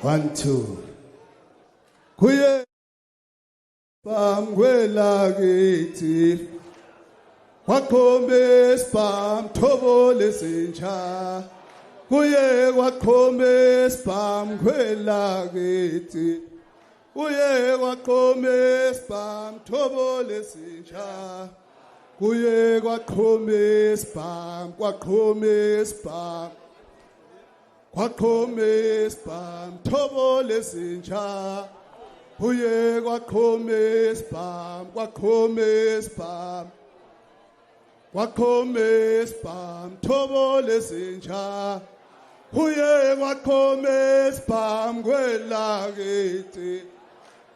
1, 2. Kuye bamkwela kithi wakhombe spam thobo lesintsha kuye wakhombe spam kwela kithi kuye wakhombe spam thobo lesintsha kuye wakhombe spam wakhombe spam wakhombe spam thobo lesintsha kuye wakhombe spam wakhombe spam wakhombe spam thobo lesintsha kuye wakhombe spam kwela kithi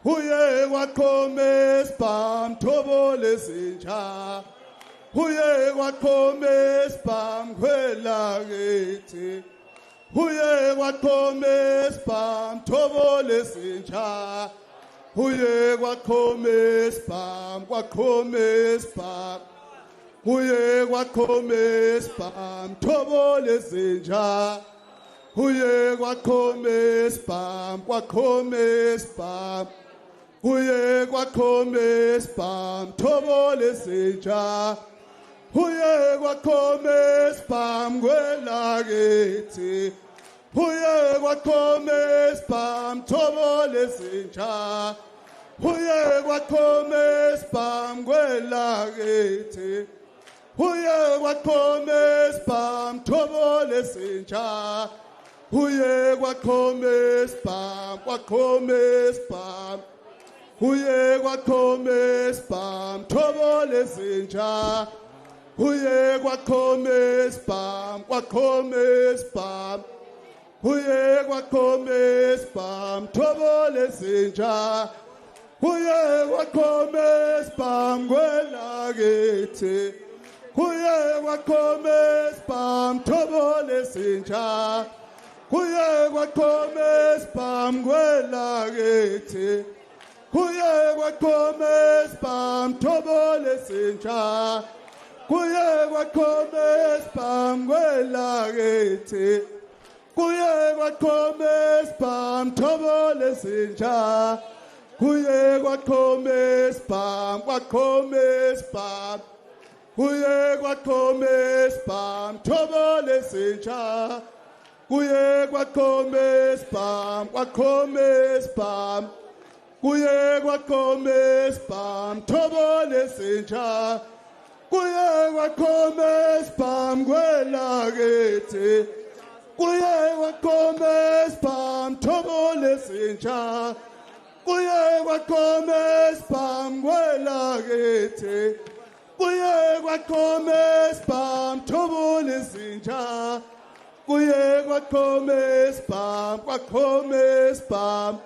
kuye wakhombe spam thobo lesintsha kuye wakhombe spam kwela kithi kuye wakhombe spam thobo lesintsha kuye wakhombe spam wakhombe spam kuye wakhombe spam thobo lesintsha kuye wakhombe spam wakhombe spam kuye wakhombe spam thobo lesintsha kuye wakhombe spam kwela kithi kuye wakhombe spam thobo lesintsha kuye wakhombe spam kwela kithi kuye wakhombe spam thobo lesintsha kuye wakhombe spam wakhombe spam kuye wakhombe spam thobo lesintsha kuye wakhombe spam wakhombe spam kuye wakhombe spam thobo lesintsha kuye wakhombe spam kwela kithi kuye wakhombe spam thobo lesintsha kuye wakhombe spam kwela kithi kuye wakhombe spam thobo lesintsha kuye wakhombe spam kwela kithi kuye wakhombe spam thobo lesintsha kuye wakhombe spam wakhombe spam kuye wakhombe spam thobo lesintsha kuye wakhombe spam wakhombe spam kuye wakhombe spam thobo lesintsha kuye wakhombe spam kwela kithi kuye wakhombe spam thobo lesintsha kuye wakhombe spam kwela kithi kuye wakhombe spam thobo lesintsha kuye wakhombe spam wakhombe spam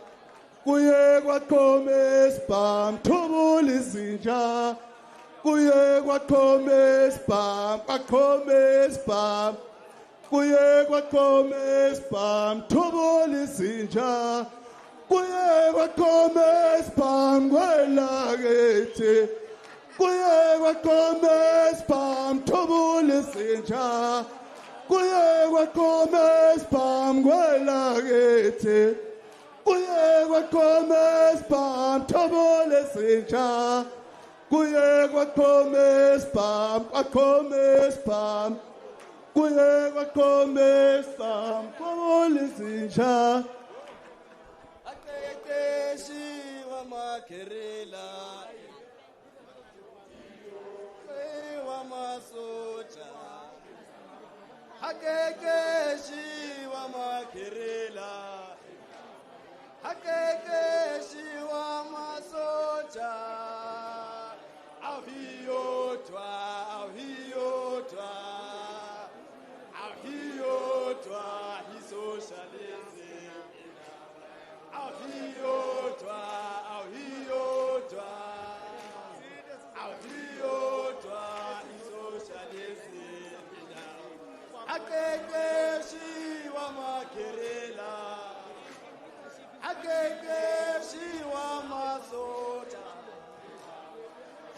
kuye wakhombe spam thobo lesintsha kuye wakhombe spam wakhombe spam kuye wakhombe spam thobo lesintsha kuye wakhombe spam kwela kithi kuye wakhombe spam thobo lesintsha kuye wakhombe spam kwela kithi kuye wakhombe spam thobo lesintsha kuye wakhombe spam wakhombe spam kuye wakhombe spam thobo lesintsha aqeqeshi wamakherela wamasotsha aqeqeshi wamakherela aqeqeshi wamasotsha awiyodwa awiyodwa awiyodwa isocialism awiyodwa awiyodwa awiyodwa isocialism aqeqeshi wamakherela aqeqeshi wamasotsha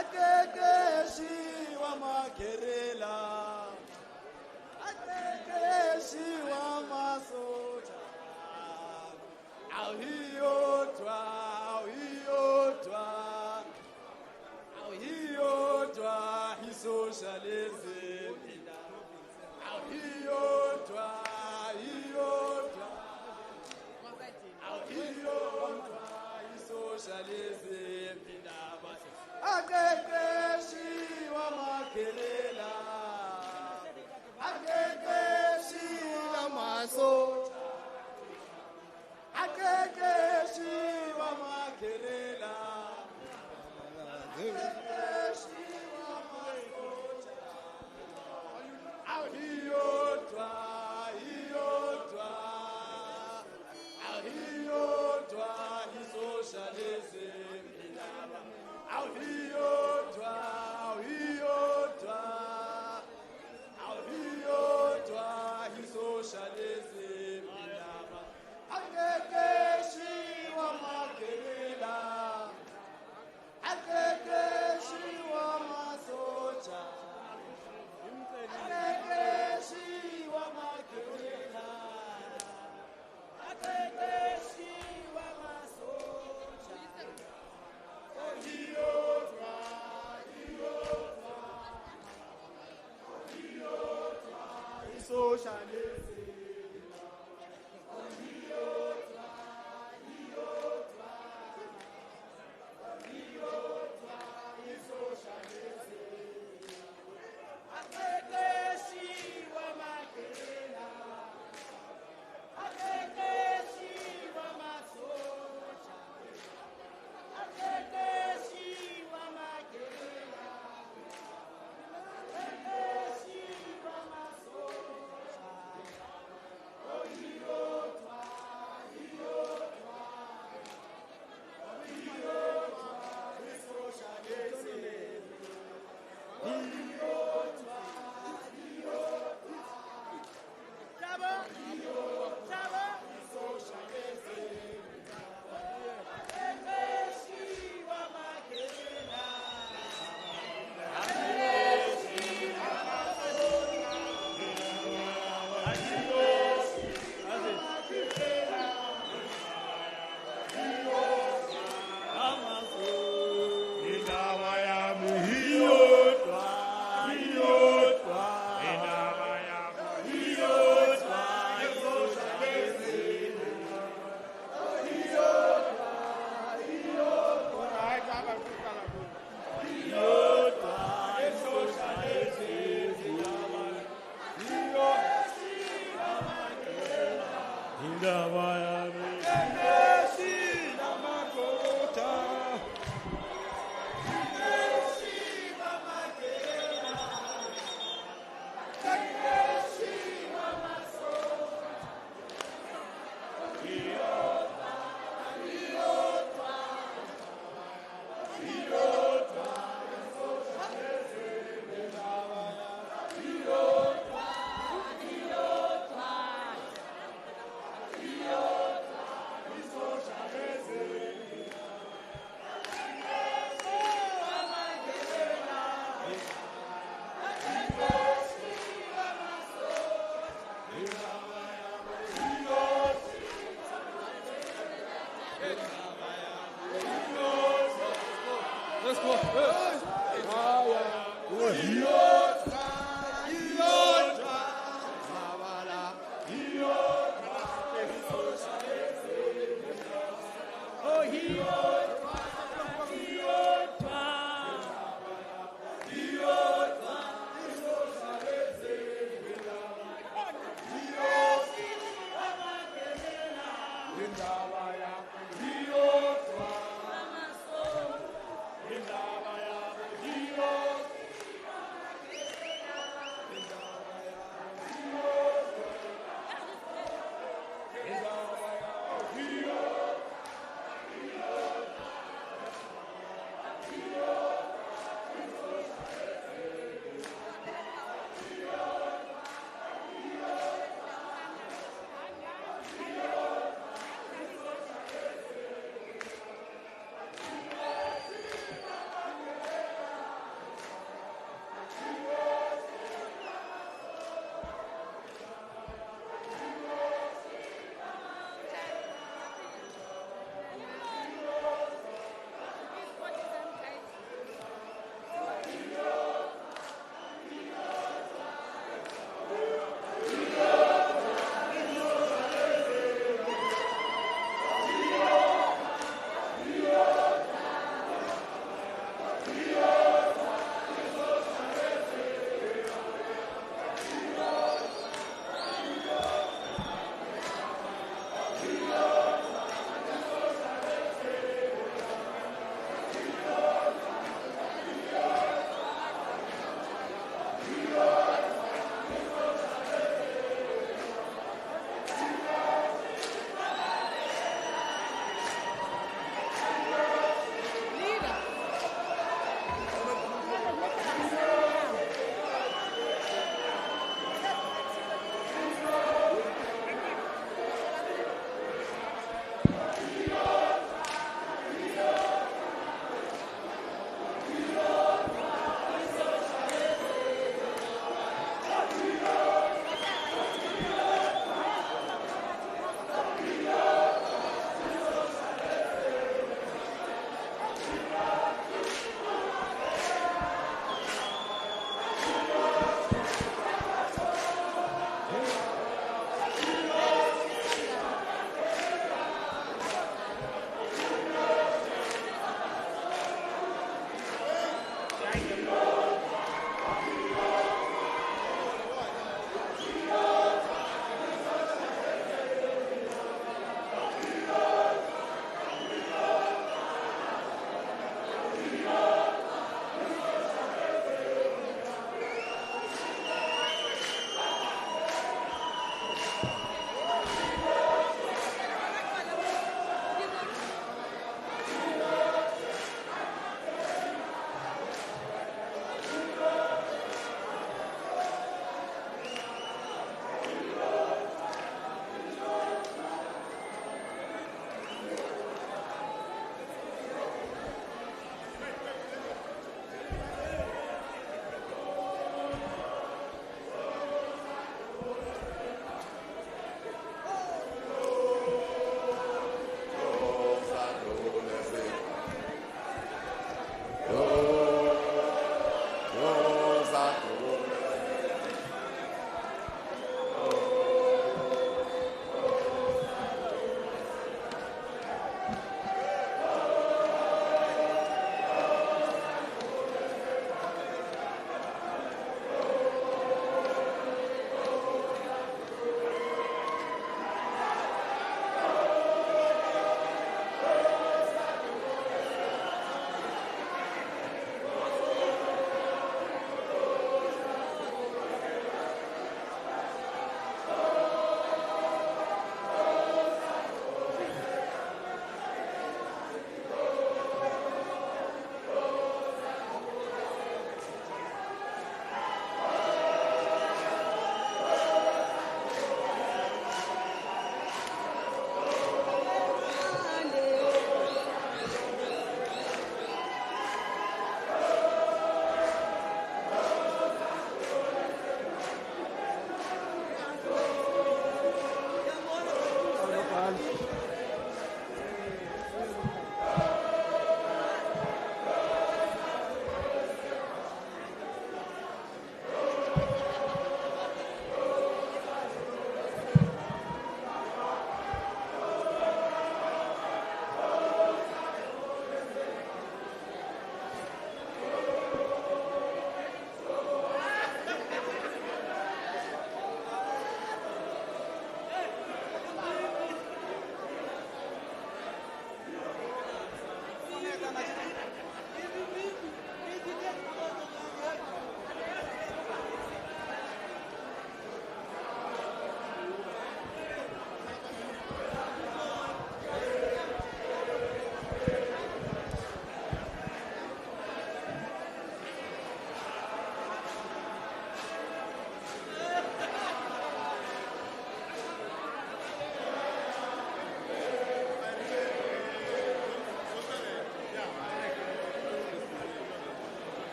aqeqeshi wamakherela aqeqeshi wamasotsha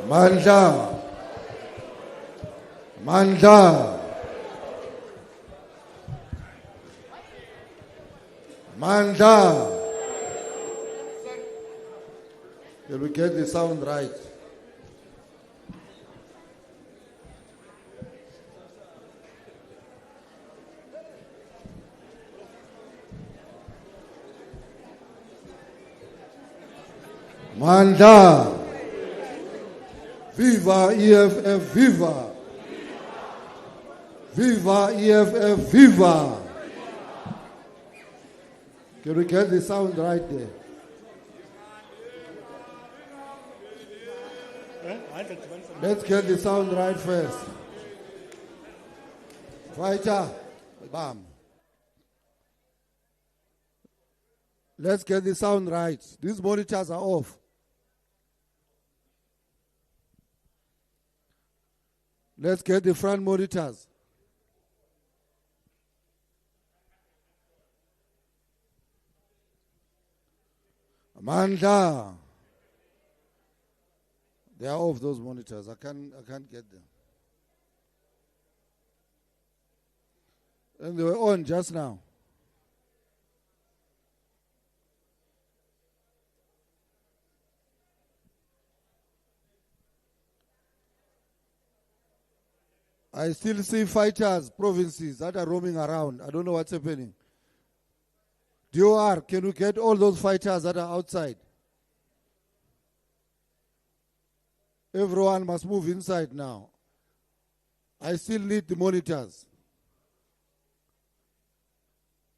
Mandla. Mandla. Mandla. Can we get the sound right? Mandla. Viva EFF, viva. Viva EFF, viva. Can we get the sound right there? Let's get the sound right first. Fighter, bam. Let's get the sound right. These monitors are off. Let's get the front monitors. Amanda. They are off, those monitors. I can't get them. And they were on just now. I still see fighters, provinces that are roaming around. I don't know what's happening. DOR, can you get all those fighters that are outside? Everyone must move inside now. I still need the monitors.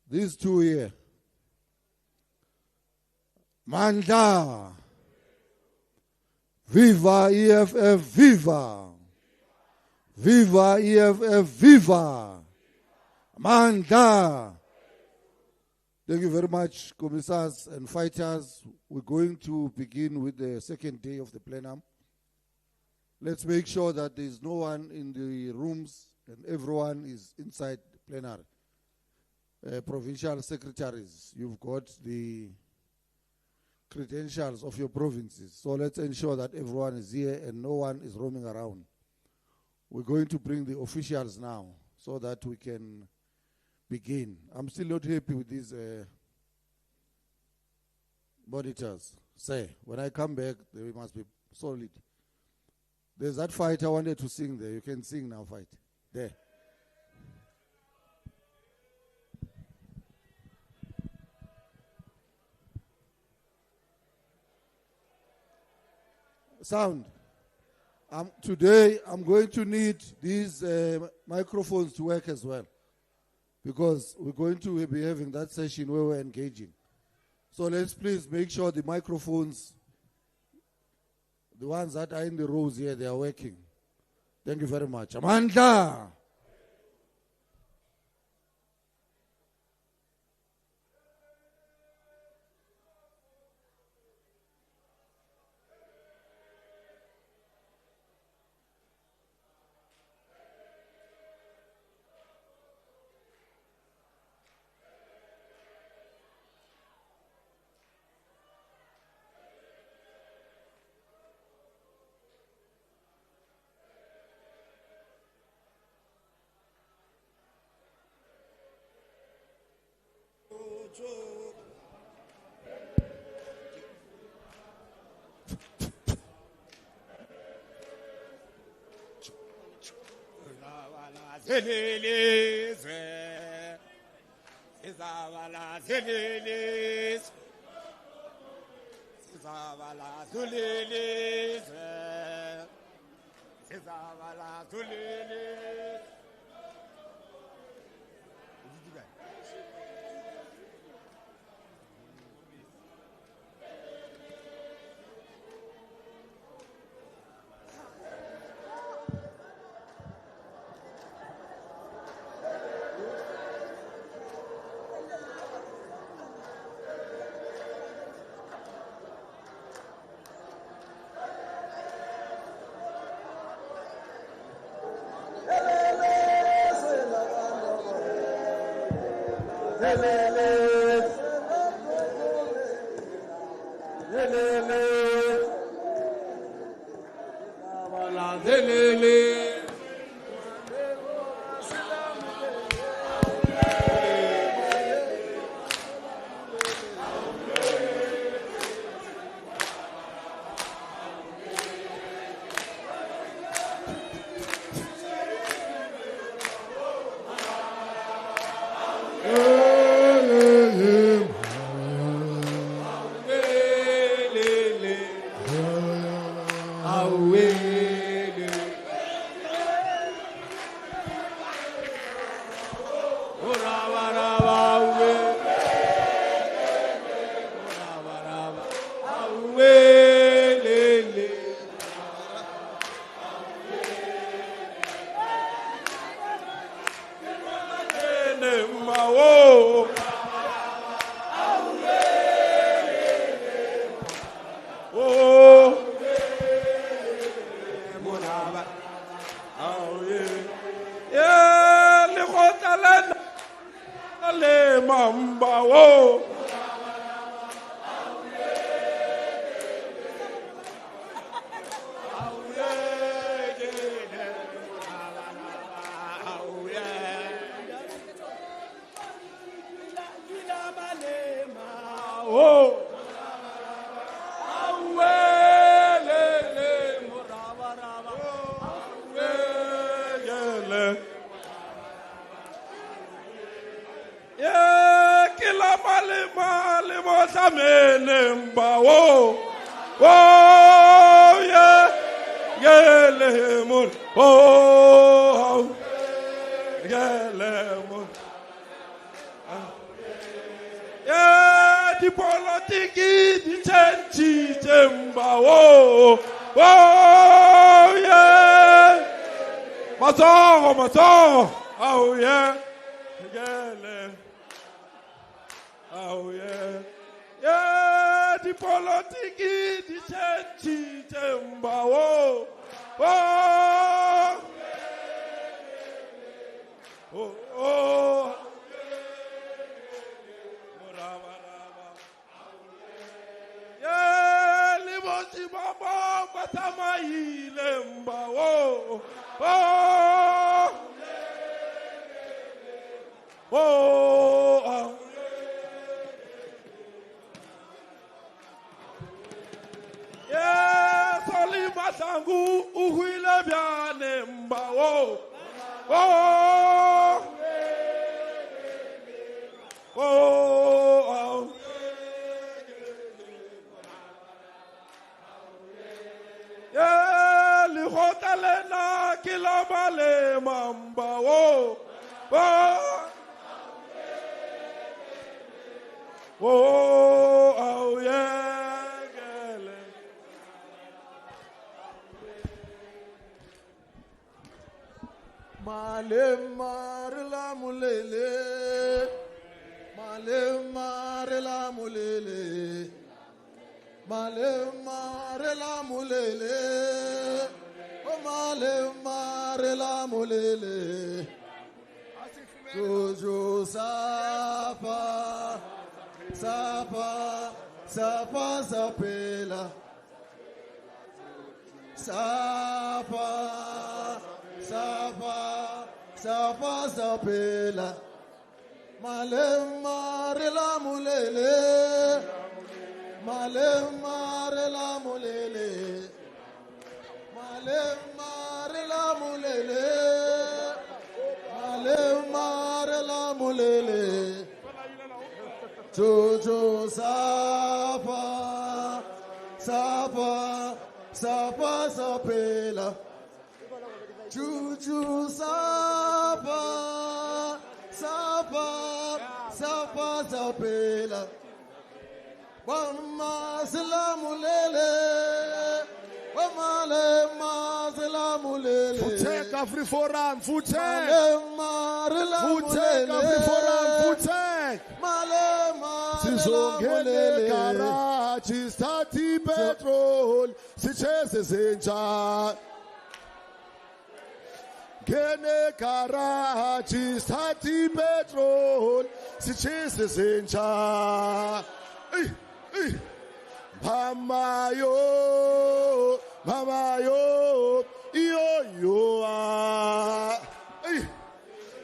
These two here. Mandla. Viva EFF, viva. Viva EFF, viva. Mandla. Thank you very much, commissars and fighters. We're going to begin with the second day of the plenum. Let's make sure that there's no one in the rooms and everyone is inside the plenary. Provincial secretaries, you've got the credentials of your provinces. So let's ensure that everyone is here and no one is roaming around. We're going to bring the officials now so that we can begin. I'm still not happy with these monitors. Say, when I come back, they must be solid. There's that fight I wanted to sing there. You can sing now, fight. There. Sound. Today, I'm going to need these microphones to work as well, because we're going to be having that session where we're engaging. So let's please make sure the microphones, the ones that are in the rows here, they are working. Thank you very much. Amanda!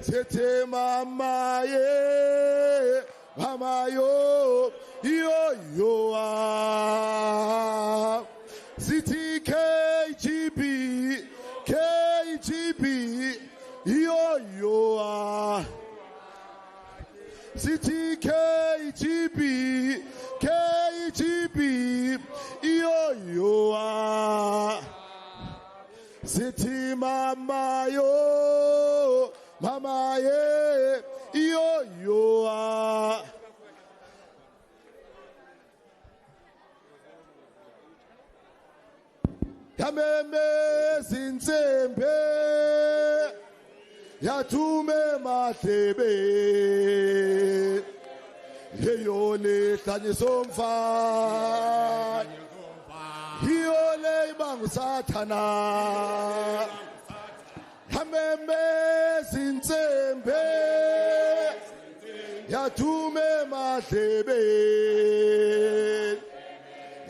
Sete mama ye, mama yo, yo ah. City KGB, yo ah. City KGB, yo ah. City mama yo, mama ye, yo ah. Yameme zinzembe, yatume matebe, yeyole tanyisomfa, yole bangusathana. Yameme zinzembe, yatume matebe,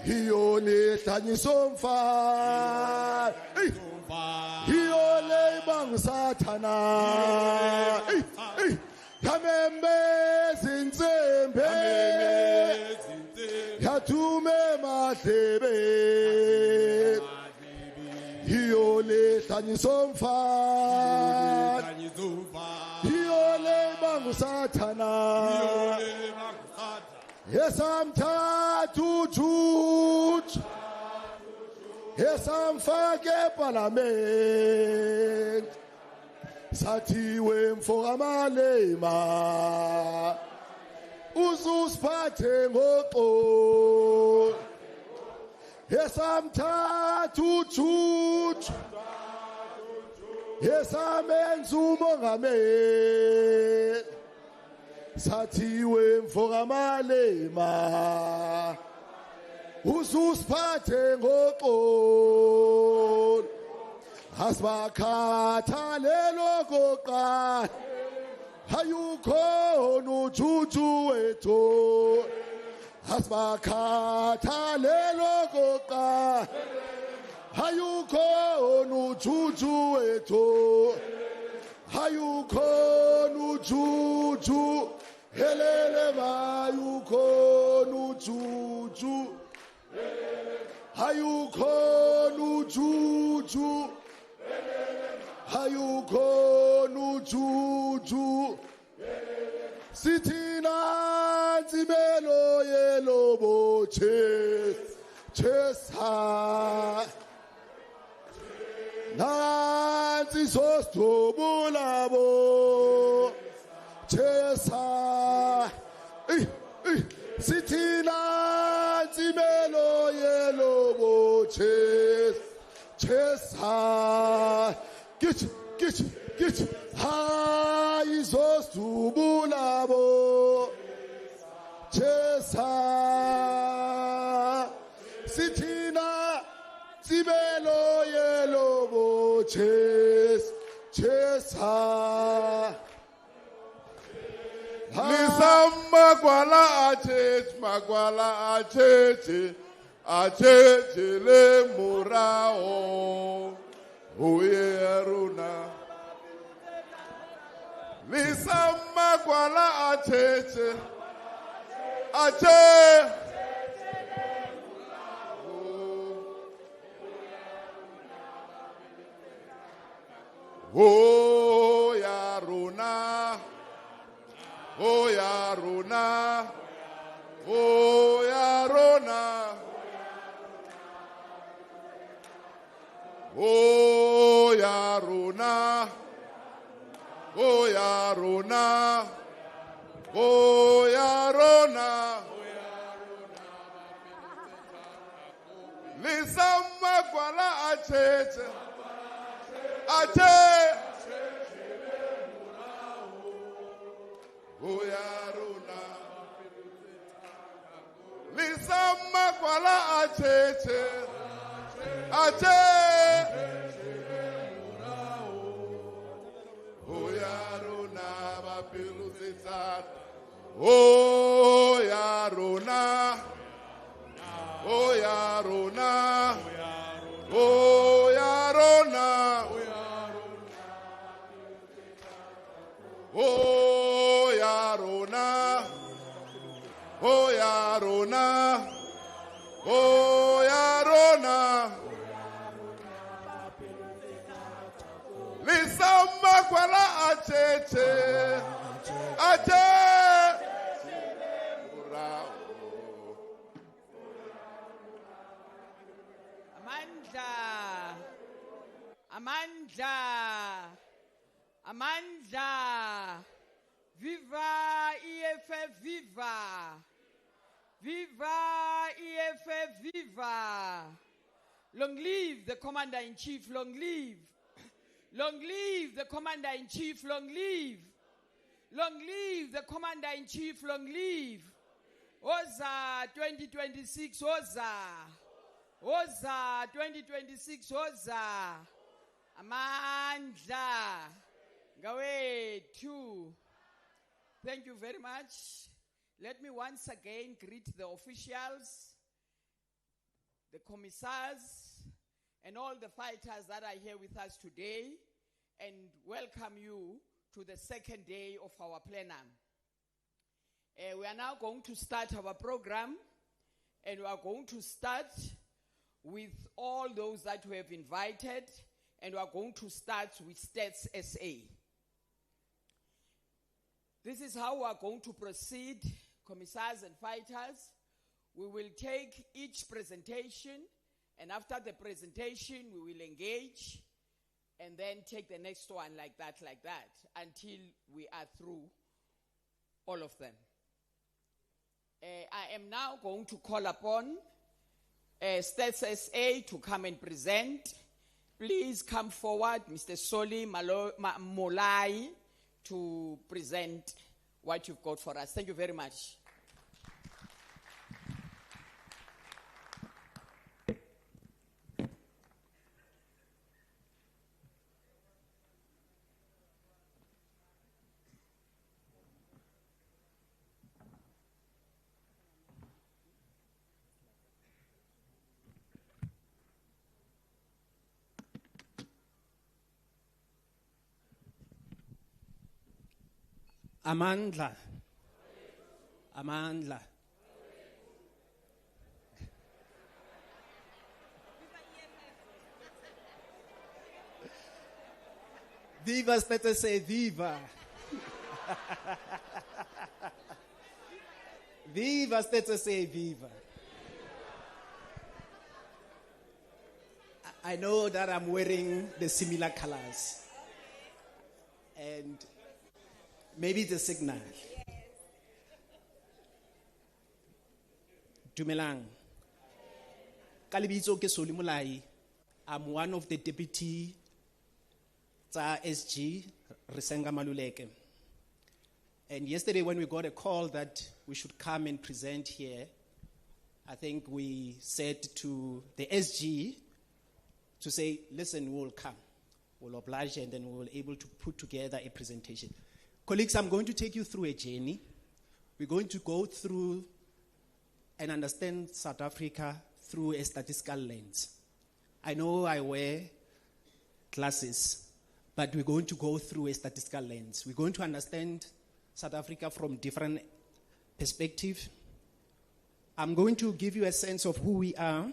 Hiole tanyisomfa, hiole bangusathana, yameme zinzembe, yatume madlebe, hiole tanyisomfa, hiole bangusathana. Yes, I'm tatu juj. Yes, I'm fake parliament. Sati we mfogamalema. Uzus pate ngoko. Yes, I'm tatu juj. Yes, I'm enzumo ngame. Sathiwe mfogamalema ususiphathe ngoxolo asibakhathalelo koqala ayukhona ujuju wethu asibakhathalelo koqala ayukhona ujuju wethu ayukhona ujuju helele mayukhona ujuju ayukhona ujuju ayukhona ujuju sithina nzimelo yelobo chesa nansi sostobulabo chesa sithina nzimelo yelobo chesa Get hayi sostobulabo chesa sithina nzimelo yelobo chesa Lisa magwala acheche le murao oye aruna. Lisa magwala acheche oh ya runa. Oh ya runa, oh ya runa, oh ya runa, oh ya runa, oh ya runa. Lisa magwala acheche. Oyaruna Lisa magwala acheche Oyaruna bapilu zizat Oyaruna rona, oh ya rona. Lisama kwala acheche, ache. Amandla, Amandla, viva EFF, viva, viva EFF, viva. Long live the Commander-in-Chief, long live. Long live the Commander-in-Chief, long live. Long live the Commander-in-Chief, long live. Oza 2026, Oza. Oza 2026, Oza. Amandla. Gawe 2. Thank you very much. Let me once again greet the officials, the commissars, and all the fighters that are here with us today, and welcome you to the second day of our plenum. We are now going to start our program, and we are going to start with all those that we have invited, and we are going to start with Stats SA. This is how we are going to proceed, commissars and fighters. We will take each presentation, and after the presentation, we will engage, and then take the next one like that, until we are through all of them. I am now going to call upon Stats SA to come and present. Please come forward, Mr. Soli Molai, to present what you've got for us. Thank you very much. Amandla. Amandla. Viva, State say viva. Viva, State say viva. I know that I'm wearing the similar colors. And maybe it's a signal. Dumelang. Kalibitso ke Soli Molai. I'm one of the deputy tsa SG, Risenga Maluleke. And yesterday when we got a call that we should come and present here, I think we said to the SG to say, listen, we'll come. We'll oblige, and then we will be able to put together a presentation. Colleagues, I'm going to take you through a journey. We're going to go through and understand South Africa through a statistical lens. I know I wear glasses, but we're going to go through a statistical lens. We're going to understand South Africa from different perspectives. I'm going to give you a sense of who we are,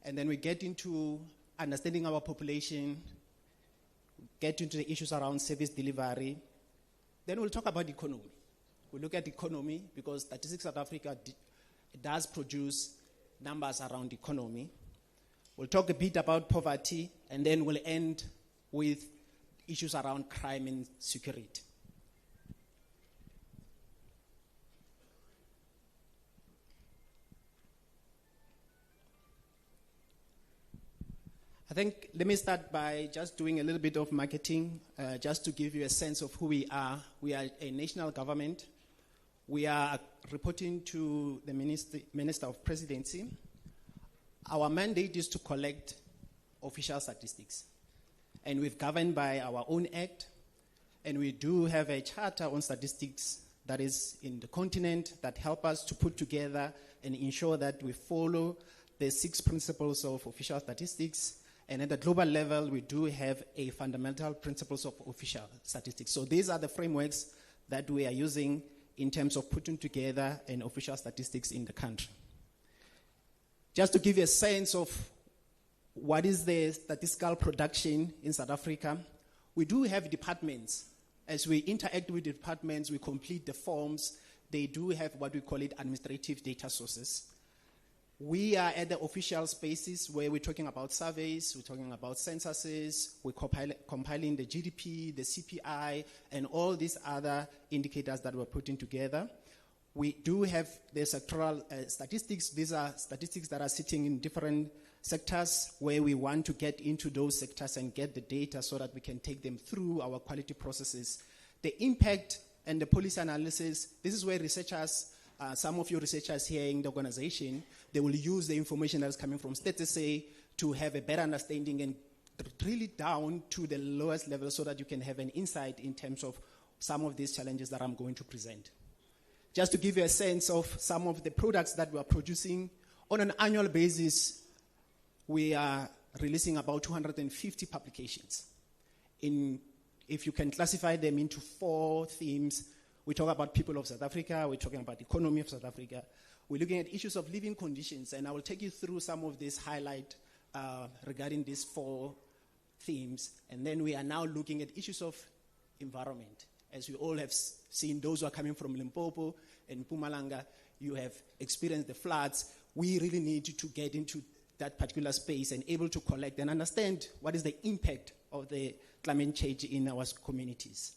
and then we get into understanding our population, get into the issues around service delivery. Then we'll talk about economy. We'll look at economy because Statistics South Africa does produce numbers around economy. We'll talk a bit about poverty, and then we'll end with issues around crime and security. I think let me start by just doing a little bit of marketing, just to give you a sense of who we are. We are a national government. We are reporting to the Minister of Presidency. Our mandate is to collect official statistics. And we're governed by our own act. And we do have a charter on statistics that is in the continent that help us to put together and ensure that we follow the 6 principles of official statistics. And at the global level, we do have a fundamental principles of official statistics. So these are the frameworks that we are using in terms of putting together an official statistics in the country. Just to give you a sense of what is the statistical production in South Africa, we do have departments. As we interact with departments, we complete the forms. They do have what we call it administrative data sources. We are at the official spaces where we're talking about surveys, we're talking about censuses, we're compiling the GDP, the CPI, and all these other indicators that we're putting together. We do have the sectoral statistics. These are statistics that are sitting in different sectors where we want to get into those sectors and get the data so that we can take them through our quality processes. The impact and the policy analysis, this is where researchers, some of your researchers here in the organization, they will use the information that is coming from StatSA to have a better understanding and drill it down to the lowest level so that you can have an insight in terms of some of these challenges that I'm going to present. Just to give you a sense of some of the products that we are producing, on an annual basis, we are releasing about 250 publications. If you can classify them into 4 themes, we talk about people of South Africa, we're talking about the economy of South Africa, we're looking at issues of living conditions, and I will take you through some of this highlight regarding these 4 themes. And then we are now looking at issues of environment. As we all have seen, those who are coming from Limpopo and Mpumalanga, you have experienced the floods. We really need to get into that particular space and able to collect and understand what is the impact of the climate change in our communities.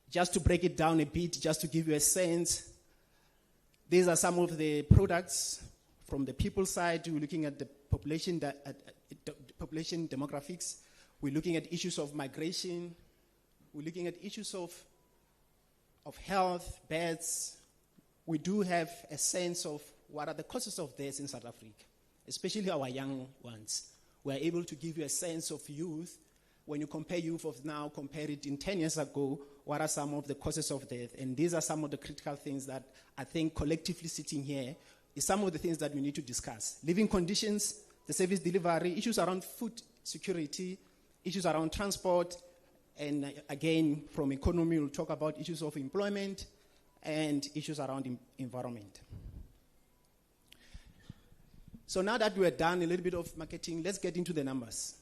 Just to break it down a bit, just to give you a sense, these are some of the products from the people side. We're looking at the population demographics. We're looking at issues of migration. We're looking at issues of health, beds. We do have a sense of what are the causes of deaths in South Africa, especially our young ones. We're able to give you a sense of youth. When you compare youth of now, compare it in 10 years ago, what are some of the causes of death? And these are some of the critical things that I think collectively sitting here is some of the things that we need to discuss. Living conditions, the service delivery, issues around food security, issues around transport, and again, from economy, we'll talk about issues of employment and issues around environment. So now that we're done a little bit of marketing, let's get into the numbers.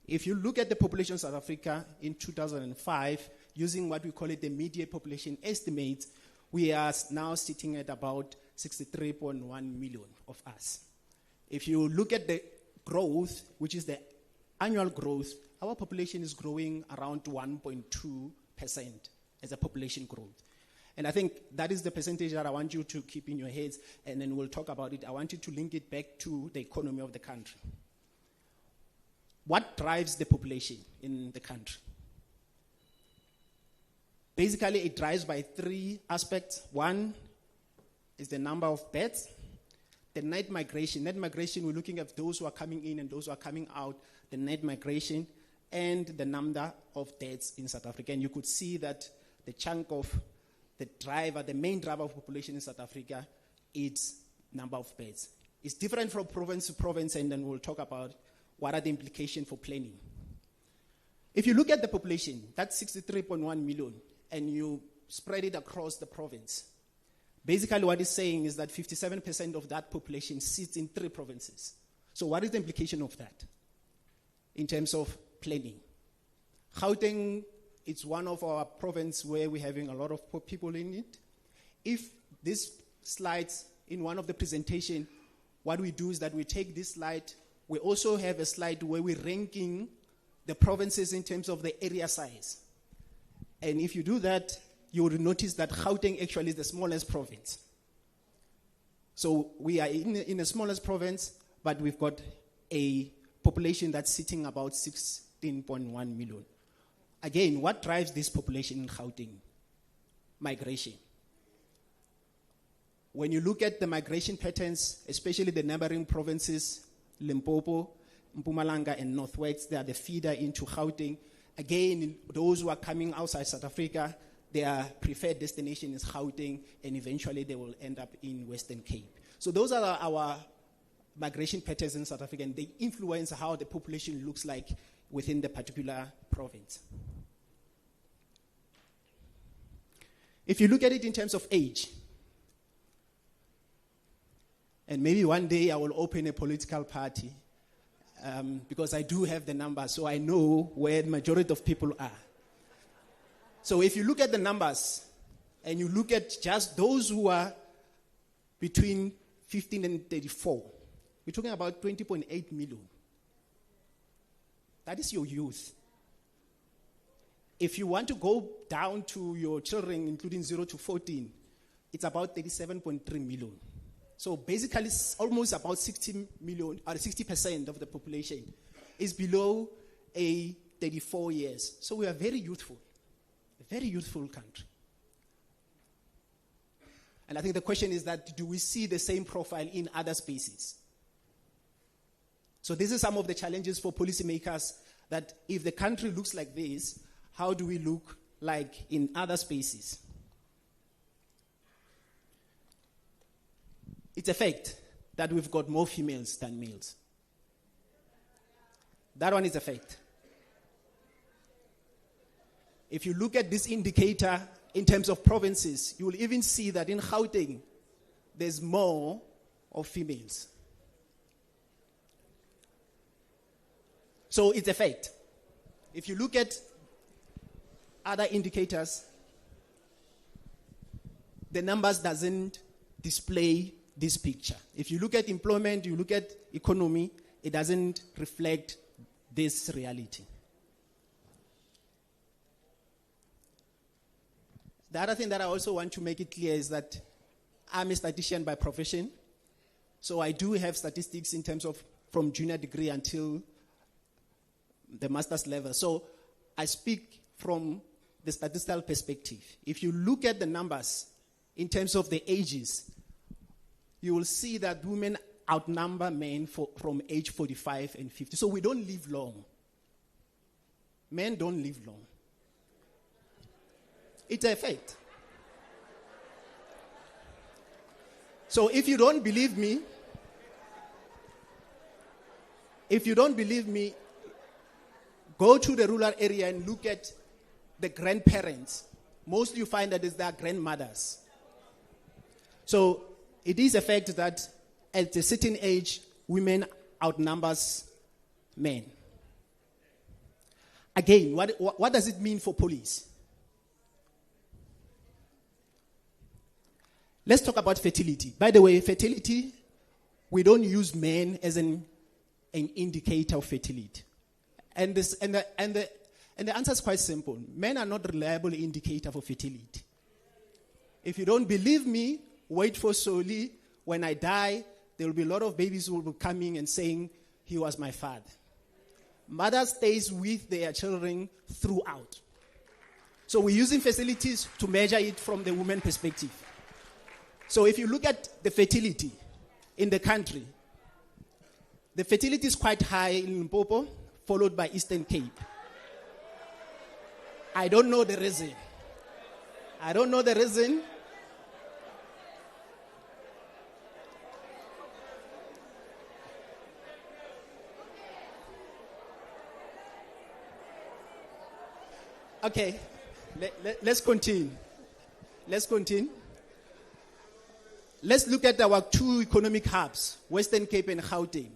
If you look at the population of South Africa in 2005, using what we call it the median population estimate, we are now sitting at about 63.1 million of us. If you look at the growth, which is the annual growth, our population is growing around 1.2% as a population growth. And I think that is the percentage that I want you to keep in your heads, and then we'll talk about it. I want you to link it back to the economy of the country. What drives the population in the country? Basically, it drives by 3 aspects. One is the number of beds. The net migration. Net migration, we're looking at those who are coming in and those who are coming out, the net migration, and the number of deaths in South Africa. And you could see that the chunk of the driver, the main driver of population in South Africa, is number of beds. It's different from province to province, and then we'll talk about what are the implications for planning. If you look at the population, that's 63.1 million, and you spread it across the province. Basically, what it's saying is that 57% of that population sits in 3 provinces. So what is the implication of that in terms of planning? Gauteng, it's one of our provinces where we're having a lot of poor people in it. If this slides in one of the presentation, what we do is that we take this slide. We also have a slide where we're ranking the provinces in terms of the area size. And if you do that, you will notice that Gauteng actually is the smallest province. So we are in the smallest province, but we've got a population that's sitting about 16.1 million. Again, what drives this population in Gauteng? Migration. When you look at the migration patterns, especially the neighboring provinces, Limpopo, Mpumalanga, and Northwest, they are the feeder into Gauteng. Again, those who are coming outside South Africa, their preferred destination is Gauteng, and eventually they will end up in Western Cape. So those are our migration patterns in South Africa, and they influence how the population looks like within the particular province. If you look at it in terms of age, and maybe one day I will open a political party, because I do have the numbers, so I know where the majority of people are. So if you look at the numbers, and you look at just those who are between 15 and 34, we're talking about 20.8 million. That is your youth. If you want to go down to your children, including 0 to 14, it's about 37.3 million. So basically, it's almost about 60 million, or 60% of the population is below a 34 years. So we are very youthful, a very youthful country. And I think the question is that, do we see the same profile in other spaces? So this is some of the challenges for policymakers, that if the country looks like this, how do we look like in other spaces? It's a fact that we've got more females than males. That one is a fact. If you look at this indicator in terms of provinces, you will even see that in Gauteng, there's more of females. So it's a fact. If you look at other indicators, the numbers doesn't display this picture. If you look at employment, you look at economy, it doesn't reflect this reality. The other thing that I also want to make it clear is that I'm a statistician by profession. So I do have statistics in terms of from junior degree until the master's level. So I speak from the statistical perspective. If you look at the numbers in terms of the ages, you will see that women outnumber men from age 45 and 50. So we don't live long. Men don't live long. It's a fact. So if you don't believe me, go to the rural area and look at the grandparents. Mostly you find that it's their grandmothers. So it is a fact that at a certain age, women outnumbers men. Again, what does it mean for police? Let's talk about fertility. By the way, fertility, we don't use men as an indicator of fertility. And the answer is quite simple. Men are not a reliable indicator for fertility. If you don't believe me, wait for Soli. When I die, there will be a lot of babies who will be coming and saying, he was my father. Mother stays with their children throughout. So we're using facilities to measure it from the woman perspective. So if you look at the fertility in the country, the fertility is quite high in Limpopo, followed by Eastern Cape. I don't know the reason. Okay, let's continue. Let's look at our two economic hubs, Western Cape and Gauteng.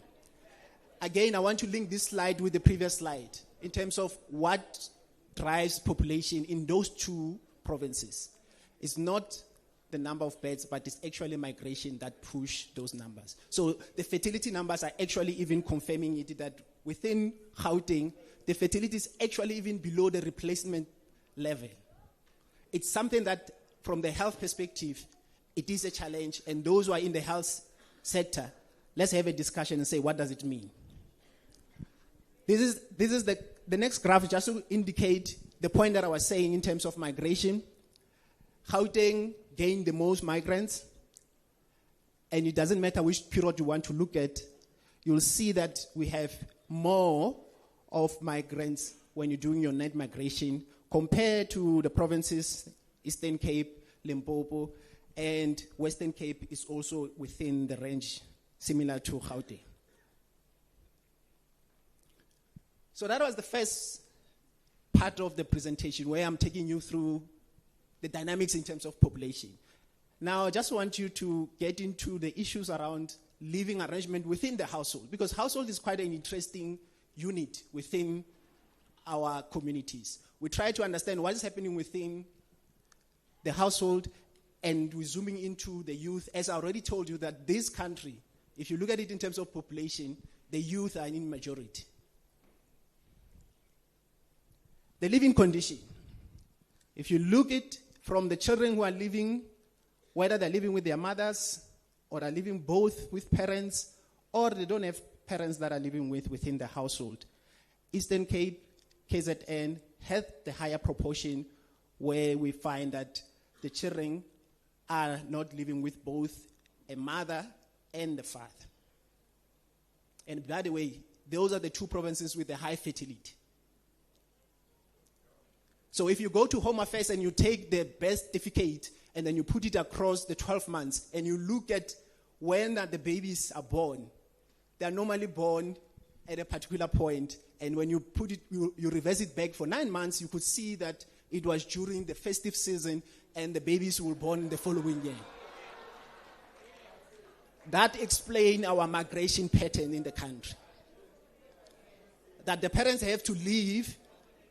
Again, I want to link this slide with the previous slide in terms of what drives population in those two provinces. It's not the number of beds, but it's actually migration that push those numbers. So the fertility numbers are actually even confirming it, that within Gauteng, the fertility is actually even below the replacement level. It's something that, from the health perspective, it is a challenge, and those who are in the health sector, let's have a discussion and say, what does it mean? This is the next graph, just to indicate the point that I was saying in terms of migration. Gauteng gained the most migrants, and it doesn't matter which period you want to look at, you'll see that we have more of migrants when you're doing your net migration compared to the provinces, Eastern Cape, Limpopo, and Western Cape is also within the range similar to Gauteng. So that was the first part of the presentation, where I'm taking you through the dynamics in terms of population. Now, I just want you to get into the issues around living arrangement within the household, because household is quite an interesting unit within our communities. We try to understand what is happening within the household, and we're zooming into the youth. As I already told you, that this country, if you look at it in terms of population, the youth are in majority. The living condition. If you look at from the children who are living, whether they're living with their mothers or are living both with parents, or they don't have parents that are living within the household, Eastern Cape, KZN, has the higher proportion where we find that the children are not living with both a mother and the father. And by the way, those are the two provinces with the high fertility. So if you go to Home Affairs and you take the birth certificate and then you put it across the 12 months and you look at when the babies are born, they are normally born at a particular point, and when you put it, you reverse it back for 9 months, you could see that it was during the festive season and the babies were born in the following year. That explains our migration pattern in the country. That the parents have to leave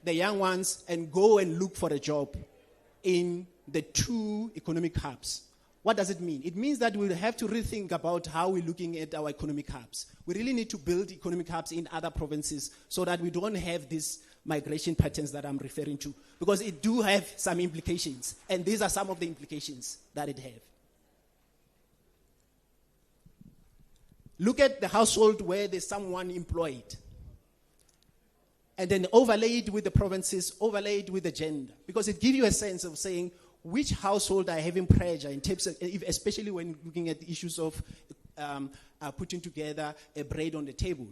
the young ones and go and look for a job in the two economic hubs. What does it mean? It means that we'll have to rethink about how we're looking at our economic hubs. We really need to build economic hubs in other provinces so that we don't have these migration patterns that I'm referring to, because it do have some implications, and these are some of the implications that it have. Look at the household where there's someone employed, and then overlay it with the provinces, overlay it with the gender, because it gives you a sense of saying which household are having pressure in terms of, especially when looking at the issues of putting together a bread on the table.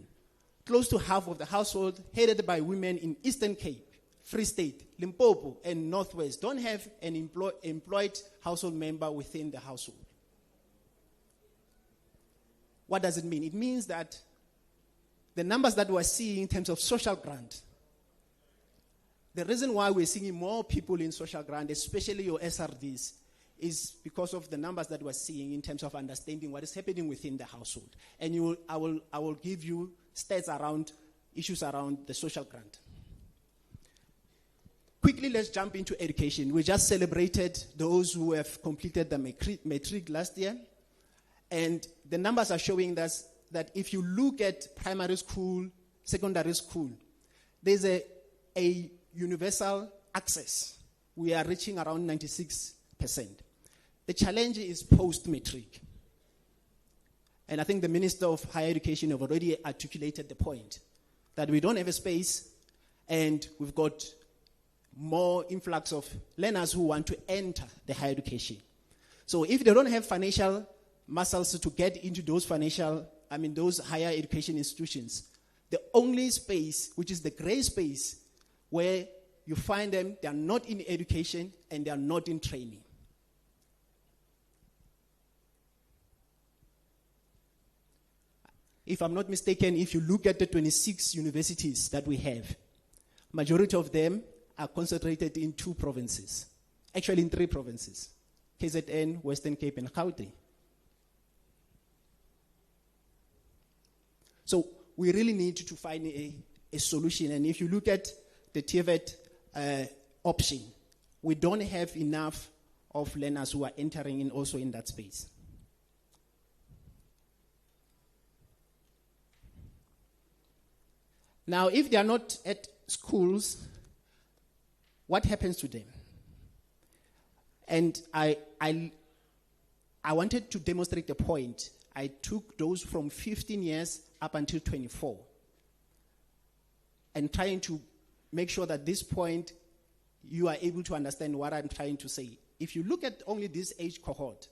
Close to half of the household headed by women in Eastern Cape, Free State, Limpopo, and Northwest don't have an employed household member within the household. What does it mean? It means that the numbers that we're seeing in terms of social grant, the reason why we're seeing more people in social grant, especially your SRDs, is because of the numbers that we're seeing in terms of understanding what is happening within the household. And I will give you stats around issues around the social grant. Quickly, let's jump into education. We just celebrated those who have completed the matric last year. And the numbers are showing us that if you look at primary school, secondary school, there's a universal access. We are reaching around 96%. The challenge is post-matric. And I think the Minister of Higher Education have already articulated the point that we don't have a space and we've got more influx of learners who want to enter the higher education. So if they don't have financial muscles to get into those those higher education institutions, the only space, which is the gray space, where you find them, they are not in education and they are not in training. If I'm not mistaken, if you look at the 26 universities that we have, majority of them are concentrated in 2 provinces. Actually in 3 provinces. KZN, Western Cape, and Gauteng. So we really need to find a solution. And if you look at the TVET option, we don't have enough of learners who are entering in also in that space. Now, if they are not at schools, what happens to them? And I wanted to demonstrate the point. I took those from 15 years up until 24 and trying to make sure that this point you are able to understand what I'm trying to say. If you look at only this age cohort,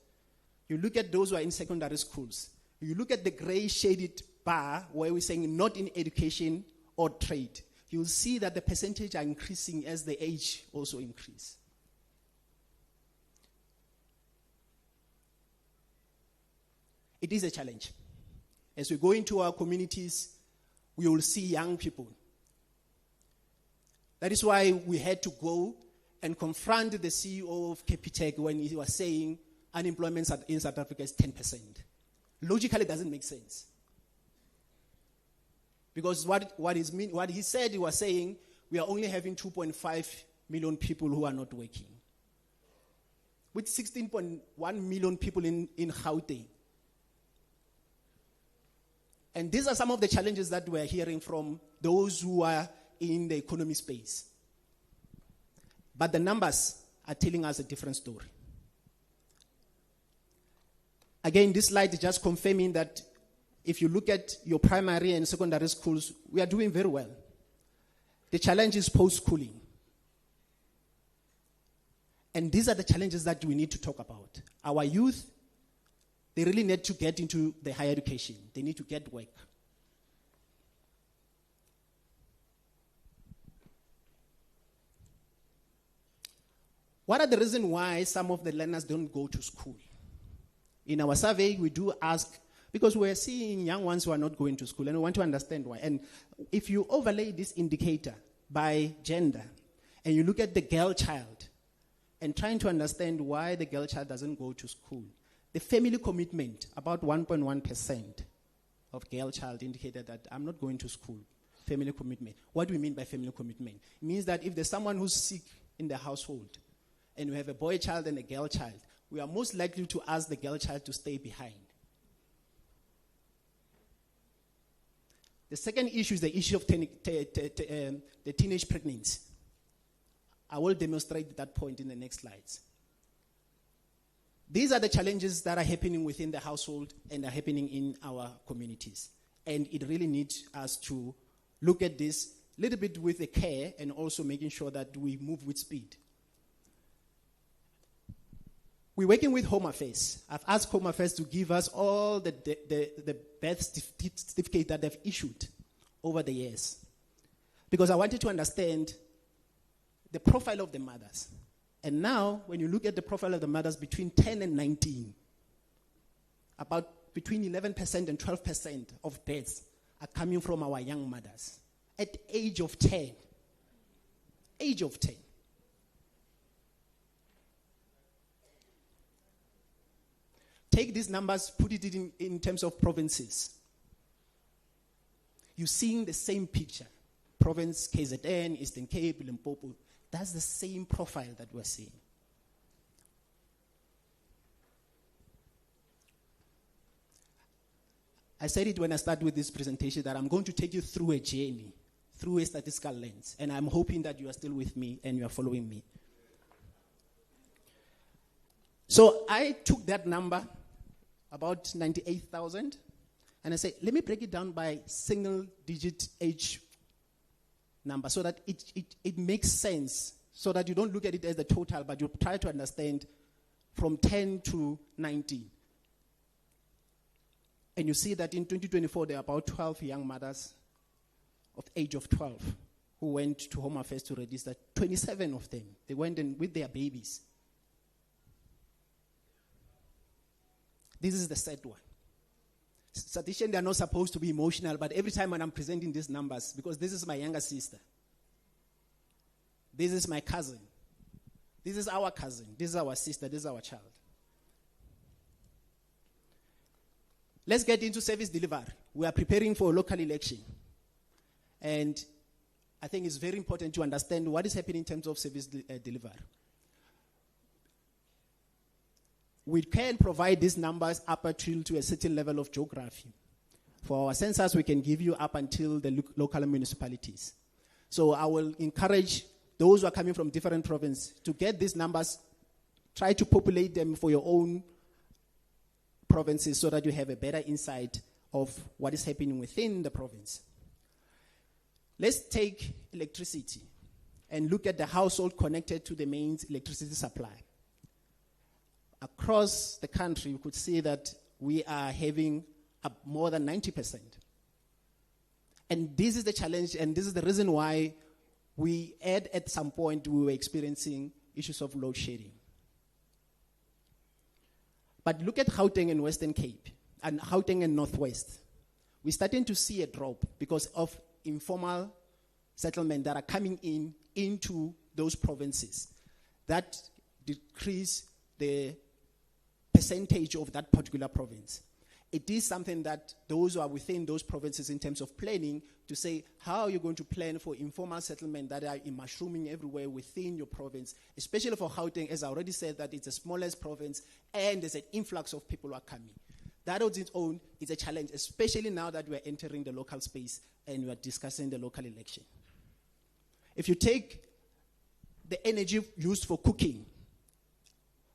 you look at those who are in secondary schools, you look at the gray shaded bar where we're saying not in education or trade, you'll see that the percentage are increasing as the age also increase. It is a challenge. As we go into our communities, we will see young people. That is why we had to go and confront the CEO of Capitec when he was saying unemployment in South Africa is 10%. Logically, it doesn't make sense. Because what he said, he was saying, we are only having 2.5 million people who are not working. With 16.1 million people in Gauteng. And these are some of the challenges that we're hearing from those who are in the economy space. But the numbers are telling us a different story. Again, this slide is just confirming that if you look at your primary and secondary schools, we are doing very well. The challenge is post-schooling. And these are the challenges that we need to talk about. Our youth, they really need to get into the higher education. They need to get work. What are the reasons why some of the learners don't go to school? In our survey, we do ask, because we're seeing young ones who are not going to school, and we want to understand why. And if you overlay this indicator by gender, and you look at the girl child, and trying to understand why the girl child doesn't go to school, the family commitment, about 1.1% of girl child indicated that I'm not going to school. Family commitment. What do we mean by family commitment? It means that if there's someone who's sick in the household, and we have a boy child and a girl child, we are most likely to ask the girl child to stay behind. The second issue is the issue of the teenage pregnancy. I will demonstrate that point in the next slides. These are the challenges that are happening within the household and are happening in our communities. And it really needs us to look at this a little bit with a care and also making sure that we move with speed. We're working with Home Affairs. I've asked Home Affairs to give us all the birth certificate that they've issued over the years. Because I wanted to understand the profile of the mothers. And now, when you look at the profile of the mothers between 10 and 19, about between 11% and 12% of births are coming from our young mothers. At age of 10. Age of 10. Take these numbers, put it in terms of provinces. You're seeing the same picture. Province, KZN, Eastern Cape, Limpopo. That's the same profile that we're seeing. I said it when I started with this presentation that I'm going to take you through a journey, through a statistical lens. And I'm hoping that you are still with me and you are following me. So I took that number, about 98,000, and I said, let me break it down by single-digit age number so that it makes sense, so that you don't look at it as the total, but you try to understand from 10 to 19. And you see that in 2024, there are about 12 young mothers of age of 12 who went to Home Affairs to register. 27 of them, they went in with their babies. This is the sad one. Statisticians, they are not supposed to be emotional, but every time when I'm presenting these numbers, because this is my younger sister, this is my cousin, this is our cousin, this is our sister, this is our child. Let's get into service delivery. We are preparing for a local election. And I think it's very important to understand what is happening in terms of service delivery. We can provide these numbers up until to a certain level of geography. For our census, we can give you up until the local municipalities. So I will encourage those who are coming from different provinces to get these numbers, try to populate them for your own provinces so that you have a better insight of what is happening within the province. Let's take electricity and look at the household connected to the main electricity supply. Across the country, you could see that we are having more than 90%. And this is the challenge, and this is the reason why we at some point, we were experiencing issues of load shedding. But look at Gauteng and Western Cape, and Gauteng and Northwest. We're starting to see a drop because of informal settlement that are coming into those provinces. that decrease the percentage of that particular province. It is something that those who are within those provinces in terms of planning to say, how are you going to plan for informal settlement that are mushrooming everywhere within your province, especially for Gauteng, as I already said, that it's the smallest province and there's an influx of people who are coming. That on its own is a challenge, especially now that we're entering the local space and we're discussing the local election. If you take the energy used for cooking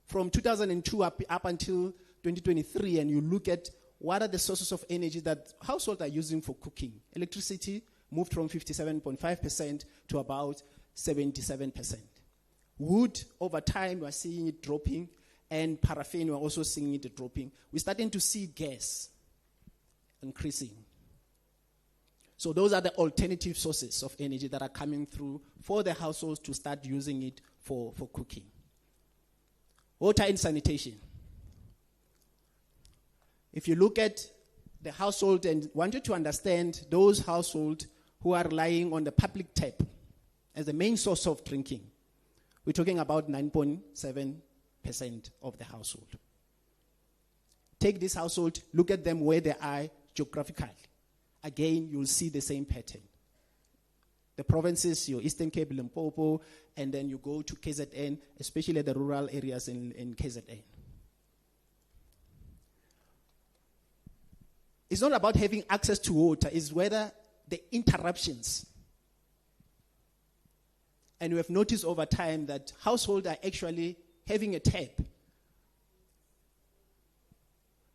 from 2002 up until 2023, and you look at what are the sources of energy that households are using for cooking. Electricity moved from 57.5% to about 77%. Wood, over time, we're seeing it dropping, and paraffin, we're also seeing it dropping. We're starting to see gas increasing. So those are the alternative sources of energy that are coming through for the households to start using it for cooking. Water and sanitation. If you look at the household and wanted to understand those households who are relying on the public tap as the main source of drinking, we're talking about 9.7% of the household. Take this household, look at them where they are geographically. Again, you'll see the same pattern. The provinces, your Eastern Cape, Limpopo, and then you go to KZN, especially the rural areas in KZN. It's not about having access to water, it's whether the interruptions. And we have noticed over time that households are actually having a tap,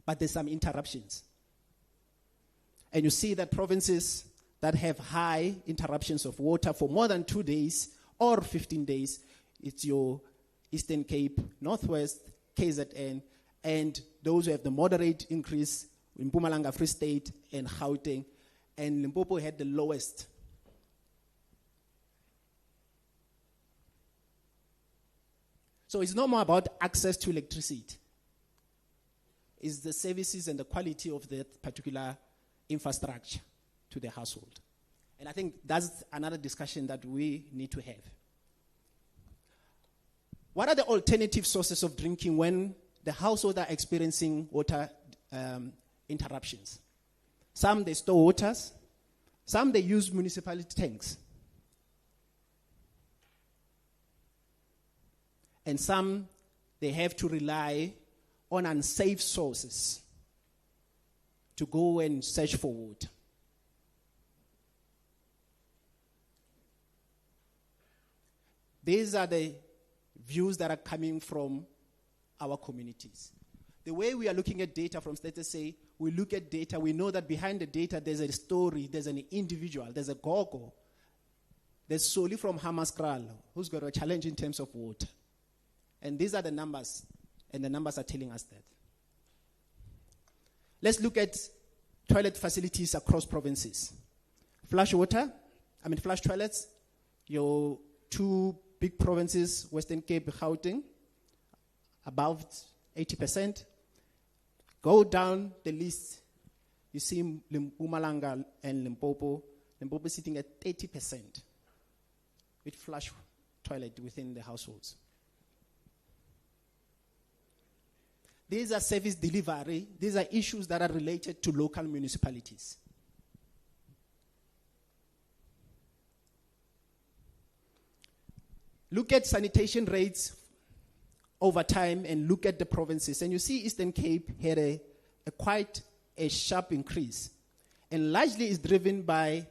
but there's some interruptions. And you see that provinces that have high interruptions of water for more than 2 days or 15 days, it's your Eastern Cape, Northwest, KZN, and those who have the moderate increase in Mpumalanga, Free State, and Gauteng, and Limpopo had the lowest. So it's not more about access to electricity. It's the services and the quality of that particular infrastructure to the household. And I think that's another discussion that we need to have. What are the alternative sources of drinking when the households are experiencing water interruptions? Some, they store waters. Some, they use municipality tanks. And some, they have to rely on unsafe sources to go and search for water. These are the views that are coming from our communities. The way we are looking at data from Status say, we look at data, we know that behind the data there's a story, there's an individual, there's a gogo. There's Soli from Hammaskral who's got a challenge in terms of water. And these are the numbers, and the numbers are telling us that. Let's look at toilet facilities across provinces. Flush toilets, your two big provinces, Western Cape, Gauteng, above 80%. Go down the list, you see Mpumalanga and Limpopo. Limpopo sitting at 80% with flush toilet within the households. These are service delivery. These are issues that are related to local municipalities. Look at sanitation rates over time and look at the provinces. And you see Eastern Cape had a quite a sharp increase. And largely is driven by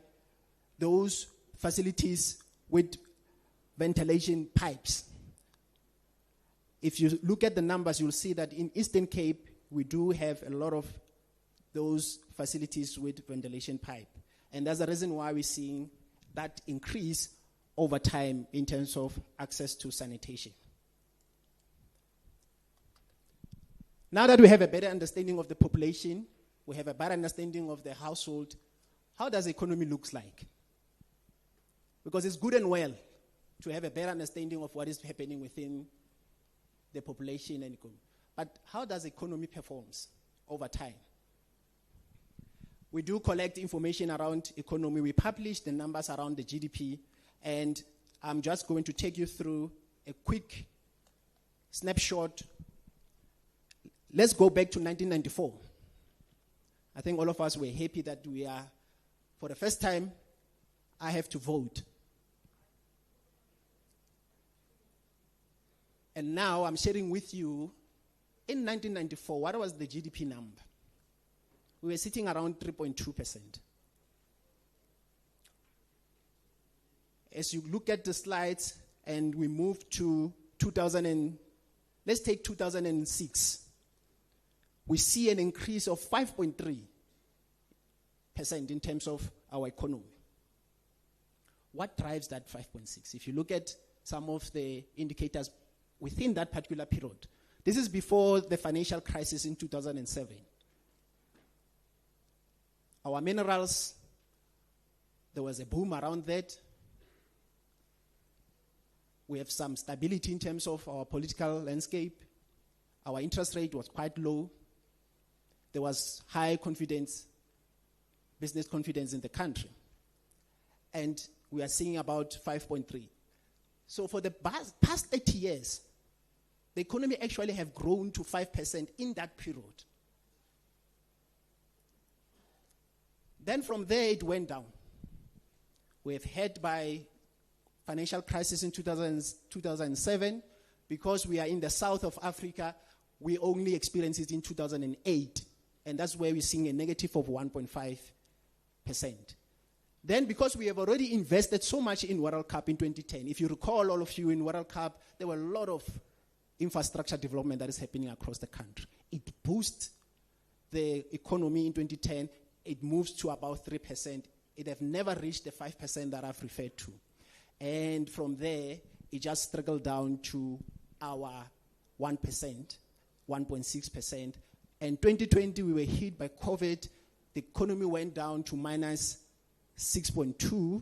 those facilities with ventilation pipes. If you look at the numbers, you'll see that in Eastern Cape, we do have a lot of those facilities with ventilation pipe. And that's the reason why we're seeing that increase over time in terms of access to sanitation. Now that we have a better understanding of the population, we have a better understanding of the household, how does the economy look like? Because it's good and well to have a better understanding of what is happening within the population and economy. But how does the economy performs over time? We do collect information around economy. We publish the numbers around the GDP, and I'm just going to take you through a quick snapshot. Let's go back to 1994. I think all of us were happy that we are, for the first time, I have to vote. And now I'm sharing with you, in 1994, what was the GDP number? We were sitting around 3.2%. As you look at the slides and we move to 2000, let's take 2006, we see an increase of 5.3% in terms of our economy. What drives that 5.6? If you look at some of the indicators within that particular period, this is before the financial crisis in 2007. Our minerals, there was a boom around that. We have some stability in terms of our political landscape. Our interest rate was quite low. There was high confidence, business confidence in the country. And we are seeing about 5.3. So for the past 80 years, the economy actually have grown to 5% in that period. Then from there, it went down. We have had by financial crisis in 2007. Because we are in the south of Africa, we only experienced it in 2008. And that's where we're seeing a negative of 1.5%. Then because we have already invested so much in World Cup in 2010, if you recall, all of you, in World Cup, there were a lot of infrastructure development that is happening across the country. It boosts the economy in 2010. It moves to about 3%. It have never reached the 5% that I've referred to. And from there, it just struggled down to our 1%, 1.6%. And 2020, we were hit by COVID. The economy went down to minus 6.2.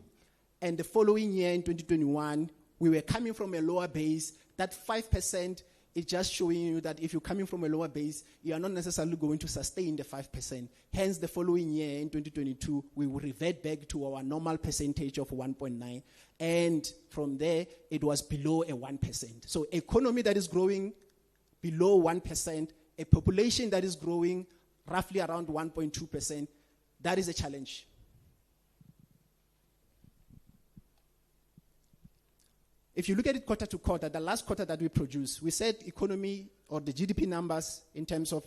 And the following year, in 2021, we were coming from a lower base. That 5% is just showing you that if you're coming from a lower base, you are not necessarily going to sustain the 5%. Hence, the following year, in 2022, we will revert back to our normal percentage of 1.9. And from there, it was below a 1%. So economy that is growing below 1%, a population that is growing roughly around 1.2%, that is a challenge. If you look at it quarter to quarter, the last quarter that we produced, we said economy or the GDP numbers in terms of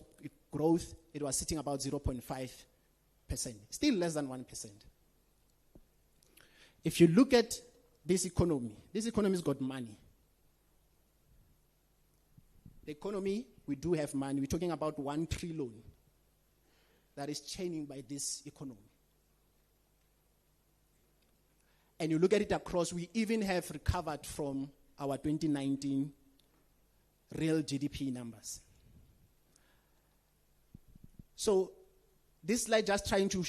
growth, it was sitting about 0.5%, still less than 1%. If you look at this economy's got money. The economy, we do have money. We're talking about 1 trillion that is chaining by this economy. And you look at it across, we even have recovered from our 2019 real GDP numbers. So this slide just trying to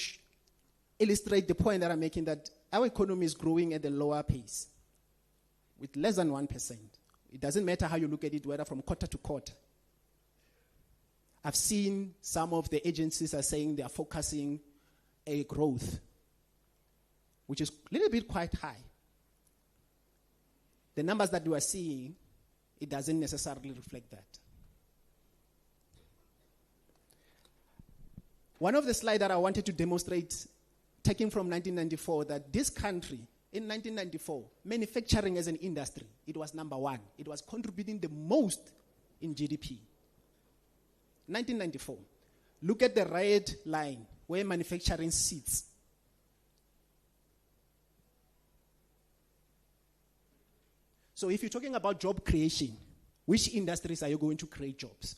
illustrate the point that I'm making, that our economy is growing at a lower pace with less than 1%. It doesn't matter how you look at it, whether from quarter to quarter. I've seen some of the agencies are saying they are focusing a growth, which is a little bit quite high. The numbers that we are seeing, it doesn't necessarily reflect that. One of the slides that I wanted to demonstrate, taken from 1994, that this country, in 1994, manufacturing as an industry, it was number one. It was contributing the most in GDP. 1994. Look at the red line where manufacturing sits. So if you're talking about job creation, which industries are you going to create jobs?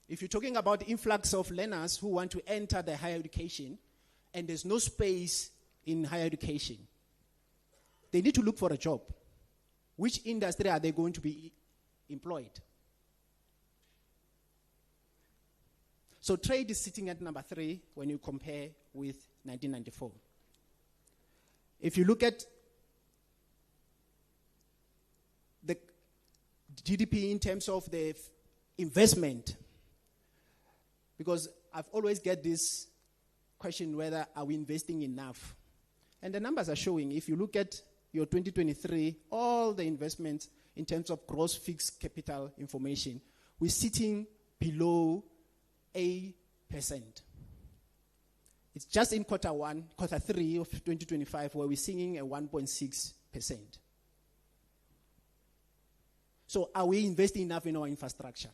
If you're talking about the influx of learners who want to enter the higher education, and there's no space in higher education, they need to look for a job. Which industry are they going to be employed? So trade is sitting at number 3 when you compare with 1994. If you look at the GDP in terms of the investment, because I've always get this question, whether are we investing enough? And the numbers are showing, if you look at your 2023, all the investments in terms of gross fixed capital information, we're sitting below a percent. It's just in quarter 3 of 2025 where we're seeing a 1.6%. So are we investing enough in our infrastructure?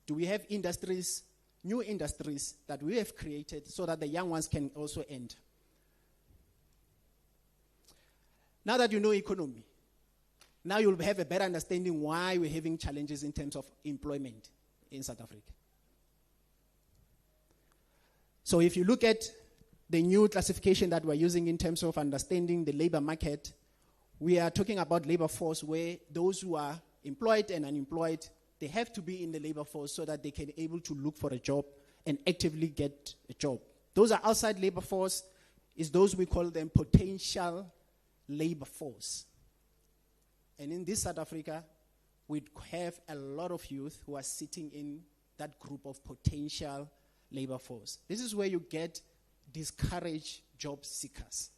Do we have industries, new industries that we have created so that the young ones can also enter? Now that you know economy, now you'll have a better understanding why we're having challenges in terms of employment in South Africa. So if you look at the new classification that we're using in terms of understanding the labor market, we are talking about labor force where those who are employed and unemployed, they have to be in the labor force so that they can be able to look for a job and actively get a job. Those are outside labor force, is those we call them potential labor force. And in this South Africa, we have a lot of youth who are sitting in that group of potential labor force. This is where you get discouraged job seekers.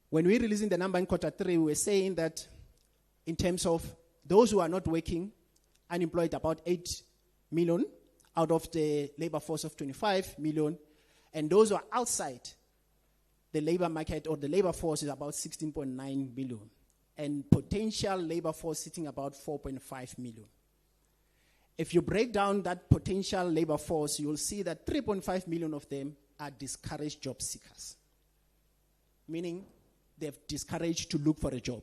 When we're releasing the number in quarter 3, we were saying that in terms of those who are not working, unemployed about 8 million out of the labor force of 25 million, and those who are outside the labor market or the labor force is about 16.9 million, and potential labor force sitting about 4.5 million. If you break down that potential labor force, you'll see that 3.5 million of them are discouraged job seekers, meaning they've discouraged to look for a job.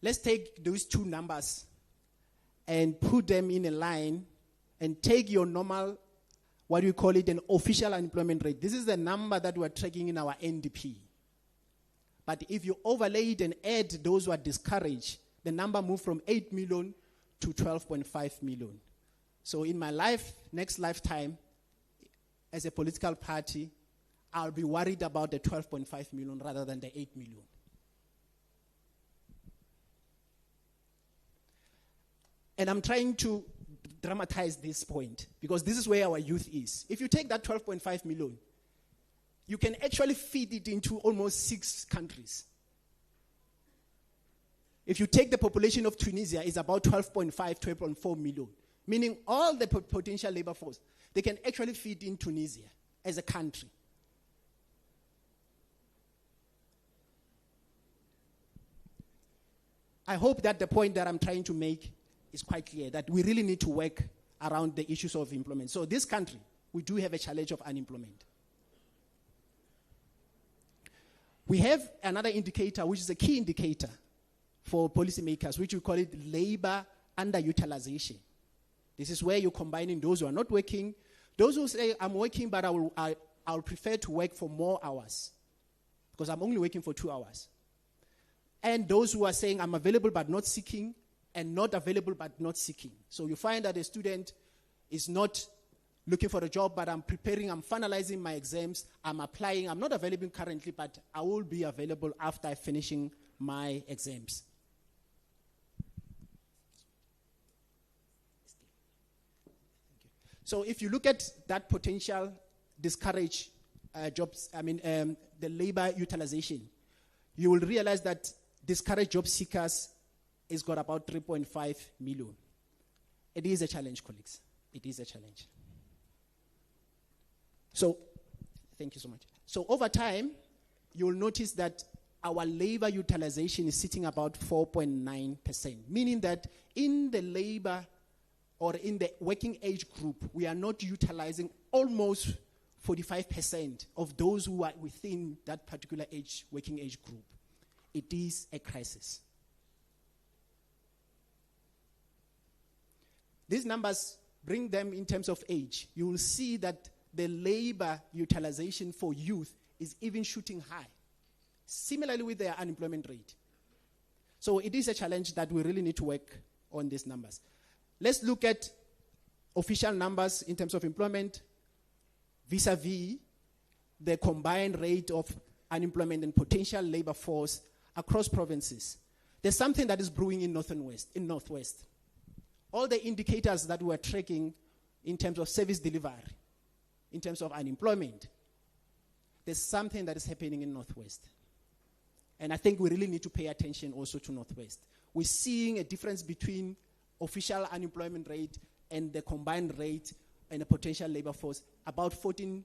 Let's take those two numbers and put them in a line and take your normal, what we call it, an official unemployment rate. This is the number that we're tracking in our NDP. But if you overlay it and add those who are discouraged, the number moved from 8 million to 12.5 million. So in my next lifetime, as a political party, I'll be worried about the 12.5 million rather than the 8 million. And I'm trying to dramatize this point because this is where our youth is. If you take that 12.5 million, you can actually feed it into almost 6 countries. If you take the population of Tunisia, it's about 12.5, 12.4 million, meaning all the potential labor force, they can actually feed in Tunisia as a country. I hope that the point that I'm trying to make is quite clear, that we really need to work around the issues of employment. So this country, we do have a challenge of unemployment. We have another indicator, which is a key indicator for policymakers, which we call it labor underutilization. This is where you're combining those who are not working, those who say, I'm working, but I'll prefer to work for more hours because I'm only working for 2 hours. And those who are saying, I'm available but not seeking, and not available but not seeking. So you find that a student is not looking for a job, but I'm finalizing my exams, I'm applying, I'm not available currently, but I will be available after finishing my exams. So if you look at that potential discouraged jobs, the labor utilization, you will realize that discouraged job seekers has got about 3.5 million. It is a challenge, colleagues. It is a challenge. So, thank you so much. So over time, you will notice that our labor utilization is sitting about 4.9%, meaning that in the labor or in the working age group, we are not utilizing almost 45% of those who are within that particular working age group. It is a crisis. These numbers, bring them in terms of age. You will see that the labor utilization for youth is even shooting high, similarly with their unemployment rate. So it is a challenge that we really need to work on these numbers. Let's look at official numbers in terms of employment vis-a-vis the combined rate of unemployment and potential labor force across provinces. There's something that is brewing in Northwest. all the indicators that we're tracking in terms of service delivery, in terms of unemployment, there's something that is happening in Northwest. And I think we really need to pay attention also to Northwest. We're seeing a difference between official unemployment rate and the combined rate and the potential labor force, about 14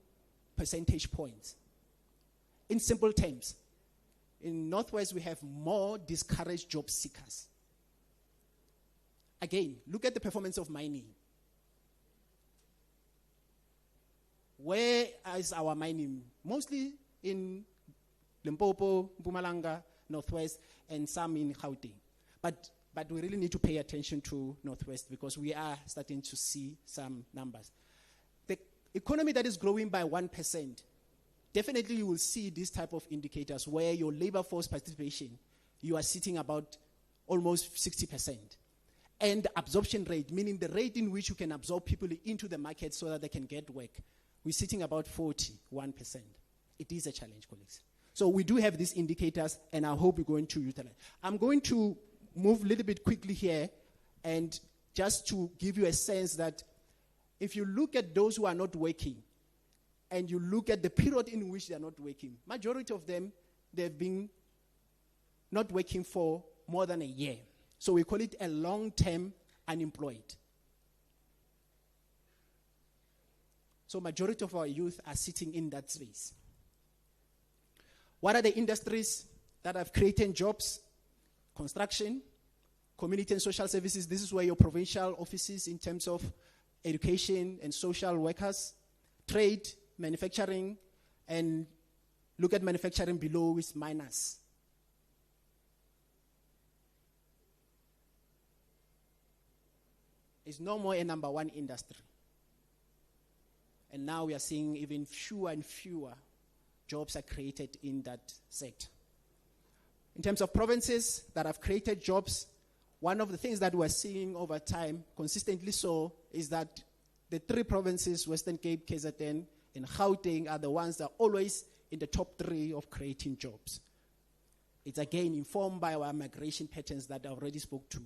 percentage points. In simple terms, in Northwest, we have more discouraged job seekers. Again, look at the performance of mining. Where is our mining? Mostly in Limpopo, Mpumalanga, Northwest, and some in Gauteng. But we really need to pay attention to Northwest because we are starting to see some numbers. The economy that is growing by 1%, definitely you will see these type of indicators where your labor force participation, you are sitting about almost 60%. And the absorption rate, meaning the rate in which you can absorb people into the market so that they can get work, we're sitting about 41%. It is a challenge, colleagues. So we do have these indicators, and I hope we're going to utilize. I'm going to move a little bit quickly here, and just to give you a sense that if you look at those who are not working, and you look at the period in which they are not working, majority of them, they've been not working for more than a year. So we call it a long-term unemployed. So majority of our youth are sitting in that space. What are the industries that have created jobs? Construction, community and social services. This is where your provincial offices in terms of education and social workers, trade, manufacturing, and look at manufacturing below is minus. It's no more a number one industry. And now we are seeing even fewer and fewer jobs are created in that sector. In terms of provinces that have created jobs, one of the things that we're seeing over time, consistently so, is that the three provinces, Western Cape, KZN, and Gauteng, are the ones that are always in the top three of creating jobs. It's again informed by our migration patterns that I already spoke to.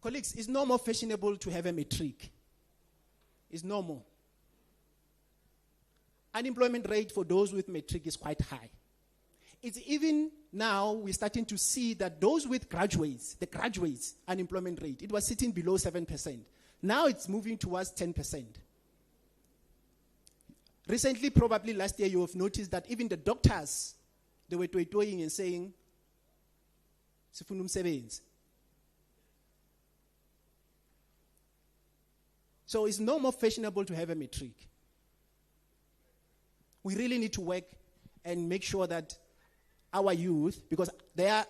Colleagues, it's no more fashionable to have a matric. It's normal. Unemployment rate for those with matric is quite high. It's even now we're starting to see that those with graduates, the graduates unemployment rate, it was sitting below 7%. Now it's moving towards 10%. Recently, probably last year, you have noticed that even the doctors, they were toying and saying, "Sifuna umsebenzi." So it's no more fashionable to have a matric. We really need to work and make sure that our youth, because their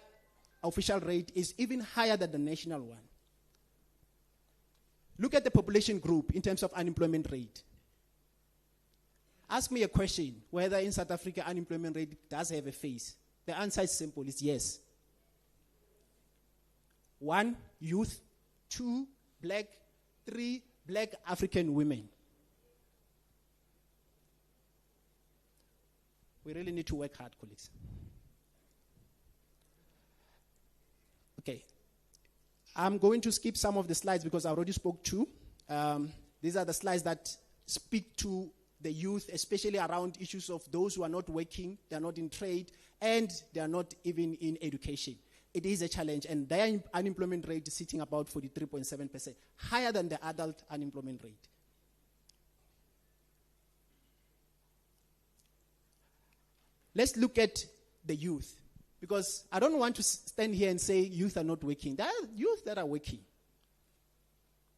official rate is even higher than the national one. Look at the population group in terms of unemployment rate. Ask me a question, whether in South Africa unemployment rate does have a face. The answer is simple, it's yes. 1, youth. 2, black. 3, black African women. We really need to work hard, colleagues. Okay. I'm going to skip some of the slides because I already spoke to. These are the slides that speak to the youth, especially around issues of those who are not working, they are not in trade, and they are not even in education. It is a challenge, and their unemployment rate is sitting about 43.7%, higher than the adult unemployment rate. Let's look at the youth, because I don't want to stand here and say youth are not working. There are youth that are working.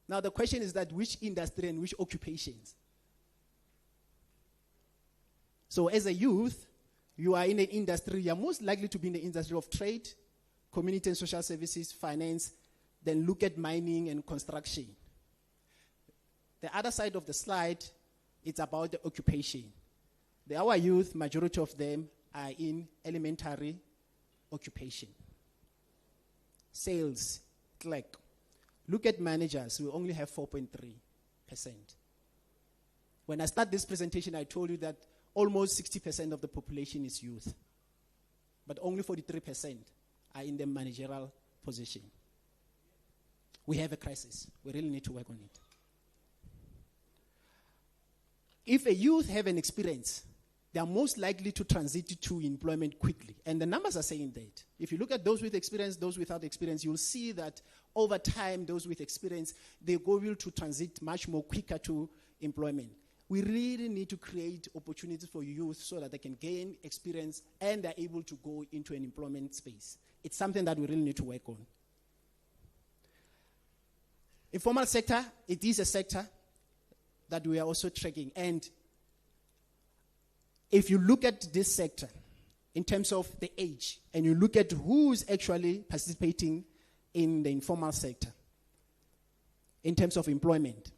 Now the question is that which industry and which occupations? So as a youth, you are in an industry, you're most likely to be in the industry of trade, community and social services, finance, then look at mining and construction. The other side of the slide, it's about the occupation. Our youth, majority of them are in elementary occupation. Sales, clerk. Look at managers, we only have 4.3%. When I start this presentation, I told you that almost 60% of the population is youth, but only 43% are in the managerial position. we have a crisis. We really need to work on it. If a youth have an experience, they are most likely to transit to employment quickly. And the numbers are saying that. If you look at those with experience, those without experience, you'll see that over time, those with experience, they go able to transit much more quicker to employment. We really need to create opportunities for youth so that they can gain experience and they're able to go into an employment space. It's something that we really need to work on. Informal sector, it is a sector that we are also tracking. And if you look at this sector in terms of the age, and you look at who's actually participating in the informal sector in terms of employment,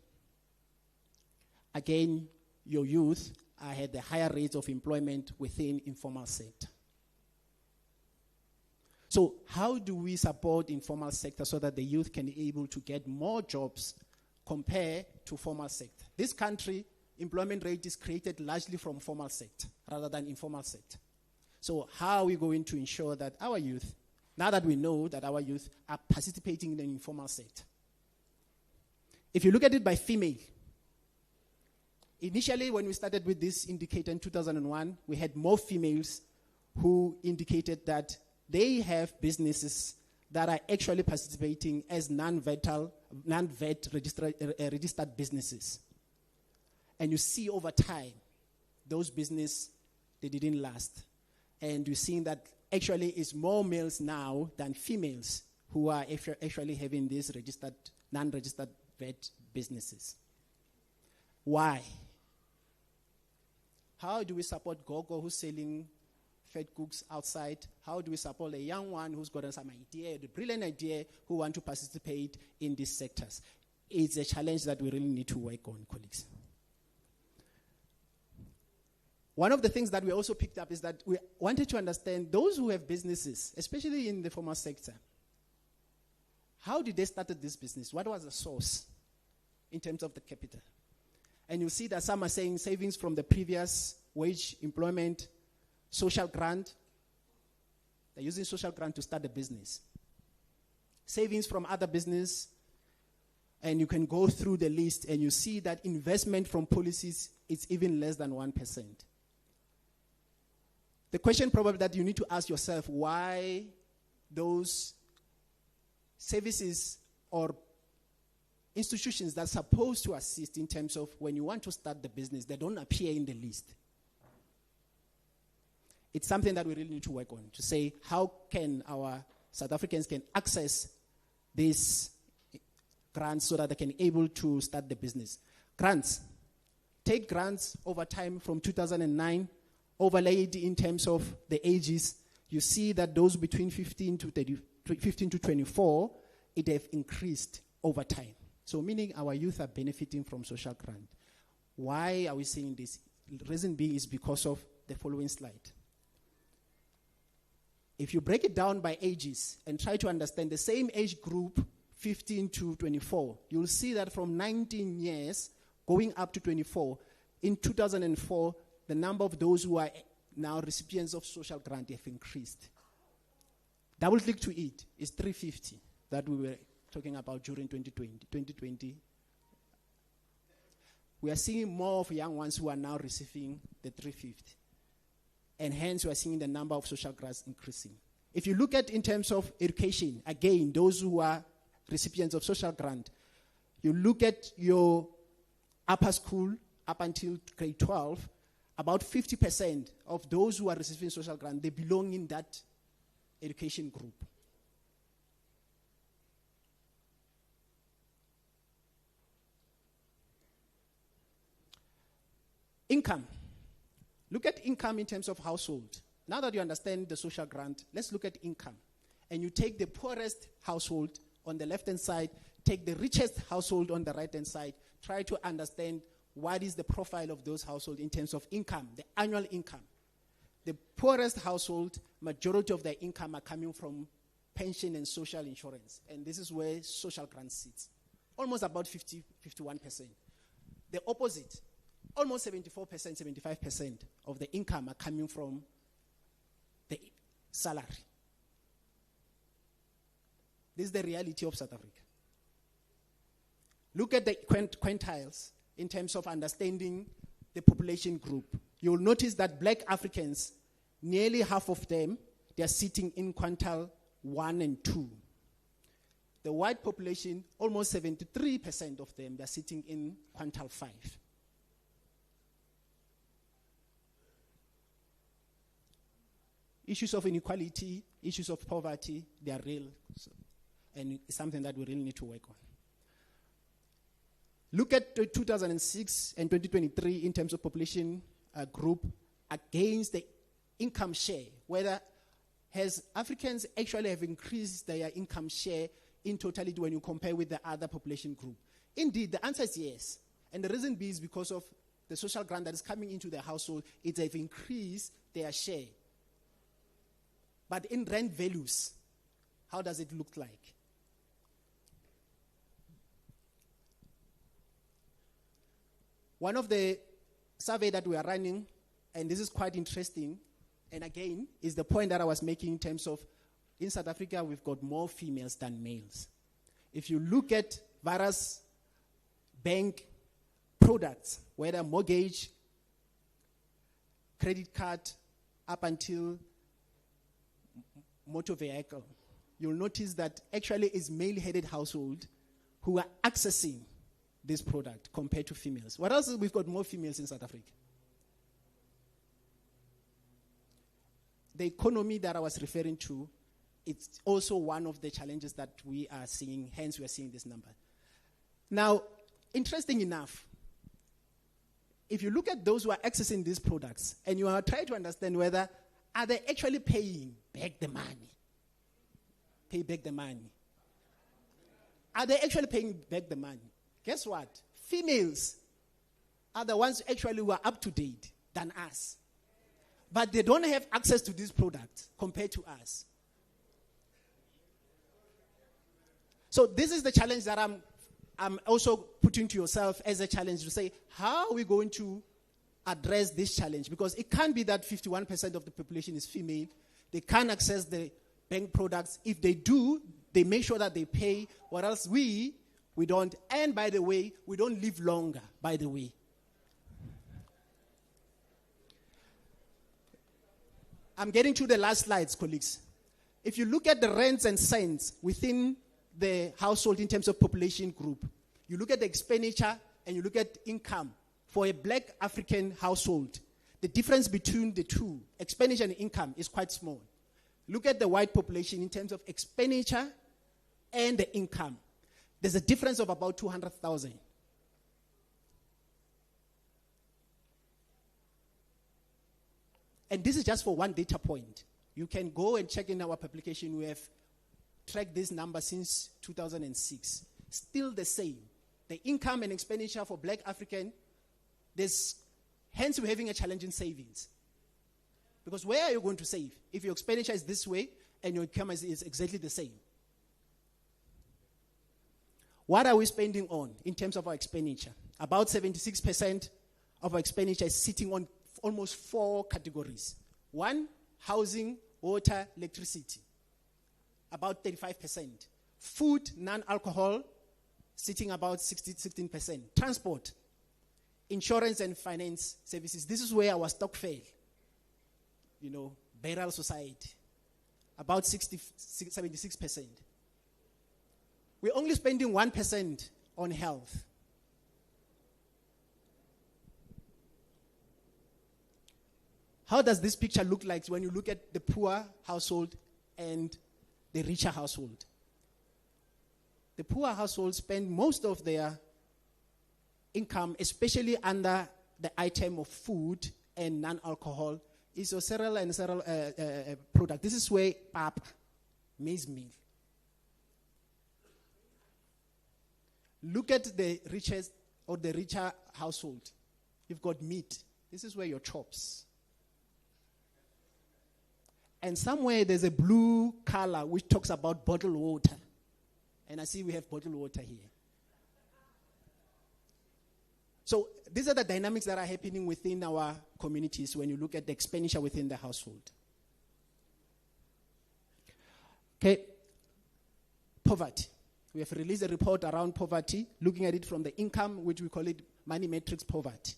again, your youth are at the higher rates of employment within informal sector. So how do we support informal sector so that the youth can be able to get more jobs compared to formal sector? This country, employment rate is created largely from formal sector rather than informal sector. So how are we going to ensure that our youth, now that we know that our youth are participating in the informal sector? If you look at it by female, initially when we started with this indicator in 2001, we had more females who indicated that they have businesses that are actually participating as non-VAT registered businesses. And you see over time, those businesses, they didn't last. And you're seeing that actually it's more males now than females who are actually having these registered, non-registered VAT businesses. Why? How do we support Gogo who's selling fed cooks outside? How do we support a young one who's got some idea, the brilliant idea, who want to participate in these sectors? It's a challenge that we really need to work on, colleagues. One of the things that we also picked up is that we wanted to understand those who have businesses, especially in the formal sector. How did they start this business? What was the source in terms of the capital? And you see that some are saying savings from the previous wage employment, social grant. They're using social grant to start a business. Savings from other business. And you can go through the list and you see that investment from policies is even less than 1%. The question probably that you need to ask yourself, why those services or institutions that are supposed to assist in terms of when you want to start the business, they don't appear in the list. It's something that we really need to work on, to say how can our South Africans can access these grants so that they can be able to start the business. Grants. Take grants over time from 2009, overlaid in terms of the ages. You see that those between 15 to 24, it have increased over time. So meaning our youth are benefiting from social grant. Why are we saying this? The reason being is because of the following slide. If you break it down by ages and try to understand the same age group, 15 to 24, you'll see that from 19 years going up to 24, in 2004, the number of those who are now recipients of social grant have increased. Double click to it is 350 that we were talking about during 2020. We are seeing more of young ones who are now receiving the 350. And hence we are seeing the number of social grants increasing. If you look at in terms of education, again, those who are recipients of social grant, you look at your upper school up until grade 12, about 50% of those who are receiving social grant, they belong in that education group. Income. Look at income in terms of household. Now that you understand the social grant, let's look at income. And you take the poorest household on the left-hand side, take the richest household on the right-hand side, try to understand what is the profile of those households in terms of income, the annual income. The poorest household, majority of their income are coming from pension and social insurance. And this is where social grant sits. Almost about 51%. The opposite, almost 74%, 75% of the income are coming from the salary. This is the reality of South Africa. look at the quintiles in terms of understanding the population group. You'll notice that black Africans, nearly half of them, they are sitting in quintile 1 and 2. The white population, almost 73% of them, they're sitting in quintile 5. Issues of inequality, issues of poverty, they are real. And it's something that we really need to work on. Look at 2006 and 2023 in terms of population group against the income share. Whether has Africans actually have increased their income share in totality when you compare with the other population group? Indeed, the answer is yes. And the reason is because of the social grant that is coming into their household, it have increased their share. But in rent values, how does it look like? One of the survey that we are running, and this is quite interesting, and again, is the point that I was making in terms of, in South Africa, we've got more females than males. If you look at various bank products, whether mortgage, credit card, up until motor vehicle, you'll notice that actually it's male-headed household who are accessing this product compared to females. What else is we've got more females in South Africa? The economy that I was referring to, it's also one of the challenges that we are seeing, hence we are seeing this number. Now, interesting enough, if you look at those who are accessing these products and you are trying to understand whether are they actually paying back the money? Pay back the money. Are they actually paying back the money? Guess what? Females are the ones actually who are up to date than us. But they don't have access to these products compared to us. So this is the challenge that I'm also putting to yourself as a challenge to say, how are we going to address this challenge? Because it can't be that 51% of the population is female. They can't access the bank products. If they do, they make sure that they pay, or else we don't. And by the way, we don't live longer, by the way. I'm getting to the last slides, colleagues. If you look at the rents and cents within the household in terms of population group, you look at the expenditure and you look at income for a black African household, the difference between the two, expenditure and income, is quite small. Look at the white population in terms of expenditure and the income. There's a difference of about 200,000. And this is just for one data point. You can go and check in our publication. We have tracked this number since 2006. Still the same. The income and expenditure for black African, hence we're having a challenge in savings. Because where are you going to save? If your expenditure is this way and your income is exactly the same. What are we spending on in terms of our expenditure? About 76% of our expenditure is sitting on almost 4 categories. 1, housing, water, electricity. About 35%. Food, non-alcohol, sitting about 16%. Transport, insurance and finance services. This is where our stock fail. Burial society. About 76%. We're only spending 1% on health. How does this picture look like when you look at the poor household and the richer household? The poor household spend most of their income, especially under the item of food and non-alcohol, is your cereal and cereal product. This is where pap, maize meal. Look at the richest or the richer household. You've got meat. This is where your chops. And somewhere there's a blue color which talks about bottled water. And I see we have bottled water here. So these are the dynamics that are happening within our communities when you look at the expenditure within the household. Okay. Poverty. We have released a report around poverty, looking at it from the income, which we call it money matrix poverty.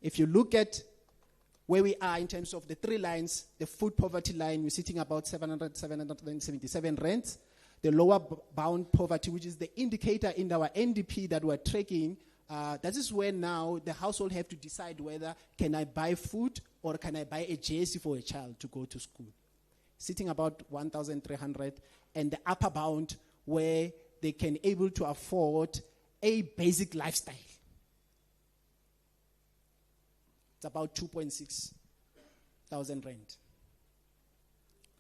If you look at where we are in terms of the three lines, the food poverty line, we're sitting about 777 rands. The lower bound poverty, which is the indicator in our NDP that we're tracking, that is where now the household have to decide whether can I buy food or can I buy a jersey for a child to go to school. Sitting about 1,300, and the upper bound where they can able to afford a basic lifestyle. It's about 2.6 thousand rand.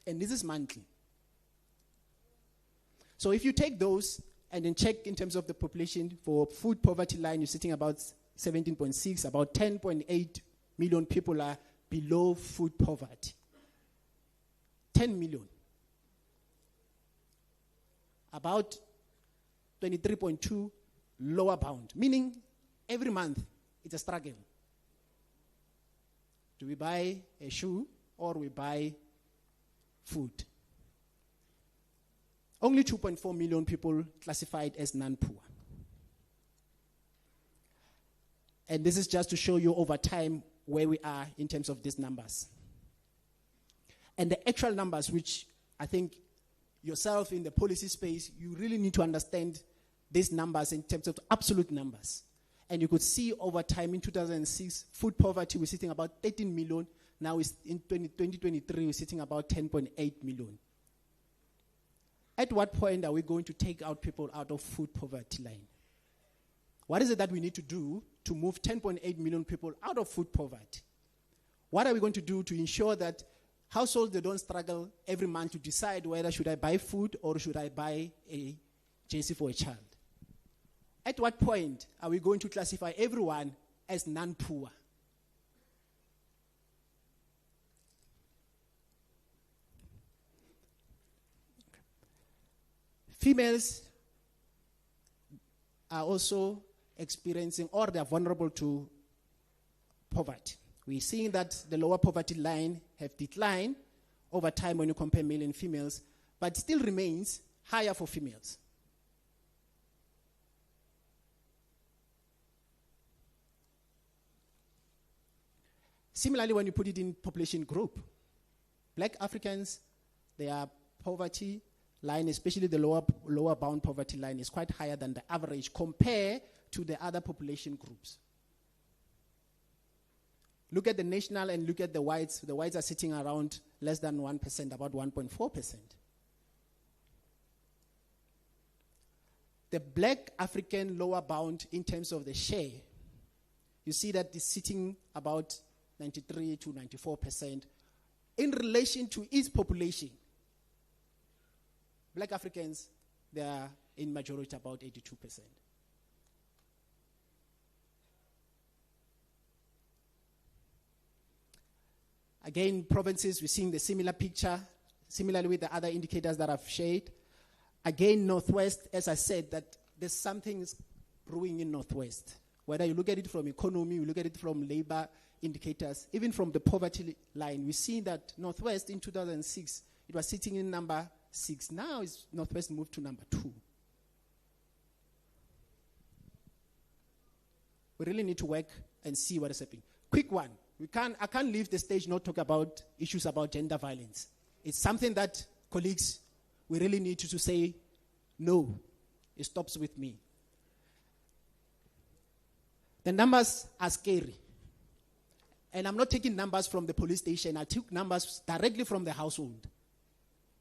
And this is monthly. So if you take those and then check in terms of the population for food poverty line, you're sitting about 17.6, about 10.8 million people are below food poverty. 10 million. About 23.2 lower bound, meaning every month it's a struggle. Do we buy a shoe or we buy food? Only 2.4 million people classified as non-poor. And this is just to show you over time where we are in terms of these numbers. And the actual numbers, which I think yourself in the policy space, you really need to understand these numbers in terms of absolute numbers. And you could see over time in 2006, food poverty was sitting about 13 million. Now in 2023, we're sitting about 10.8 million. At what point are we going to take out people out of food poverty line? What is it that we need to do to move 10.8 million people out of food poverty? What are we going to do to ensure that households, they don't struggle every month to decide whether should I buy food or should I buy a jersey for a child? At what point are we going to classify everyone as non-poor? Females are also experiencing, or they are vulnerable to poverty. We're seeing that the lower poverty line have declined over time when you compare male and females, but still remains higher for females. Similarly, when you put it in population group, Black Africans, their poverty line, especially the lower bound poverty line, is quite higher than the average compared to the other population groups. Look at the national and look at the whites. The whites are sitting around less than 1%, about 1.4%. The Black African lower bound in terms of the share, you see that it's sitting about 93 to 94% in relation to its population. Black Africans, they are in majority about 82%. Again, provinces, we're seeing the similar picture, similarly with the other indicators that I've shared. Again, Northwest, as I said, that there's something brewing in Northwest. Whether you look at it from economy, you look at it from labor indicators, even from the poverty line, we see that Northwest in 2006, it was sitting in number 6. Now Northwest moved to number 2. We really need to work and see what is happening. Quick one. I can't leave the stage not talk about issues about gender violence. It's something that, colleagues, we really need to say, no, it stops with me. The numbers are scary. And I'm not taking numbers from the police station. I took numbers directly from the household.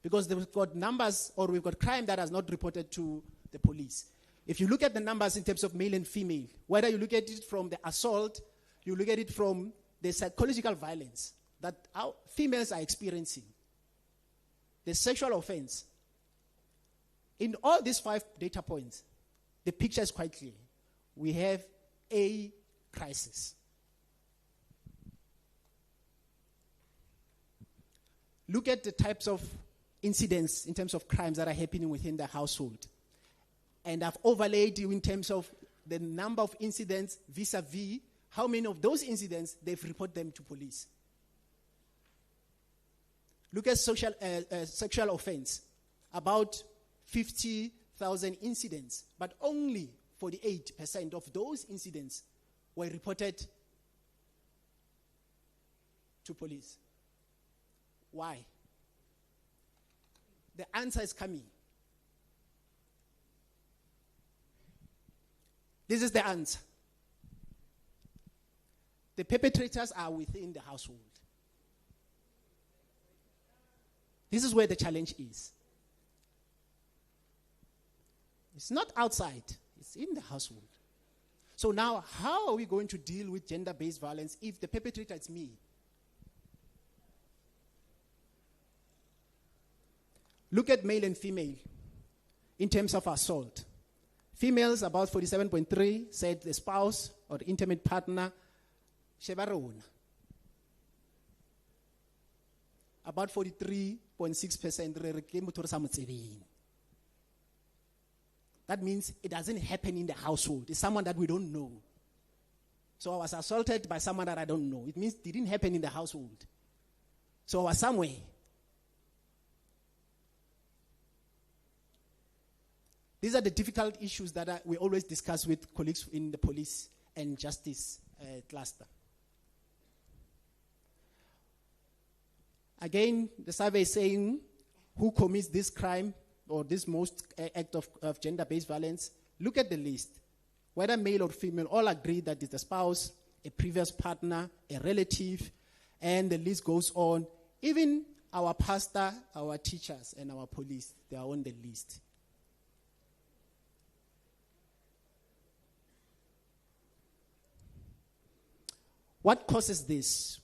Because we've got numbers, or we've got crime that has not reported to the police. If you look at the numbers in terms of male and female, whether you look at it from the assault, you look at it from the psychological violence that our females are experiencing, the sexual offense. In all these 5 data points, the picture is quite clear. We have a crisis. Look at the types of incidents in terms of crimes that are happening within the household. And I've overlaid you in terms of the number of incidents vis-a-vis how many of those incidents they've reported them to police. Look at sexual offense. About 50 1,000 incidents, but only 48% of those incidents were reported to police. Why? The answer is coming. This is the answer. The perpetrators are within the household. This is where the challenge is. It's not outside, it's in the household. So now, how are we going to deal with gender-based violence if the perpetrator is me? Look at male and female in terms of assault. Females, about 47.3, said the spouse or the intimate partner, shebarona. About 43.6%. That means it doesn't happen in the household. It's someone that we don't know. So I was assaulted by someone that I don't know. It means it didn't happen in the household. So I was somewhere. These are the difficult issues that we always discuss with colleagues in the police and justice cluster. Again, the survey is saying who commits this crime or this most act of gender-based violence. Look at the list. Whether male or female, all agree that it's the spouse, a previous partner, a relative, and the list goes on. Even our pastor, our teachers, and our police, they are on the list. What causes this?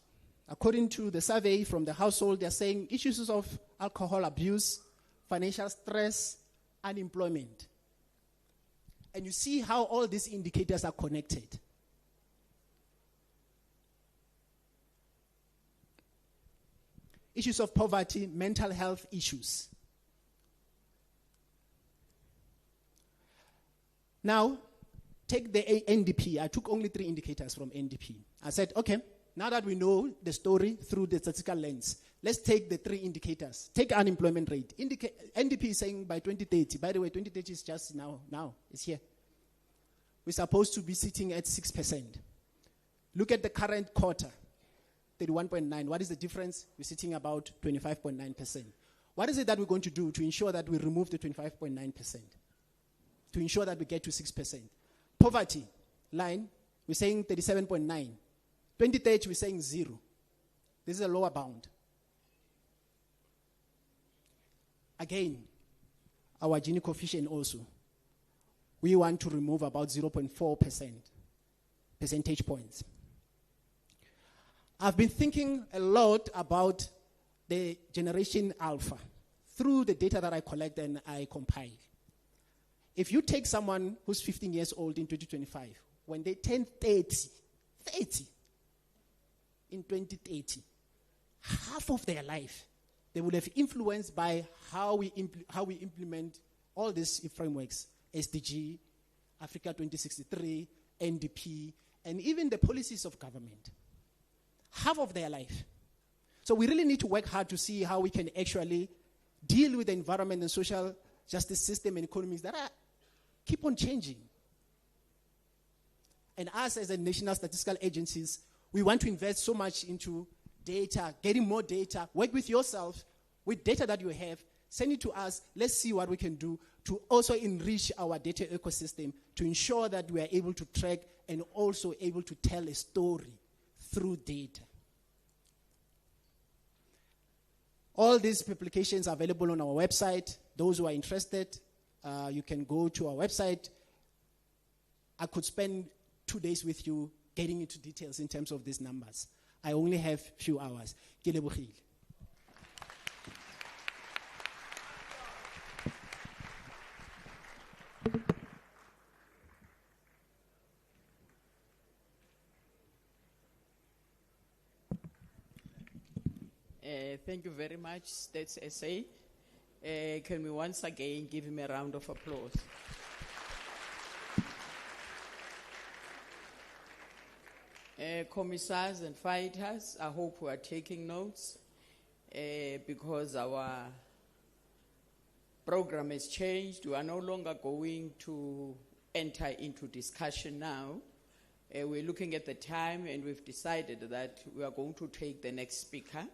According to the survey from the household, they're saying issues of alcohol abuse, financial stress, unemployment. And you see how all these indicators are connected. Issues of poverty, mental health issues. Now, take the NDP. I took only 3 indicators from NDP. I said, okay, now that we know the story through the statistical lens, let's take the 3 indicators. Take unemployment rate. NDP is saying by 2030. By the way, 2030 is just now. It's here. We're supposed to be sitting at 6%. Look at the current quarter, 31.9. What is the difference? We're sitting about 25.9%. What is it that we're going to do to ensure that we remove the 25.9%? To ensure that we get to 6%. Poverty line, we're saying 37.9. 2030, we're saying 0. This is a lower bound. Again, our Gini coefficient also. We want to remove about 0.4% percentage points. I've been thinking a lot about the generation alpha through the data that I collect and I compile. If you take someone who's 15 years old in 2025, when they turn 30 in 2030, half of their life, they will have influenced by how we implement all these frameworks, SDG, Africa 2063, NDP, and even the policies of government. Half of their life. So we really need to work hard to see how we can actually deal with the environment and social justice system and economies that keep on changing. And us as a national statistical agencies, we want to invest so much into data, getting more data, work with yourself, with data that you have, send it to us, let's see what we can do to also enrich our data ecosystem to ensure that we are able to track and also able to tell a story through data. All these publications are available on our website. Those who are interested, you can go to our website. I could spend 2 days with you getting into details in terms of these numbers. I only have a few hours. Ke lebohile. Thank you very much, Stats SA. Can we once again give him a round of applause? Commissars and fighters, I hope we are taking notes because our program has changed. We are no longer going to enter into discussion now. We're looking at the time and we've decided that we are going to take the next speaker.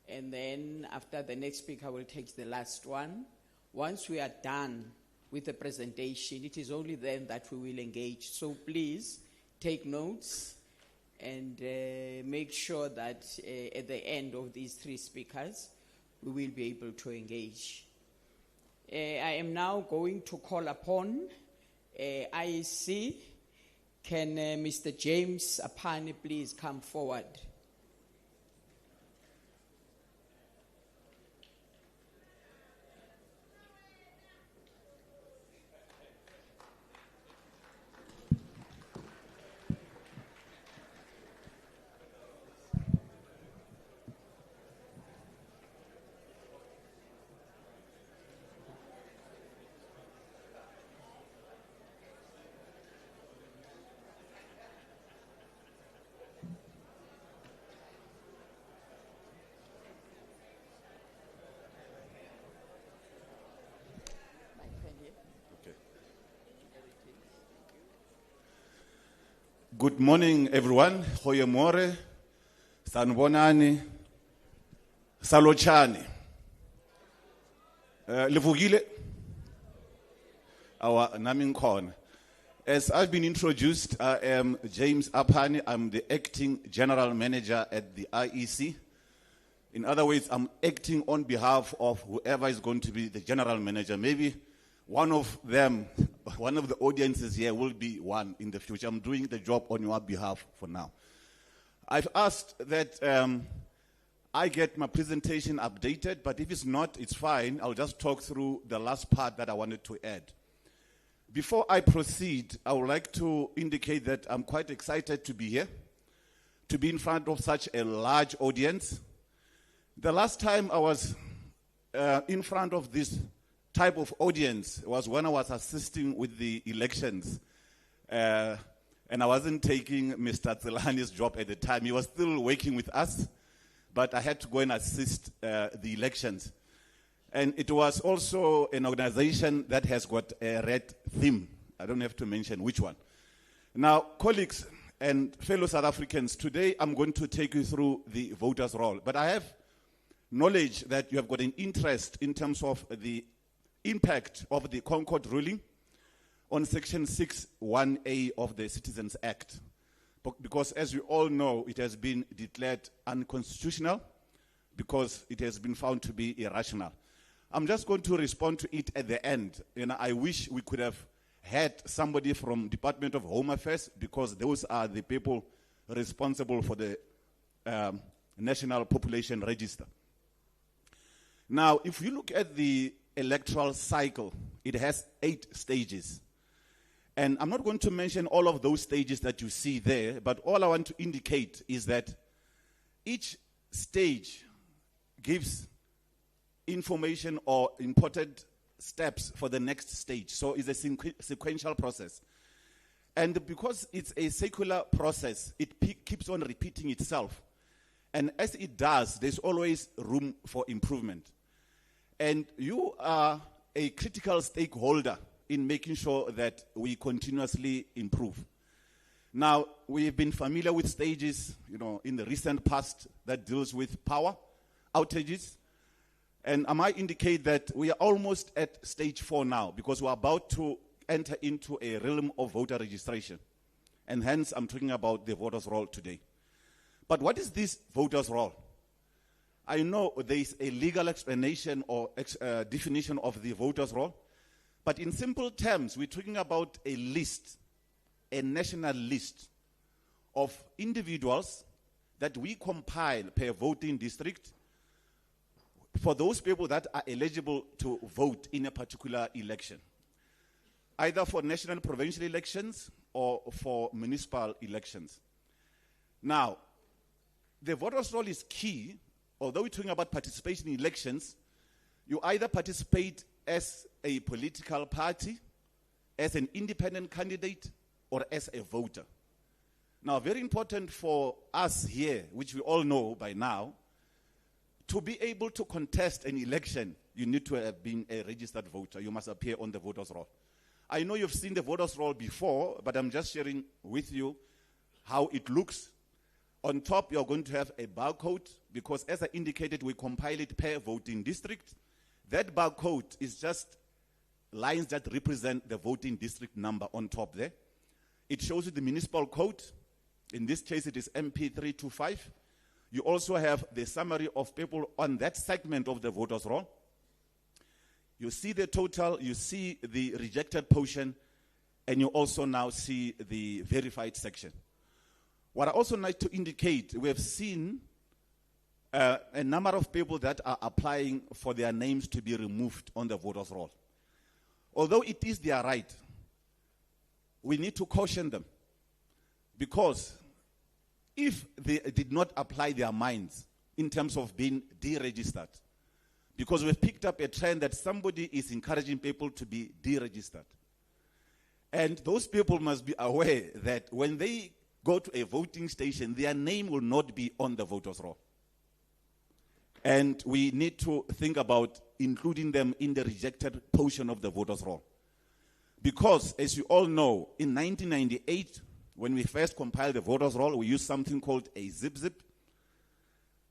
And then after the next speaker, we'll take the last one. Once we are done with the presentation, it is only then that we will engage. So please take notes and make sure that at the end of these three speakers, we will be able to engage. I am now going to call upon IEC. Can Mr. James Apani please come forward? Good morning, everyone. Goeiemorgen, sanibonani, salochani. Levugile, our nami ngikhona. As I've been introduced, I am James Apani. I'm the acting general manager at the IEC. In other words, I'm acting on behalf of whoever is going to be the general manager. Maybe one of them, one of the audiences here will be one in the future. I'm doing the job on your behalf for now. I've asked that I get my presentation updated, but if it's not, it's fine. I'll just talk through the last part that I wanted to add. Before I proceed, I would like to indicate that I'm quite excited to be here, to be in front of such a large audience. The last time I was in front of this type of audience was when I was assisting with the elections. And I wasn't taking Mr. Tselani's job at the time. He was still working with us, but I had to go and assist the elections. And it was also an organization that has got a red theme. I don't have to mention which one. Now, colleagues and fellow South Africans, today I'm going to take you through the voters' roll. But I have knowledge that you have got an interest in terms of the impact of the Concord ruling on Section 6(1)(a) of the Citizens Act. Because as you all know, it has been declared unconstitutional because it has been found to be irrational. I'm just going to respond to it at the end. I wish we could have had somebody from Department of Home Affairs because those are the people responsible for the National Population Register. Now, if you look at the electoral cycle, it has 8 stages. And I'm not going to mention all of those stages that you see there, but all I want to indicate is that each stage gives information or important steps for the next stage. So it's a sequential process. And because it's a circular process, it keeps on repeating itself. And as it does, there's always room for improvement. And you are a critical stakeholder in making sure that we continuously improve. Now, we've been familiar with stages, in the recent past that deals with power outages. And I might indicate that we are almost at stage 4 now because we're about to enter into a realm of voter registration. And hence, I'm talking about the voters' roll today. But what is this voters' roll? I know there is a legal explanation or definition of the voters' roll, but in simple terms, we're talking about a list, a national list of individuals that we compile per voting district for those people that are eligible to vote in a particular election, either for national provincial elections or for municipal elections. Now, the voters' roll is key. Although we're talking about participation in elections, you either participate as a political party, as an independent candidate, or as a voter. Now, very important for us here, which we all know by now, to be able to contest an election, you need to have been a registered voter. You must appear on the voters' roll. I know you've seen the voters' roll before, but I'm just sharing with you how it looks. On top, you're going to have a barcode because, as I indicated, we compile it per voting district. That barcode is just lines that represent the voting district number on top there. It shows you the municipal code. In this case, it is MP325. You also have the summary of people on that segment of the voters' roll. You see the total, you see the rejected portion, and you also now see the verified section. What I also like to indicate, we have seen a number of people that are applying for their names to be removed on the voters' roll. Although it is their right, we need to caution them, because if they did not apply their minds in terms of being deregistered, because we've picked up a trend that somebody is encouraging people to be deregistered. And those people must be aware that when they go to a voting station, their name will not be on the voters' roll. And we need to think about including them in the rejected portion of the voters' roll. Because, as you all know, in 1998, when we first compiled the voters' roll, we used something called a zip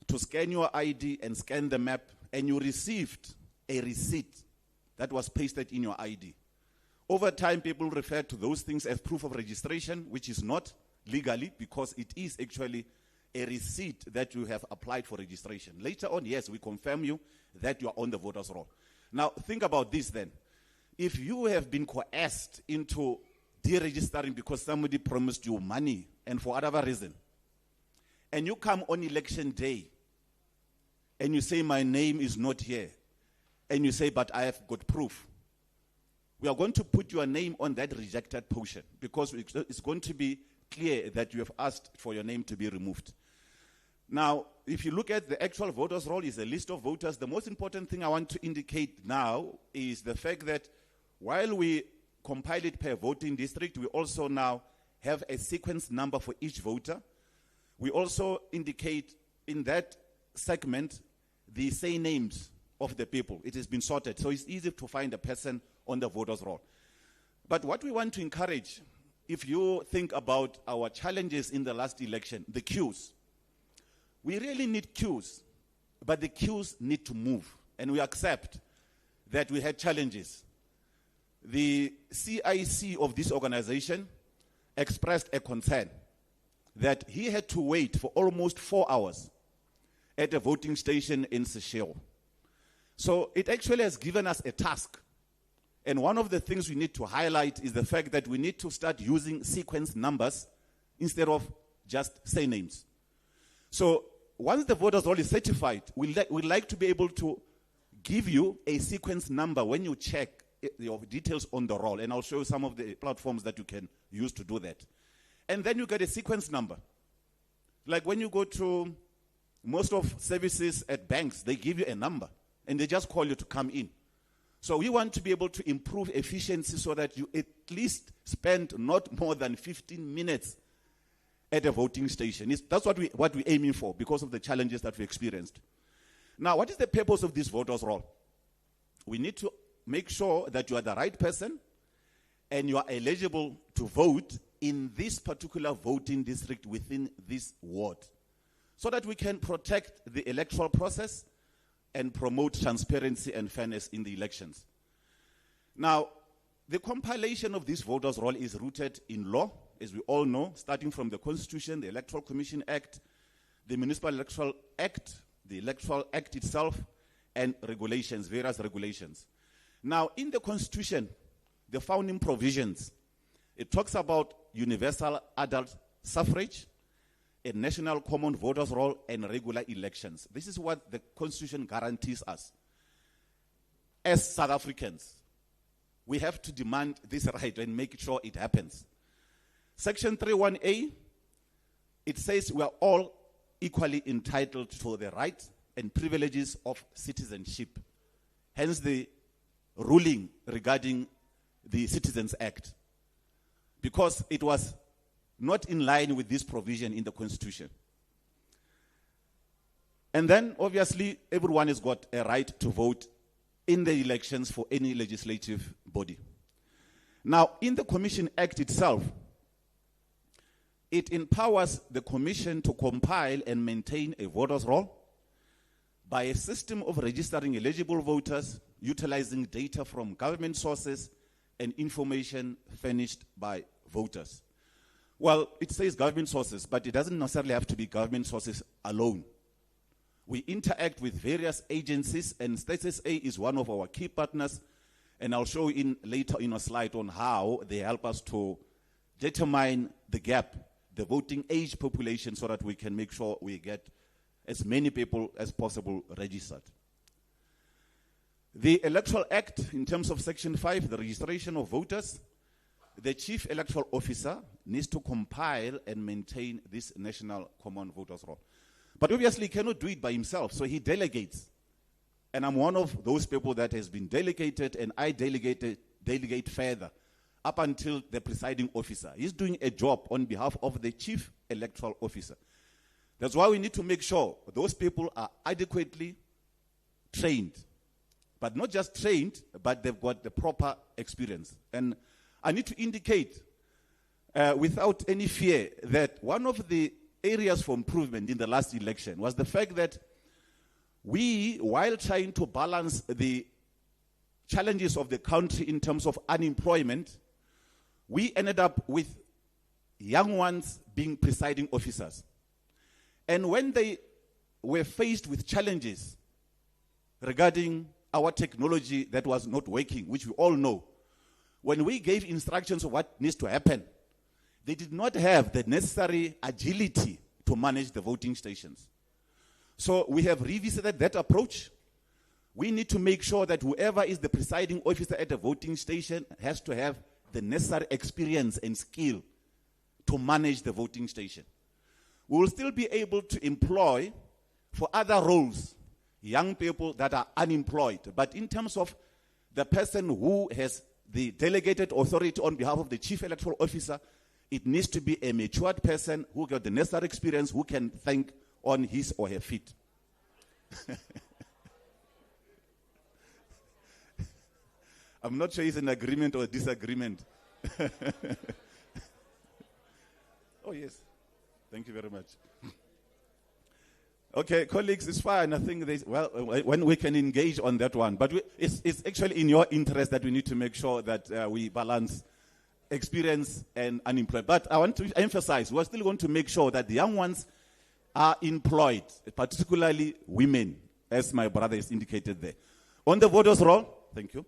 to scan your ID and scan the map, and you received a receipt that was pasted in your ID. Over time, people refer to those things as proof of registration, which is not legally, because it is actually a receipt that you have applied for registration. Later on, yes, we confirm you that you are on the voters' roll. Now, think about this then. If you have been coerced into deregistering because somebody promised you money and for whatever reason, and you come on election day and you say, my name is not here, and you say, but I have got proof, we are going to put your name on that rejected portion, because it's going to be clear that you have asked for your name to be removed. Now, if you look at the actual voters' roll, is a list of voters. The most important thing I want to indicate now is the fact that while we compile it per voting district, we also now have a sequence number for each voter. We also indicate in that segment the say names of the people. It has been sorted, so it's easy to find a person on the voters' roll. But what we want to encourage, if you think about our challenges in the last election, the queues. We really need queues, but the queues need to move, and we accept that we had challenges. The CIC of this organization expressed a concern that he had to wait for almost 4 hours at a voting station in Seychelles. So it actually has given us a task. And one of the things we need to highlight is the fact that we need to start using sequence numbers instead of just say names. So once the voters' roll is certified, we'd like to be able to give you a sequence number when you check your details on the roll. And I'll show you some of the platforms that you can use to do that. And then you get a sequence number. Like when you go to most of services at banks, they give you a number and they just call you to come in. So we want to be able to improve efficiency so that you at least spend not more than 15 minutes at a voting station. That's what we're aiming for because of the challenges that we experienced. Now, what is the purpose of this voters' roll? We need to make sure that you are the right person and you are eligible to vote in this particular voting district within this ward, so that we can protect the electoral process and promote transparency and fairness in the elections. Now, the compilation of this voters' roll is rooted in law, as we all know, starting from the Constitution, the Electoral Commission Act, the Municipal Electoral Act, the Electoral Act itself, and regulations, various regulations. Now, in the Constitution, the founding provisions, it talks about universal adult suffrage, a national common voters' roll, and regular elections. This is what the Constitution guarantees us. As South Africans, we have to demand this right and make sure it happens. Section 31A, it says we are all equally entitled to the rights and privileges of citizenship. Hence the ruling regarding the Citizens Act. Because it was not in line with this provision in the Constitution. And then, obviously, everyone has got a right to vote in the elections for any legislative body. Now, in the Commission Act itself, it empowers the Commission to compile and maintain a voters' roll by a system of registering eligible voters, utilizing data from government sources and information furnished by voters. Well, it says government sources, but it doesn't necessarily have to be government sources alone. We interact with various agencies, and StateSA is one of our key partners, and I'll show you later in a slide on how they help us to determine the gap, the voting age population, so that we can make sure we get as many people as possible registered. The Electoral Act, in terms of Section 5, the registration of voters, the Chief Electoral Officer needs to compile and maintain this National Common Voters Roll. But obviously he cannot do it by himself, so he delegates. And I'm one of those people that has been delegated, and I delegate further up until the presiding officer. He's doing a job on behalf of the Chief Electoral Officer. That's why we need to make sure those people are adequately trained. But not just trained, but they've got the proper experience. And I need to indicate without any fear that one of the areas for improvement in the last election was the fact that we, while trying to balance the challenges of the country in terms of unemployment, we ended up with young ones being presiding officers. And when they were faced with challenges regarding our technology that was not working, which we all know, when we gave instructions of what needs to happen, they did not have the necessary agility to manage the voting stations. So we have revisited that approach. We need to make sure that whoever is the presiding officer at a voting station has to have the necessary experience and skill to manage the voting station. We will still be able to employ for other roles young people that are unemployed. But in terms of the person who has the delegated authority on behalf of the Chief Electoral Officer, it needs to be a matured person who got the necessary experience, who can think on his or her feet. I'm not sure it's an agreement or a disagreement. Oh, yes. Thank you very much. Okay, colleagues, it's fine. I think when we can engage on that one. But it's actually in your interest that we need to make sure that we balance experience and unemployed. But I want to emphasize, we're still going to make sure that the young ones are employed, particularly women, as my brother has indicated there. On the voters' roll, thank you.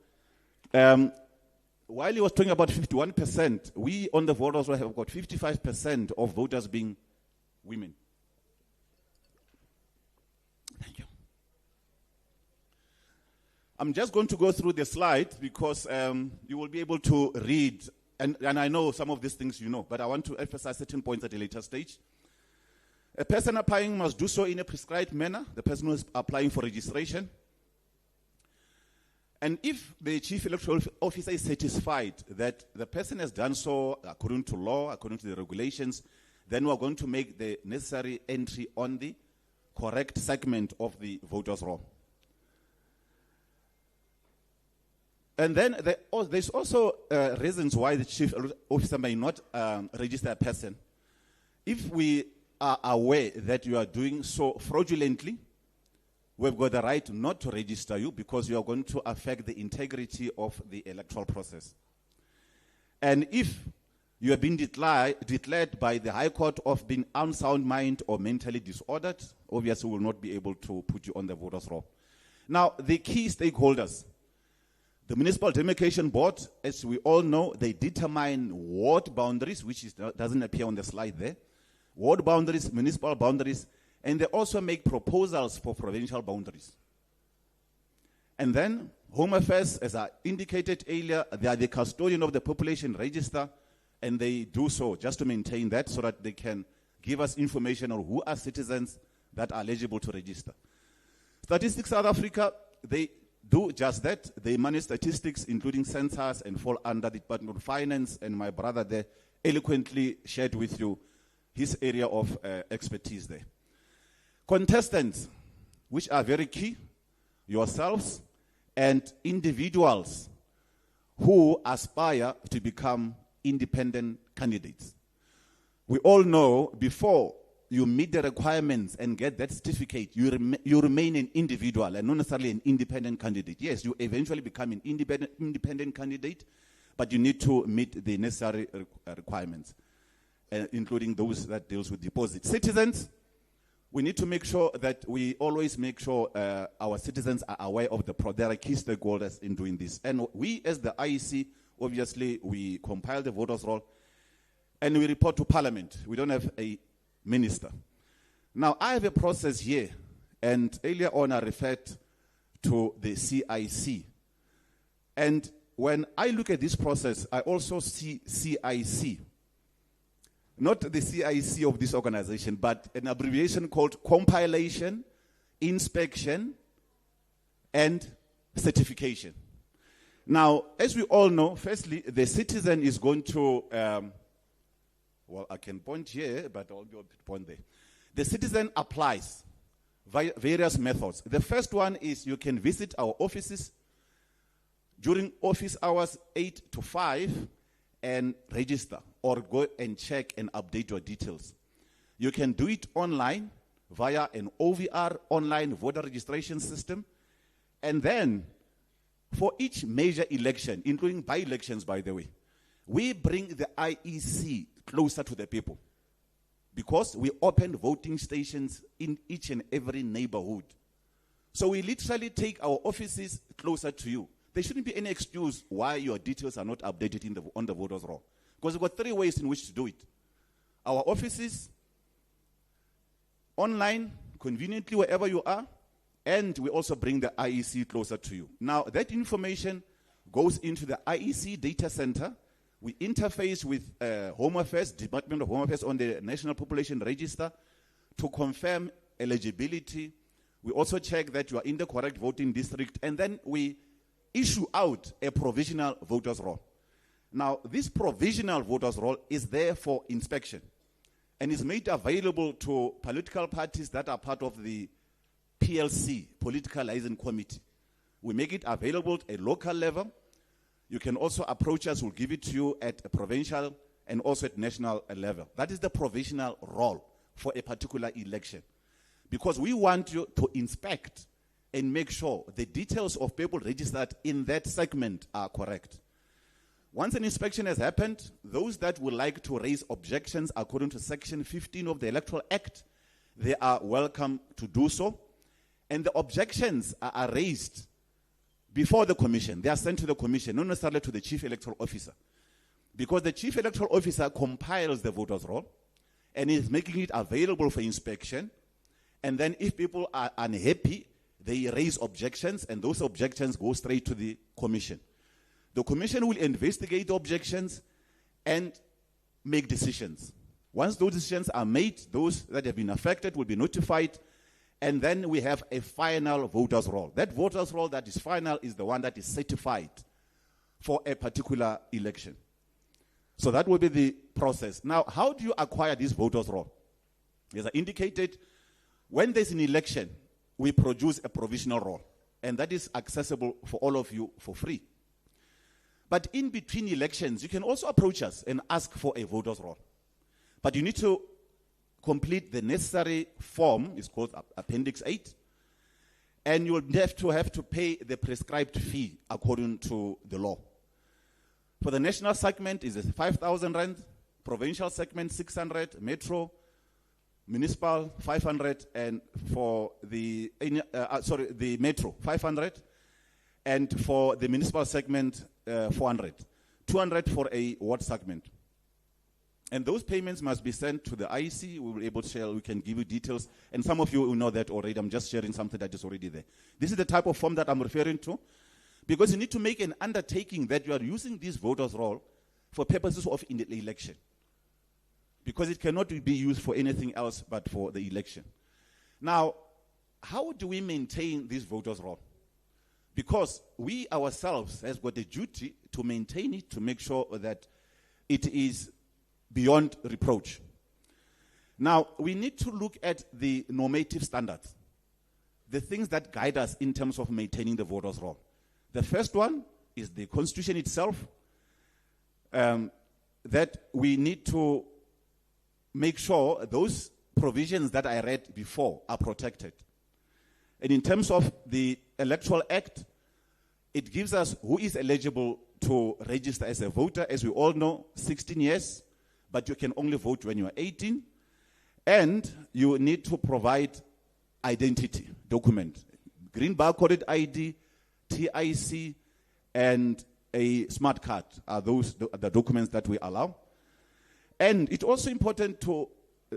While he was talking about 51%, we on the voters' roll have got 55% of voters being women. Thank you. I'm just going to go through the slides because you will be able to read, and I know some of these things you know, but I want to emphasize certain points at a later stage. A person applying must do so in a prescribed manner, the person who is applying for registration. And if the Chief Electoral Officer is satisfied that the person has done so according to law, according to the regulations, then we're going to make the necessary entry on the correct segment of the voters' roll. And then there's also reasons why the Chief Officer may not register a person. If we are aware that you are doing so fraudulently, we've got the right not to register you because you are going to affect the integrity of the electoral process. And if you have been declared by the High Court of being unsound mind or mentally disordered, obviously we will not be able to put you on the voters' roll. Now, the key stakeholders, the Municipal Demarcation Board, as we all know, they determine ward boundaries, which doesn't appear on the slide there, ward boundaries, municipal boundaries, and they also make proposals for provincial boundaries. And then Home Affairs, as I indicated earlier, they are the custodian of the population register, and they do so just to maintain that so that they can give us information on who are citizens that are eligible to register. Statistics South Africa, they do just that. They manage statistics, including census, and fall under the Department of Finance, and my brother there eloquently shared with you his area of expertise there. Contestants, which are very key, yourselves, and individuals who aspire to become independent candidates. We all know before you meet the requirements and get that certificate, you remain an individual and not necessarily an independent candidate. Yes, you eventually become an independent candidate, but you need to meet the necessary requirements, including those that deals with deposits. Citizens, we need to make sure that we always make sure our citizens are aware of there are key stakeholders in doing this. And we as the IEC, obviously, we compile the voters' roll and we report to Parliament. We don't have a minister. Now, I have a process here, and earlier on I referred to the CIC. And when I look at this process, I also see CIC. Not the CIC of this organization, but an abbreviation called Compilation, Inspection, and Certification. Now, as we all know, firstly, the citizen is going to, well, I can point here, but I'll be able to point there. The citizen applies via various methods. The first one is you can visit our offices during office hours 8 to 5 and register or go and check and update your details. You can do it online via an OVR, online voter registration system. And then for each major election, including by-elections, by the way, we bring the IEC closer to the people because we open voting stations in each and every neighborhood. So we literally take our offices closer to you. There shouldn't be any excuse why your details are not updated on the voters' roll. Because we've got 3 ways in which to do it. Our offices, online, conveniently wherever you are, and we also bring the IEC closer to you. Now, that information goes into the IEC data center. We interface with Home Affairs, Department of Home Affairs on the National Population Register to confirm eligibility. We also check that you are in the correct voting district, and then we issue out a provisional voters' roll. Now, this provisional voters' roll is there for inspection and is made available to political parties that are part of the PLC, Political Liaison Committee. We make it available at a local level. You can also approach us, we'll give it to you at a provincial and also at national level. That is the provisional roll for a particular election. Because we want you to inspect and make sure the details of people registered in that segment are correct. Once an inspection has happened, those that would like to raise objections according to Section 15 of the Electoral Act, they are welcome to do so. And the objections are raised before the commission. They are sent to the commission, not necessarily to the chief electoral officer. Because the chief electoral officer compiles the voters' roll and is making it available for inspection. And then if people are unhappy, they raise objections, and those objections go straight to the commission. The commission will investigate the objections and make decisions. Once those decisions are made, those that have been affected will be notified, and then we have a final voters' roll. That voters' roll that is final is the one that is certified for a particular election. So that will be the process. Now, how do you acquire this voters' roll? As I indicated, when there's an election, we produce a provisional roll, and that is accessible for all of you for free. But in between elections, you can also approach us and ask for a voters' roll. But you need to complete the necessary form, it's called Appendix 8, and you'll have to pay the prescribed fee according to the law. For the national segment, it's 5,000 rand, provincial segment 600, metro, municipal 500, and for the metro 500, and for the municipal segment 400, 200 for a ward segment. And those payments must be sent to the IEC. We will be able to share, we can give you details. And some of you will know that already. I'm just sharing something that is already there. This is the type of form that I'm referring to. Because you need to make an undertaking that you are using this voters' roll for purposes of the election. Because it cannot be used for anything else but for the election. Now, how do we maintain this voters' roll? Because we ourselves have got a duty to maintain it, to make sure that it is beyond reproach. Now, we need to look at the normative standards. the things that guide us in terms of maintaining the voters' roll. The first one is the Constitution itself, that we need to make sure those provisions that I read before are protected. And in terms of the Electoral Act, it gives us who is eligible to register as a voter. As we all know, 16 years, but you can only vote when you are 18. And you need to provide identity document, green barcoded ID, TIC, and a smart card are those the documents that we allow. And it's also important to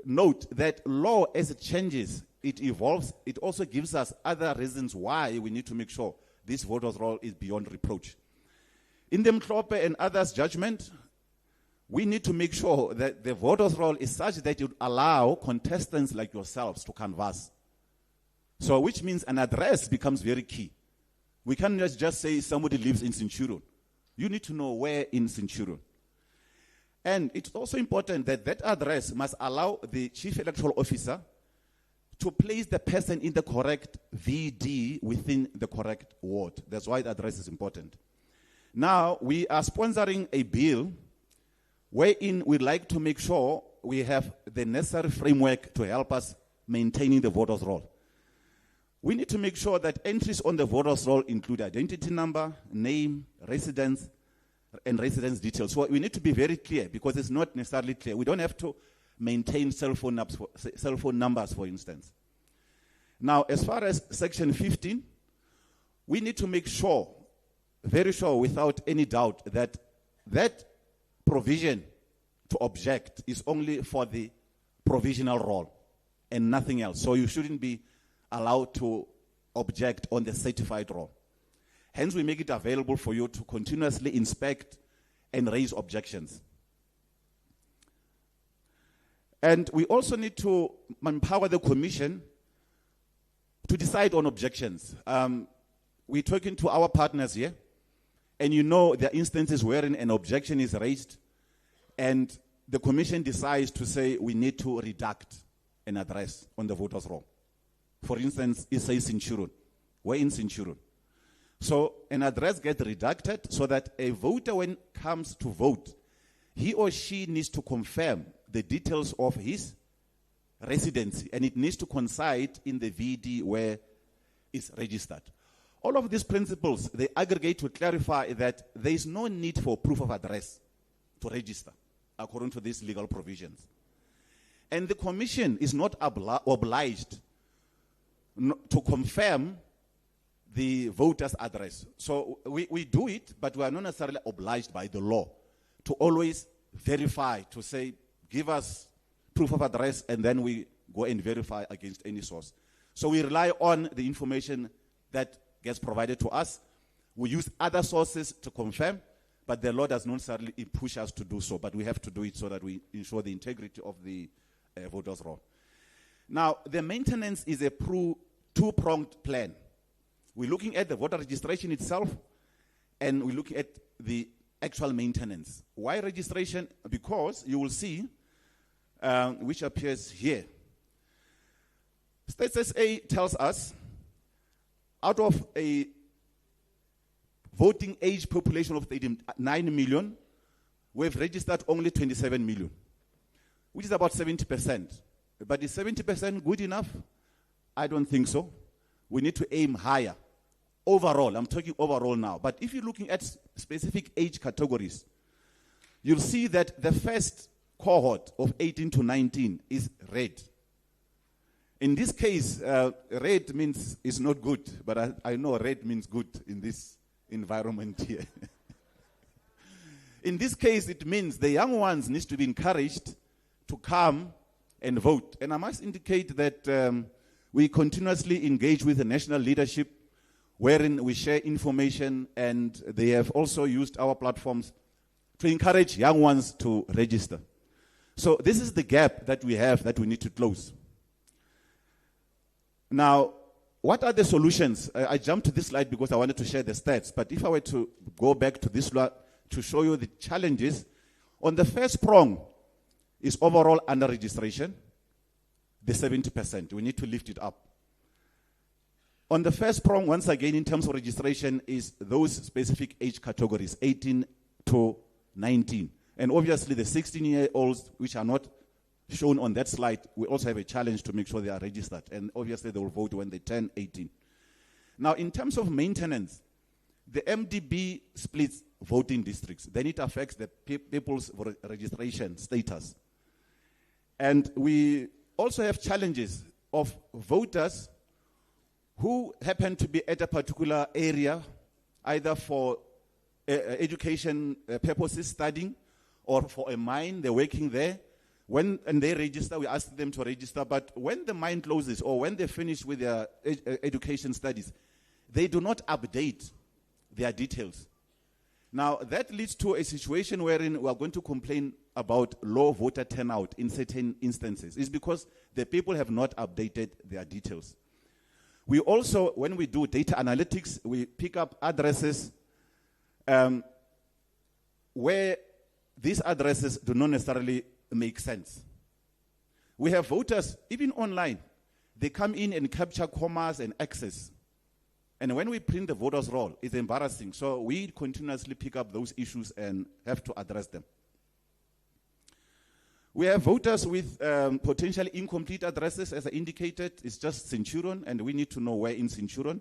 note that law, as it changes, it evolves, it also gives us other reasons why we need to make sure this voters' roll is beyond reproach. In the Mhlope and others' judgment, we need to make sure that the voters' roll is such that it would allow contestants like yourselves to canvass. So, which means an address becomes very key. We can't just say somebody lives in Centurion. You need to know where in Centurion. And it's also important that that address must allow the chief electoral officer to place the person in the correct VD within the correct ward. That's why the address is important. Now, we are sponsoring a bill wherein we'd like to make sure we have the necessary framework to help us maintaining the voters' roll. We need to make sure that entries on the voters' roll include identity number, name, residence, and residence details. So we need to be very clear because it's not necessarily clear. We don't have to maintain cell phone numbers, for instance. Now, as far as Section 15, we need to make sure, very sure, without any doubt, that that provision to object is only for the provisional roll and nothing else. So you shouldn't be allowed to object on the certified roll. Hence, we make it available for you to continuously inspect and raise objections. And we also need to empower the commission to decide on objections. We're talking to our partners here, and you know there are instances wherein an objection is raised, and the commission decides to say we need to redact an address on the voters' roll. For instance, it says Centurion. We're in Centurion. So an address gets redacted so that a voter, when comes to vote, he or she needs to confirm the details of his residency, and it needs to coincide in the VD where it's registered. All of these principles, they aggregate to clarify that there is no need for proof of address to register, according to these legal provisions. And the commission is not obliged to confirm the voter's address. So we do it, but we are not necessarily obliged by the law to always verify, to say, give us proof of address, and then we go and verify against any source. So we rely on the information that gets provided to us. We use other sources to confirm, but the law does not necessarily push us to do so, but we have to do it so that we ensure the integrity of the voters' roll. Now, the maintenance is a two-pronged plan. We're looking at the voter registration itself, and we're looking at the actual maintenance. Why registration? Because you will see, which appears here. State SA tells us, out of a voting age population of 9 million, we've registered only 27 million, which is about 70%. But is 70% good enough? I don't think so. We need to aim higher. Overall, I'm talking overall now. But if you're looking at specific age categories, you'll see that the first cohort of 18 to 19 is red. In this case, red means it's not good, but I know red means good in this environment here. In this case, it means the young ones need to be encouraged to come and vote. And I must indicate that we continuously engage with the national leadership, wherein we share information, and they have also used our platforms to encourage young ones to register. So this is the gap that we have that we need to close. Now, what are the solutions? I jumped to this slide because I wanted to share the stats, but if I were to go back to this slide to show you the challenges, on the first prong is overall under registration, the 70%. We need to lift it up. On the first prong, once again, in terms of registration, is those specific age categories, 18 to 19. And obviously the 16-year-olds, which are not shown on that slide, we also have a challenge to make sure they are registered. And obviously they will vote when they turn 18. Now, in terms of maintenance, the MDB splits voting districts. Then it affects the people's registration status. And we also have challenges of voters who happen to be at a particular area, either for education purposes, studying, or for a mine, they're working there. And they register, we ask them to register, but when the mine closes or when they finish with their education studies, they do not update their details. Now, that leads to a situation wherein we are going to complain about low voter turnout in certain instances. It's because the people have not updated their details. We also, when we do data analytics, we pick up addresses where these addresses do not necessarily make sense. We have voters, even online, they come in and capture commas and X's. And when we print the voters' roll, it's embarrassing. So we continuously pick up those issues and have to address them. We have voters with potentially incomplete addresses, as I indicated. It's just Centurion, and we need to know where in Centurion.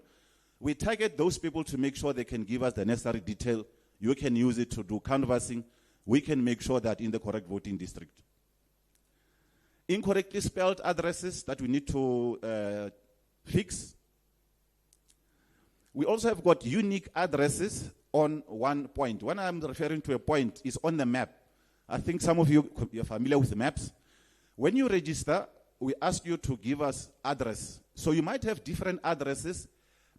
We target those people to make sure they can give us the necessary detail. You can use it to do canvassing. We can make sure that in the correct voting district. Incorrectly spelled addresses that we need to fix. We also have got unique addresses on one point. When I'm referring to a point, is on the map. I think some of you are familiar with the maps. When you register, we ask you to give us address. So you might have different addresses,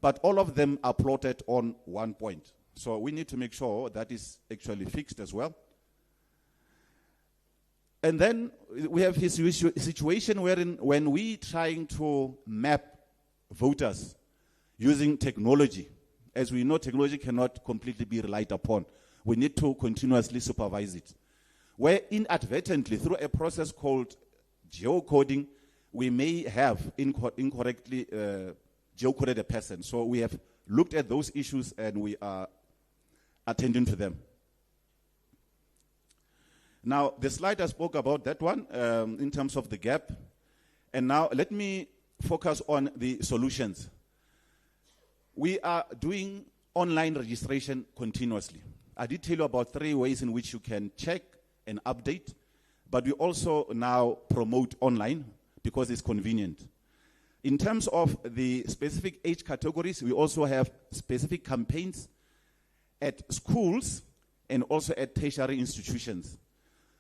but all of them are plotted on one point. So we need to make sure that is actually fixed as well. And then we have this situation wherein when we trying to map voters using technology, as we know, technology cannot completely be relied upon. We need to continuously supervise it. Where inadvertently, through a process called geocoding, we may have incorrectly geocoded a person. So we have looked at those issues and we are attending to them. Now, the slide I spoke about that one in terms of the gap. And now let me focus on the solutions. We are doing online registration continuously. I did tell you about 3 ways in which you can check and update, but we also now promote online because it's convenient. In terms of the specific age categories, we also have specific campaigns at schools and also at tertiary institutions.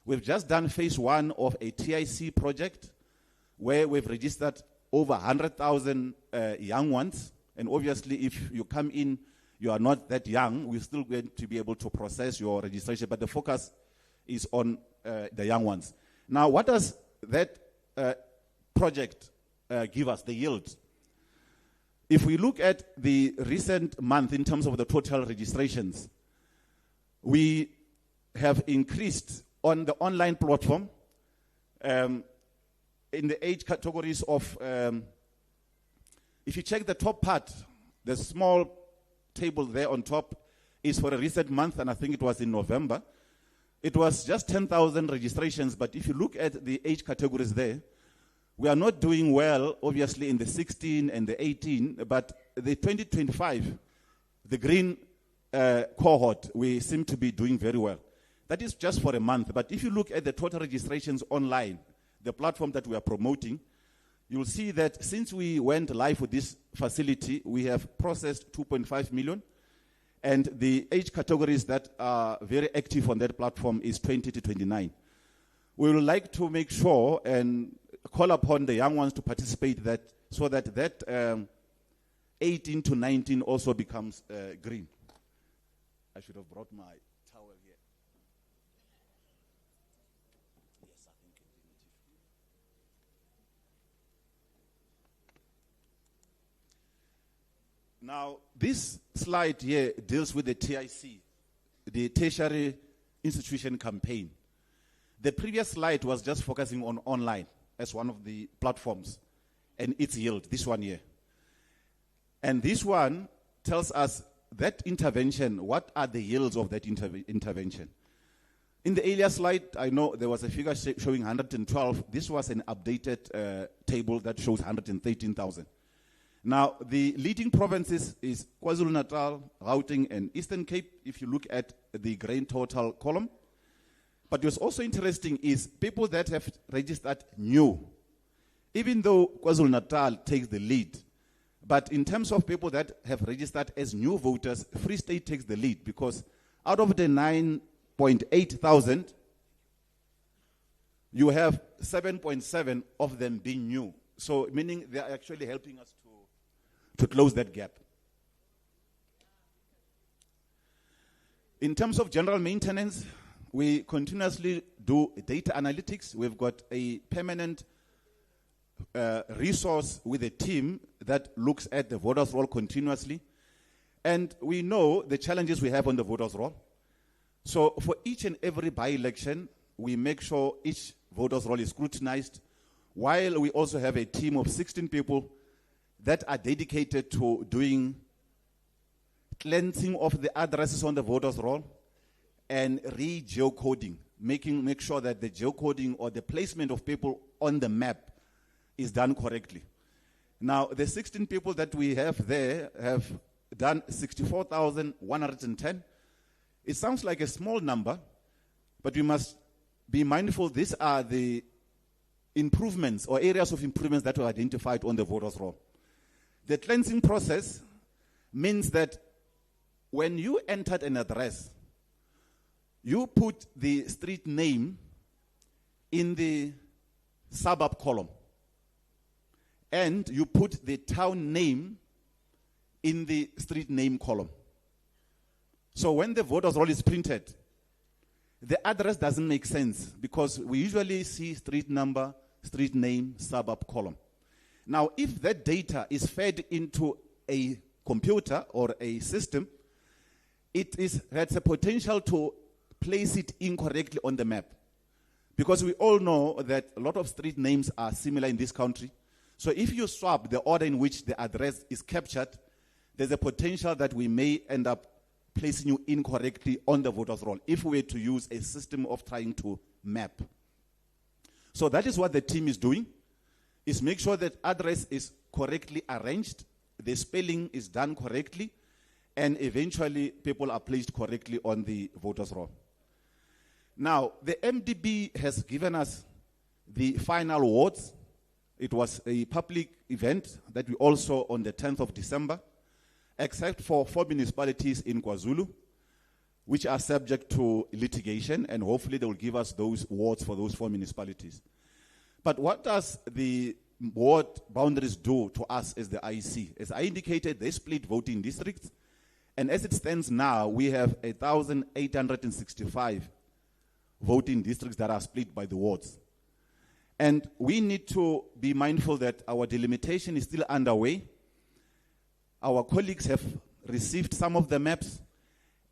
We've just done phase 1 of a TIC project where we've registered over 100,000 young ones. And obviously, if you come in, you are not that young, we're still going to be able to process your registration, but the focus is on the young ones. Now, what does that project give us, the yield? If we look at the recent month in terms of the total registrations, we have increased on the online platform in the age categories of, if you check the top part, the small table there on top is for a recent month, and I think it was in November. It was just 10,000 registrations, but if you look at the age categories there, we are not doing well, obviously, in the 16 and the 18, but the 2025, the green cohort, we seem to be doing very well. That is just for a month, but if you look at the total registrations online, the platform that we are promoting, you'll see that since we went live with this facility, we have processed 2.5 million, and the age categories that are very active on that platform is 20 to 29. We would like to make sure and call upon the young ones to participate so that 18 to 19 also becomes green. I should have brought my towel here. Yes, I think it didn't. Now, this slide here deals with the TIC, the Tertiary Institution Campaign. The previous slide was just focusing on online as one of the platforms and its yield, this one here. And this one tells us that intervention, what are the yields of that intervention? In the earlier slide, I know there was a figure showing 112. This was an updated table that shows 113,000. Now, the leading provinces is KwaZulu-Natal, Gauteng, and Eastern Cape, if you look at the grain total column. But what's also interesting is people that have registered new. Even though KwaZulu-Natal takes the lead, but in terms of people that have registered as new voters, Free State takes the lead, because out of the 9.8 thousand, you have 7.7 of them being new. So meaning they are actually helping us to close that gap. In terms of general maintenance, we continuously do data analytics. We've got a permanent resource with a team that looks at the voters' roll continuously. And we know the challenges we have on the voters' roll. So for each and every by-election, we make sure each voters' roll is scrutinized, while we also have a team of 16 people that are dedicated to doing cleansing of the addresses on the voters' roll and re-geocoding, make sure that the geocoding or the placement of people on the map is done correctly. Now, the 16 people that we have there have done 64,110. It sounds like a small number, but we must be mindful these are the improvements or areas of improvements that were identified on the voters' roll. The cleansing process means that when you entered an address, you put the street name in the suburb column, and you put the town name in the street name column. So when the voters' roll is printed, the address doesn't make sense, because we usually see street number, street name, suburb column. Now, if that data is fed into a computer or a system, it has a potential to place it incorrectly on the map. Because we all know that a lot of street names are similar in this country. So if you swap the order in which the address is captured, there's a potential that we may end up placing you incorrectly on the voters' roll if we were to use a system of trying to map. So that is what the team is doing, is make sure that address is correctly arranged, the spelling is done correctly, and eventually people are placed correctly on the voters' roll. Now, the MDB has given us the final awards. It was a public event that we also on the 10th of December, except for 4 municipalities in KwaZulu, which are subject to litigation, and hopefully they will give us those awards for those 4 municipalities. But what does the ward boundaries do to us as the IEC? As I indicated, they split voting districts, and as it stands now, we have 1,865 voting districts that are split by the wards. And we need to be mindful that our delimitation is still underway. Our colleagues have received some of the maps,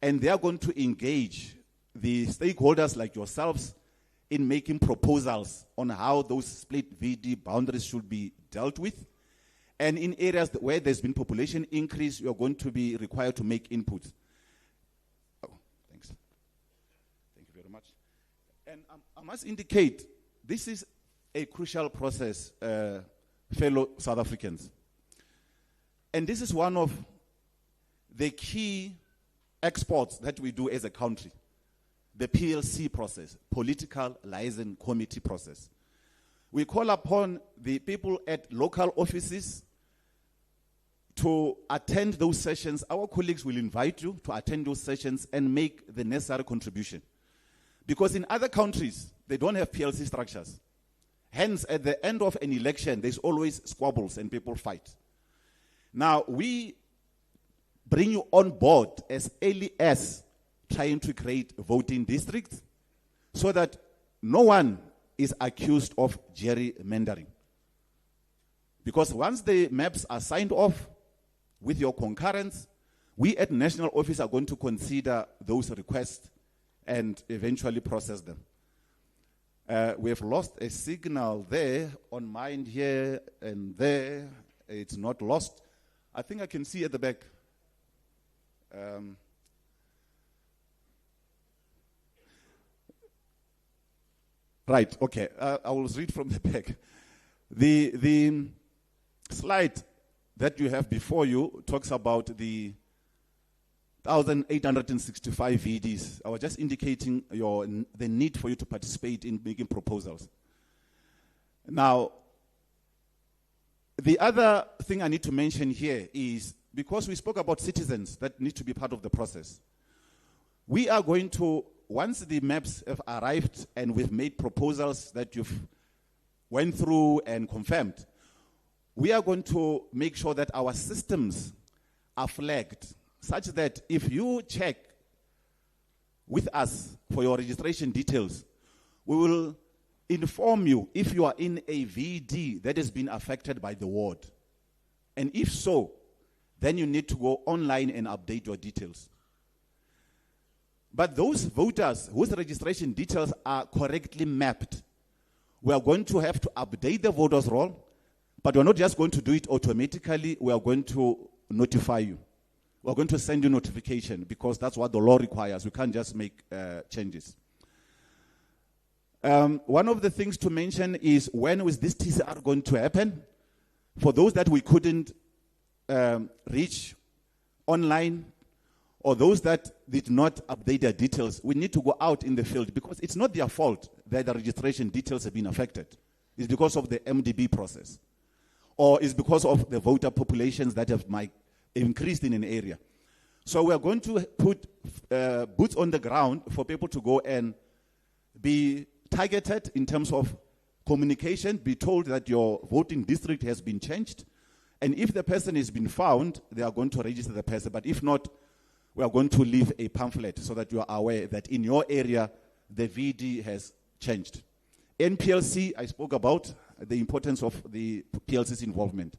and they are going to engage the stakeholders like yourselves in making proposals on how those split VD boundaries should be dealt with. And in areas where there's been population increase, you are going to be required to make input. Oh, thanks. Thank you very much. And I must indicate, this is a crucial process, fellow South Africans. And this is one of the key exports that we do as a country, the PLC process, Political Liaison Committee process. We call upon the people at local offices to attend those sessions. Our colleagues will invite you to attend those sessions and make the necessary contribution. Because in other countries, they don't have PLC structures. Hence, at the end of an election, there's always squabbles and people fight. Now, we bring you on board as early as trying to create voting districts so that no one is accused of gerrymandering. Because once the maps are signed off with your concurrence, we at national office are going to consider those requests and eventually process them. We have lost a signal there on mine here and there. It's not lost. I think I can see at the back. Right, okay. I will read from the back. The slide that you have before you talks about the 1,865 VDs. I was just indicating the need for you to participate in making proposals. Now, the other thing I need to mention here is, because we spoke about citizens that need to be part of the process, we are going to, once the maps have arrived and we've made proposals that you've went through and confirmed, we are going to make sure that our systems are flagged such that if you check with us for your registration details, we will inform you if you are in a VD that has been affected by the ward. And if so, then you need to go online and update your details. But those voters whose registration details are correctly mapped, we are going to have to update the voters roll, but we're not just going to do it automatically. We are going to notify you. We're going to send you notification because that's what the law requires. We can't just make changes. One of the things to mention is, when is this TCR going to happen? For those that we couldn't reach online, or those that did not update their details, we need to go out in the field, because it's not their fault that the registration details have been affected. It's because of the MDB process, or it's because of the voter populations that have increased in an area. So we are going to put boots on the ground for people to go and be targeted in terms of communication, be told that your voting district has been changed, and if the person has been found, they are going to register the person. But if not, we are going to leave a pamphlet so that you are aware that in your area, the VD has changed. NPLC, I spoke about the importance of the PLC's involvement.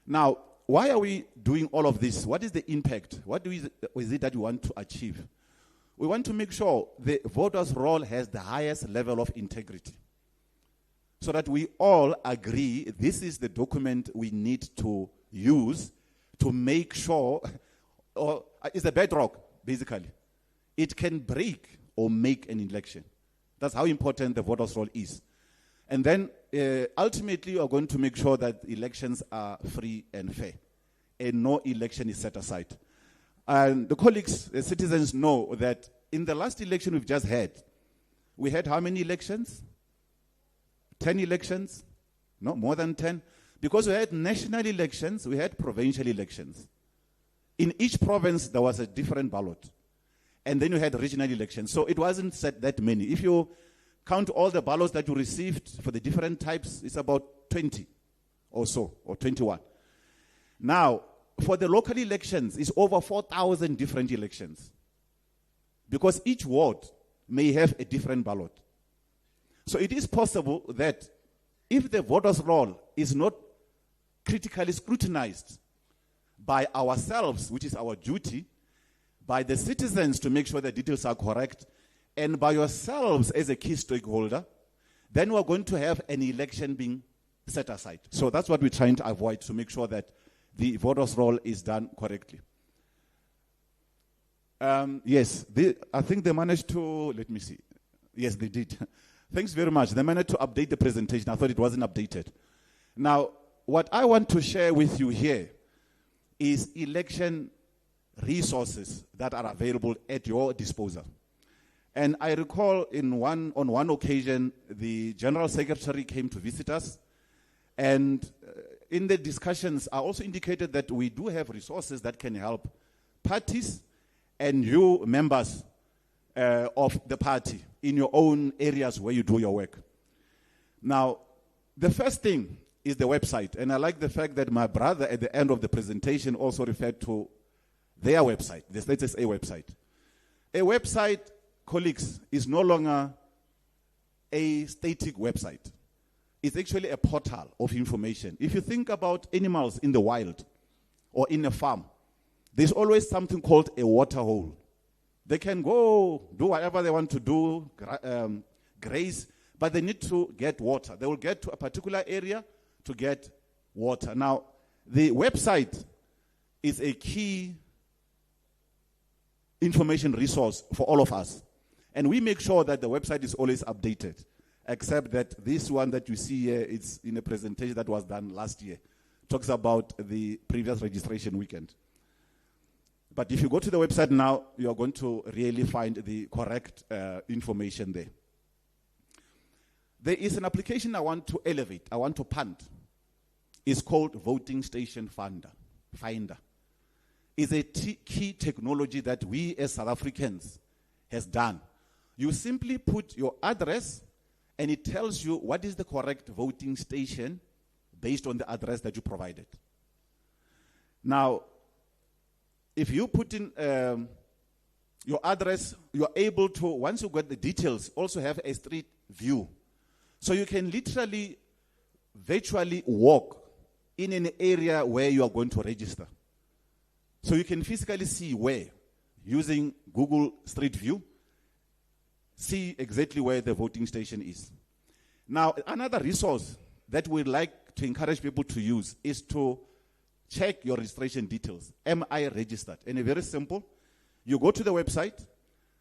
Now, why are we doing all of this? What is the impact? What is it that we want to achieve? We want to make sure the voters' roll has the highest level of integrity, so that we all agree this is the document we need to use to make sure, or it's a bedrock, basically. It can break or make an election. That's how important the voters' roll is. And then ultimately, we are going to make sure that elections are free and fair, and no election is set aside. And the colleagues, the citizens know that in the last election we've just had, we had how many elections? 10 elections? No, more than 10. Because we had national elections, we had provincial elections. In each province, there was a different ballot. And then you had regional elections. So it wasn't set that many. If you count all the ballots that you received for the different types, it's about 20 or so, or 21. Now, for the local elections, it's over 4,000 different elections, because each ward may have a different ballot. So it is possible that if the voters' roll is not critically scrutinized by ourselves, which is our duty, by the citizens to make sure the details are correct, and by yourselves as a key stakeholder, then we're going to have an election being set aside. So that's what we're trying to avoid, to make sure that the voters' roll is done correctly. Yes, I think they managed to, let me see. Yes, they did. Thanks very much. They managed to update the presentation. I thought it wasn't updated. Now, what I want to share with you here is election resources that are available at your disposal. And I recall on one occasion, the General Secretary came to visit us, and in the discussions, I also indicated that we do have resources that can help parties and you members of the party in your own areas where you do your work. Now, the first thing is the website. And I like the fact that my brother at the end of the presentation also referred to their website, the Status A website. A website, colleagues, is no longer a static website. It's actually a portal of information. If you think about animals in the wild or in a farm, there's always something called a water hole. They can go do whatever they want to do, graze, but they need to get water. They will get to a particular area to get water. Now, the website is a key information resource for all of us. And we make sure that the website is always updated, except that this one that you see here, it's in a presentation that was done last year. Talks about the previous registration weekend. But if you go to the website now, you're going to really find the correct information there. There is an application I want to elevate, I want to punt. It's called Voting Station Finder. It's a key technology that we as South Africans has done. You simply put your address and it tells you what is the correct voting station based on the address that you provided. Now, if you put in your address, you're able to, once you get the details, also have a street view. So you can literally, virtually walk in an area where you are going to register. So you can physically see where, using Google Street View, see exactly where the voting station is. Now, another resource that we'd like to encourage people to use is to check your registration details. Am I registered? And it's very simple. You go to the website,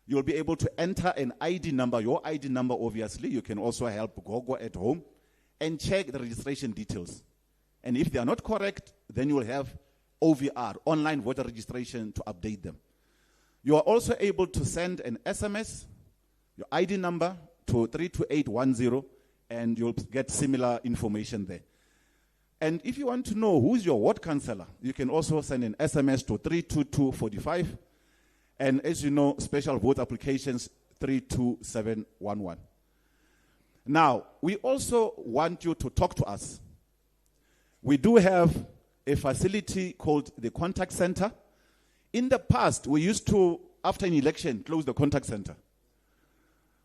you'll be able to enter an ID number, your ID number obviously. You can also help Gogo at home and check the registration details. And if they are not correct, then you will have OVR, online voter registration, to update them. You are also able to send an SMS, your ID number, to 32810, and you'll get similar information there. And if you want to know who's your ward councillor, you can also send an SMS to 32245. And as you know, special vote applications 32711. Now, we also want you to talk to us. We do have a facility called the contact center. In the past, we used to, after an election, close the contact center.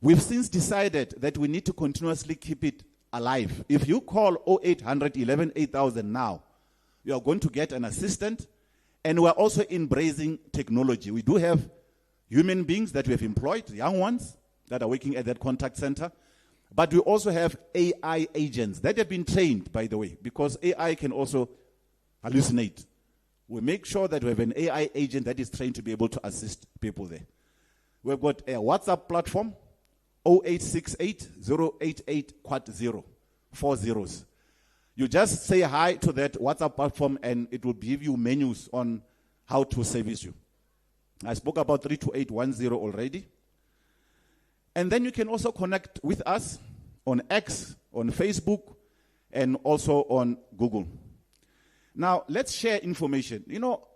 We've since decided that we need to continuously keep it alive. If you call 0800 11 8000 now, you are going to get an assistant, and we're also embracing technology. We do have human beings that we have employed, young ones that are working at that contact center, but we also have AI agents that have been trained, by the way, because AI can also hallucinate. We make sure that we have an AI agent that is trained to be able to assist people there. We've got a WhatsApp platform, 0868 088 0, 4 zeros. You just say hi to that WhatsApp platform and it will give you menus on how to service you. I spoke about 32810 already. And then you can also connect with us on X, on Facebook, and also on Google. Now, let's share information. You know,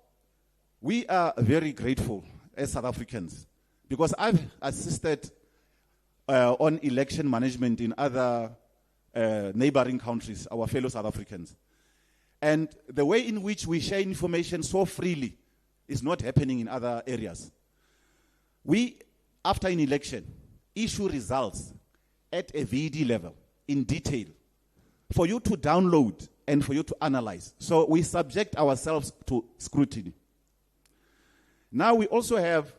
we are very grateful as South Africans because I've assisted on election management in other neighboring countries, our fellow South Africans. And the way in which we share information so freely is not happening in other areas. We, after an election, issue results at a VD level in detail for you to download and for you to analyze. So we subject ourselves to scrutiny. Now we also have,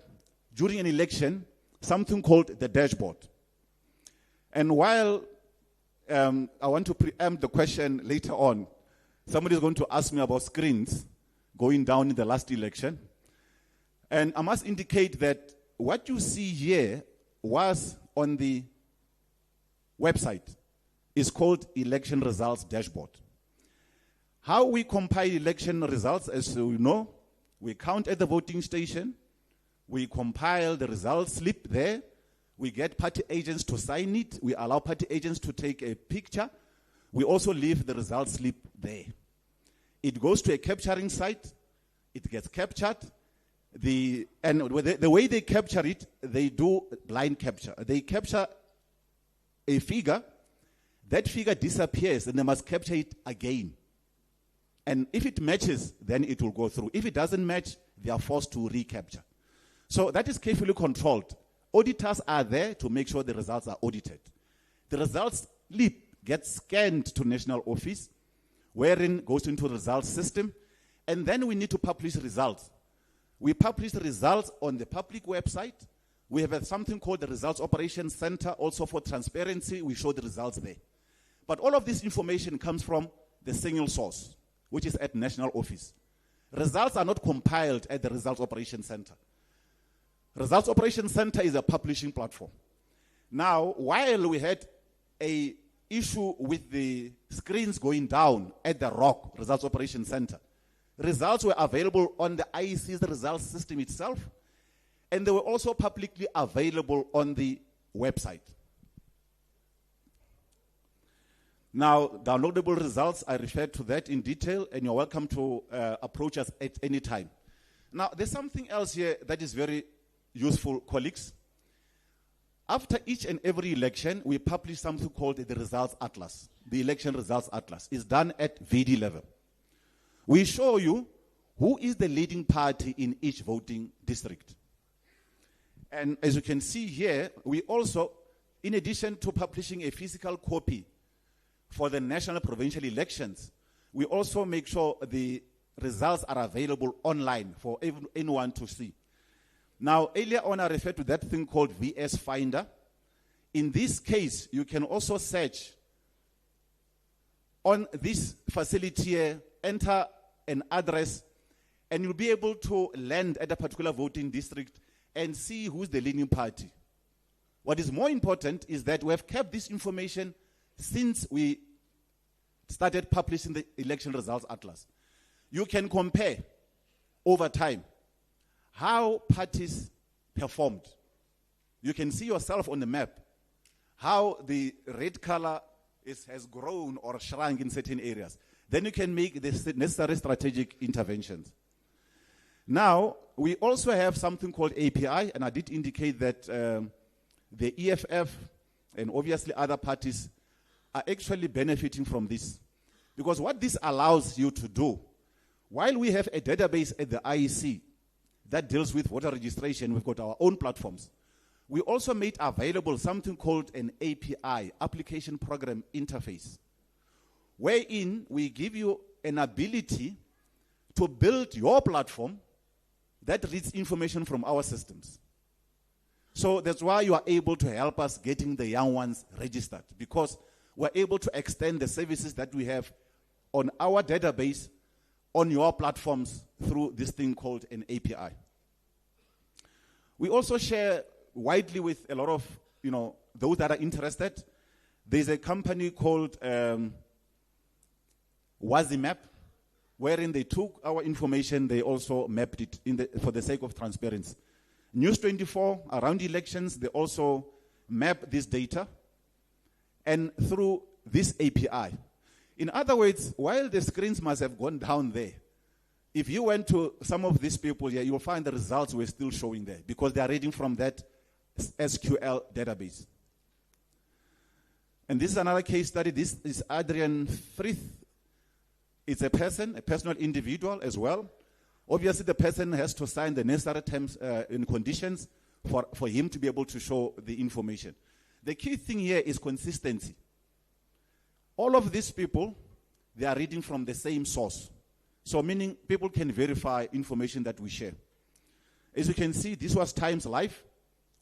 during an election, something called the dashboard. And while I want to preempt the question later on, somebody is going to ask me about screens going down in the last election. And I must indicate that what you see here was on the website. It's called Election Results Dashboard. How we compile election results, as you know, we count at the voting station, we compile the results slip there, we get party agents to sign it, we allow party agents to take a picture, we also leave the results slip there. It goes to a capturing site, it gets captured, and the way they capture it, they do blind capture. They capture a figure, that figure disappears, and they must capture it again. And if it matches, then it will go through. If it doesn't match, they are forced to recapture. So that is carefully controlled. Auditors are there to make sure the results are audited. The results slip gets scanned to national office, wherein goes into the results system, and then we need to publish results. We publish the results on the public website. We have something called the Results Operations Center, also for transparency. We show the results there. But all of this information comes from the single source, which is at national office. Results are not compiled at the Results Operation Center. Results Operation Center is a publishing platform. Now, while we had a issue with the screens going down at the ROC, Results Operation Center, results were available on the IEC's results system itself, and they were also publicly available on the website. Now, downloadable results, I referred to that in detail, and you're welcome to approach us at any time. Now, there's something else here that is very useful, colleagues. After each and every election, we publish something called the Results Atlas. The Election Results Atlas is done at VD level. We show you who is the leading party in each voting district. And as you can see here, we also, in addition to publishing a physical copy for the national provincial elections, we also make sure the results are available online for anyone to see. Now, earlier on, I referred to that thing called VS Finder. In this case, you can also search on this facility here, enter an address, and you'll be able to land at a particular voting district and see who's the leading party. What is more important is that we have kept this information since we started publishing the Election Results Atlas. You can compare over time how parties performed. You can see yourself on the map how the red color has grown or shrunk in certain areas. Then you can make the necessary strategic interventions. Now, we also have something called API, and I did indicate that the EFF and obviously other parties are actually benefiting from this. Because what this allows you to do, while we have a database at the IEC that deals with voter registration, we've got our own platforms. We also made available something called an API, Application Program Interface, wherein we give you an ability to build your platform that reads information from our systems. So that's why you are able to help us getting the young ones registered, because we're able to extend the services that we have on our database on your platforms through this thing called an API. We also share widely with a lot of, those that are interested. There's a company called WaziMap, wherein they took our information, they also mapped it for the sake of transparency. News 24, around elections, they also map this data, and through this API. In other words, while the screens must have gone down there, if you went to some of these people here, you'll find the results were still showing there because they are reading from that SQL database. And this is another case study. This is Adrian Frith. It's a personal individual as well. Obviously, the person has to sign the necessary terms and conditions for him to be able to show the information. The key thing here is consistency. All of these people, they are reading from the same source. So meaning people can verify information that we share. As you can see, this was Times Live.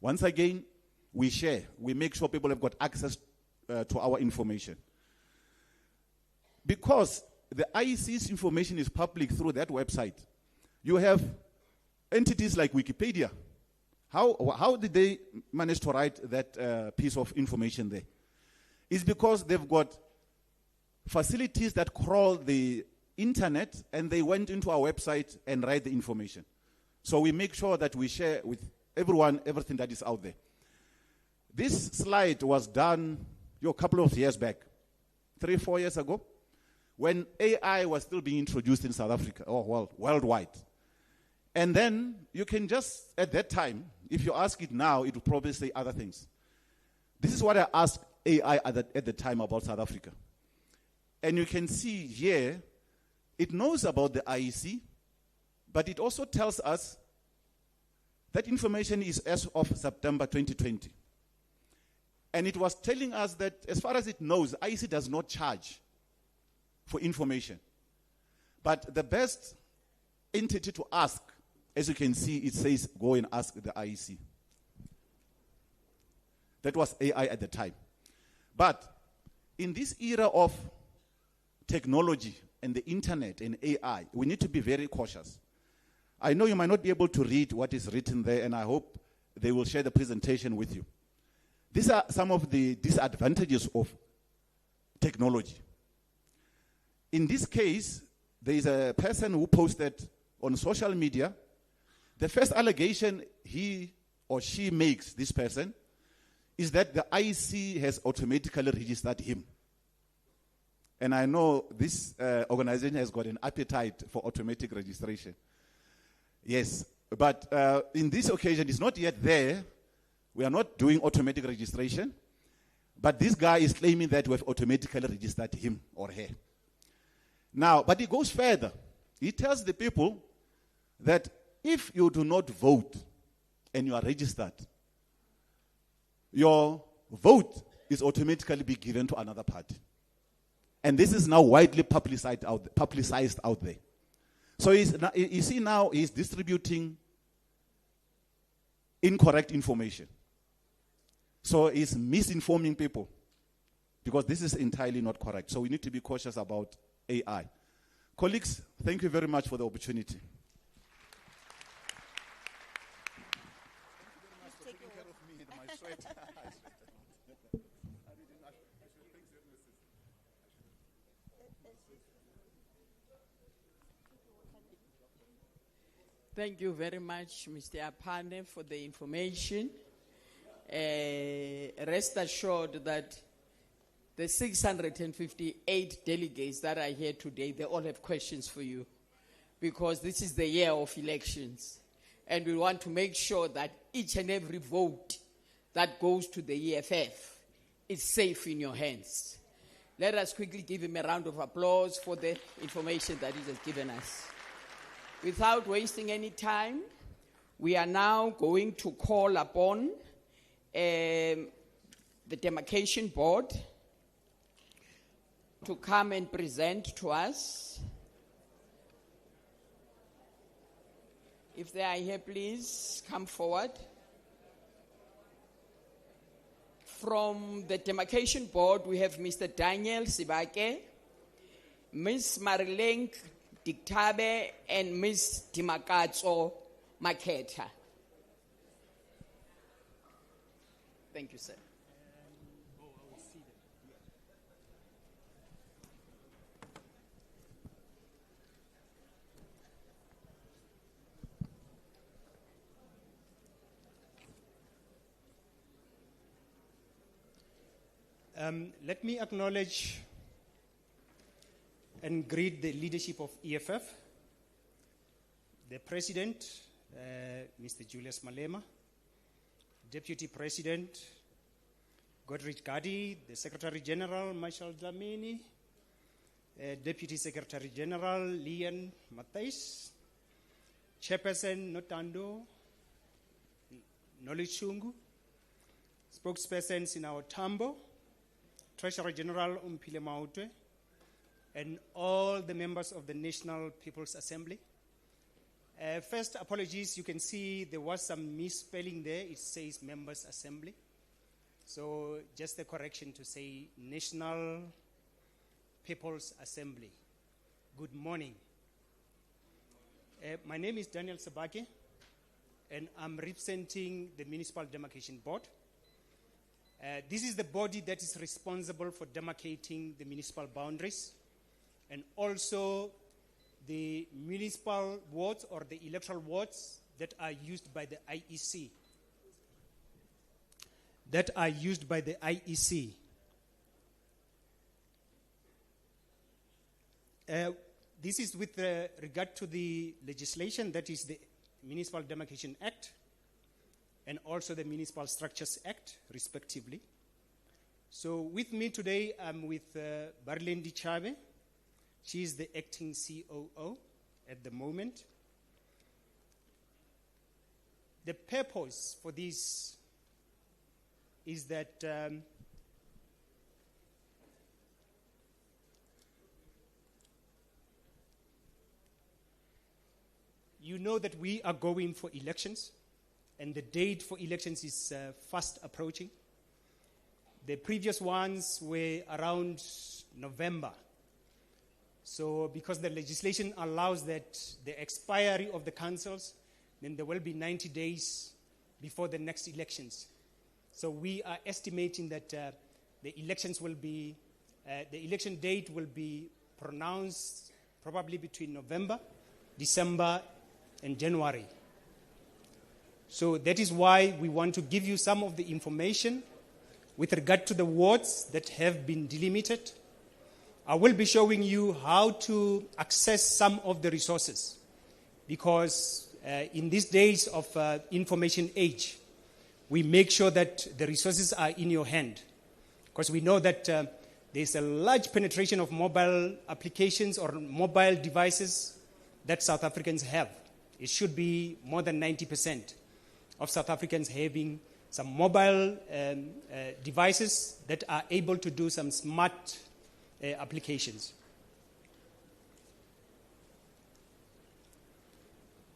Once again, we share. We make sure people have got access to our information. Because the IEC's information is public through that website, you have entities like Wikipedia. How did they manage to write that piece of information there? It's because they've got facilities that crawl the internet, and they went into our website and write the information. So we make sure that we share with everyone everything that is out there. This slide was done a couple of years back, 3-4 years ago, when AI was still being introduced in South Africa, or worldwide. And then you can just, at that time, if you ask it now, it will probably say other things. This is what I asked AI at the time about South Africa. And you can see here, it knows about the IEC, but it also tells us that information is as of September 2020. And it was telling us that as far as it knows, IEC does not charge for information. But the best entity to ask, as you can see, it says go and ask the IEC. That was AI at the time. But in this era of technology and the internet and AI, we need to be very cautious. I know you might not be able to read what is written there, and I hope they will share the presentation with you. These are some of the disadvantages of technology. In this case, there is a person who posted on social media. The first allegation he or she makes, this person, is that the IEC has automatically registered him. And I know this organization has got an appetite for automatic registration. Yes, but in this occasion, it's not yet there. We are not doing automatic registration. But this guy is claiming that we have automatically registered him or her. Now, but he goes further. He tells the people that if you do not vote and you are registered, your vote is automatically be given to another party. And this is now widely publicized out there. So you see now he's distributing incorrect information. So he's misinforming people because this is entirely not correct. So we need to be cautious about AI. Colleagues, thank you very much for the opportunity. Thank you very much, Mr. Apane, for the information. Rest assured that the 658 delegates that are here today, they all have questions for you because this is the year of elections. And we want to make sure that each and every vote that goes to the EFF is safe in your hands. Let us quickly give him a round of applause for the information that he has given us. Without wasting any time, we are now going to call upon the Demarcation Board to come and present to us. If they are here, please come forward. From the Demarcation Board, we have Mr. Daniel Sibake, Ms. Marilyn Diktabe, and Ms. Dimakatso Maketa. Thank you, sir. Let me acknowledge and greet the leadership of EFF, the President, Mr. Julius Malema, Deputy President Godrich Gadi, the Secretary General Marshall Dlamini, Deputy Secretary General Lian Matais, Chairperson Notando Nolichungu, Spokesperson Sinao Tambo, Treasurer General Umpile Mautwe, and all the members of the National People's Assembly. First, apologies, you can see there was some misspelling there. It says Members Assembly. So just a correction to say National People's Assembly. Good morning. My name is Daniel Sabake, and I'm representing the Municipal Demarcation Board. This is the body that is responsible for demarcating the municipal boundaries and also the municipal wards or the electoral wards that are used by the IEC. This is with regard to the legislation that is the Municipal Demarcation Act and also the Municipal Structures Act, respectively. So with me today, I'm with Marilyn Diktabe. She is the acting COO at the moment. The purpose for this is that you know that we are going for elections, and the date for elections is fast approaching. The previous ones were around November. So because the legislation allows that the expiry of the councils, then there will be 90 days before the next elections. So we are estimating that the election date will be pronounced probably between November, December, and January. So that is why we want to give you some of the information with regard to the wards that have been delimited. I will be showing you how to access some of the resources, because in these days of information age, we make sure that the resources are in your hand, because we know that there's a large penetration of mobile applications or mobile devices that South Africans have. It should be more than 90% of South Africans having some mobile devices that are able to do some smart applications.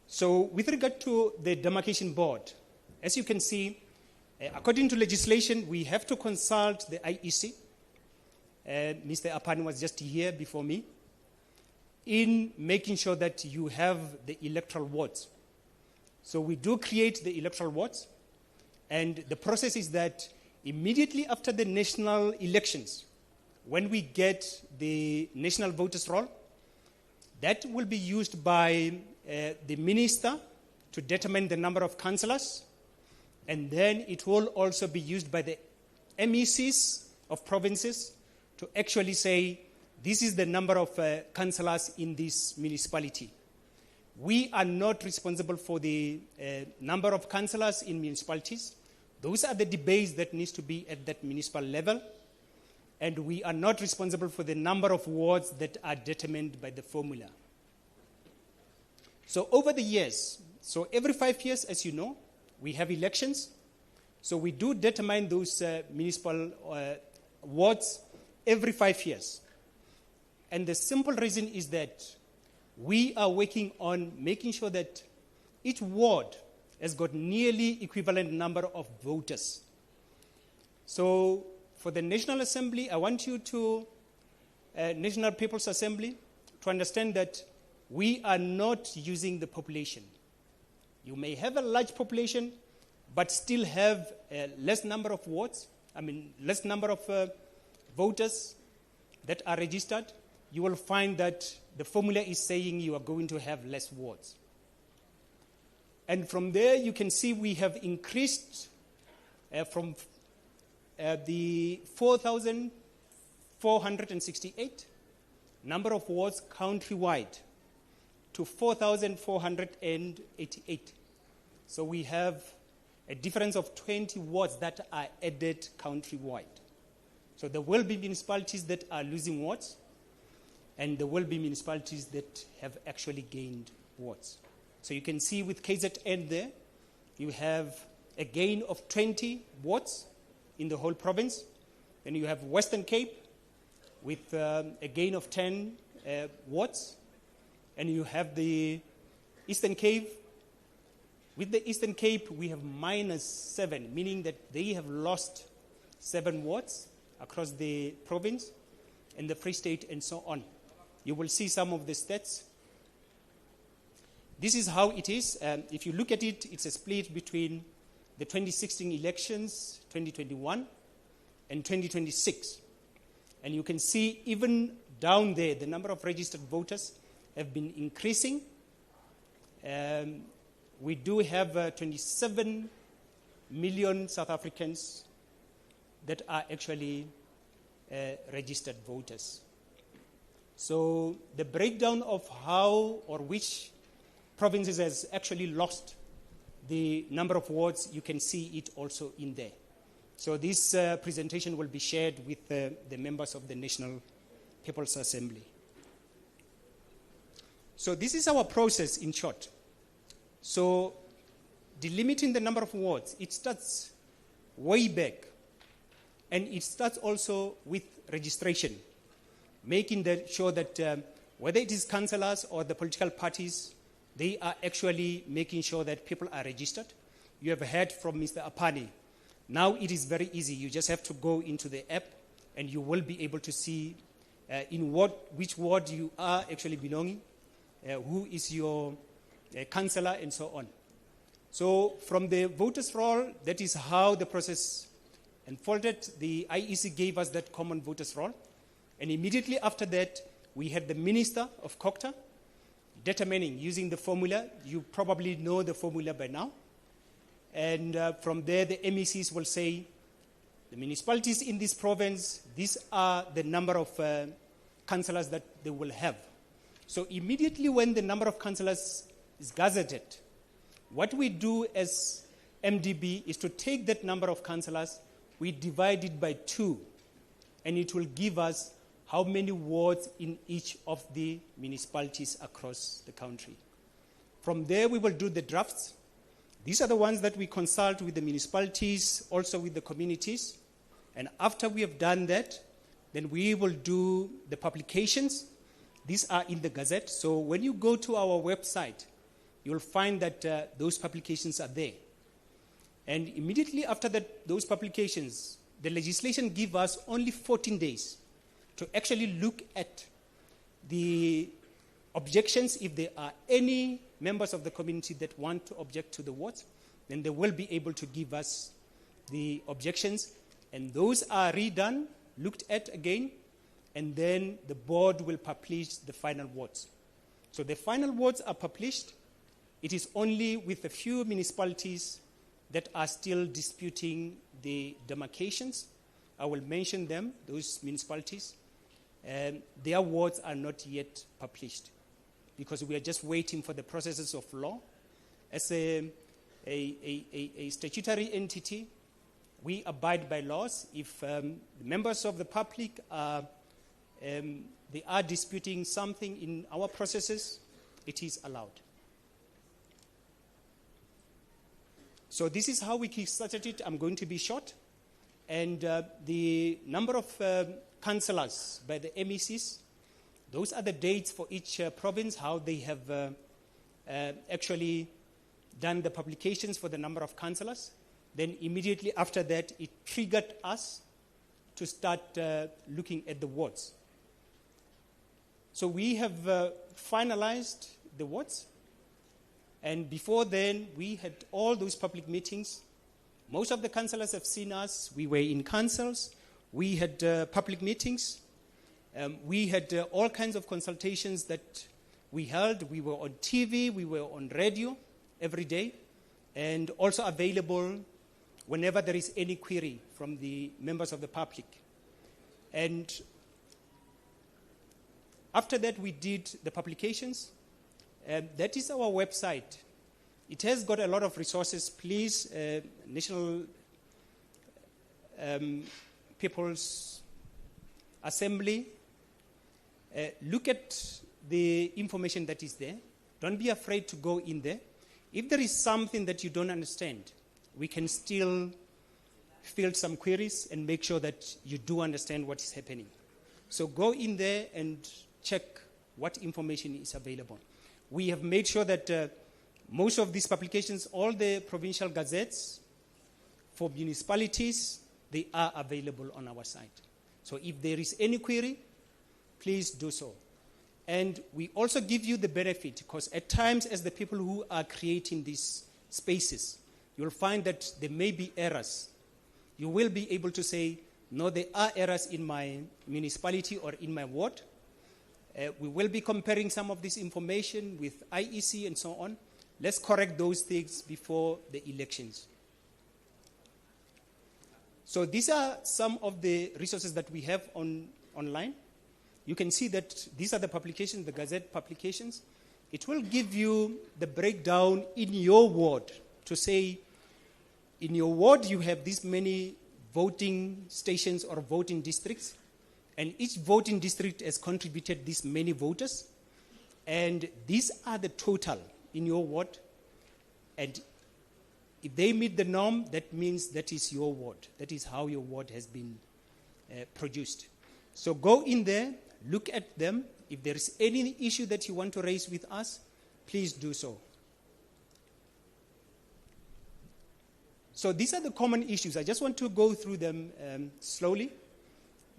So with regard to the demarcation board, as you can see, according to legislation, we have to consult the IEC. Mr. Apani was just here before me, in making sure that you have the electoral wards. So we do create the electoral wards, and the process is that immediately after the national elections, when we get the national voters roll, that will be used by the minister to determine the number of councillors, and then it will also be used by the MECs of provinces to actually say, this is the number of councillors in this municipality. We are not responsible for the number of councillors in municipalities. Those are the debates that needs to be at that municipal level. And we are not responsible for the number of wards that are determined by the formula. So over the years, so every 5 years, as you know, we have elections. So we do determine those municipal wards every 5 years. And the simple reason is that we are working on making sure that each ward has got nearly equivalent number of voters. So for the National Assembly, I want you to, National People's Assembly, to understand that we are not using the population. You may have a large population, but still have a less number of wards, less number of voters that are registered. You will find that the formula is saying you are going to have less wards. And from there, you can see we have increased from the 4,468 number of wards countrywide to 4,488. So we have a difference of 20 wards that are added countrywide. So there will be municipalities that are losing wards, and there will be municipalities that have actually gained wards. So you can see with KZN there, you have a gain of 20 wards in the whole province. Then you have Western Cape with a gain of 10 wards. And you have the Eastern Cape. With the Eastern Cape, we have -7, meaning that they have lost 7 wards across the province, and the Free State, and so on. You will see some of the stats. This is how it is. If you look at it, it's a split between the 2016 elections, 2021, and 2026. And you can see even down there, the number of registered voters have been increasing. We do have 27 million South Africans that are actually registered voters. So the breakdown of how or which provinces has actually lost the number of wards, you can see it also in there. So this presentation will be shared with the members of the National People's Assembly. So this is our process in short. So delimiting the number of wards, it starts way back. And it starts also with registration, making sure that whether it is councillors or the political parties, they are actually making sure that people are registered. You have heard from Mr. Apani. Now it is very easy. You just have to go into the app and you will be able to see which ward you are actually belonging, who is your councillor, and so on. So from the voters' roll, that is how the process unfolded. The IEC gave us that common voters' roll. And immediately after that, we had the Minister of COCTA determining, using the formula. You probably know the formula by now. And from there, the MECs will say, the municipalities in this province, these are the number of councillors that they will have. So immediately when the number of councillors is gazetted, what we do as MDB is to take that number of councillors, we divide it by 2, and it will give us how many wards in each of the municipalities across the country. From there, we will do the drafts. These are the ones that we consult with the municipalities, also with the communities. And after we have done that, then we will do the publications. These are in the Gazette. So when you go to our website, you'll find that those publications are there. And immediately after that, those publications, the legislation gives us only 14 days to actually look at the objections. If there are any members of the community that want to object to the wards, then they will be able to give us the objections. And those are redone, looked at again, and then the board will publish the final wards. So the final wards are published. It is only with a few municipalities that are still disputing the demarcations. I will mention them, those municipalities. Their wards are not yet published because we are just waiting for the processes of law. As a statutory entity, we abide by laws. If members of the public are disputing something in our processes, it is allowed. So this is how we kickstarted it. I'm going to be short. And the number of councillors by the MECs, those are the dates for each province, how they have actually done the publications for the number of councillors. Then immediately after that, it triggered us to start looking at the wards. So we have finalized the wards. And before then, we had all those public meetings. Most of the councillors have seen us. We were in councils. We had public meetings. We had all kinds of consultations that we held. We were on TV. We were on radio every day. And also available whenever there is any query from the members of the public. And after that, we did the publications. That is our website. It has got a lot of resources. Please, National People's Assembly, look at the information that is there. Don't be afraid to go in there. If there is something that you don't understand, we can still field some queries and make sure that you do understand what is happening. So go in there and check what information is available. We have made sure that most of these publications, all the provincial gazettes for municipalities, they are available on our site. So if there is any query, please do so. And we also give you the benefit, because at times as the people who are creating these spaces, you'll find that there may be errors. You will be able to say, no, there are errors in my municipality or in my ward. We will be comparing some of this information with IEC and so on. Let's correct those things before the elections. So these are some of the resources that we have online. You can see that these are the publications, the Gazette publications. It will give you the breakdown in your ward to say, in your ward you have this many voting stations or voting districts. And each voting district has contributed this many voters. And these are the total in your ward. And if they meet the norm, that means that is your ward. That is how your ward has been produced. So go in there, look at them. If there is any issue that you want to raise with us, please do so. So these are the common issues. I just want to go through them slowly.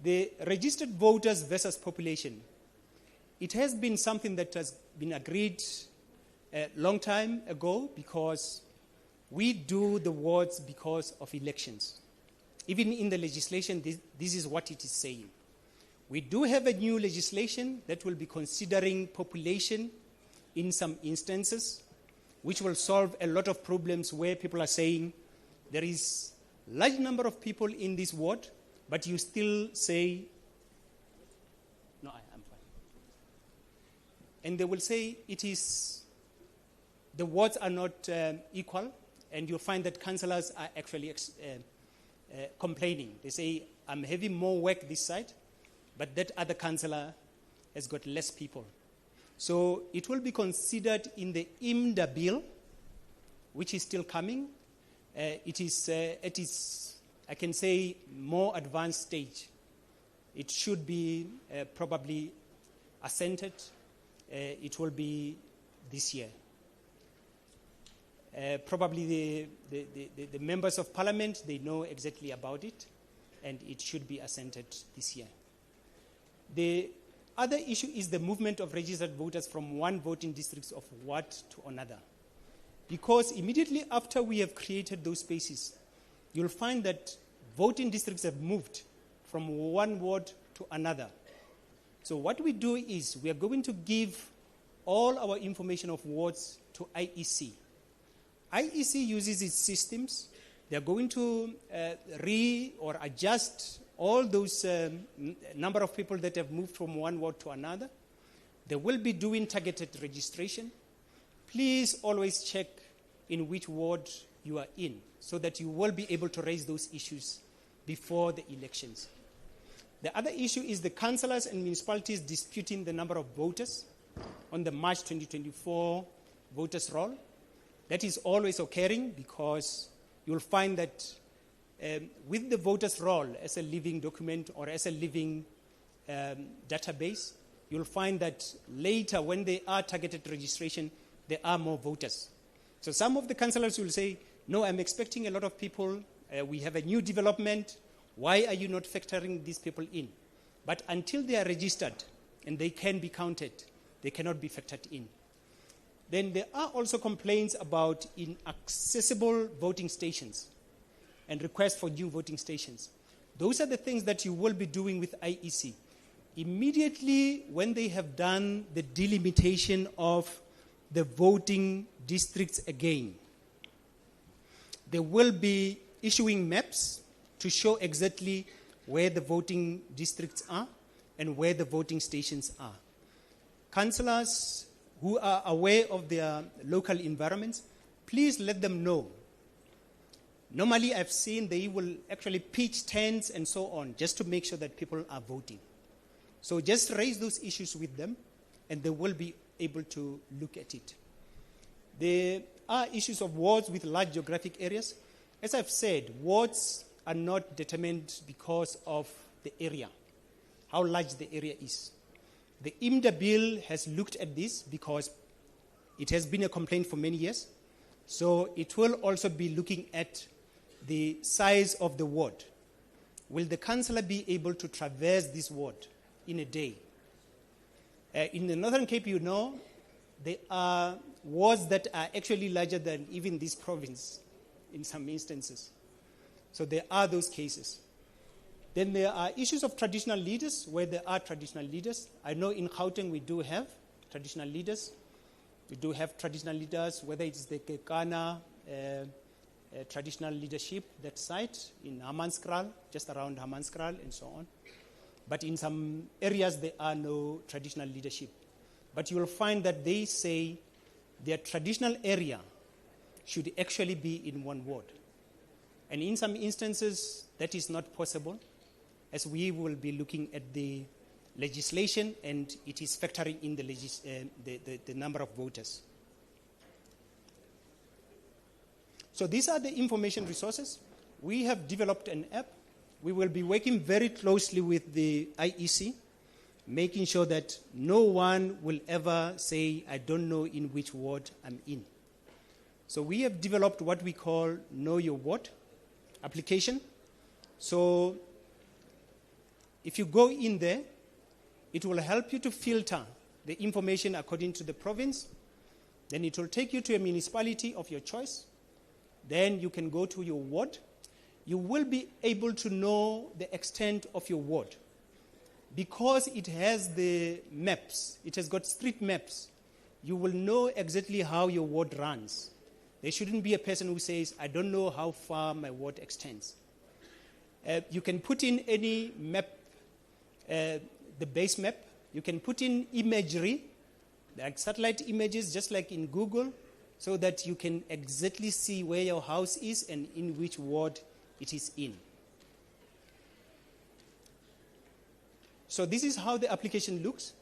The registered voters versus population. It has been something that has been agreed a long time ago because we do the wards because of elections. Even in the legislation, this is what it is saying. We do have a new legislation that will be considering population in some instances, which will solve a lot of problems where people are saying there is a large number of people in this ward, but you still say, no, I'm fine. And they will say the wards are not equal, and you'll find that councillors are actually complaining. They say, I'm having more work this side, but that other councillor has got less people. So it will be considered in the IMDA bill, which is still coming. It is, I can say, more advanced stage. It should be probably assented. It will be this year. Probably the members of parliament, they know exactly about it, and it should be assented this year. The other issue is the movement of registered voters from one voting district of ward to another. Because immediately after we have created those spaces, you'll find that voting districts have moved from one ward to another. So what we do is we are going to give all our information of wards to IEC. IEC uses its systems. They're going to or adjust all those number of people that have moved from one ward to another. They will be doing targeted registration. Please always check in which ward you are in so that you will be able to raise those issues before the elections. The other issue is the councillors and municipalities disputing the number of voters on the March 2024 voters roll. That is always occurring because you'll find that with the voters roll as a living document or as a living database, you'll find that later when they are targeted registration, there are more voters. So some of the councillors will say, no, I'm expecting a lot of people. We have a new development. Why are you not factoring these people in? But until they are registered and they can be counted, they cannot be factored in. Then there are also complaints about inaccessible voting stations and requests for new voting stations. Those are the things that you will be doing with IEC. Immediately when they have done the delimitation of the voting districts again, they will be issuing maps to show exactly where the voting districts are and where the voting stations are. Councillors who are aware of their local environments, please let them know. Normally, I've seen they will actually pitch tents and so on just to make sure that people are voting. So just raise those issues with them, and they will be able to look at it. There are issues of wards with large geographic areas. As I've said, wards are not determined because of the area, how large the area is. The IMDA bill has looked at this because it has been a complaint for many years. So it will also be looking at the size of the ward. Will the councillor be able to traverse this ward in a day? In the Northern Cape, you know, there are wards that are actually larger than even this province in some instances. So there are those cases. Then there are issues of traditional leaders, where there are traditional leaders. I know in Gauteng we do have traditional leaders. We do have traditional leaders, whether it's the Kekana traditional leadership, that site in Hammanskraal, just around Hammanskraal and so on. But in some areas there are no traditional leadership. But you will find that they say their traditional area should actually be in one ward. And in some instances that is not possible, as we will be looking at the legislation and it is factoring in the number of voters. So these are the information resources. We have developed an app. We will be working very closely with the IEC, making sure that no one will ever say, I don't know in which ward I'm in. So we have developed what we call Know Your Ward application. So if you go in there, it will help you to filter the information according to the province. Then it will take you to a municipality of your choice. Then you can go to your ward. You will be able to know the extent of your ward. Because it has the maps, it has got street maps, you will know exactly how your ward runs. There shouldn't be a person who says, I don't know how far my ward extends. You can put in any map, the base map. You can put in imagery, like satellite images, just like in Google, so that you can exactly see where your house is and in which ward it is in. So this is how the application looks.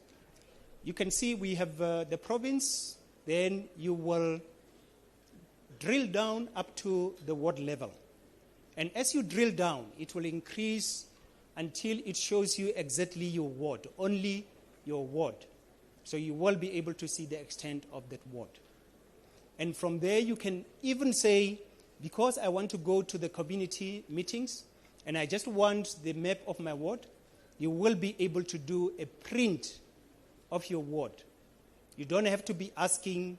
You can see we have the province, then you will drill down up to the ward level. And as you drill down, it will increase until it shows you exactly your ward, only your ward. So you will be able to see the extent of that ward. And from there you can even say, because I want to go to the community meetings and I just want the map of my ward, you will be able to do a print of your ward. You don't have to be asking,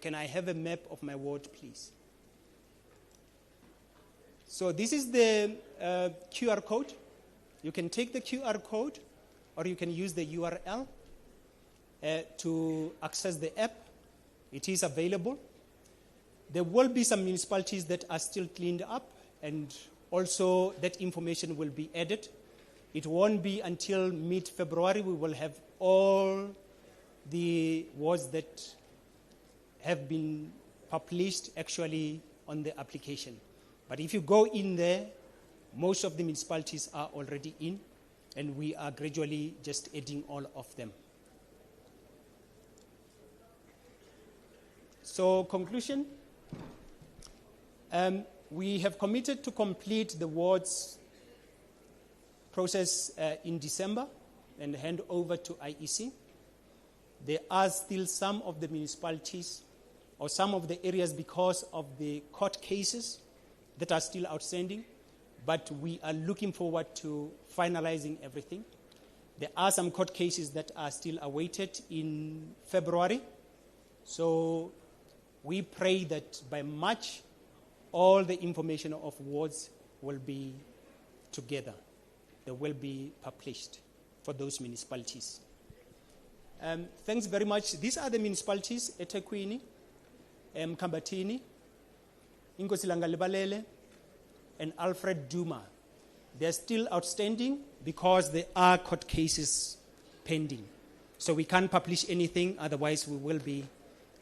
can I have a map of my ward, please? So this is the QR code. You can take the QR code or you can use the URL to access the app. It is available. There will be some municipalities that are still cleaned up, and also that information will be added. It won't be until mid-February we will have all the wards that have been published actually on the application. But if you go in there, most of the municipalities are already in, and we are gradually just adding all of them. So, conclusion. We have committed to complete the wards process in December and hand over to IEC. There are still some of the municipalities or some of the areas because of the court cases that are still outstanding, but we are looking forward to finalizing everything. There are some court cases that are still awaited in February, so we pray that by March, all the information of wards will be together. They will be published for those municipalities. Thanks very much. These are the municipalities: eThekwini, Mkambatini, Inkosi Libalele, and Alfred Duma. They are still outstanding because there are court cases pending. So we can't publish anything, otherwise we will be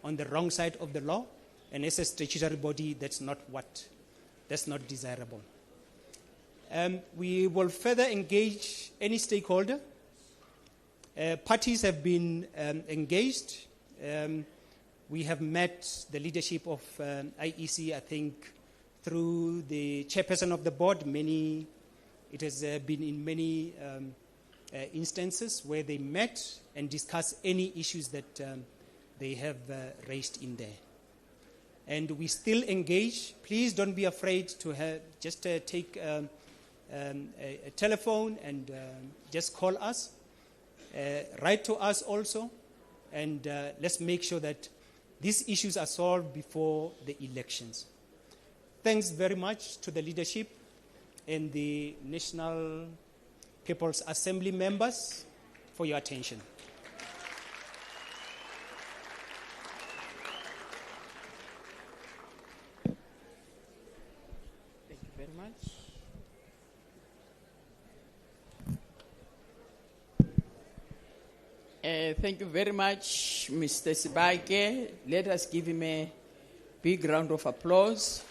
on the wrong side of the law. And as a statutory body, that's not desirable. We will further engage any stakeholder. Parties have been engaged. We have met the leadership of IEC, I think, through the chairperson of the board. It has been in many instances where they met and discussed any issues that they have raised in there. And we still engage. Please don't be afraid to just take a telephone and just call us. Write to us also. And let's make sure that these issues are solved before the elections. Thanks very much to the leadership and the National People's Assembly members for your attention. Thank you very much. Thank you very much, Mr. Sibake. Let us give him a big round of applause.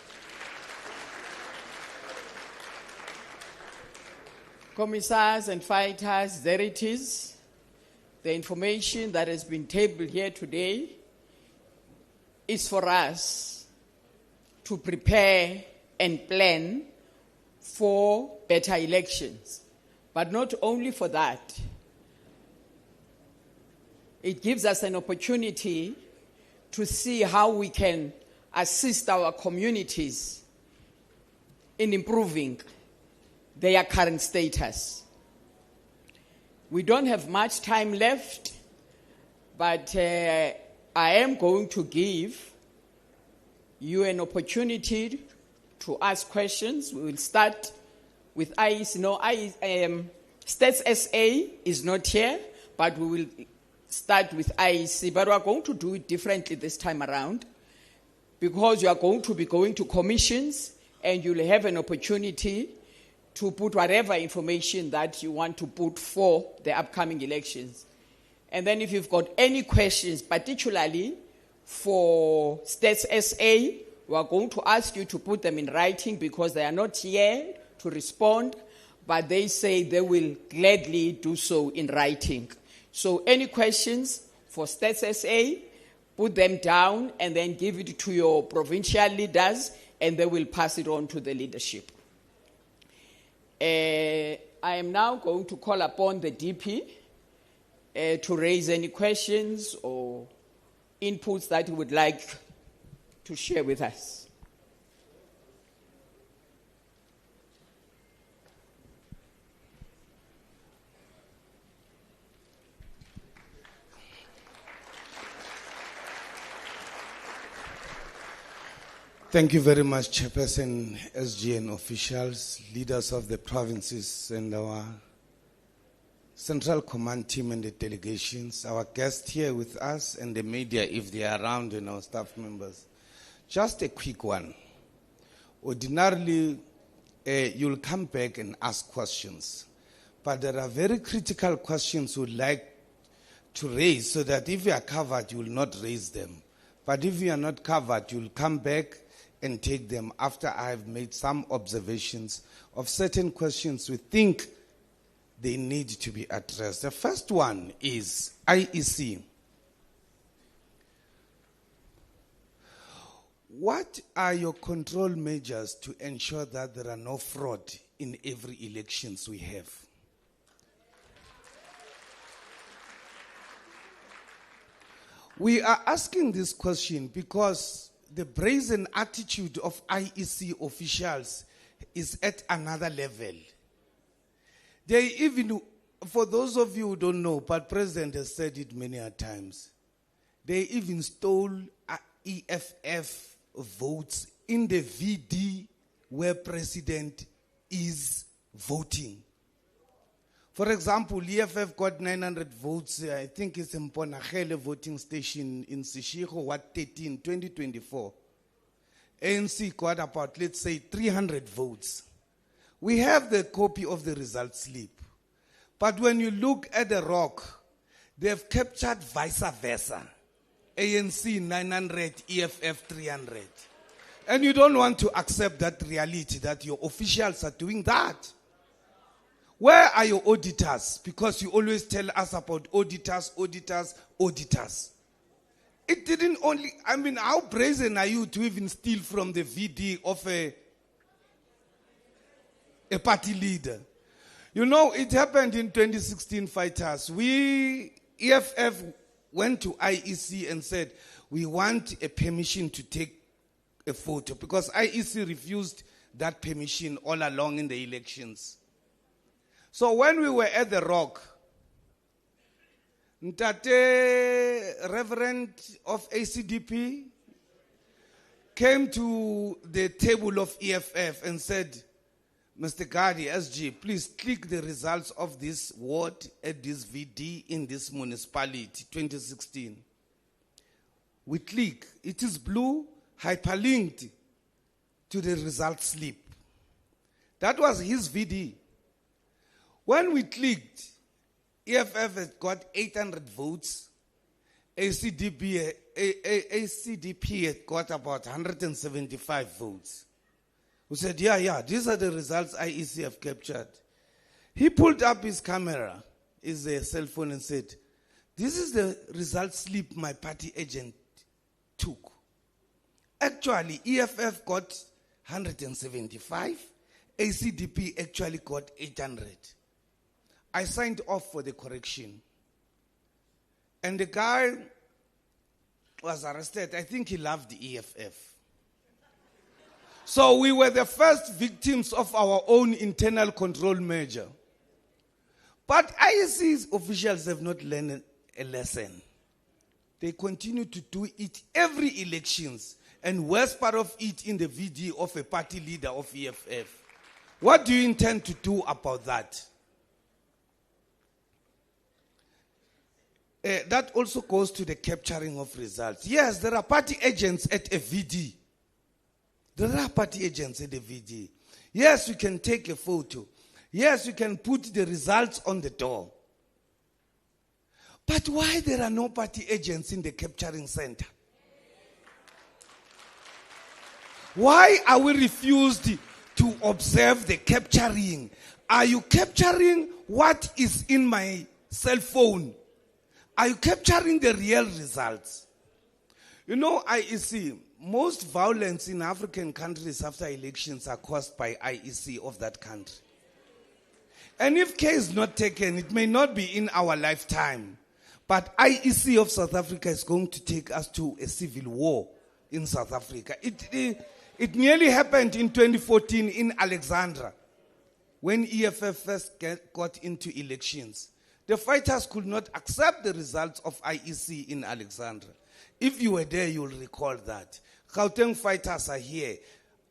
Commissars and fighters, there it is. The information that has been tabled here today is for us to prepare and plan for better elections. But not only for that, it gives us an opportunity to see how we can assist our communities in improving their current status. We don't have much time left, but I am going to give you an opportunity to ask questions. We will start with IEC. No, States SA is not here, but we will start with IEC. But we are going to do it differently this time around, because you are going to be going to commissions and you'll have an opportunity to put whatever information that you want to put for the upcoming elections. And then if you've got any questions, particularly for States SA, we are going to ask you to put them in writing, because they are not here to respond, but they say they will gladly do so in writing. So any questions for States SA, put them down and then give it to your provincial leaders, and they will pass it on to the leadership. I am now going to call upon the DP to raise any questions or inputs that you would like to share with us. Thank you very much, Chairperson, SGN officials, leaders of the provinces, and our Central Command team and the delegations, our guests here with us, and the media if they are around, and our staff members. Just a quick one. Ordinarily, you'll come back and ask questions, but there are very critical questions we'd like to raise, so that if you are covered, you will not raise them. But if you are not covered, you'll come back and take them after I've made some observations of certain questions we think they need to be addressed. The first one is IEC. What are your control measures to ensure that there are no fraud in every elections we have? We are asking this question because the brazen attitude of IEC officials is at another level. They even, for those of you who don't know, but President has said it many a times, they even stole EFF votes in the VD where President is voting. For example, EFF got 900 votes, I think it's in Ponagele voting station in Seshego, 2024. ANC got about, let's say, 300 votes. We have the copy of the result slip. But when you look at the rock, they've captured vice versa. ANC 900, EFF 300. And you don't want to accept that reality that your officials are doing that. Where are your auditors? Because you always tell us about auditors. It didn't only, how brazen are you to even steal from the VD of a party leader? You know, it happened in 2016 fighters. EFF went to IEC and said, we want a permission to take a photo, because IEC refused that permission all along in the elections. So when we were at the Rock, Ntate Reverend of ACDP came to the table of EFF and said, Mr. Gadi, SG, please click the results of this ward at this VD in this municipality, 2016. We click. It is blue, hyperlinked to the result slip. That was his VD. When we clicked, EFF has got 800 votes. ACDP had got about 175 votes. We said, yeah, these are the results IEC have captured. He pulled up his camera, his cell phone, and said, this is the result slip my party agent took. Actually, EFF got 175. ACDP actually got 800. I signed off for the correction. And the guy was arrested. I think he loved the EFF. So we were the first victims of our own internal control measure. But IEC's officials have not learned a lesson. They continue to do it every elections, and worst part of it in the VD of a party leader of EFF. What do you intend to do about that? That also goes to the capturing of results. Yes, there are party agents at a VD. There are party agents at a VD. Yes, you can take a photo. Yes, you can put the results on the door. But why there are no party agents in the capturing center? Why are we refused to observe the capturing? Are you capturing what is in my cell phone? Are you capturing the real results? You know, IEC, most violence in African countries after elections are caused by IEC of that country. And if care is not taken, it may not be in our lifetime. But IEC of South Africa is going to take us to a civil war in South Africa. It nearly happened in 2014 in Alexandra when EFF first got into elections. The fighters could not accept the results of IEC in Alexandra. If you were there, you'll recall that. Gauteng fighters are here.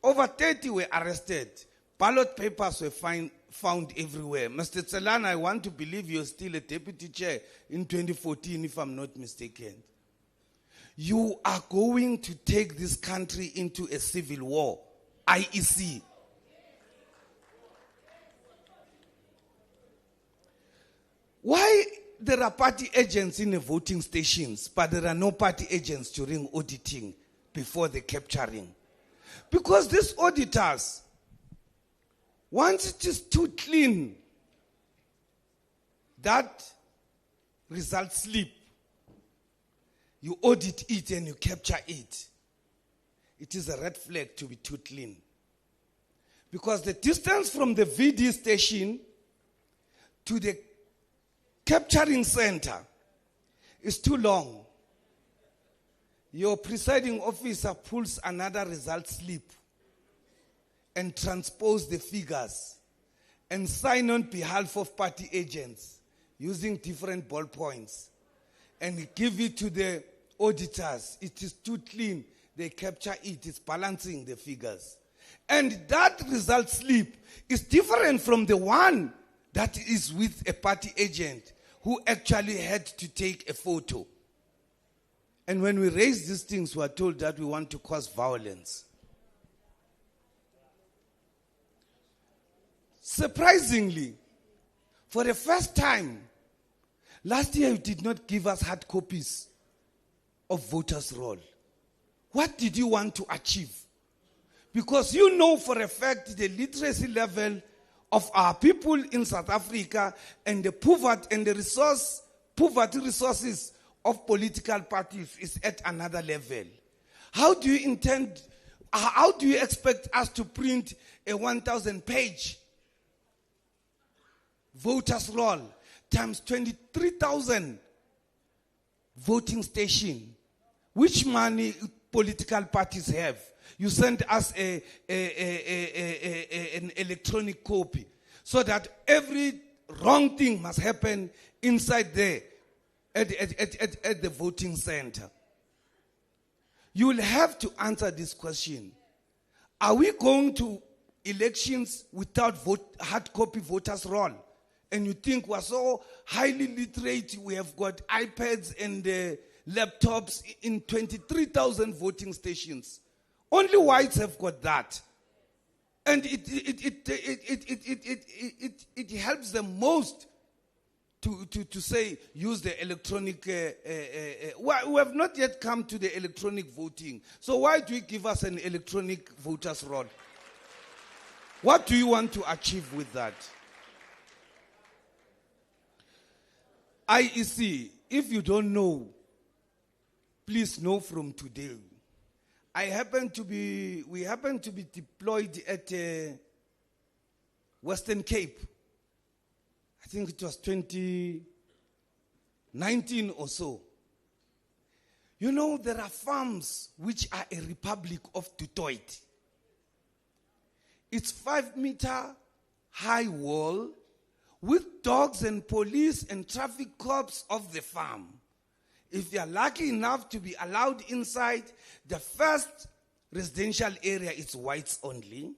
Over 30 were arrested. Ballot papers were found everywhere. Mr. Tselana, I want to believe you're still a deputy chair in 2014, if I'm not mistaken. You are going to take this country into a civil war. IEC. Why there are party agents in the voting stations, but there are no party agents during auditing before the capturing? Because these auditors, once it is too clean, that result slip, you audit it and you capture it. It is a red flag to be too clean. Because the distance from the VD station to the capturing center is too long. Your presiding officer pulls another result slip and transpose the figures and sign on behalf of party agents using different ballpoints and give it to the auditors. It is too clean. They capture it. It's balancing the figures. And that result slip is different from the one that is with a party agent who actually had to take a photo. And when we raise these things, we are told that we want to cause violence. Surprisingly, for the first time, last year you did not give us hard copies of voters' roll. What did you want to achieve? Because you know for a fact the literacy level of our people in South Africa and the poverty and the poverty resources of political parties is at another level. How do you expect us to print a 1,000-page voters roll times 23,000 voting station? Which money political parties have? You send us an electronic copy so that every wrong thing must happen inside there at the voting center. You will have to answer this question. Are we going to elections without hard copy voters roll? And you think we're so highly literate, we have got iPads and laptops in 23,000 voting stations. Only whites have got that. And it helps them most to say, use the electronic, we have not yet come to the electronic voting. So why do you give us an electronic voters roll? What do you want to achieve with that? IEC, if you don't know, please know from today. We happen to be deployed at Western Cape. I think it was 2019 or so. You know, there are farms which are a republic of Du Toit. It's 5-meter high wall with dogs and police and traffic cops of the farm. If you are lucky enough to be allowed inside, the first residential area is whites only.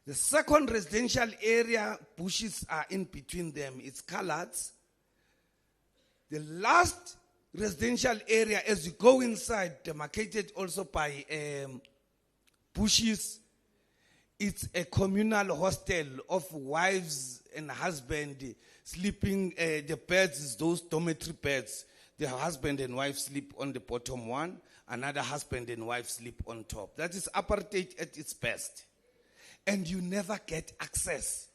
The second residential area, bushes are in between them, it's coloreds. The last residential area, as you go inside, demarcated also by bushes, it's a communal hostel of wives and husband sleeping. The beds is those dormitory beds. The husband and wife sleep on the bottom one, another husband and wife sleep on top. That is apartheid at its best. And you never get access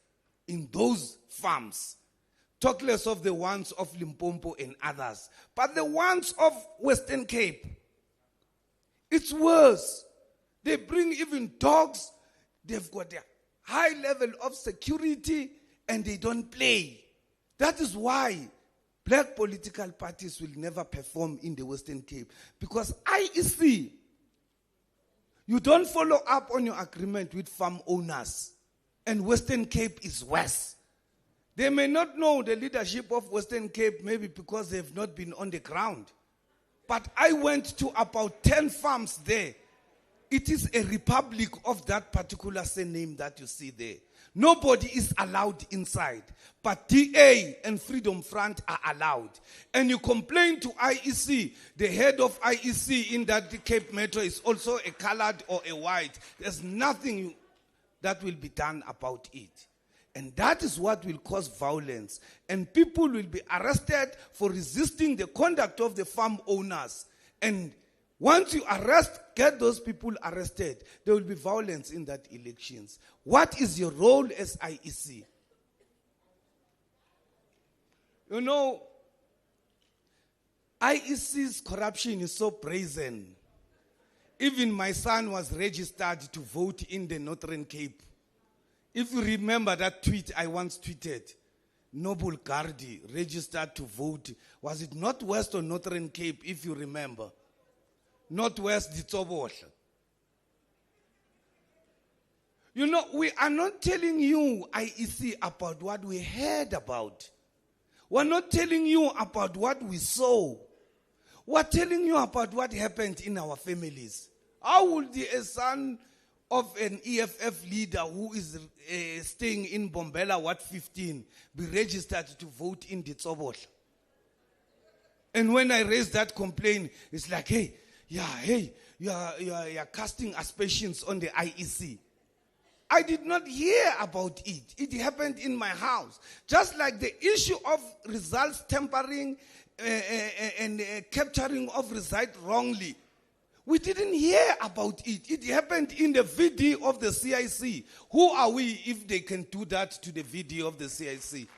in those farms. Talk less of the ones of Limpopo and others. But the ones of Western Cape, it's worse. They bring even dogs. They've got a high level of security and they don't play. That is why black political parties will never perform in the Western Cape. Because IEC, you don't follow up on your agreement with farm owners. And Western Cape is worse. They may not know the leadership of Western Cape, maybe because they've not been on the ground. But I went to about 10 farms there. It is a republic of that particular surname that you see there. Nobody is allowed inside. But DA and Freedom Front are allowed. And you complain to IEC, the head of IEC in that Cape Metro is also a colored or a white. There's nothing that will be done about it. And that is what will cause violence. And people will be arrested for resisting the conduct of the farm owners. And once you get those people arrested, there will be violence in that elections. What is your role as IEC? You know, IEC's corruption is so brazen. Even my son was registered to vote in the Northern Cape. If you remember that tweet I once tweeted, Noble Gardi registered to vote. Was it Northwest or Northern Cape, if you remember? Northwest Ditsobohle. You know, we are not telling you, IEC, about what we heard about. We're not telling you about what we saw. We're telling you about what happened in our families. How would a son of an EFF leader who is staying in Bombela, Ward 15, be registered to vote in Ditsobohle? And when I raised that complaint, it's like, you're casting aspersions on the IEC. I did not hear about it. It happened in my house. Just like the issue of results tampering and capturing of results wrongly. We didn't hear about it. It happened in the VD of the CIC. Who are we if they can do that to the VD of the CIC?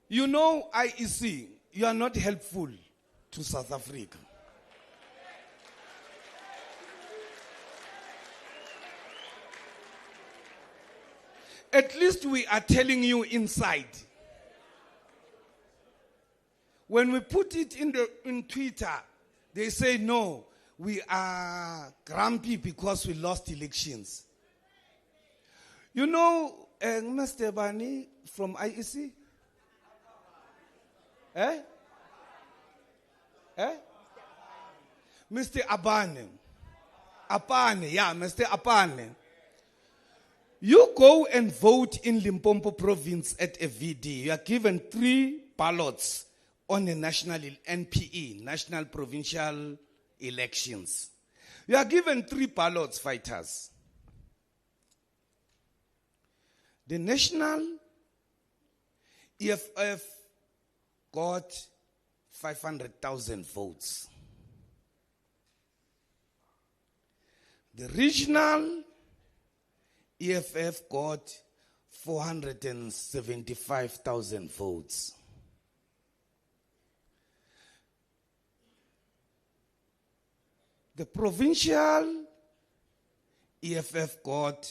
You know, IEC, you are not helpful to South Africa. At least we are telling you inside. When we put it in Twitter, they say, no, we are grumpy because we lost elections. You know, Mr. Bani from IEC? Mr. Abane. Mr. Abane. You go and vote in Limpopo province at a VD. You are given 3 ballots on a national NPE, National Provincial Elections. You are given 3 ballots, fighters. The national EFF got 500,000 votes. The regional EFF got 475,000 votes. The provincial EFF got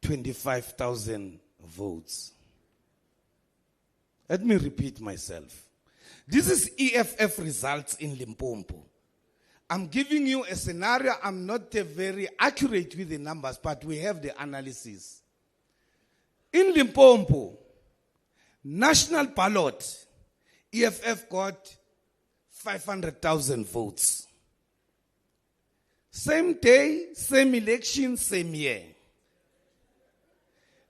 25,000 votes. Let me repeat myself. This is EFF results in Limpopo. I'm giving you a scenario. I'm not very accurate with the numbers, but we have the analysis. In Limpopo, national ballot, EFF got 500,000 votes. Same day, same election, same year.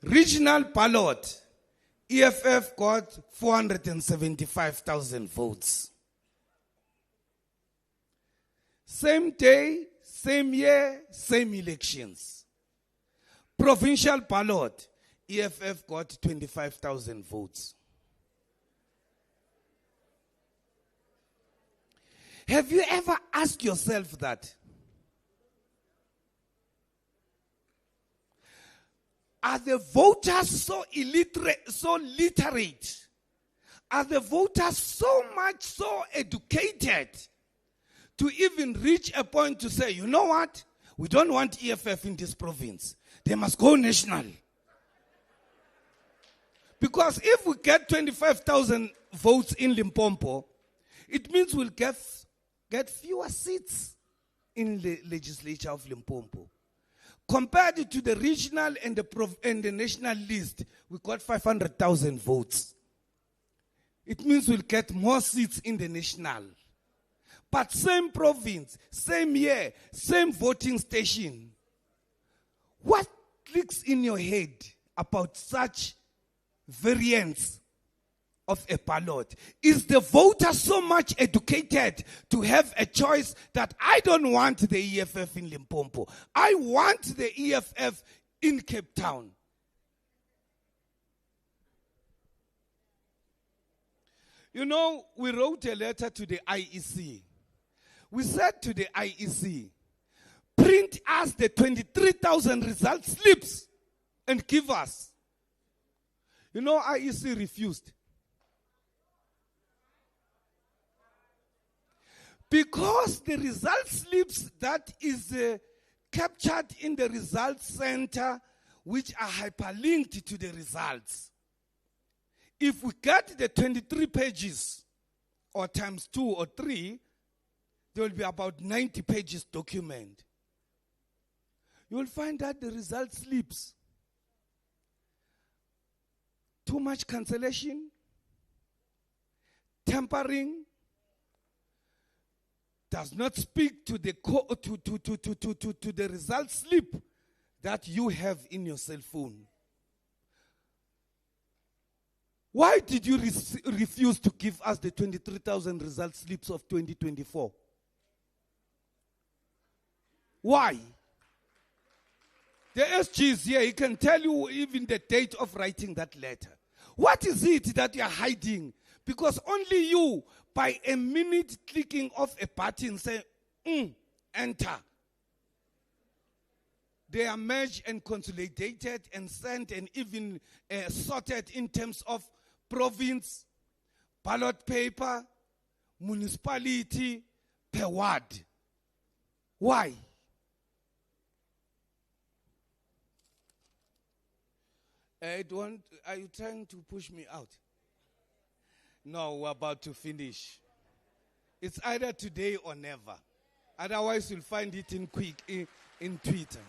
Regional ballot, EFF got 475,000 votes. Same day, same year, same elections. Provincial ballot, EFF got 25,000 votes. Have you ever asked yourself that? Are the voters so illiterate, so literate? Are the voters so much so educated to even reach a point to say, you know what? We don't want EFF in this province. They must go national. Because if we get 25,000 votes in Limpopo, it means we'll get fewer seats in the legislature of Limpopo. Compared to the regional and the national list, we got 500,000 votes. It means we'll get more seats in the national. But same province, same year, same voting station. What clicks in your head about such variance of a ballot? Is the voter so much educated to have a choice that I don't want the EFF in Limpopo, I want the EFF in Cape Town? You know, we wrote a letter to the IEC. We said to the IEC, print us the 23,000 result slips and give us. You know, IEC refused. Because the result slips that is captured in the results center, which are hyperlinked to the results. If we get the 23 pages, or times 2 or 3, there will be about 90 pages document. You will find that the result slips. Too much cancellation, tampering, does not speak to the to the result slip that you have in your cell phone. Why did you refuse to give us the 23,000 result slips of 2024? Why? The SG is here. He can tell you even the date of writing that letter. What is it that you are hiding? Because only you, by a minute clicking of a button, say, enter. They are merged and consolidated and sent and even sorted in terms of province, ballot paper, municipality, per ward. Why? Are you trying to push me out? No, we're about to finish. It's either today or never. Otherwise, you'll find it in Twitter.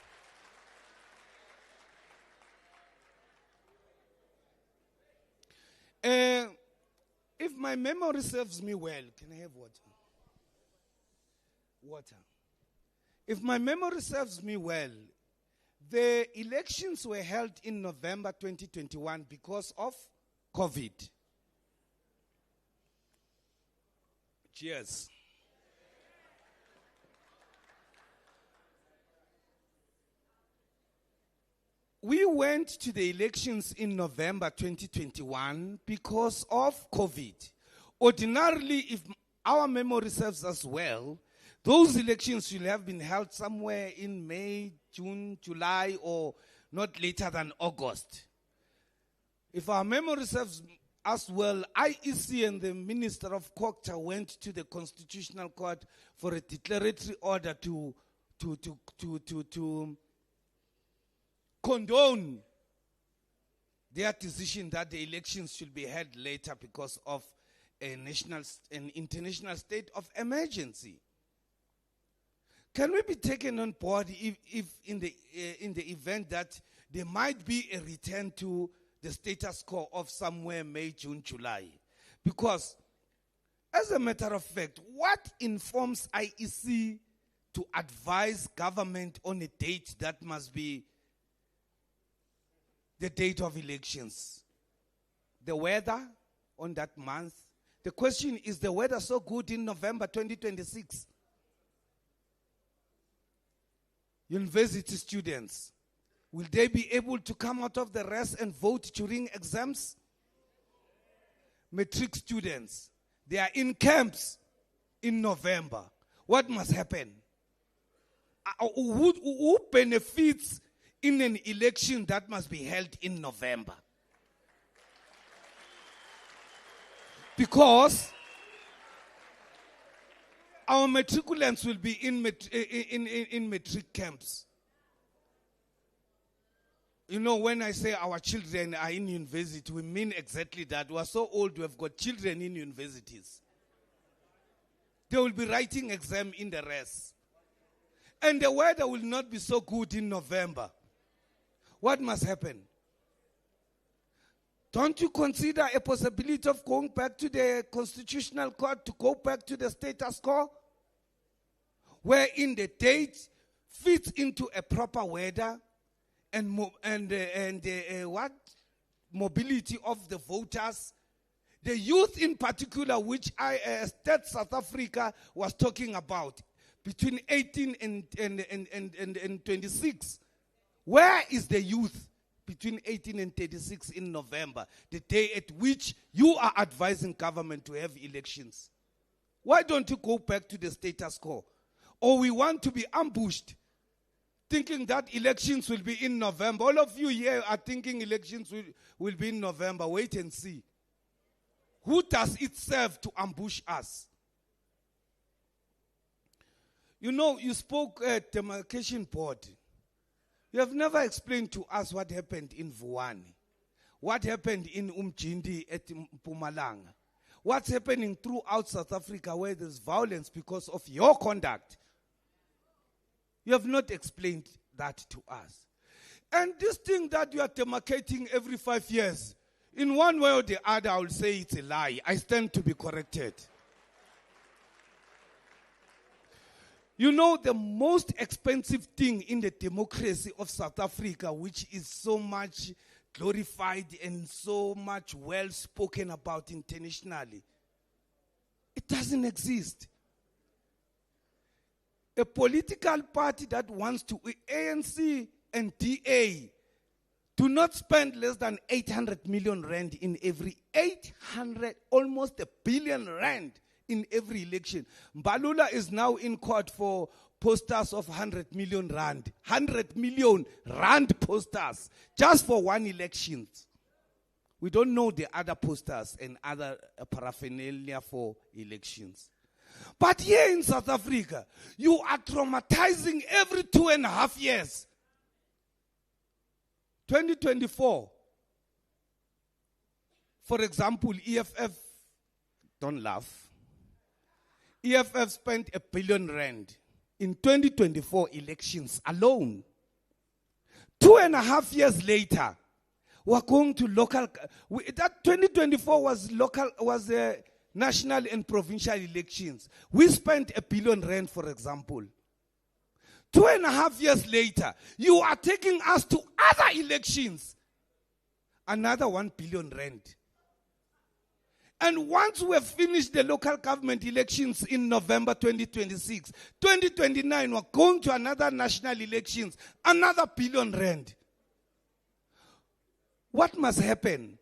If my memory serves me well, can I have water? Water. If my memory serves me well, the elections were held in November 2021 because of COVID. Cheers. We went to the elections in November 2021 because of COVID. Ordinarily, if our memory serves us well, those elections should have been held somewhere in May, June, July, or not later than August. If our memory serves us well, IEC and the Minister of Culture went to the Constitutional Court for a declaratory order to condone their decision that the elections should be held later because of an international state of emergency. Can we be taken on board if in the event that there might be a return to the status quo of somewhere May, June, July? Because as a matter of fact, what informs IEC to advise government on a date that must be the date of elections? The weather on that month? The question is, the weather so good in November 2026? University students, will they be able to come out of the rest and vote during exams? Matric students, they are in camps in November. What must happen? Who benefits in an election that must be held in November? Because our matriculants will be in matric camps. You know, when I say our children are in university, we mean exactly that. We are so old, we have got children in universities. They will be writing exam in the rest. And the weather will not be so good in November. What must happen? Don't you consider a possibility of going back to the Constitutional Court to go back to the status quo? Wherein the date fits into a proper weather and mobility of the voters, the youth in particular, which State South Africa was talking about, between 18 and 26. Where is the youth between 18 and 36 in November, the day at which you are advising government to have elections? Why don't you go back to the status quo? Or we want to be ambushed, thinking that elections will be in November. All of you here are thinking elections will be in November. Wait and see. Who does it serve to ambush us? You know, you spoke at Demarcation Board. You have never explained to us what happened in Vuwani, what happened in Umjindi at Mpumalanga, what's happening throughout South Africa where there's violence because of your conduct. You have not explained that to us. And this thing that you are demarcating every 5 years, in one way or the other, I will say it's a lie. I stand to be corrected. You know, the most expensive thing in the democracy of South Africa, which is so much glorified and so much well spoken about internationally, it doesn't exist. A political party that wants to, ANC and DA, do not spend less than 800 million rand in every 800, almost R1 billion in every election. Mbalula is now in court for posters of 100 million rand. 100 million rand posters just for one election. We don't know the other posters and other paraphernalia for elections. But here in South Africa, you are traumatizing every 2.5 years. 2024, for example, EFF, don't laugh, EFF spent R1 billion in 2024 elections alone. 2.5 years later, we're going to local, that 2024 was national and provincial elections. We spent R1 billion, for example. 2.5 years later, you are taking us to other elections. Another R1 billion. And once we have finished the local government elections in November 2026, 2029, we're going to another national elections, another R1 billion. What must happen?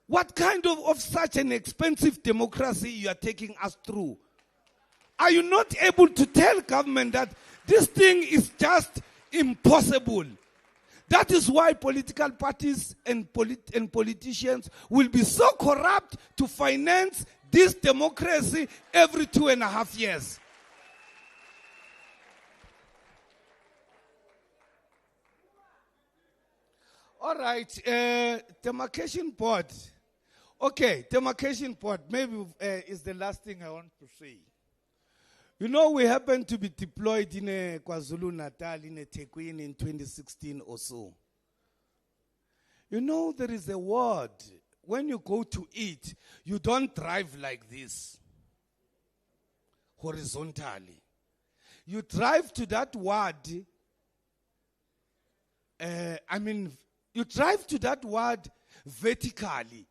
What kind of such an expensive democracy you are taking us through? Are you not able to tell government that this thing is just impossible? That is why political parties and politicians will be so corrupt to finance this democracy every 2.5 years. All right, Demarcation Board. Okay, Demarcation Board maybe is the last thing I want to say. You know, we happened to be deployed in a KwaZulu-Natal, in a Tekwin in 2016 or so. You know, there is a word. When you go to eat, you don't drive like this, horizontally. You drive to that word, you drive to that word vertically.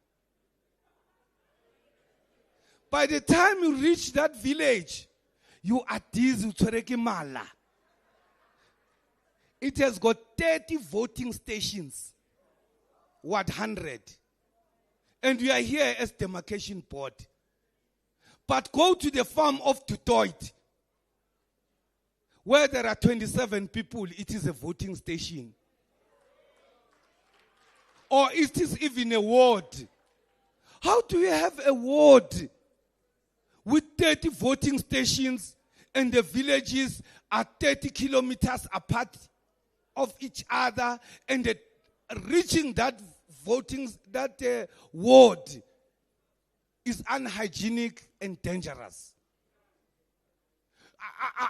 By the time you reach that village, you are dizzy. It has got 30 voting stations. 100. And we are here as demarcation board. But go to the farm of Tutoit, where there are 27 people, it is a voting station. Or it is even a ward. How do you have a ward with 30 voting stations and the villages are 30 kilometers apart of each other, and reaching that ward is unhygienic and dangerous?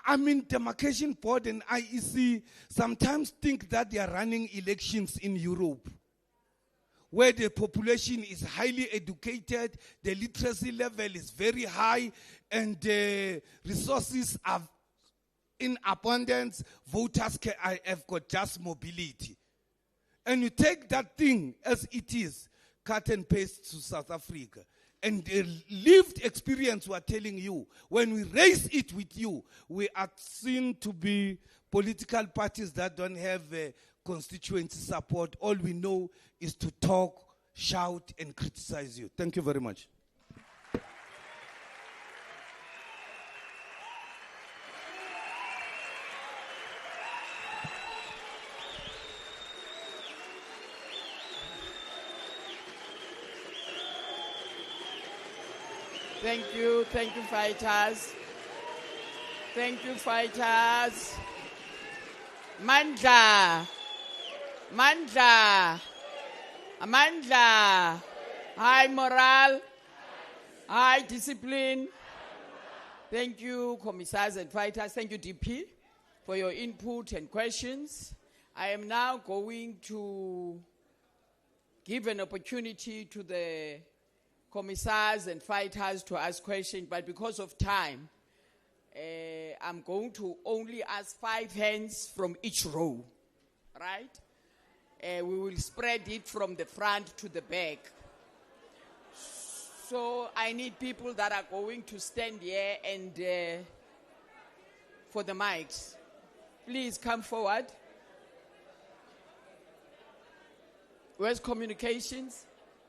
I mean, demarcation board and IEC sometimes think that they are running elections in Europe, where the population is highly educated, the literacy level is very high, and the resources are in abundance. Voters have got just mobility. And you take that thing as it is, cut and paste to South Africa. And the lived experience we are telling you, when we raise it with you, we are seen to be political parties that don't have constituency support. All we know is to talk, shout, and criticize you. Thank you very much. Thank you, fighters. Thank you, fighters. Mandla. High morale. High discipline. Thank you, commissars and fighters. Thank you, DP, for your input and questions. I am now going to give an opportunity to the commissars and fighters to ask questions, but because of time, I'm going to only ask 5 hands from each row, right? We will spread it from the front to the back. So I need people that are going to stand here and for the mics. Please come forward. Where's communications?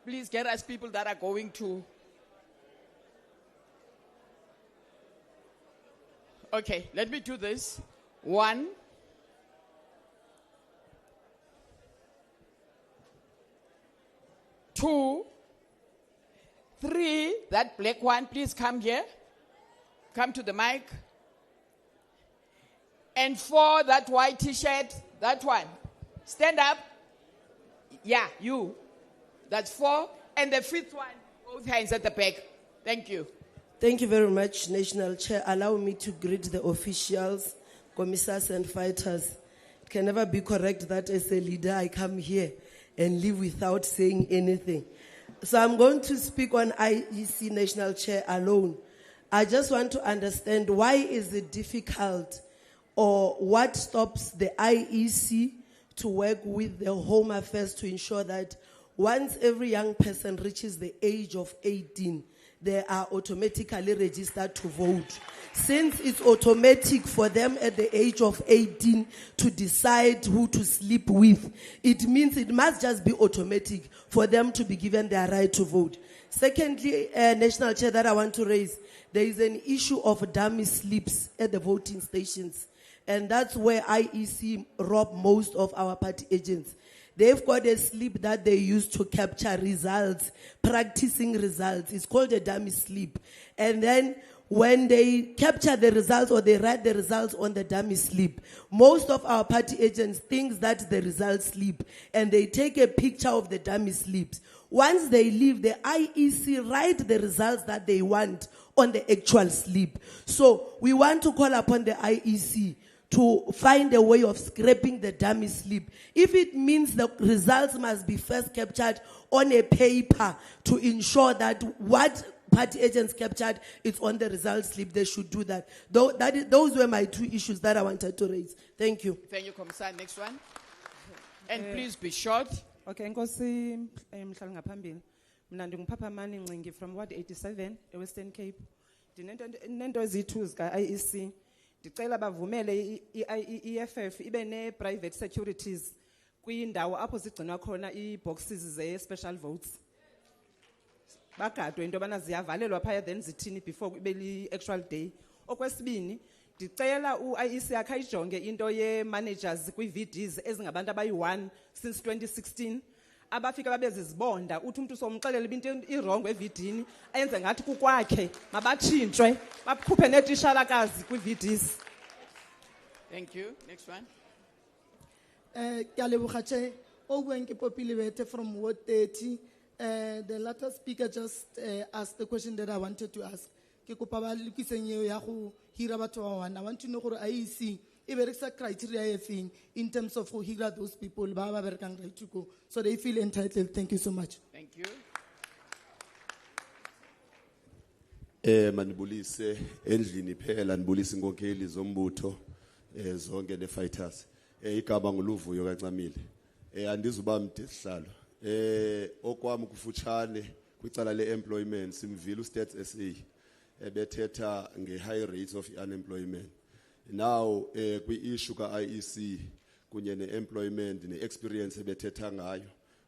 Please get us people that are going to. Okay, let me do this. 1, 2, 3. That black one, please come here. Come to the mic. And 4, that white t-shirt, that one. Stand up. Yeah, you. That's 4. And the 5th one, both hands at the back. Thank you. Thank you very much, National Chair. Allow me to greet the officials, commissars and fighters. It can never be correct that as a leader I come here and leave without saying anything. So I'm going to speak on IEC National Chair alone. I just want to understand, why is it difficult, or what stops the IEC to work with the Home Affairs to ensure that once every young person reaches the age of 18, they are automatically registered to vote? Since it's automatic for them at the age of 18 to decide who to sleep with, it means it must just be automatic for them to be given their right to vote. Secondly, National Chair, that I want to raise, there is an issue of dummy slips at the voting stations. And that's where IEC rob most of our party agents. They've got a slip that they use to capture results, practicing results. It's called a dummy slip. And then when they capture the results, or they write the results on the dummy slip, most of our party agents think that's the result slip, and they take a picture of the dummy slips. Once they leave, the IEC write the results that they want on the actual slip. So we want to call upon the IEC to find a way of scraping the dummy slip. If it means the results must be first captured on a paper to ensure that what party agents captured is on the result slip, they should do that. Those were my two issues that I wanted to raise. Thank you. Thank you, Commissar. Next one. And please be short. Okay, Nkosi mhlali ngaphambili. Mina ndingupapa Mani Ncingi from Ward 87 eWestern Cape. Dinento ezithu zika IEC. Ndicela bavumele iEFF ibe ne private securities kwindawo apho zigcinwa khona iboxes ze special votes. Bagadwe into bana ziyavalelwa phaya then zithini before kube li actual day. Okwesibini ndicela uIEC akhayijonge into ye managers kwi-VDs ezingabantu abayi-1 since 2016 abafika babezizibonda uthi umuntu somxelela into irongo evidini ayenze ngathi kukwakhe mabatshintshwe bakhuphe netishalakazi kwi-VDs. Thank you. Next one. Kyalebogache Ogwenke Popilibete from Ward 30. The latter speaker just asked the question that I wanted to ask. I want to know what IEC is criteria in terms of who hear those people to go. So they feel entitled. Thank you so much. Thank you. Manibulise endlini phela nibulise inkokheli zombutho zonke ne fighters igaba ngoluvuyo kancamile andizuba mde sihlalo okwami kufutshane kwicala leemployment simvile uStats SA bethetha nge-high rates of unemployment. Now kwi-issue ka-IEC kunye ne-employment ne-experience ebethetha ngayo,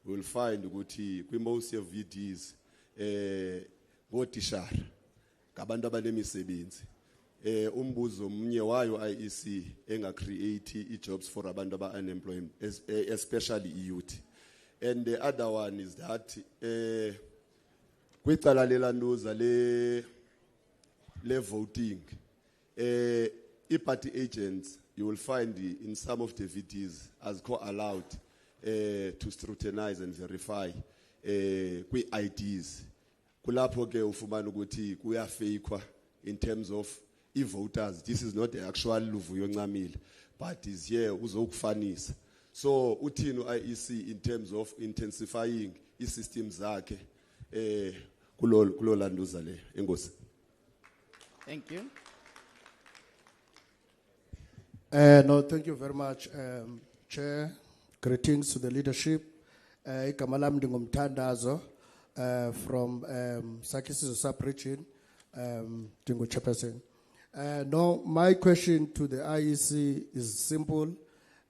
we will find ukuthi kwi-most of VDs ngotishara ngabantu abanemisebenzi. Umbuzo mnye wayo IEC enga-create i-jobs for abantu aba-unemployed, especially youth. And the other one is that kwicala lelanduza le voting, party agents, you will find in some of the VDs as allowed to scrutinize and verify kwi-IDs. Kulapho ke ufumana ukuthi kuyafakwa in terms of voters. This is not the actual luvuyo ncamile, but is here uzokufanisa. So uthini IEC in terms of intensifying i-systems zakhe kulo landuza le. Enkosi. Thank you. No, thank you very much, Chair. Greetings to the leadership. Igama lami ndingumthandazo from Sakisiso sub-region, Dingo Chairperson. No, my question to the IEC is simple,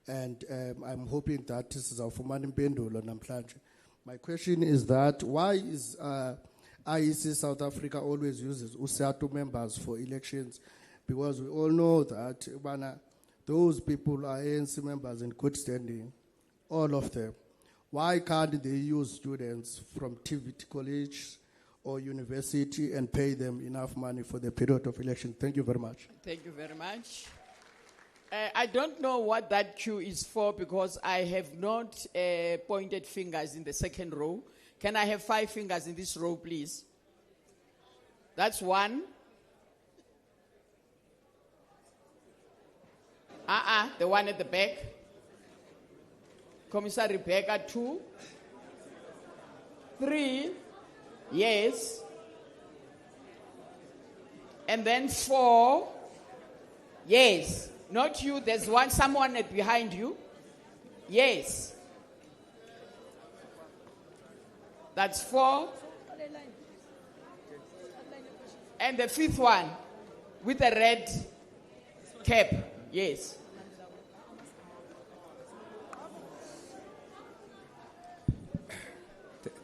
and I'm hoping that this is our Fumani Mpendulo namhlanje. My question is that why is IEC South Africa always uses USATU members for elections? Because we all know that those people are ANC members in good standing, all of them. Why can't they use students from TVT college or university and pay them enough money for the period of election? Thank you very much. Thank you very much. I don't know what that queue is for because I have not pointed fingers in the second row. Can I have 5 fingers in this row, please? That's 1. The one at the back. Commissar Rebecca, 2. 3. Yes. And then 4. Yes. Not you. There's someone behind you. Yes. That's 4. And the 5th one with a red cap. Yes.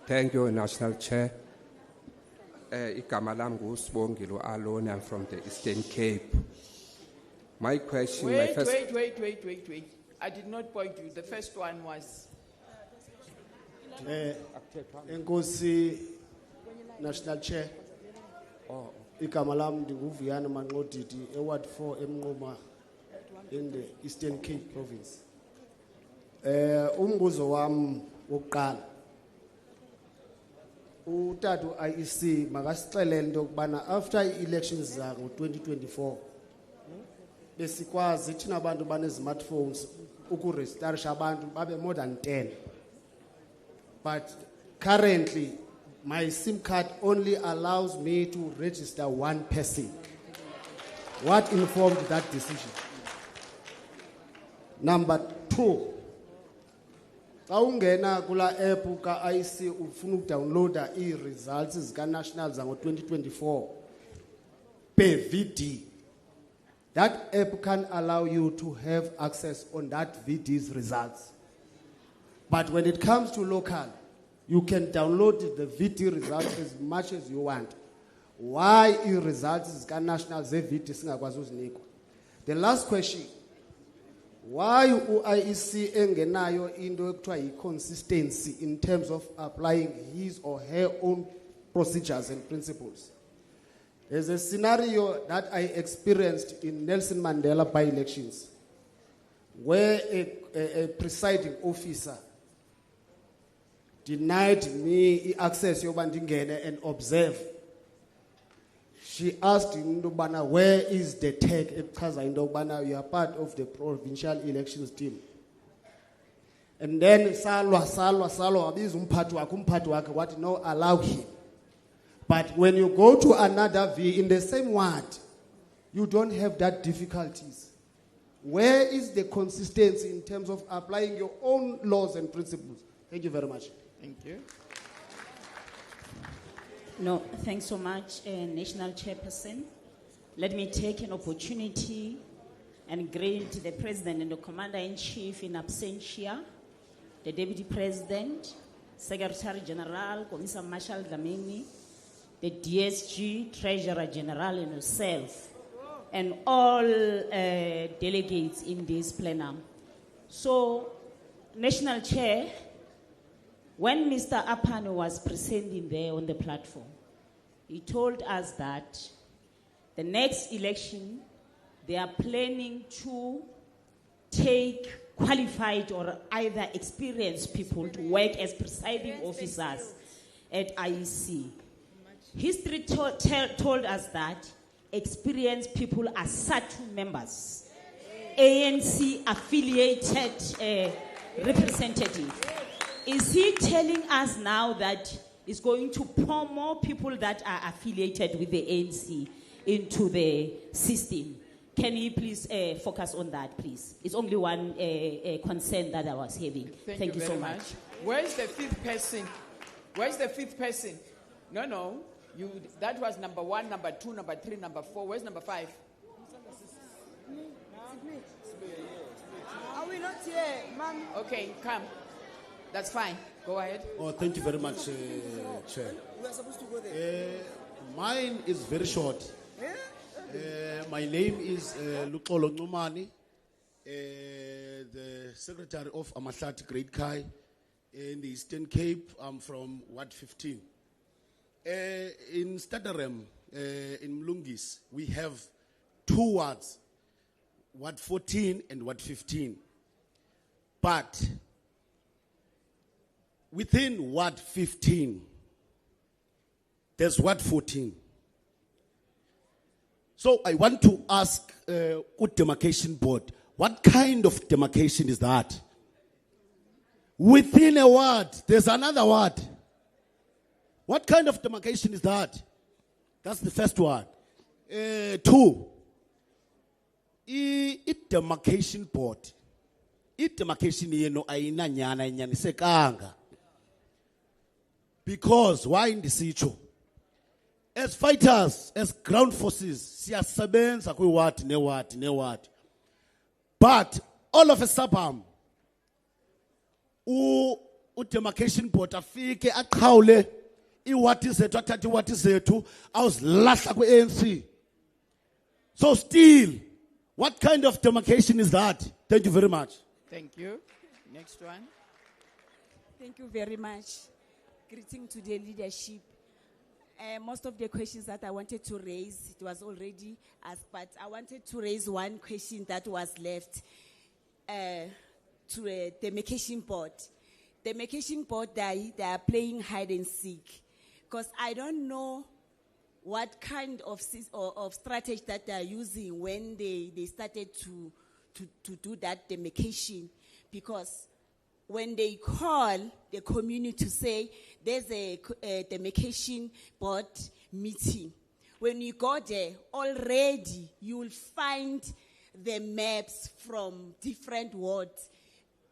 Thank you, National Chair. Igama lami nguSibongile Alone. I'm from the Eastern Cape. My question, Wait. I did not point you. The first one was. Enkosi, National Chair. Igama lami ndinguvuyana Manqodidi, Ward 4 eMnquma in the Eastern Cape province. Umbuzo wami wokuqala. utata IEC makasixelele into yokubana after elections zako 2024 besikwazi thina abantu bane-smartphones ukurejistarisha abantu babe more than 10, but currently my SIM card only allows me to register one person. What informed that decision? Number 2, xa ungena kula app ka IEC ufuna ukudownloada i-results zika-national zango-2024 per VD, that app can allow you to have access on that VD's results. But when it comes to local, you can download the VD results as much as you want. Why i-results zika-national ze-VD singakwazi uzinikwa? The last question, why IEC engenayo into ekuthiwa yi-consistency in terms of applying his or her own procedures and principles? There's a scenario that I experienced in Nelson Mandela by-elections where a presiding officer denied me access yoba ndingene and observe. She asked into yokubana where is the tag echaza into yokubana you are part of the provincial elections team. And then salwa wabiza umphathi wakhe wathi no, allow him. But when you go to another V in the same ward, you don't have that difficulties. Where is the consistency in terms of applying your own laws and principles? Thank you very much. Thank you. No, thanks so much, National Chairperson. Let me take an opportunity and greet the President and the Commander-in-Chief in absentia, the Deputy President, Secretary General, Commissioner Marshal Dlamini, the DSG, Treasurer General and yourself, and all delegates in this plenum. So, National Chair, when Mr. Apane was presenting there on the platform, he told us that the next election, they are planning to take qualified or either experienced people to work as presiding officers at IEC. History told us that experienced people are SATU members, ANC affiliated representatives. Is he telling us now that he's going to pour more people that are affiliated with the ANC into the system? Can you please focus on that, please? It's only one concern that I was having. Thank you so much. Where's the fifth person? Where's the fifth person? No. That was number 1, number 2, number 3, number 4. Where's number 5? Are we not here, ma'am? Okay, come. That's fine. Go ahead. Oh, thank you very much, Chair. We are supposed to go there. Mine is very short. My name is Luxolo Nxumani, the Secretary of Amahlati Great Kai in the Eastern Cape. I'm from Ward 15. In Stutterham, in Mlungis, we have 2 wards, Ward 14 and Ward 15. But within Ward 15, there's Ward 14. So I want to ask good demarcation board, what kind of demarcation is that? Within a ward, there's another ward. What kind of demarcation is that? That's the first one. 2, demarcation board. Demarcation yeno ayina nyana inyanisekanga. Because why in the situ? As fighters, as ground forces, siyasebenza kwi-ward ne-ward. But all of a sudden, demarcation board afike aqhawule iwadi zethu athathe iwadi zethu awuzilahla kwi-ANC. So still, what kind of demarcation is that? Thank you very much. Thank you. Next one. Thank you very much. Greeting to the leadership. Most of the questions that I wanted to raise, it was already asked, but I wanted to raise one question that was left to the demarcation board. The demarcation board, they are playing hide and seek, because I don't know what kind of of strategy that they are using when they started to do that demarcation. Because when they call the community to say there's a demarcation board meeting, when you go there, already you will find the maps from different wards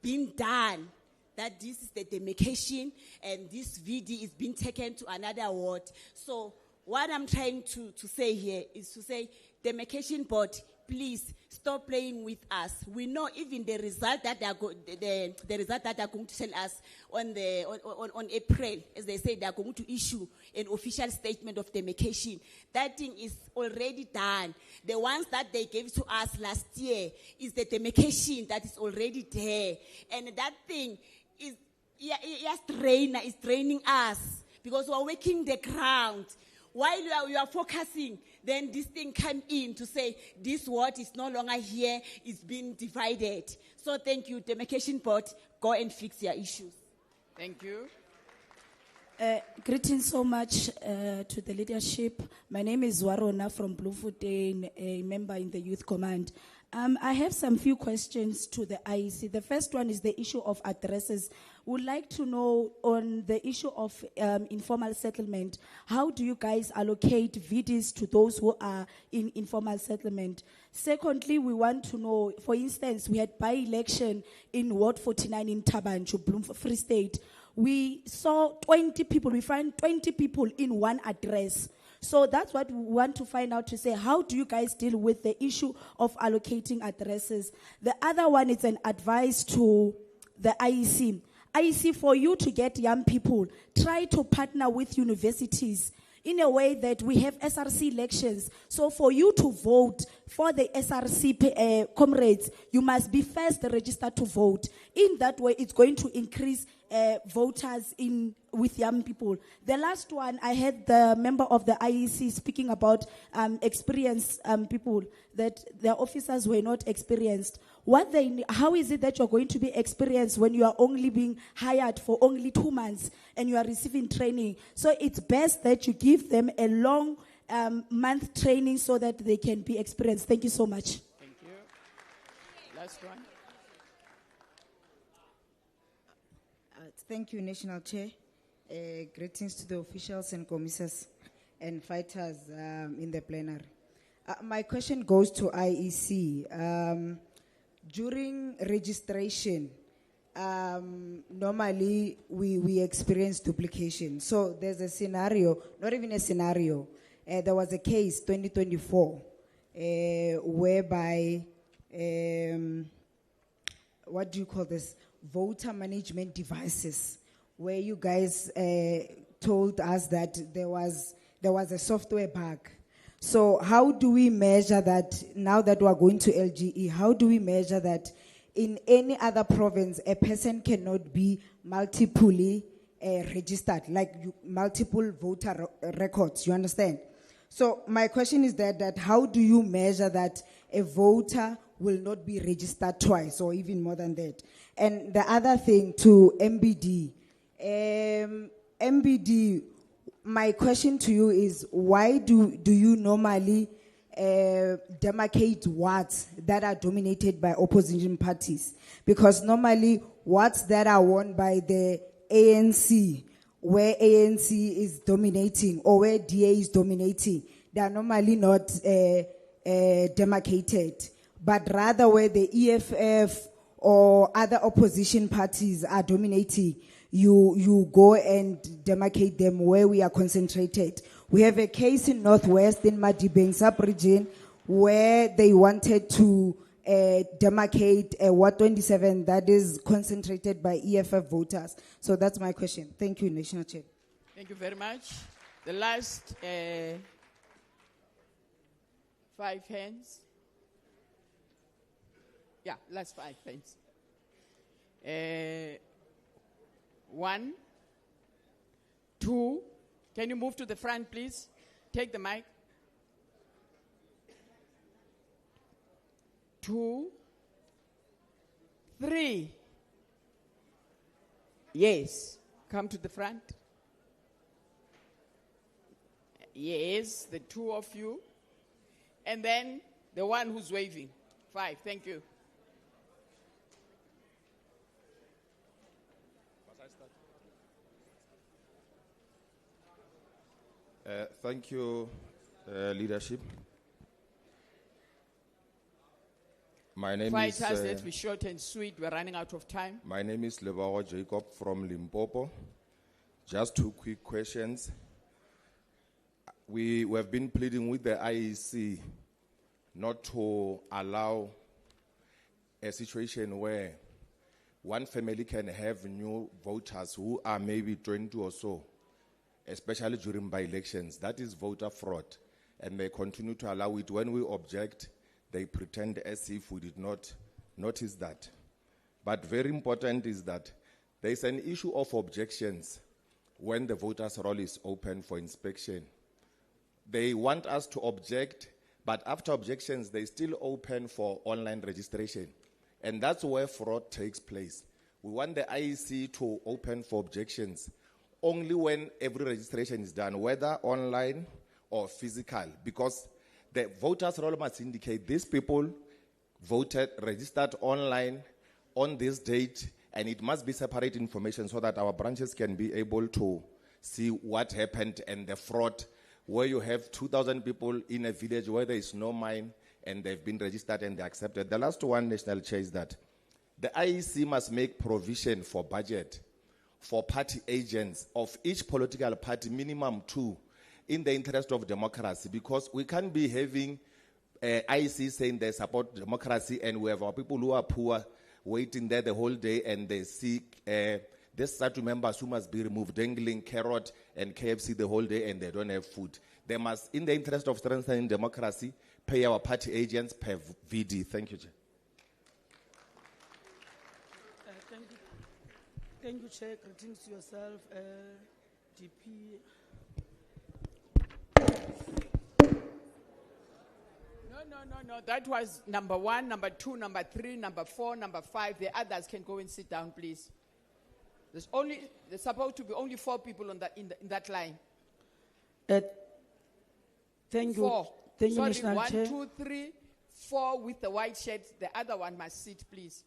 being done, that this is the demarcation and this VD is being taken to another ward. So what I'm trying to say here is to say, demarcation board, please stop playing with us. We know even the result that they are the result that they are going to tell us on April, as they say, they are going to issue an official statement of demarcation. That thing is already done. The ones that they gave to us last year is the demarcation that is already there, and that thing is draining us because we are working the ground. While you are focusing, then this thing come in to say this ward is no longer here, it's been divided. So thank you, Demarcation Board, go and fix your issues. Thank you. Greetings so much to the leadership. My name is Warona from Bloemfontein, a member in the Youth Command. I have some few questions to the IEC. The first one is the issue of addresses. Would like to know on the issue of informal settlement, how do you guys allocate VDs to those who are in informal settlement? Secondly, we want to know, for instance, we had by-election in Ward 49 in Tabanchu, Free State. We saw 20 people, we find 20 people in one address. So that's what we want to find out, to say, how do you guys deal with the issue of allocating addresses? The other one is an advice to the IEC. IEC, for you to get young people, try to partner with universities in a way that we have SRC elections. So for you to vote for the SRC comrades, you must be first registered to vote. In that way, it's going to increase voters with young people. The last one, I had the member of the IEC speaking about experienced people, that their officers were not experienced. How is it that you're going to be experienced when you are only being hired for only 2 months and you are receiving training? So it's best that you give them a long month training so that they can be experienced. Thank you so much. Thank you. Last one. Thank you, National Chair. Greetings to the officials and commissars and fighters in the plenary. My question goes to IEC. During registration, normally we experience duplication. So there's a scenario, not even a scenario. There was a case, 2024, whereby, what do you call this? Voter management devices, where you guys told us that there was a software bug. So how do we measure that, now that we are going to LGE, how do we measure that in any other province a person cannot be multiply registered, like multiple voter records, you understand? So my question is that how do you measure that a voter will not be registered twice or even more than that? And the other thing to MBD, MBD, my question to you is, why do you normally demarcate wards that are dominated by opposition parties? Because normally wards that are won by the ANC, where ANC is dominating or where DA is dominating, they are normally not demarcated, but rather where the EFF or other opposition parties are dominating, you go and demarcate them where we are concentrated. We have a case in Northwest, in Madibeng sub-region, where they wanted to demarcate Ward 27 that is concentrated by EFF voters. So that's my question. Thank you, National Chair. Thank you very much. The last 5 hands. Yeah, last 5 hands. 1, 2. Can you move to the front, please? Take the mic. 2, 3. Yes. Come to the front. Yes, the two of you. And then the one who's waving. 5, thank you. Thank you, leadership. My name Fighters, is. let's be short and sweet. We're running out of time. My name is Lebogo Jacob from Limpopo. Just 2 quick questions. We have been pleading with the IEC not to allow a situation where one family can have new voters who are maybe 20 or so, especially during by-elections. That is voter fraud, and they continue to allow it. When we object, they pretend as if we did not notice that. But very important is that there is an issue of objections when the voters' roll is open for inspection. They want us to object, but after objections, they still open for online registration. And that's where fraud takes place. We want the IEC to open for objections only when every registration is done, whether online or physical, because the voters' roll must indicate these people voted, registered online on this date, and it must be separate information so that our branches can be able to see what happened and the fraud, where you have 2,000 people in a village where there is no mine and they've been registered and they're accepted. The last one, National Chair, is that the IEC must make provision for budget for party agents of each political party, minimum 2, in the interest of democracy, because we can't be having IEC saying they support democracy and we have our people who are poor waiting there the whole day and they seek this statute members who must be removed, dangling carrot and KFC the whole day and they don't have food. They must, in the interest of strengthening democracy, pay our party agents per VD. Thank you, Chair. Thank you. Thank you, Chair. Greetings to yourself, DP. No. That was number 1, number 2, number 3, number 4, number 5. The others can go and sit down, please. There's supposed to be only 4 people on in that line. Thank you. 4. Thank you, Sorry, National 1, Chair. 2, 3, 4 with the white shirts. The other one must sit, please.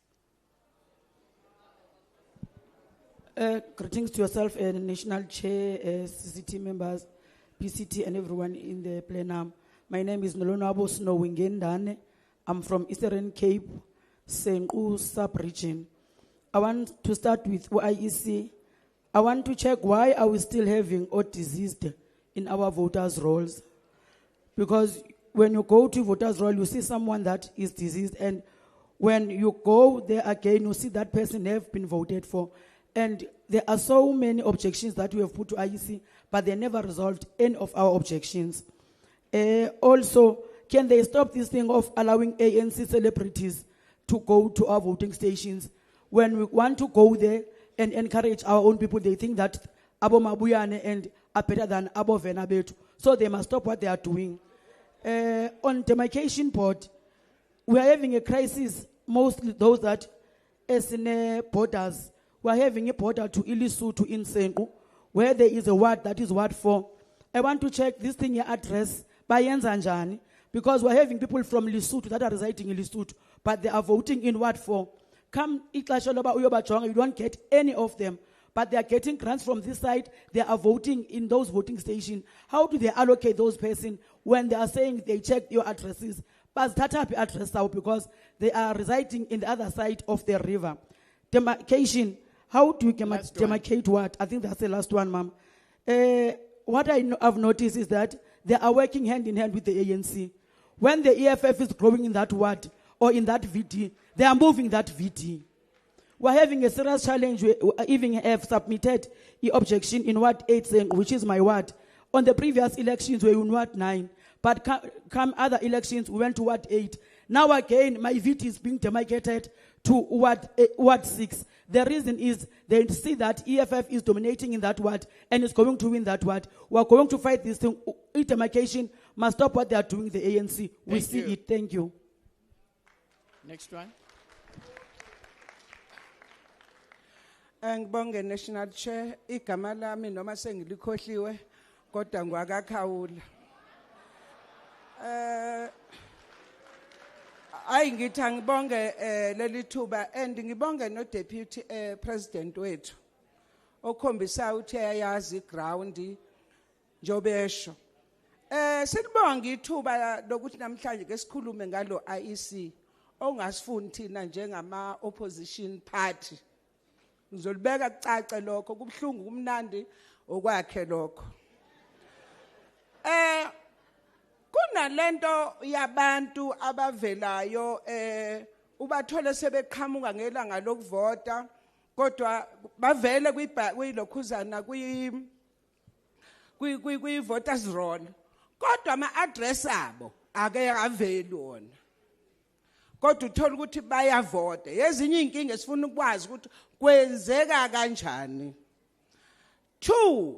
Greetings to yourself, National Chair, CCT members, PCT, and everyone in the plenum. My name is Nolonabo Snow Wingendane. I'm from Eastern Cape, Senqu sub-region. I want to start with IEC. I want to check why are we still having or diseased in our voters' rolls. Because when you go to voters' roll, you see someone that is diseased, and when you go there again, you see that person have been voted for. And there are so many objections that we have put to IEC, but they never resolved any of our objections. Also, can they stop this thing of allowing ANC celebrities to go to our voting stations? When we want to go there and encourage our own people, they think that Abo Mabuyane and are better than Abo Venabetu. So they must stop what they are doing. On demarcation board, we are having a crisis, mostly those that as in borders. We are having a border to Ilisu to Insengu, where there is a ward that is Ward 4. I want to check this thing your address by Yenzanjani, because we are having people from Lesotho that are residing in Lesotho, but they are voting in Ward 4. Come, you don't get any of them, but they are getting grants from this side. They are voting in those voting stations. How do they allocate those persons when they are saying they check your addresses? But that type of address now, because they are residing in the other side of the river. Demarcation. How do you demarcate what? I think that's the last one, ma'am. What I've noticed is that they are working hand in hand with the ANC. When the EFF is growing in that ward or in that VD, they are moving that VD. We're having a serious challenge. We even have submitted the objection in Ward 8, which is my ward. On the previous elections, we were in Ward 9. But come other elections, we went to Ward 8. Now again, my VD is being demarcated to Ward 6. The reason is they see that EFF is dominating in that ward and is going to win that ward. We are going to fight this thing. Demarcation must stop what they are doing, the ANC. We see it. Thank you. Next one. Ngibonge National Chair, igama lami noma sengilikhohliwe kodwa ngwakakhawula. Ayi ngithi angibonge leli thuba and ngibonge no deputy president wethu okhombisa ukuthi ayayazi ground njobesho. Silibonga ithuba lokuthi namhlanje ke sikhulume ngalo IEC ongasifuni thina njengama opposition party. Ngizolibeka kucace lokho kubhlungu kumnandi okwakhe lokho. Kunalento yabantu abavelayo ubathole sebeqhamuka ngelanga lokuvota kodwa bavele kuyilokhuzana kwi voters roll kodwa ama address abo ake aveli wona kodwa uthola ukuthi bayavota. Yezinye inkinga esifuna ukwazi ukuthi kwenzeka kanjani. 2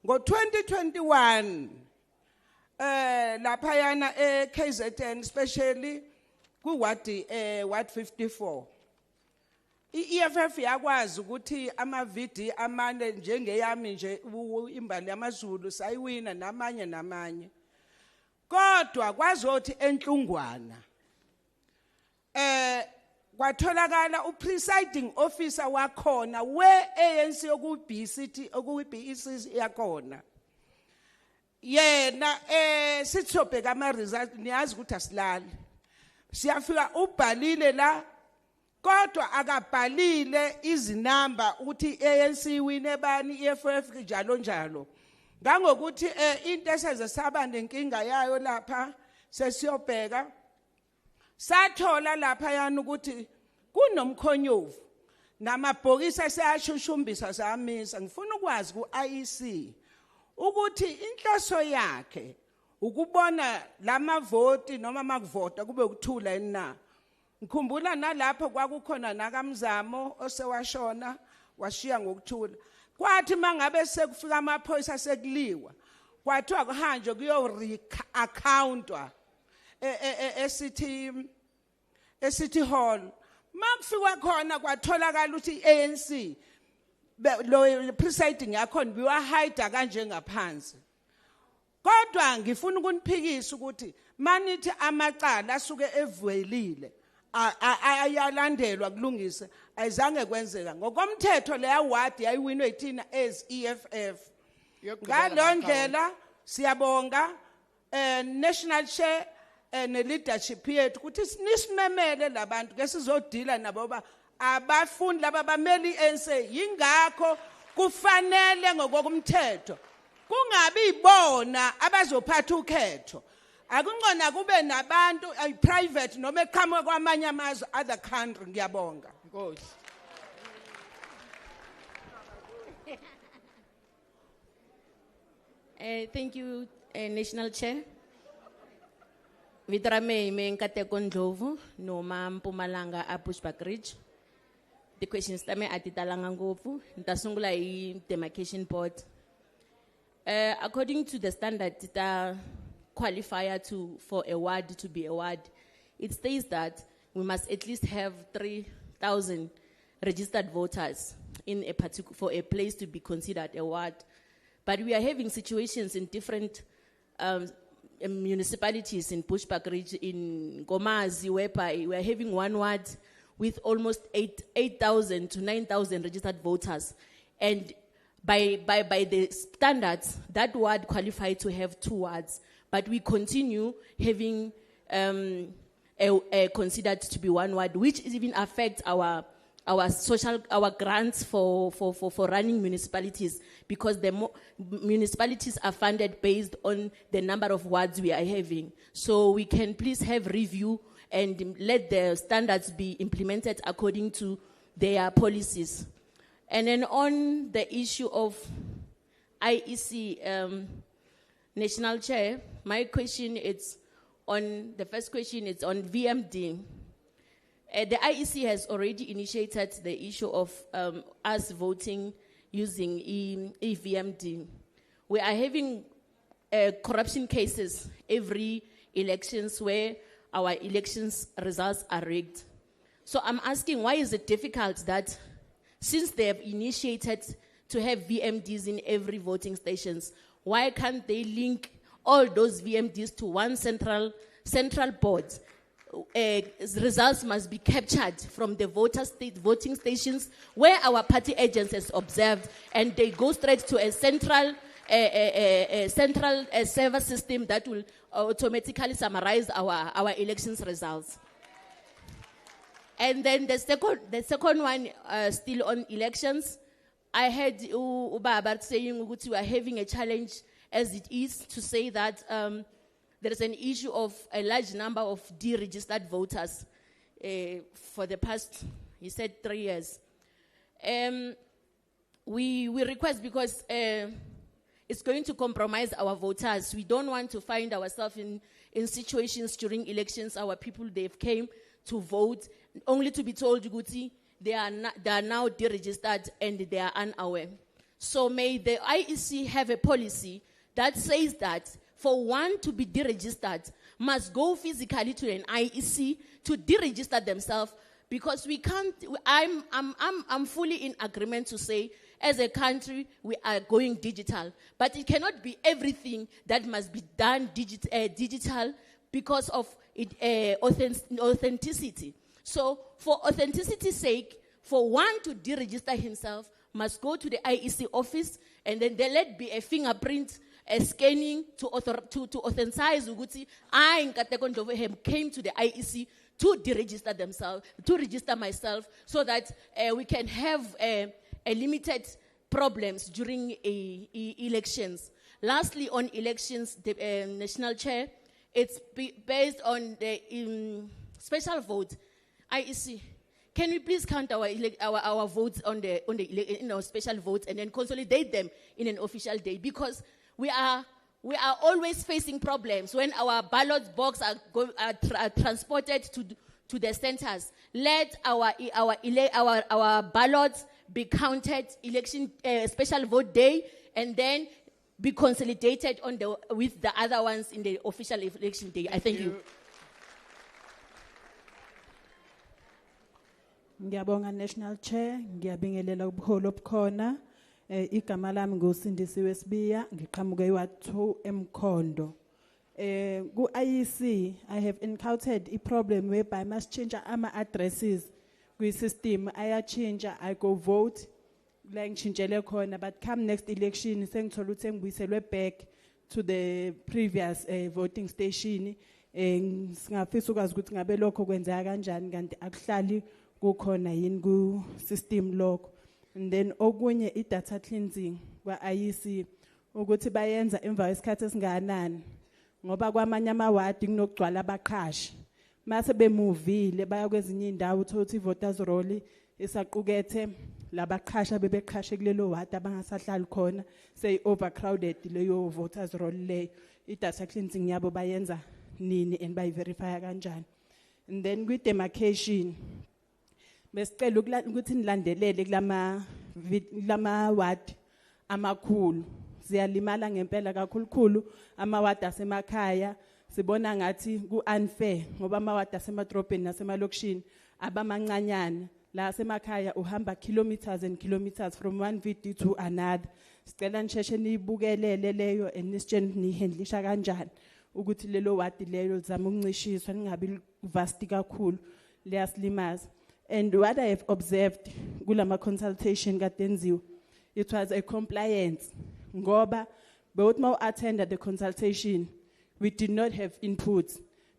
ngo-2021 lapha yana KZN especially kuward 54 iEFF yakwazi ukuthi ama VD amane njengeyami nje imbali yamaZulu sayiwina namanye kodwa kwazothi enhlungwana kwatholakala upresiding officer wakhona we-ANC okuyi-BEC yakhona yena sithobheka ama-result niyazi ukuthi asilali siyafika ubhalile la kodwa akabhalile izinamba ukuthi ANC wine bani EFF njalo ngangokuthi into eseze saba nenkinga yayo lapha sesiyobheka sathola lapha yana ukuthi kunomkhonyovu namabhokisi aseyashushumbisa samisa. Ngifuna ukwazi ku-IEC ukuthi inhloso yakhe ukubona lamavoti noma makuvota kube ukuthula na. Ngikhumbula nalapho kwakukhona nakamzamo osewashona washiya ngokuthula. Kwathi mangabe sekufika amaphoyisa sekuliwa kwathiwa kuhanjwe kuyo re-accountwa eCity Hall. Makufika khona kwatholakala ukuthi ANC lo presiding yakhona biwahide kanje ngaphansi. Kodwa ngifuna ukuniphikisa ukuthi manithi amacala asuke evelile ayalandelwa kulungise ayizange kwenzeka ngokomthetho le award yayiwinwe yithina as EFF. Ngalondlela siyabonga national chair ne leadership yethu ukuthi nisimemele labantu ke sizodila nabo abafundi laba bameli ANC. Yingakho kufanele ngokomthetho kungabi ibona abazophatha ukhetho. Akungona kube nabantu private noma eqhamuka kwamanye amazwe other country. Ngiyabonga. Nkosi. Thank you, National Chair. Vitrame Menkateko Ndlovu, Noma Mpumalanga a Bushbuck Ridge. The questions tame atitalanga ngofu, ntasungula I demarcation board. According to the standard qualifier for a ward to be a ward, it states that we must at least have 3,000 registered voters in a for a place to be considered a ward. But we are having situations in different municipalities in Bushbuck Ridge, in Gomazi, whereby we are having one ward with almost 8,000 to 9,000 registered voters. And by the standards, that ward qualified to have 2 wards. But we continue having considered to be 1 ward, which even affects our grants for running municipalities, because the municipalities are funded based on the number of wards we are having. So we can please have review and let the standards be implemented according to their policies. And then on the issue of IEC, National Chair, my question is on, the first question is on VMD. The IEC has already initiated the issue of us voting using EVMD. We are having corruption cases every elections where our elections results are rigged. So I'm asking, why is it difficult that since they have initiated to have VMDs in every voting stations, why can't they link all those VMDs to one central board? Results must be captured from the voting stations where our party agents has observed, and they go straight to a central server system that will automatically summarize our elections results. And then the second one, still on elections, I heard Ubaba saying we are having a challenge as it is to say that there is an issue of a large number of deregistered voters for the past, he said, 3 years. We request, because it's going to compromise our voters. We don't want to find ourselves in situations during elections, our people, they've came to vote, only to be told, Guti, they are now deregistered and they are unaware. So may the IEC have a policy that says that for one to be deregistered, must go physically to an IEC to deregister themselves, because we can't. I'm fully in agreement to say, as a country, we are going digital, but it cannot be everything that must be done digital because of authenticity. So, for authenicity's sake, for one to deregister himself, must go to the IEC office, and then there let be a fingerprint. A scanning to authentize Uguti, I in Katekon came to the IEC to deregister themselves, to register myself, so that we can have a limited problems during elections. Lastly, on elections, the national chair, it's based on the special vote. IEC, can we please count our votes on the special votes and then consolidate them in an official day? Because we are always facing problems when our ballot box are transported to the centers. Let our ballots be counted election special vote day, and then be consolidated with the other ones in the official election day. I thank you. Ngiyabonga National Chair, ngiyabingelela ubuholo obukhona. Igama lami ngusindisiwe Sibiya, ngiqhamuke eWard 2 eMkhondo. Ku IEC, I have encountered a problem whereby I must change ama addresses kwi system. I go vote la ngitshintshele khona, but come next election sengithola ukuthi ngibuyiselwe back to the previous voting station. Singafisa ukwazi ukuthi ngabe lokho kwenzeka kanjani, kanti akuhlali kukhona yini ku system lokho. And then okunye i-data cleansing kwa IEC ukuthi bayenza emva kwesikhathi esinganani, ngoba kwamanye amawadi kunokugcwala abaqhashi. Mase bemuvile baya kwezinye indawo uthola ukuthi voters roll isaqukethe labaqhasha bebeqhashe kulelo wadi abangasahlali khona, say overcrowded leyo voters roll le. I-data cleansing yabo bayenza nini and bayi-verify kanjani? And then with demarcation, besicela ukuthi nilandelele kulama ward amakhulu. Siyalimala ngempela kakhulu amawadi asemakhaya. Sibona ngathi ku-unfair ngoba amawadi asemadrobheni nasemalokishini abamancanyana. La asemakhaya uhamba kilometers and kilometers from one VD to another. Sicela nisheshe niyibukelele leyo and nisitshele nihandlisha kanjani ukuthi lelo wadi leyo zama ukuncishiswa ningabi vast kakhulu liyasilimaza. And what I have observed kulama consultation kadenziwe, it was a compliance ngoba bewuthi ma attend the consultation, we did not have input.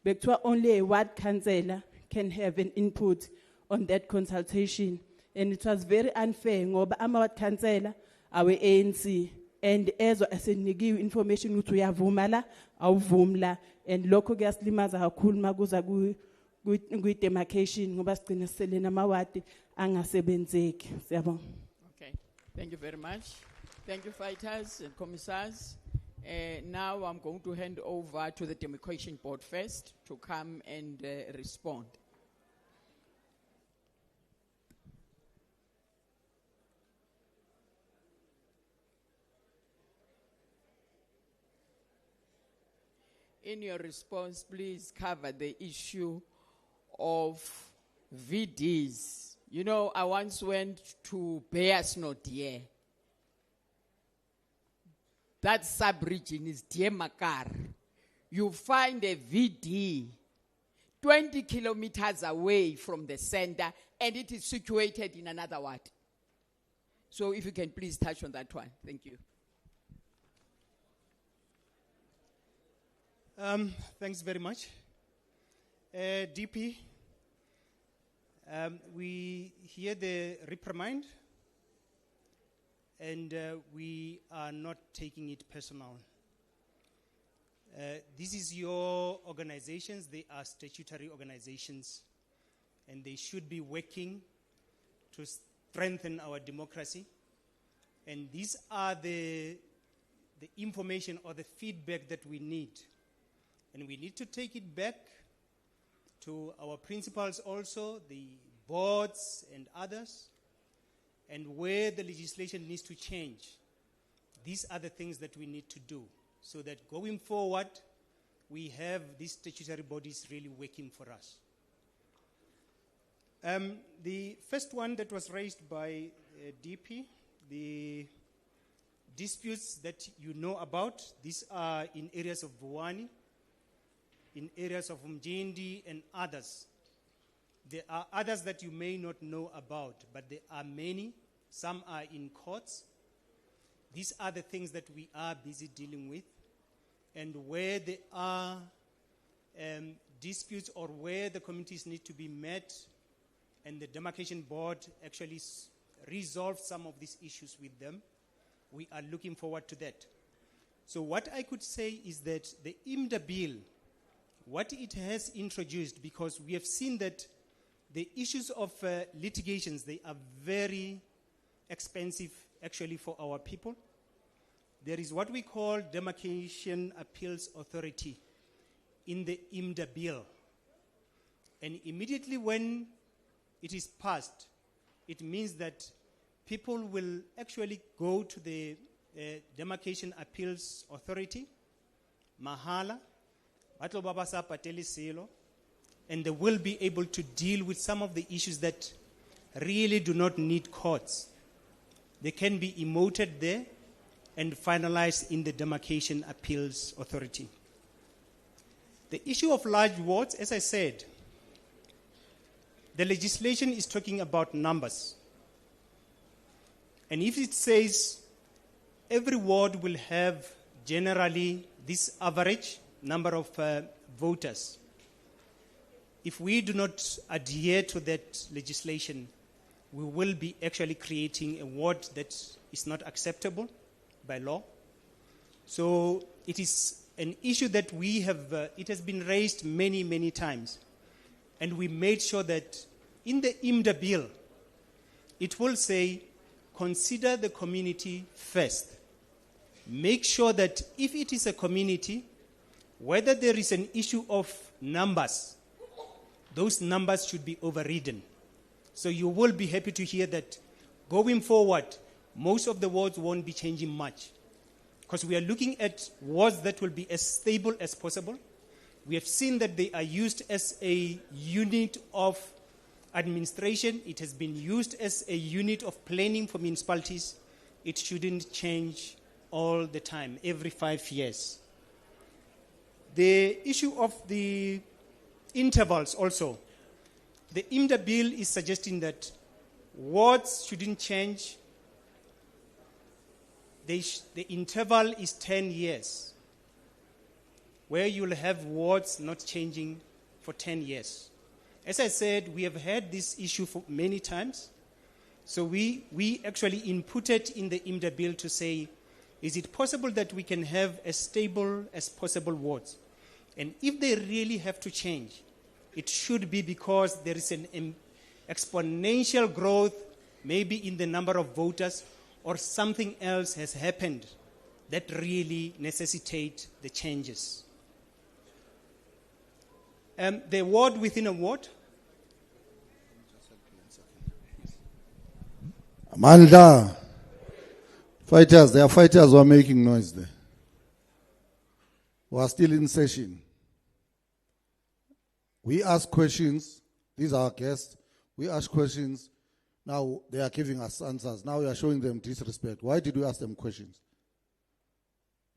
Bekuthiwa only a ward councillor can have an input on that consultation, and it was very unfair ngoba ama ward councillor awe ANC, and ezo asenikiwe information ukuthi uyavuma la awuvumi la, and lokho kuyasilimaza kakhulu makuza ku demarcation ngoba sigcina sisele namawadi angasebenzeki. Siyabonga. Okay, thank you very much. Thank you, fighters and commissars. Now I'm going to hand over to the Demarcation Board first to come and respond. In your response, please cover the issue of VDs. You know, I once went to Bears Not Here. that sub-region is Demakar, you find a VD 20 kilometers away from the center, and it is situated in another ward. So if you can please touch on that one. Thank you. Thanks very much. DP, we hear the reprimand, and we are not taking it personal. This is your organizations, they are statutory organizations, and they should be working to strengthen our democracy. And these are the information or the feedback that we need. And we need to take it back to our principals also, the boards and others, and where the legislation needs to change. These are the things that we need to do, so that going forward, we have these statutory bodies really working for us. The first one that was raised by DP, the disputes that you know about, these are in areas of Buwani, in areas of Mjindi and others. There are others that you may not know about, but there are many. Some are in courts. These are the things that we are busy dealing with. And where there are disputes or where the communities need to be met, and the demarcation board actually resolve some of these issues with them, we are looking forward to that. So what I could say is that the IMDA bill, what it has introduced, because we have seen that the issues of litigations, they are very expensive actually for our people. There is what we call Demarcation Appeals Authority in the IMDA bill. And immediately when it is passed, it means that people will actually go to the Demarcation Appeals Authority, mahala, and they will be able to deal with some of the issues that really do not need courts. They can be emoted there and finalized in the Demarcation Appeals Authority. The issue of large wards, as I said, the legislation is talking about numbers. And if it says every ward will have generally this average number of voters, if we do not adhere to that legislation, we will be actually creating a ward that is not acceptable by law. So it is an issue that we have, it has been raised many, many times. And we made sure that in the IMDA bill, it will say, consider the community first. Make sure that if it is a community, whether there is an issue of numbers, those numbers should be overridden. So you will be happy to hear that going forward, most of the wards won't be changing much, because we are looking at wards that will be as stable as possible. We have seen that they are used as a unit of administration. It has been used as a unit of planning for municipalities. It shouldn't change all the time, every 5 years. The issue of the intervals also. The IMDA bill is suggesting that wards shouldn't change. The interval is 10 years, where you'll have wards not changing for 10 years. As I said, we have had this issue for many times. So we actually inputted in the IMDA bill to say, is it possible that we can have as stable as possible wards? And if they really have to change, it should be because there is an exponential growth, maybe in the number of voters, or something else has happened that really necessitate the changes. The ward within a ward. Amanda, fighters, there are fighters who are making noise there. We are still in session. We ask questions. These are our guests. We ask questions. Now they are giving us answers. Now we are showing them disrespect. Why did we ask them questions?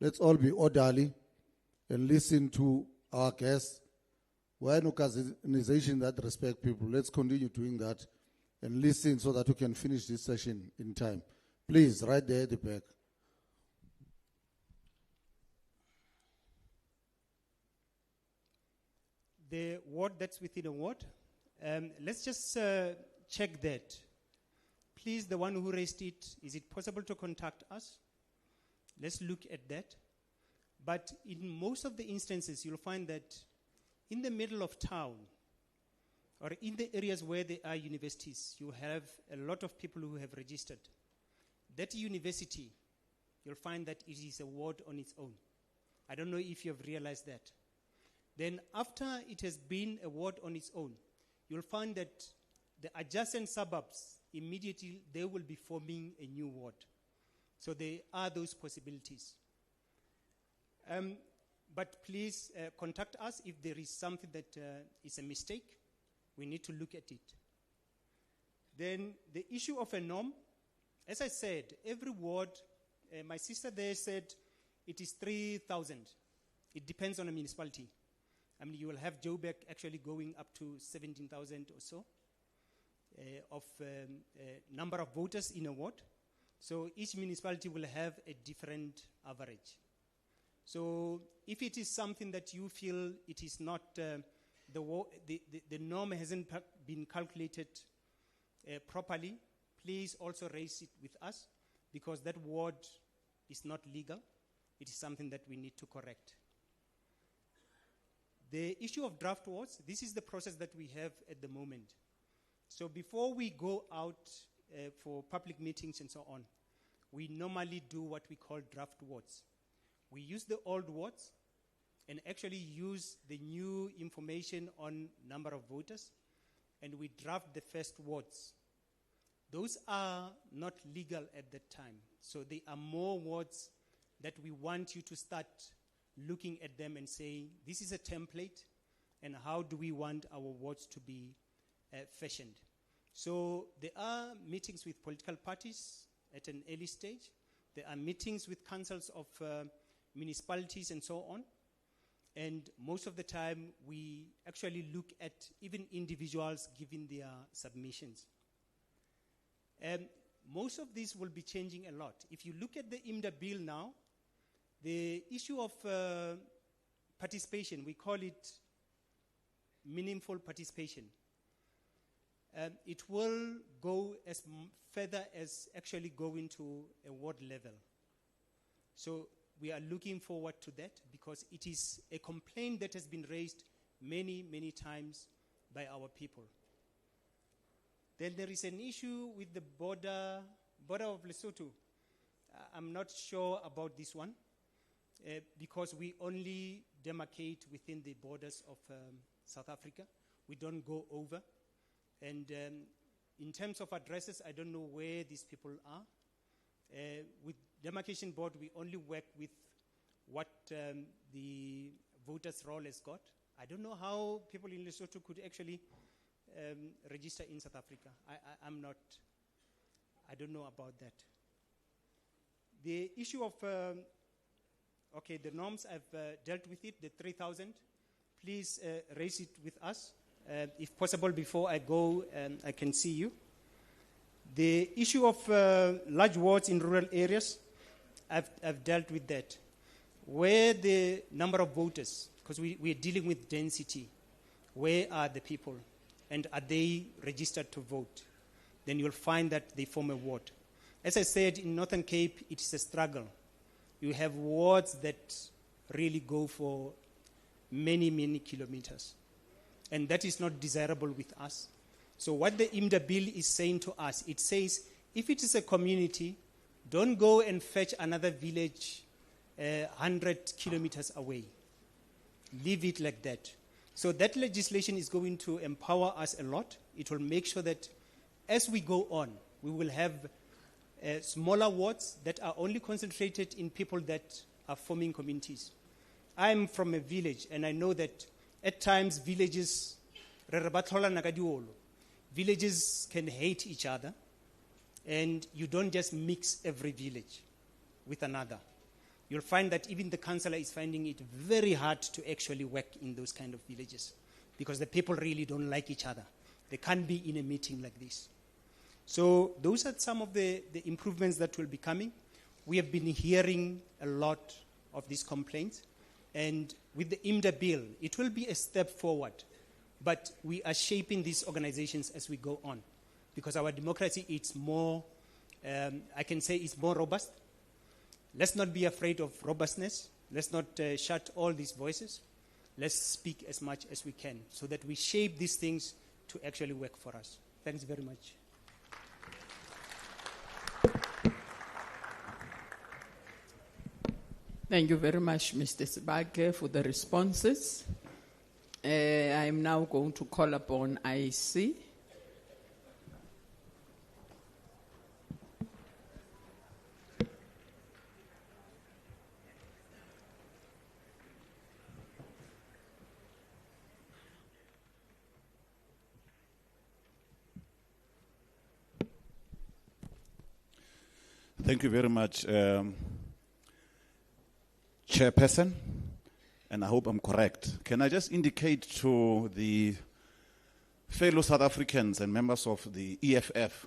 let's all be orderly and listen to our guests. We're an organization that respect people. Let's continue doing that and listen so that we can finish this session in time. Please, right there at the back. The ward that's within a ward, let's just check that. Please, the one who raised it, is it possible to contact us? Let's look at that. But in most of the instances, you'll find that in the middle of town, or in the areas where there are universities, you have a lot of people who have registered. That university, you'll find that it is a ward on its own. I don't know if you have realized that. Then after it has been a ward on its own, you'll find that the adjacent suburbs, immediately they will be forming a new ward. So there are those possibilities. But please contact us if there is something that is a mistake. We need to look at it. Then the issue of a norm, as I said, every ward, my sister there said it is 3,000. It depends on the municipality. I mean, you will have Joburg actually going up to 17,000 or so of number of voters in a ward. So each municipality will have a different average. So if it is something that you feel it is not, the norm hasn't been calculated properly, please also raise it with us, because that ward is not legal. It is something that we need to correct. The issue of draft wards, this is the process that we have at the moment. So before we go out for public meetings and so on, we normally do what we call draft wards. We use the old wards and actually use the new information on number of voters, and we draft the first wards. Those are not legal at that time. So there are more wards that we want you to start looking at them and saying, this is a template, and how do we want our wards to be fashioned? So there are meetings with political parties at an early stage. There are meetings with councils of municipalities and so on. And most of the time, we actually look at even individuals giving their submissions. Most of these will be changing a lot. If you look at the IMDA bill now, the issue of participation, we call it meaningful participation. It will go as further as actually going to a ward level. So we are looking forward to that, because it is a complaint that has been raised many, many times by our people. Then there is an issue with the border of Lesotho. I'm not sure about this one, because we only demarcate within the borders of South Africa. We don't go over. And in terms of addresses, I don't know where these people are. With Demarcation Board, we only work with what the voters' roll has got. I don't know how people in Lesotho could actually register in South Africa. I don't know about that. The issue of, the norms, I've dealt with it, the 3,000. Please raise it with us. If possible, before I go, I can see you. The issue of large wards in rural areas, I've dealt with that. Where the number of voters, because we are dealing with density, where are the people? And are they registered to vote? Then you'll find that they form a ward. As I said, in Northern Cape, it is a struggle. You have wards that really go for many, many kilometers. And that is not desirable with us. So what the IMDA bill is saying to us, it says, if it is a community, don't go and fetch another village 100 kilometers away. Leave it like that. So that legislation is going to empower us a lot. It will make sure that as we go on, we will have smaller wards that are only concentrated in people that are forming communities. I'm from a village, and I know that at times villages can hate each other, and you don't just mix every village with another. you'll find that even the councillor is finding it very hard to actually work in those kind of villages because the people really don't like each other. They can't be in a meeting like this. So those are some of the improvements that will be coming. We have been hearing a lot of these complaints, and with the IMDA bill, it will be a step forward. But we are shaping these organizations as we go on, because our democracy is more, I can say it's more robust. Let's not be afraid of robustness. Let's not shut all these voices. Let's speak as much as we can so that we shape these things to actually work for us. Thanks very much. Thank you very much, Mr. Sibake, for the responses. I am now going to call upon IEC. Thank you very much, Chairperson, and I hope I'm correct. Can I just indicate to the fellow South Africans and members of the EFF,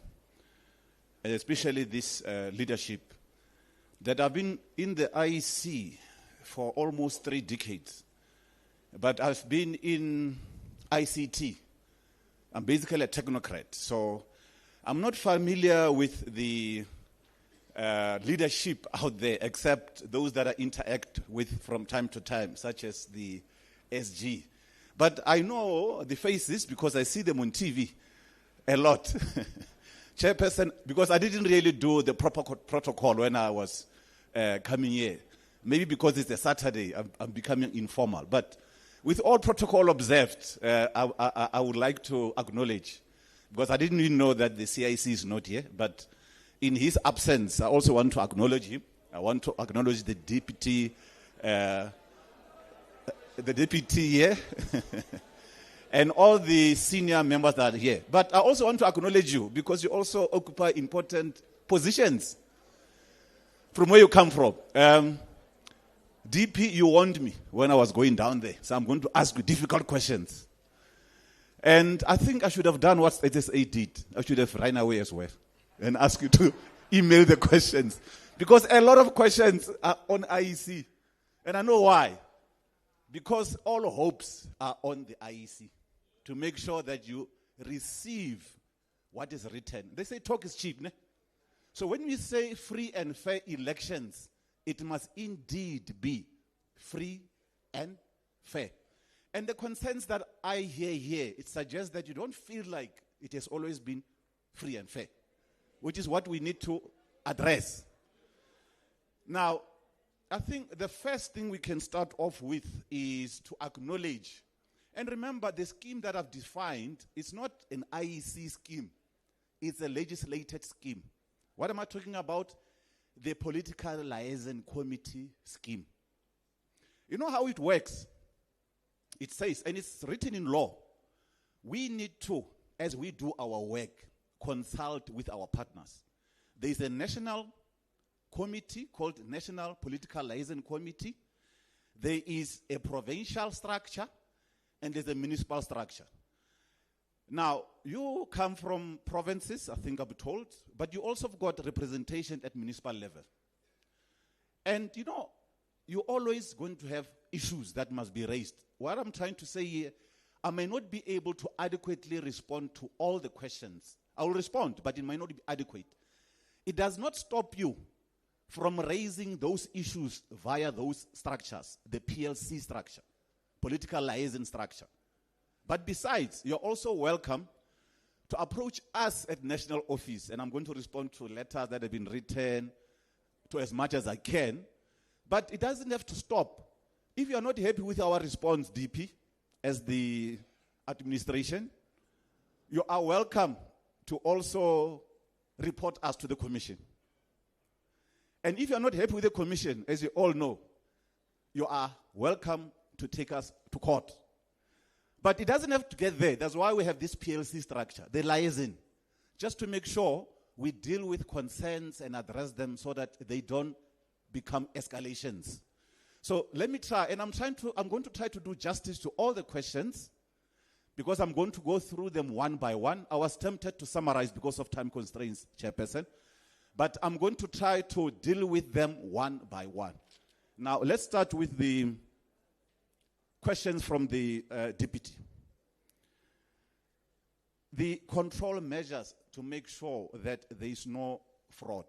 and especially this leadership, that I've been in the IEC for almost 3 decades, but I've been in ICT. I'm basically a technocrat, so I'm not familiar with the leadership out there, except those that I interact with from time to time, such as the SG. But I know the faces because I see them on TV a lot. Chairperson, because I didn't really do the proper protocol when I was coming here. Maybe because it's a Saturday, I'm becoming informal. But with all protocol observed, I would like to acknowledge, because I didn't even know that the CIC is not here, but in his absence, I also want to acknowledge him. I want to acknowledge the deputy here, and all the senior members that are here. But I also want to acknowledge you because you also occupy important positions from where you come from. DP, you warned me when I was going down there, so I'm going to ask you difficult questions. And I think I should have done what SSA did. I should have run away as well and ask you to email the questions. Because a lot of questions are on IEC. And I know why. Because all hopes are on the IEC to make sure that you receive what is written. They say talk is cheap, ne? So when we say free and fair elections, it must indeed be free and fair. And the concerns that I hear here, it suggests that you don't feel like it has always been free and fair, which is what we need to address. Now, I think the first thing we can start off with is to acknowledge. And remember, the scheme that I've defined is not an IEC scheme. It's a legislated scheme. What am I talking about? The Political Liaison Committee scheme. You know how it works? It says, and it's written in law, we need to, as we do our work, consult with our partners. There is a national committee called National Political Liaison Committee. There is a provincial structure, and there's a municipal structure. Now, you come from provinces, I think I've been told, but you also have got representation at municipal level. And you know, you're always going to have issues that must be raised. What I'm trying to say here, I may not be able to adequately respond to all the questions. I will respond, but it might not be adequate. It does not stop you from raising those issues via those structures, the PLC structure, political liaison structure. But besides, you're also welcome to approach us at national office, and I'm going to respond to letters that have been written to as much as I can, but it doesn't have to stop. If you're not happy with our response, DP, as the administration, you are welcome to also report us to the commission. And if you're not happy with the commission, as you all know, you are welcome to take us to court. But it doesn't have to get there. That's why we have this PLC structure, the liaison, just to make sure we deal with concerns and address them so that they don't become escalations. So let me try, and I'm going to try to do justice to all the questions, because I'm going to go through them one by one. I was tempted to summarize because of time constraints, Chairperson, but I'm going to try to deal with them one by one. Now, let's start with the questions from the deputy. The control measures to make sure that there is no fraud.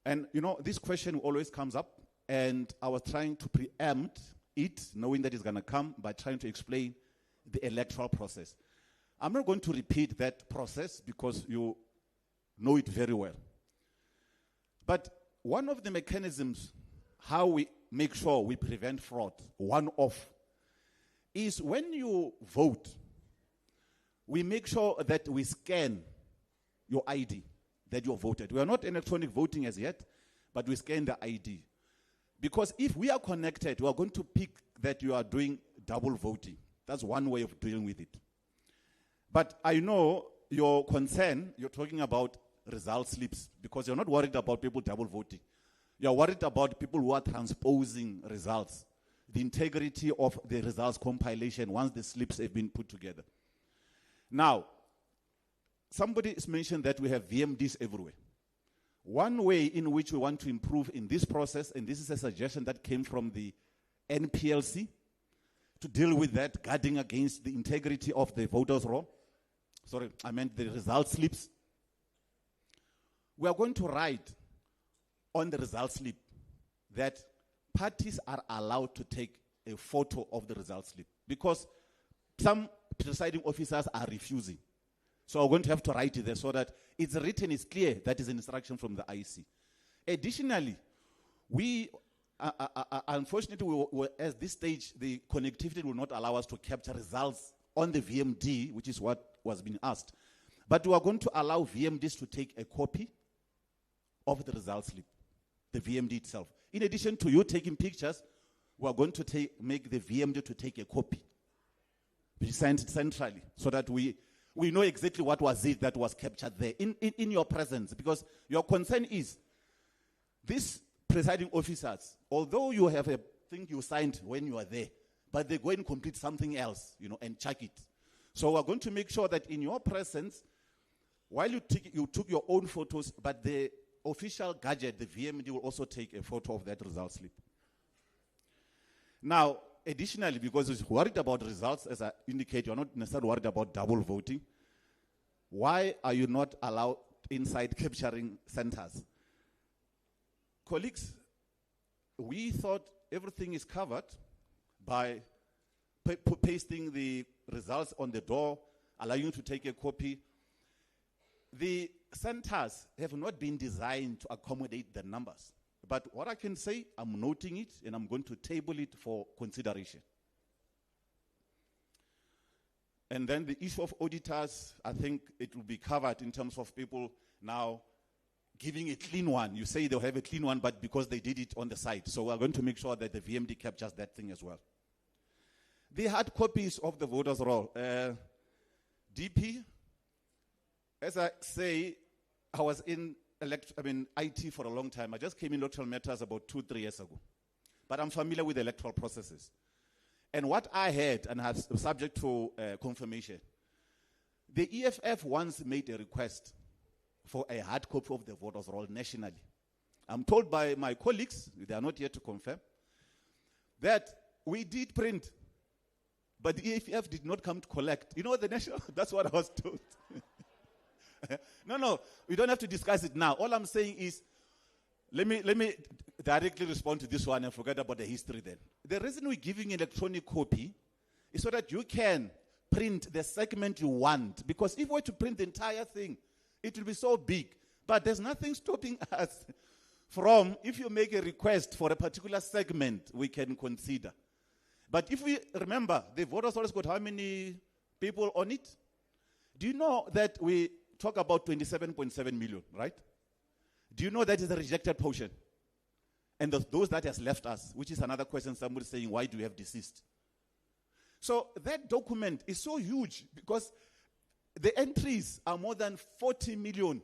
And you know, this question always comes up, and I was trying to preempt it, knowing that it's going to come, by trying to explain the electoral process. I'm not going to repeat that process because you know it very well. But one of the mechanisms how we make sure we prevent fraud, one off, is when you vote, we make sure that we scan your ID that you voted. We are not electronic voting as yet, but we scan the ID. Because if we are connected, we are going to pick that you are doing double voting. That's one way of dealing with it. But I know your concern, you're talking about result slips, because you're not worried about people double voting. You're worried about people who are transposing results, the integrity of the results compilation once the slips have been put together. Now, somebody has mentioned that we have VMDs everywhere. One way in which we want to improve in this process, and this is a suggestion that came from the NPLC, to deal with that, guarding against the integrity of the voters' roll. Sorry, I meant the result slips. We are going to write on the result slip that parties are allowed to take a photo of the result slip, because some presiding officers are refusing. So we're going to have to write it there so that it's written, it's clear that is an instruction from the IEC. Additionally, we, unfortunately, at this stage, the connectivity will not allow us to capture results on the VMD, which is what was being asked. But we are going to allow VMDs to take a copy of the result slip, the VMD itself. In addition to you taking pictures, we are going to make the VMD to take a copy, be sent centrally, so that we know exactly what was it that was captured there in your presence. Because your concern is, these presiding officers, although you have a thing you signed when you are there, but they go and complete something else, and check it. So we're going to make sure that in your presence, while you took your own photos, but the official gadget, the VMD, will also take a photo of that result slip. Now, additionally, because you're worried about results, as I indicate, you're not necessarily worried about double voting. Why are you not allowed inside capturing centers? Colleagues, we thought everything is covered by pasting the results on the door, allowing you to take a copy. The centers have not been designed to accommodate the numbers. But what I can say, I'm noting it, and I'm going to table it for consideration. And then the issue of auditors, I think it will be covered in terms of people now giving a clean one. You say they'll have a clean one, but because they did it on the site. So we're going to make sure that the VMD captures that thing as well. The hard copies of the voters' roll. DP, as I say, I was in IT for a long time. I just came in electoral matters about 2-3 years ago. But I'm familiar with electoral processes. And what I heard, and has subject to confirmation, the EFF once made a request for a hard copy of the voters' roll nationally. I'm told by my colleagues, they are not yet to confirm, that we did print, but the EFF did not come to collect. You know, the national, that's what I was told. No, we don't have to discuss it now. All I'm saying is, let me directly respond to this one and forget about the history then. The reason we're giving electronic copy is so that you can print the segment you want. Because if we were to print the entire thing, it will be so big. But there's nothing stopping us from, if you make a request for a particular segment, we can consider. But if we remember, the voters always got how many people on it? Do you know that we talk about 27.7 million, right? Do you know that is a rejected portion? And those that has left us, which is another question, somebody saying, why do you have deceased? So that document is so huge because the entries are more than 40 million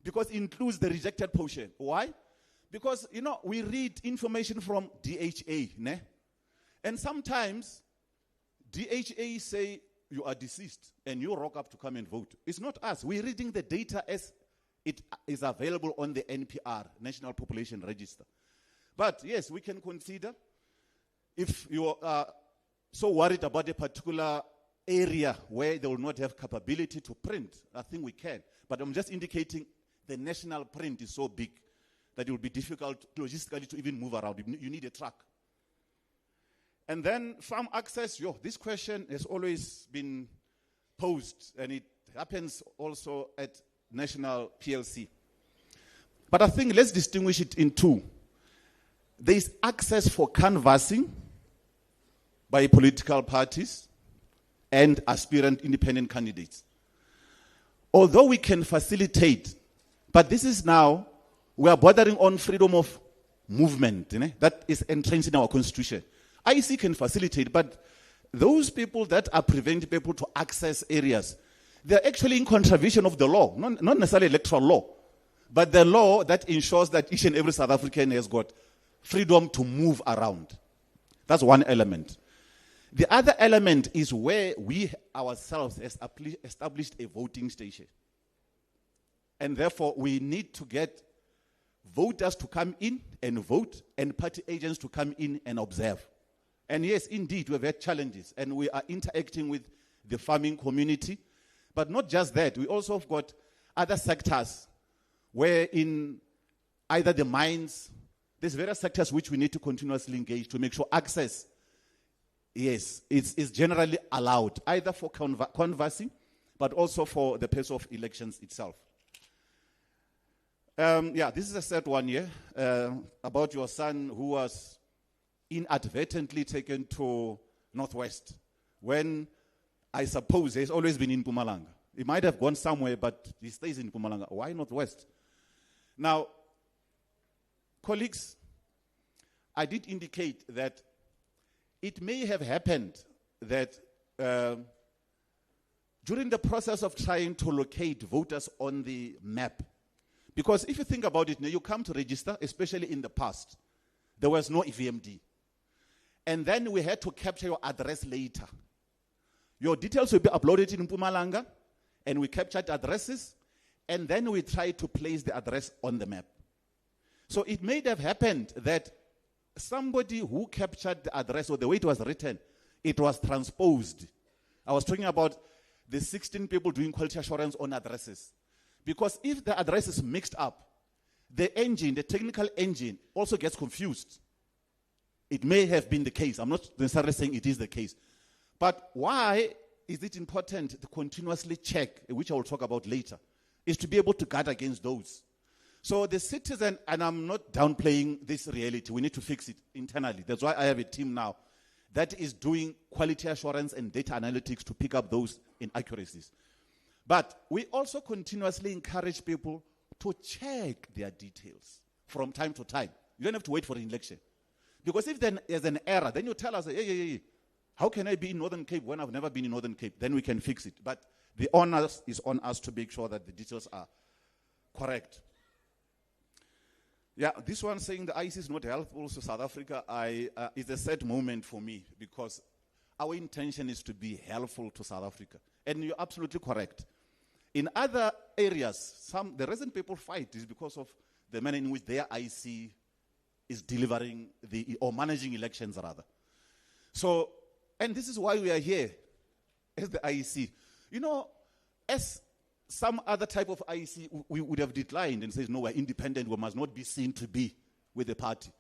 because it includes the rejected portion. Why? Because, we read information from DHA, ne? And sometimes DHA say you are deceased and you rock up to come and vote. It's not us. We're reading the data as it is available on the NPR, National Population Register. But yes, we can consider if you are so worried about a particular area where they will not have capability to print, I think we can. But I'm just indicating the national print is so big that it will be difficult logistically to even move around. You need a truck. And then farm access, this question has always been posed, and it happens also at National PLC. But I think let's distinguish it in two. There is access for canvassing by political parties and aspirant independent candidates. Although we can facilitate, but this is now, we are bordering on freedom of movement, that is entrenched in our constitution. IEC can facilitate, but those people that are preventing people to access areas, they're actually in contravention of the law, not necessarily electoral law, but the law that ensures that each and every South African has got freedom to move around. That's one element. The other element is where we ourselves established a voting station. And therefore, we need to get voters to come in and vote and party agents to come in and observe. And yes, indeed, we have had challenges, and we are interacting with the farming community. But not just that, we also have got other sectors where in either the mines, there's various sectors which we need to continuously engage to make sure access, yes, is generally allowed, either for canvassing, but also for the pace of elections itself. This is a sad one here about your son who was inadvertently taken to Northwest when I suppose he's always been in Mpumalanga. He might have gone somewhere, but he stays in Mpumalanga. Why Northwest? Now, colleagues, I did indicate that it may have happened that during the process of trying to locate voters on the map, because if you think about it, now you come to register, especially in the past, there was no EVMD. And then we had to capture your address later. Your details will be uploaded in Mpumalanga, and we captured addresses, and then we tried to place the address on the map. So it may have happened that somebody who captured the address, or the way it was written, it was transposed. I was talking about the 16 people doing quality assurance on addresses. Because if the address is mixed up, the engine, the technical engine, also gets confused. It may have been the case. I'm not necessarily saying it is the case. But why is it important to continuously check, which I will talk about later, is to be able to guard against those. So the citizen, and I'm not downplaying this reality, we need to fix it internally. That's why I have a team now that is doing quality assurance and data analytics to pick up those inaccuracies. But we also continuously encourage people to check their details from time to time. You don't have to wait for an election. Because if then there's an error, then you tell us, hey, how can I be in Northern Cape when I've never been in Northern Cape? Then we can fix it. But the onus is on us to make sure that the details are correct. Yeah, this one saying the IEC is not helpful to South Africa is a sad moment for me because our intention is to be helpful to South Africa. And you're absolutely correct. In other areas, the reason people fight is because of the manner in which their IEC is delivering or managing elections rather. So, and this is why we are here as the IEC. You know, as some other type of IEC, we would have declined and says, no, we're independent, we must not be seen to be with the party.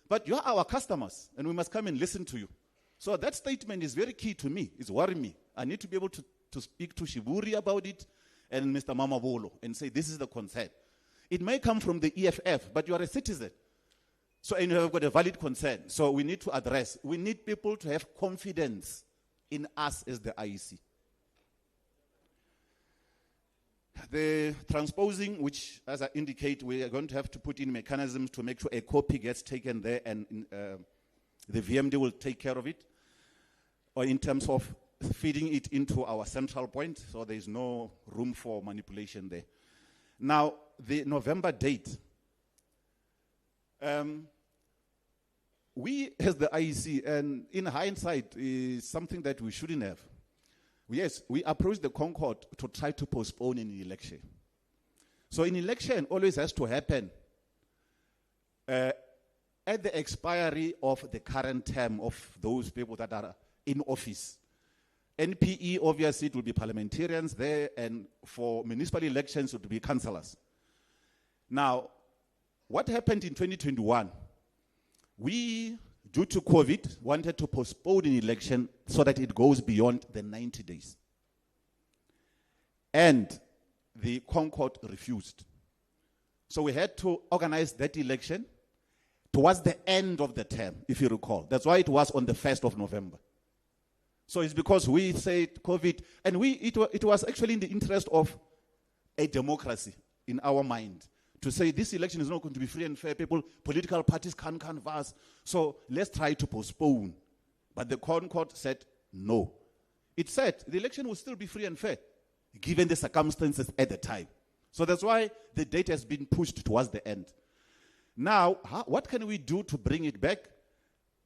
But you are our customers, and we must come and listen to you. So that statement is very key to me. It's worrying me. I need to be able to speak to Shiburi about it and Mr. Mamabolo and say, this is the concern. It may come from the EFF, but you are a citizen. So, and you have got a valid concern. So we need to address. We need people to have confidence in us as the IEC. The transposing, which, as I indicate, we are going to have to put in mechanisms to make sure a copy gets taken there and the VMD will take care of it, or in terms of feeding it into our central point, so there is no room for manipulation there. Now, the November date. We, as the IEC, and in hindsight, is something that we shouldn't have. Yes, we approached the Concord to try to postpone an election. So an election always has to happen at the expiry of the current term of those people that are in office. NPE, obviously, it will be parliamentarians there, and for municipal elections, it will be councillors. Now, what happened in 2021? We, due to COVID, wanted to postpone an election so that it goes beyond the 90 days. And the Concord refused. So we had to organize that election towards the end of the term, if you recall. That's why it was on the 1st of November. So it's because we said COVID, and it was actually in the interest of a democracy in our mind, to say this election is not going to be free and fair. Political parties can't canvass. So let's try to postpone. But the Concord said no. It said the election will still be free and fair, given the circumstances at the time. So that's why the date has been pushed towards the end. Now, what can we do to bring it back?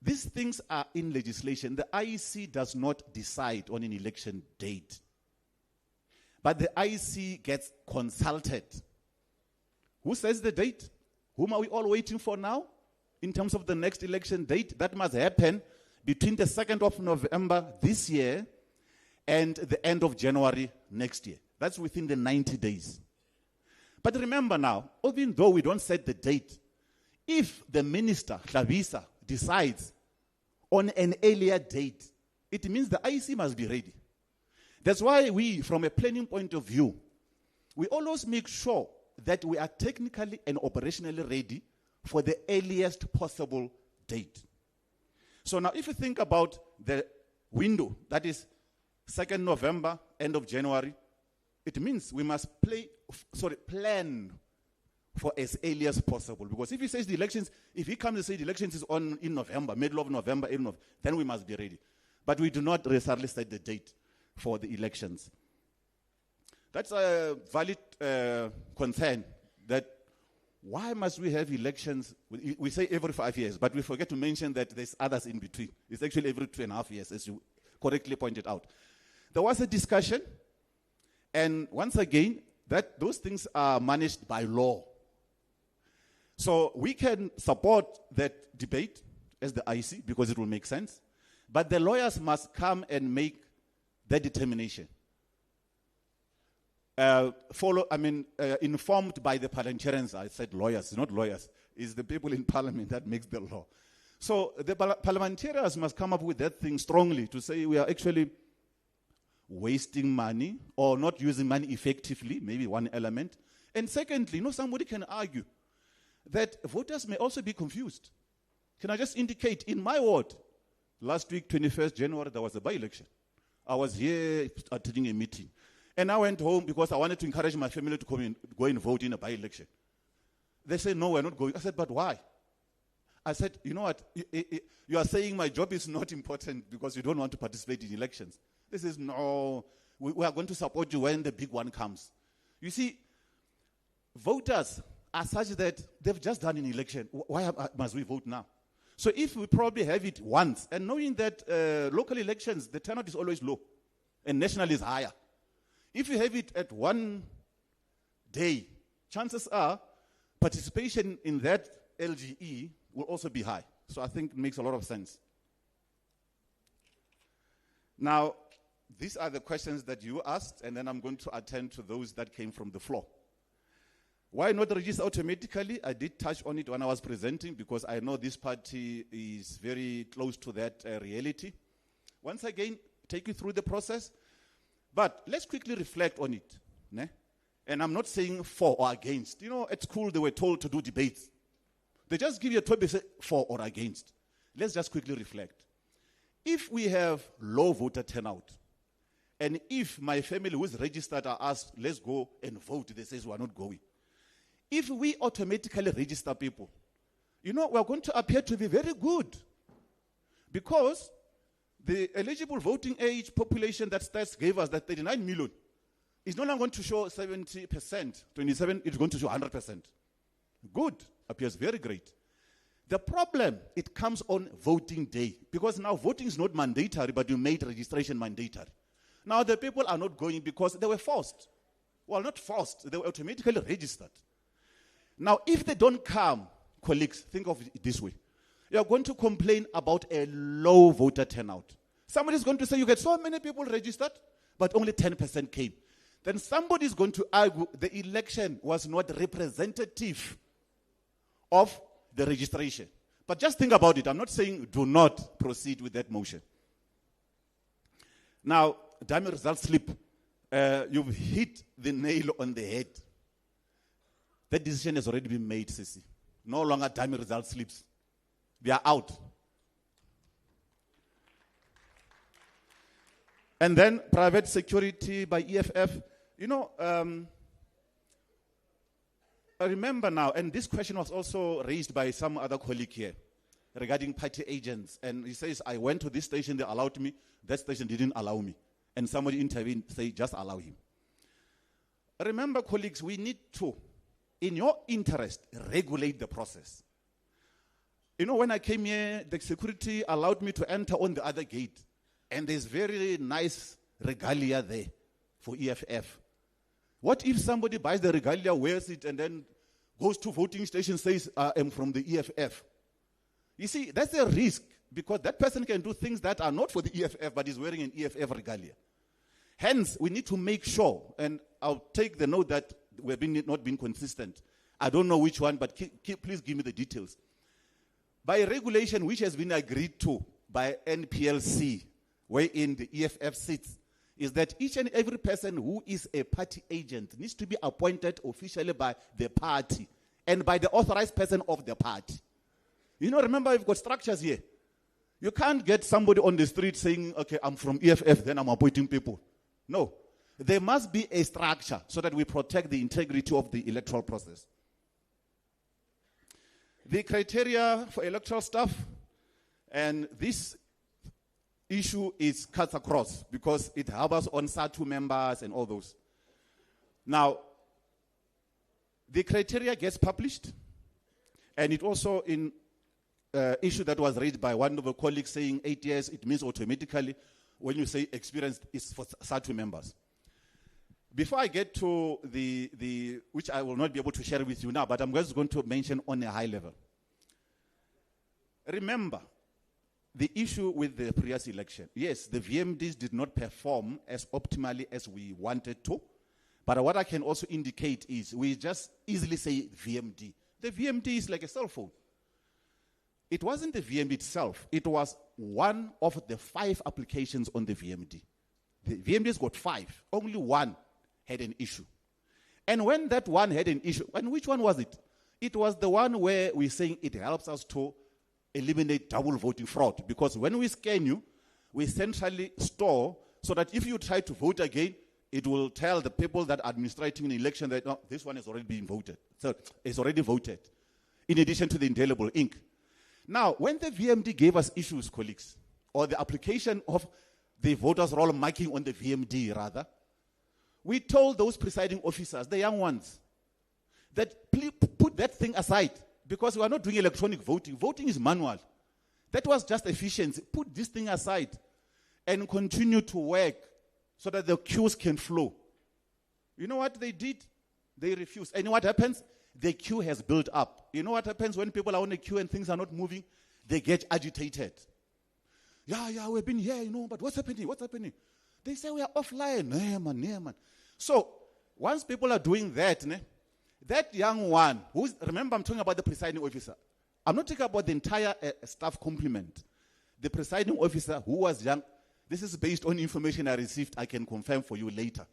These things are in legislation. The IEC does not decide on an election date. But the IEC gets consulted. Who says the date? Whom are we all waiting for now? In terms of the next election date, that must happen between the 2nd of November this year and the end of January next year. That's within the 90 days. But remember now, even though we don't set the date, if the minister, Hlavisa, decides on an earlier date, it means the IEC must be ready. That's why we, from a planning point of view, we always make sure that we are technically and operationally ready for the earliest possible date. So now if you think about the window, that is 2nd November, end of January, it means we must plan for as early as possible. Because if he says the elections, if he comes and says the elections is on in November, middle of November, then we must be ready. But we do not necessarily set the date for the elections. That's a valid concern, that why must we have elections? We say every 5 years, but we forget to mention that there's others in between. It's actually every 2.5 years, as you correctly pointed out. There was a discussion, and once again, that those things are managed by law. So we can support that debate as the IEC because it will make sense, but the lawyers must come and make that determination. Informed by the parliamentarians. I said lawyers, not lawyers. It's the people in parliament that makes the law. So the parliamentarians must come up with that thing strongly to say we are actually wasting money or not using money effectively, maybe one element. And secondly, somebody can argue that voters may also be confused. Can I just indicate, in my ward, last week, 21st January, there was a by-election. I was here attending a meeting. And I went home because I wanted to encourage my family to go and vote in a by-election. They said, no, we're not going. I said, but why? I said, you know what? You are saying my job is not important because you don't want to participate in elections. They says, no, we are going to support you when the big one comes. You see, voters are such that they've just done an election. Why must we vote now? So if we probably have it once, and knowing that local elections, the turnout is always low, and national is higher. If you have it at one day, chances are participation in that LGE will also be high. So I think it makes a lot of sense. Now, these are the questions that you asked, and then I'm going to attend to those that came from the floor. Why not register automatically? I did touch on it when I was presenting because I know this party is very close to that reality. Once again, take you through the process. But let's quickly reflect on it. Ne? And I'm not saying for or against. At school they were told to do debates. They just give you a topic, say for or against. Let's just quickly reflect. If we have low voter turnout, and if my family who is registered are asked, let's go and vote, they say we are not going. If we automatically register people, we are going to appear to be very good. Because the eligible voting age population that Stats gave us, that 39 million, It's no longer going to show 70%, 27, it's going to show 100%. Good, appears very great. The problem, it comes on voting day, because now voting is not mandatory, but you made registration mandatory. Now the people are not going because they were forced. Well, not forced, they were automatically registered. Now, if they don't come, colleagues, think of it this way. You are going to complain about a low voter turnout. Somebody is going to say, you get so many people registered, but only 10% came. Then somebody is going to argue the election was not representative of the registration. But just think about it. I'm not saying do not proceed with that motion. Now, dummy result slip. You've hit the nail on the head. That decision has already been made, Sissy. No longer dummy result slips. They are out. And then private security by EFF. You know, I remember now, and this question was also raised by some other colleague here regarding party agents. And he says, I went to this station, they allowed me. That station didn't allow me. And somebody intervened, say, just allow him. Remember, colleagues, we need to, in your interest, regulate the process. You know, when I came here, the security allowed me to enter on the other gate. And there's very nice regalia there for EFF. What if somebody buys the regalia, wears it, and then goes to voting station, says, I am from the EFF? You see, that's a risk, because that person can do things that are not for the EFF, but is wearing an EFF regalia. Hence, we need to make sure, and I'll take the note that we've not been consistent. I don't know which one, but please give me the details. By regulation which has been agreed to by NPLC, wherein the EFF sits, is that each and every person who is a party agent needs to be appointed officially by the party and by the authorized person of the party. You know, remember, we've got structures here. You can't get somebody on the street saying, okay, I'm from EFF, then I'm appointing people. No. There must be a structure so that we protect the integrity of the electoral process. The criteria for electoral staff, and this issue is cut across because it helps us on SATU members and all those. Now, the criteria gets published, and it also in issue that was raised by one of the colleagues saying 8 years, it means automatically when you say experience is for SATU members. Before I get to the which I will not be able to share with you now, but I'm just going to mention on a high level. Remember, the issue with the previous election, yes, the VMDs did not perform as optimally as we wanted to, but what I can also indicate is we just easily say VMD. The VMD is like a cell phone. It wasn't the VMD itself. It was one of the 5 applications on the VMD. The VMD's got 5. Only one had an issue. And when that one had an issue, and which one was it? It was the one where we're saying it helps us to eliminate double voting fraud. Because when we scan you, we centrally store so that if you try to vote again, it will tell the people that are administrating the election that no, this one has already been voted. So it's already voted, in addition to the indelible ink. Now, when the VMD gave us issues, colleagues, or the application of the voters' roll marking on the VMD, rather, we told those presiding officers, the young ones, that please put that thing aside because we are not doing electronic voting. Voting is manual. That was just efficiency. Put this thing aside and continue to work so that the queues can flow. You know what they did? They refused. And what happens? The queue has built up. You know what happens when people are on a queue and things are not moving? They get agitated. Yeah, we've been here, but what's happening? What's happening? They say we are offline. Nah, man. So, once people are doing that, that young one, remember I'm talking about the presiding officer. I'm not talking about the entire staff complement. The presiding officer who was young, this is based on information I received, I can confirm for you later.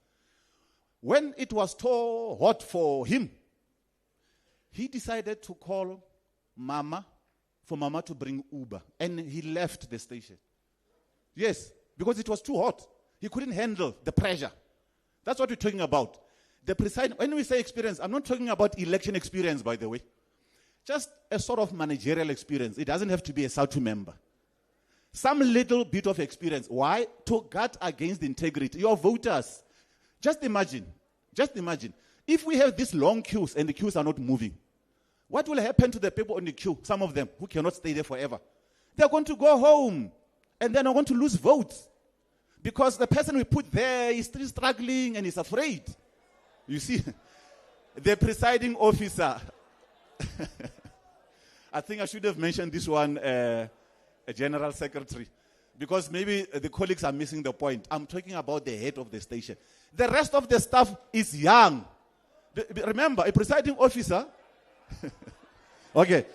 When it was too hot for him, he decided to call Mama, for Mama to bring Uber. And he left the station. Yes, because it was too hot. He couldn't handle the pressure. That's what we're talking about. When we say experience, I'm not talking about election experience, by the way. Just a sort of managerial experience. It doesn't have to be a SATU member. Some little bit of experience. Why? To guard against the integrity. Your voters, Just imagine, if we have these long queues and the queues are not moving, what will happen to the people on the queue, some of them who cannot stay there forever? They're going to go home and then are going to lose votes because the person we put there is still struggling and is afraid. You see, the presiding officer, I think I should have mentioned this one, a general secretary, because maybe the colleagues are missing the point. I'm talking about the head of the station. The rest of the staff is young. Remember, a presiding officer. Okay.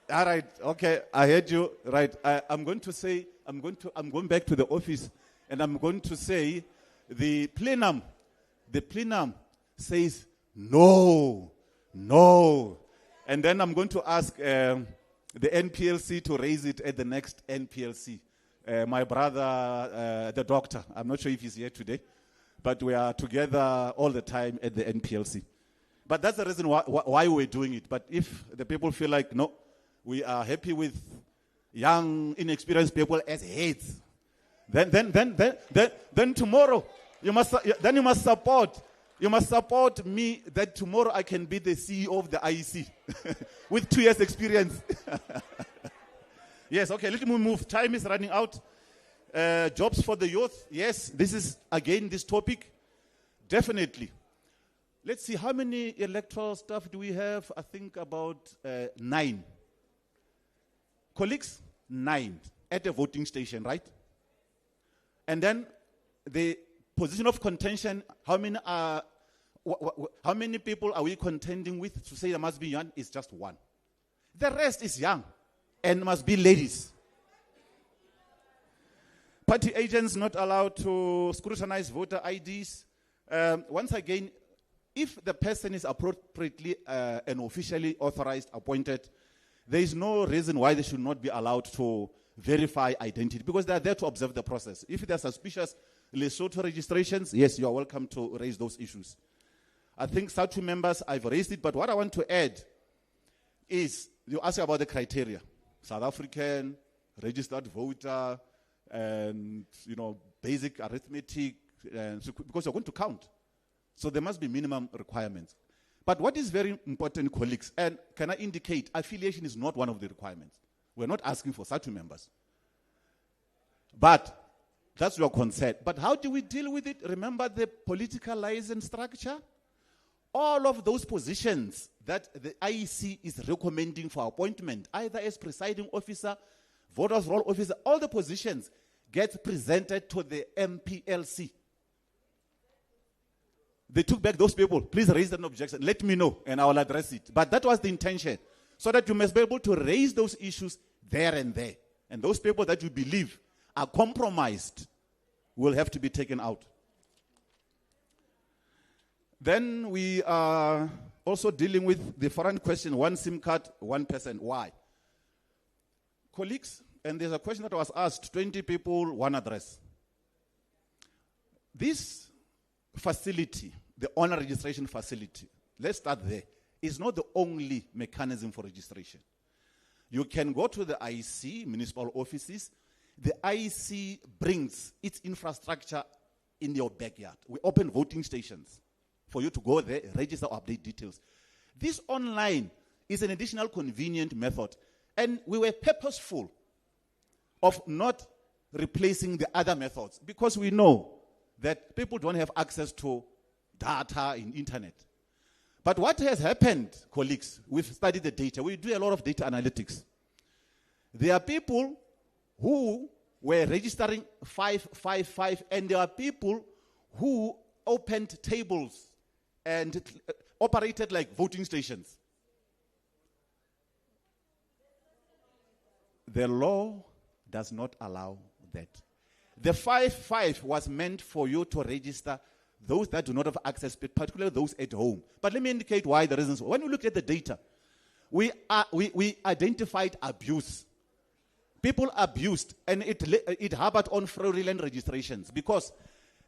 All right. Okay. I heard you. Right. I'm going back to the office, and I'm going to say, the plenum says no, and then I'm going to ask the NPLC to raise it at the next NPLC. My brother, the doctor, I'm not sure if he's here today, but we are together all the time at the NPLC. But that's the reason why we're doing it. But if the people feel like, no, we are happy with young, inexperienced people as heads, then tomorrow you must support me that tomorrow I can be the CEO of the IEC with 2 years experience. Yes, okay, let me move. Time is running out. Jobs for the youth. Yes, this is again this topic. Definitely. Let's see, how many electoral staff do we have? I think about 9. Colleagues, 9 at a voting station, right? And then the position of contention, how many people are we contending with to say there must be young? Is just 1. The rest is young and must be ladies. Party agents not allowed to scrutinize voter IDs. Once again, if the person is appropriately and officially authorized, appointed, there is no reason why they should not be allowed to verify identity, because they are there to observe the process. If they are suspicious Lesotho registrations, yes, you are welcome to raise those issues. I think SATU members, I've raised it, but what I want to add is, you ask about the criteria. South African, registered voter, and basic arithmetic, because you're going to count. So there must be minimum requirements. But what is very important, colleagues, and can I indicate, affiliation is not one of the requirements. We're not asking for SATU members. But that's your concern. But how do we deal with it? Remember the political license structure? All of those positions that the IEC is recommending for appointment, either as presiding officer, voters roll officer, all the positions get presented to the MPLC. They took back those people. Please raise an objection. Let me know, and I will address it. But that was the intention, so that you must be able to raise those issues there and there. And those people that you believe are compromised will have to be taken out. Then we are also dealing with the foreign question, 1 SIM card, 1 person. Why? Colleagues, and there's a question that was asked, 20 people, 1 address. This facility, the owner registration facility, let's start there, is not the only mechanism for registration. You can go to the IEC, municipal offices. The IEC brings its infrastructure in your backyard. We open voting stations for you to go there, register, update details. This online is an additional convenient method. And we were purposeful of not replacing the other methods, because we know that people don't have access to data in internet. But what has happened, colleagues, we've studied the data. We do a lot of data analytics. There are people who were registering 555, and there are people who opened tables and operated like voting stations. The law does not allow that. The 55 was meant for you to register those that do not have access, particularly those at home. But let me indicate why the reasons. When we look at the data, we identified abuse. People abused, and it harbored on fraudulent registrations, because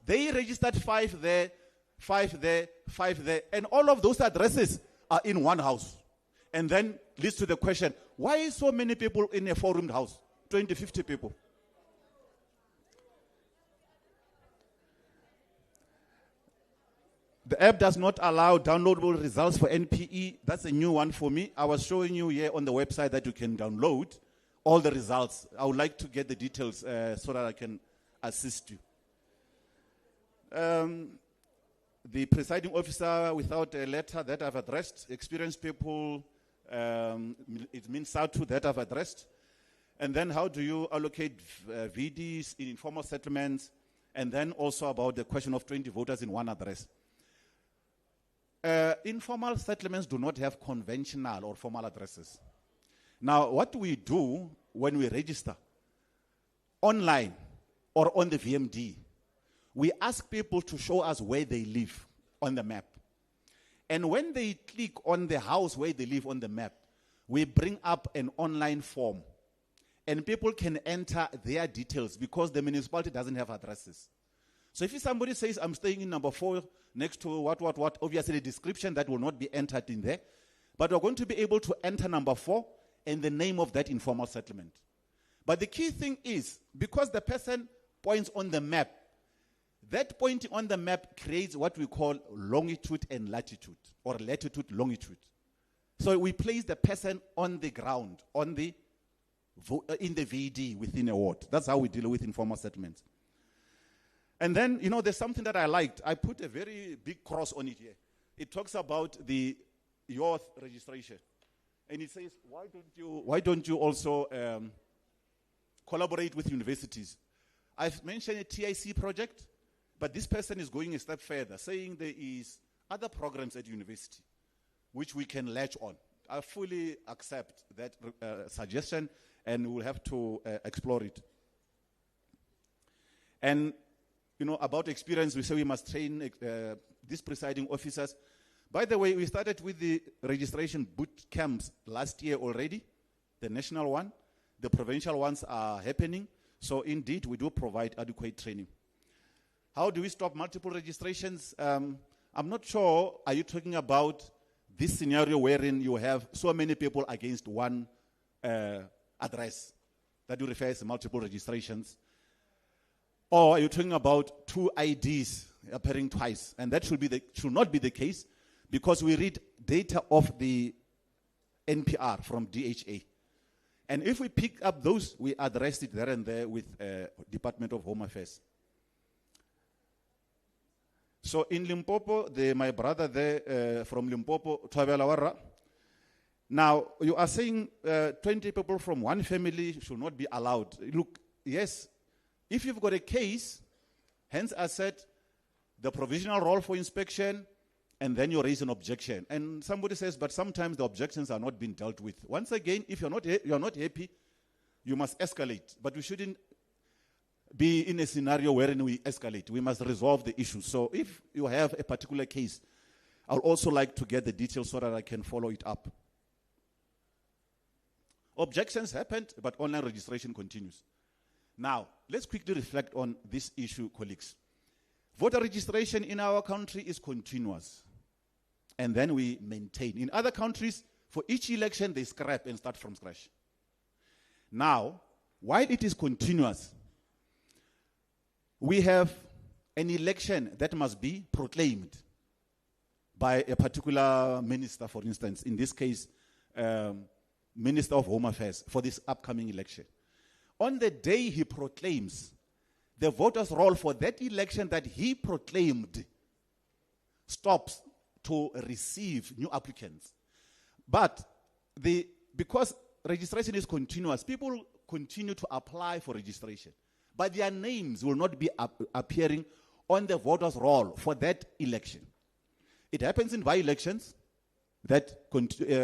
they registered 5 there, 5 there, 5 there, and all of those addresses are in one house. And then leads to the question, why so many people in a 4-roomed house? 20, 50 people. The app does not allow downloadable results for NPE. That's a new one for me. I was showing you here on the website that you can download all the results. I would like to get the details so that I can assist you. The presiding officer without a letter that I've addressed, experienced people, it means SATU that I've addressed. And then how do you allocate VDs in informal settlements? And then also about the question of 20 voters in one address. Informal settlements do not have conventional or formal addresses. Now, what we do when we register online or on the VMD, we ask people to show us where they live on the map. And when they click on the house where they live on the map, we bring up an online form. And people can enter their details because the municipality doesn't have addresses. So if somebody says, I'm staying in number 4 next to what, obviously the description that will not be entered in there. But we're going to be able to enter number 4 and the name of that informal settlement. But the key thing is, because the person points on the map, that pointing on the map creates what we call longitude and latitude, or latitude, longitude. So we place the person on the ground, in the VD within a ward. That's how we deal with informal settlements. And then, there's something that I liked. I put a very big cross on it here. It talks about the youth registration. And it says, why don't you also collaborate with universities? I've mentioned a TIC project, but this person is going a step further, saying there is other programs at university which we can latch on. I fully accept that suggestion, and we'll have to explore it. And, about experience, we say we must train these presiding officers. By the way, we started with the registration boot camps last year already, the national one. The provincial ones are happening. So indeed, we do provide adequate training. How do we stop multiple registrations? I'm not sure, are you talking about this scenario wherein you have so many people against one address that you refer as multiple registrations? Or are you talking about 2 IDs appearing twice? And that should not be the case, because we read data of the NPR from DHA. And if we pick up those, we address it there and there with Department of Home Affairs. So in Limpopo, my brother there from Limpopo, Twabela Warra. Now, you are saying 20 people from one family should not be allowed. Look, yes, if you've got a case, hence I said the provisional role for inspection, and then you raise an objection. And somebody says, but sometimes the objections are not being dealt with. Once again, if you're not happy, you must escalate. But we shouldn't be in a scenario wherein we escalate. We must resolve the issue. So if you have a particular case, I'll also like to get the details so that I can follow it up. Objections happened, but online registration continues. Now, let's quickly reflect on this issue, colleagues. Voter registration in our country is continuous, and then we maintain. In other countries, for each election, they scrap and start from scratch. Now, while it is continuous, we have an election that must be proclaimed by a particular minister, for instance, in this case, Minister of Home Affairs, for this upcoming election. On the day he proclaims, the voters' roll for that election that he proclaimed stops to receive new applicants. But because registration is continuous, people continue to apply for registration. But their names will not be appearing on the voters' roll for that election. It happens in by-elections that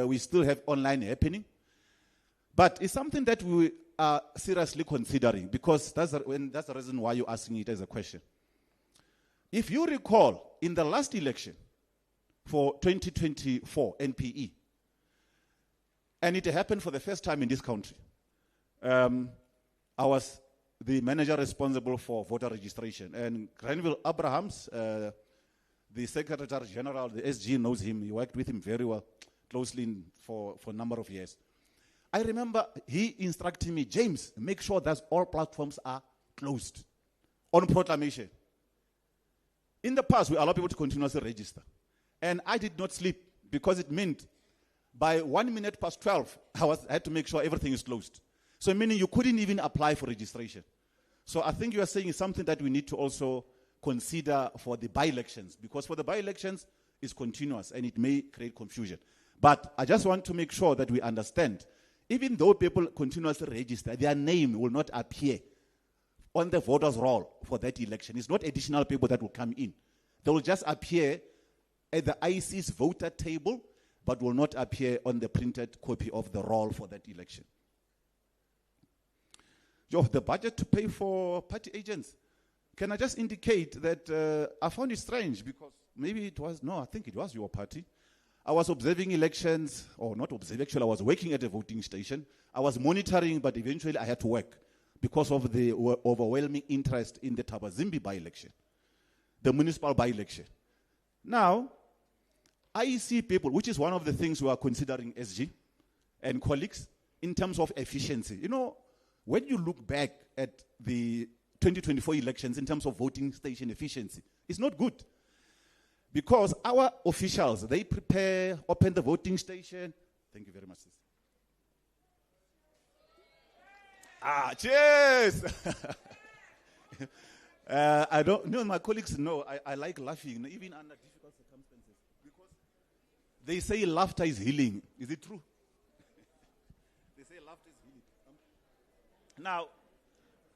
we still have online happening. But it's something that we are seriously considering, because that's the reason why you're asking it as a question. If you recall, in the last election for 2024 NPE, and it happened for the first time in this country, I was the manager responsible for voter registration. And Granville Abrahams, the Secretary General, the SG knows him. He worked with him very well, closely for a number of years. I remember he instructed me, James, make sure that all platforms are closed on proclamation. In the past, we allow people to continuously register. And I did not sleep because it meant by 12:01, I had to make sure everything is closed. So meaning you couldn't even apply for registration. So I think you are saying something that we need to also consider for the by-elections, because for the by-elections, it's continuous and it may create confusion. But I just want to make sure that we understand, even though people continuously register, their name will not appear on the voters' roll for that election. It's not additional people that will come in. They will just appear at the IEC's voter table, but will not appear on the printed copy of the roll for that election. The budget to pay for party agents. Can I just indicate that I found it strange because maybe it was, no, I think it was your party. I was observing elections, or not observing, actually I was working at a voting station. I was monitoring, but eventually I had to work because of the overwhelming interest in the Tabazimbi by-election, the municipal by-election. Now, IEC people, which is one of the things we are considering, SG and colleagues, in terms of efficiency. You know, when you look back at the 2024 elections in terms of voting station efficiency, it's not good. Because our officials, they prepare, open the voting station. Thank you very much, sister. Cheers! I don't know, my colleagues know, I like laughing, even under difficult circumstances. Because they say laughter is healing. Is it true? They say laughter is healing. Now,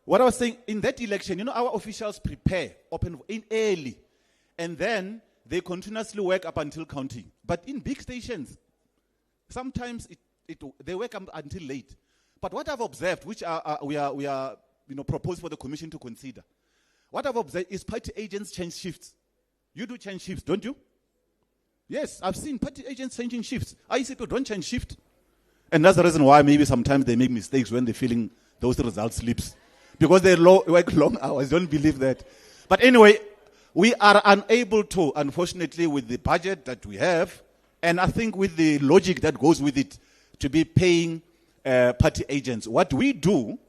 what I was saying, in that election, you know, our officials prepare, open in early, and then they continuously work up until counting. But in big stations, sometimes they work up until late. But what I've observed, which we are proposed for the commission to consider, what I've observed is party agents change shifts. You do change shifts, don't you? Yes, I've seen party agents changing shifts. IEC people don't change shift. And that's the reason why maybe sometimes they make mistakes when they're feeling those result slips. Because they work long hours. Don't believe that. But anyway, we are unable to, unfortunately, with the budget that we have, and I think with the logic that goes with it, to be paying party agents. What we do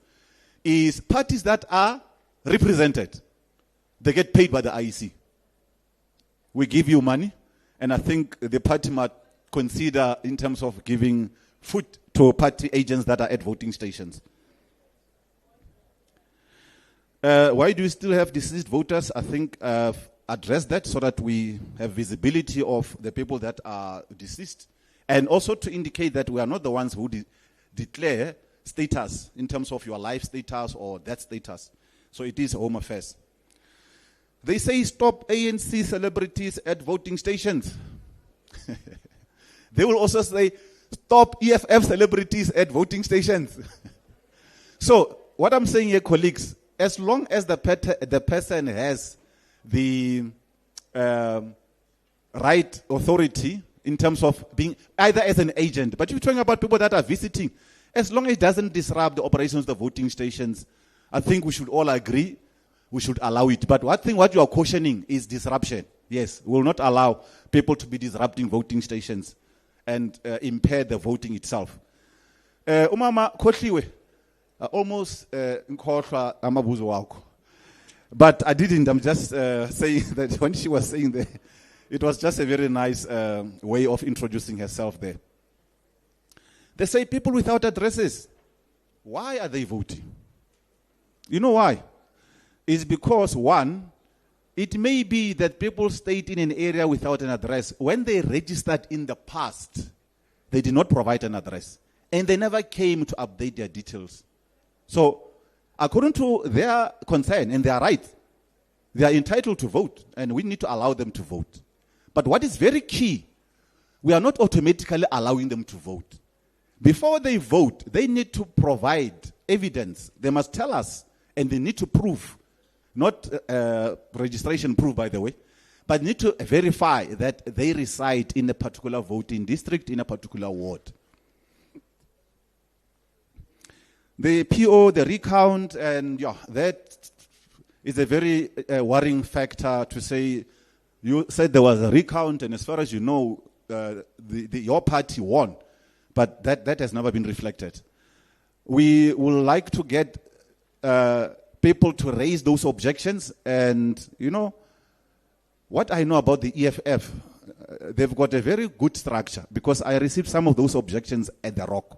is parties that are represented, they get paid by the IEC. We give you money, and I think the party might consider in terms of giving food to party agents that are at voting stations. Why do we still have deceased voters? I think I've addressed that so that we have visibility of the people that are deceased, and also to indicate that we are not the ones who declare status in terms of your life status or death status. So it is Home Affairs. They say stop ANC celebrities at voting stations. They will also say stop EFF celebrities at voting stations. So what I'm saying here, colleagues, as long as the person has the right authority in terms of being either as an agent, but if you're talking about people that are visiting, as long as it doesn't disrupt the operations of the voting stations, I think we should all agree we should allow it. But what you are cautioning is disruption. Yes, we will not allow people to be disrupting voting stations and impair the voting itself. Umama Kotliwe, almost nkhohlwa amabuzo wakho. But I didn't. I'm just saying that when she was saying that, it was just a very nice way of introducing herself there. They say people without addresses. Why are they voting? You know why? It's because, one, it may be that people stayed in an area without an address. When they registered in the past, they did not provide an address. And they never came to update their details. So, according to their concern and their right, they are entitled to vote. And we need to allow them to vote. But what is very key, we are not automatically allowing them to vote. Before they vote, they need to provide evidence. They must tell us, and they need to prove, not registration proof, by the way, but need to verify that they reside in a particular voting district, in a particular ward. The PO, the recount, and that is a very worrying factor to say. You said there was a recount, and as far as you know, your party won, but that has never been reflected. We would like to get people to raise those objections, and What I know about the EFF, they've got a very good structure because I received some of those objections at the Rock.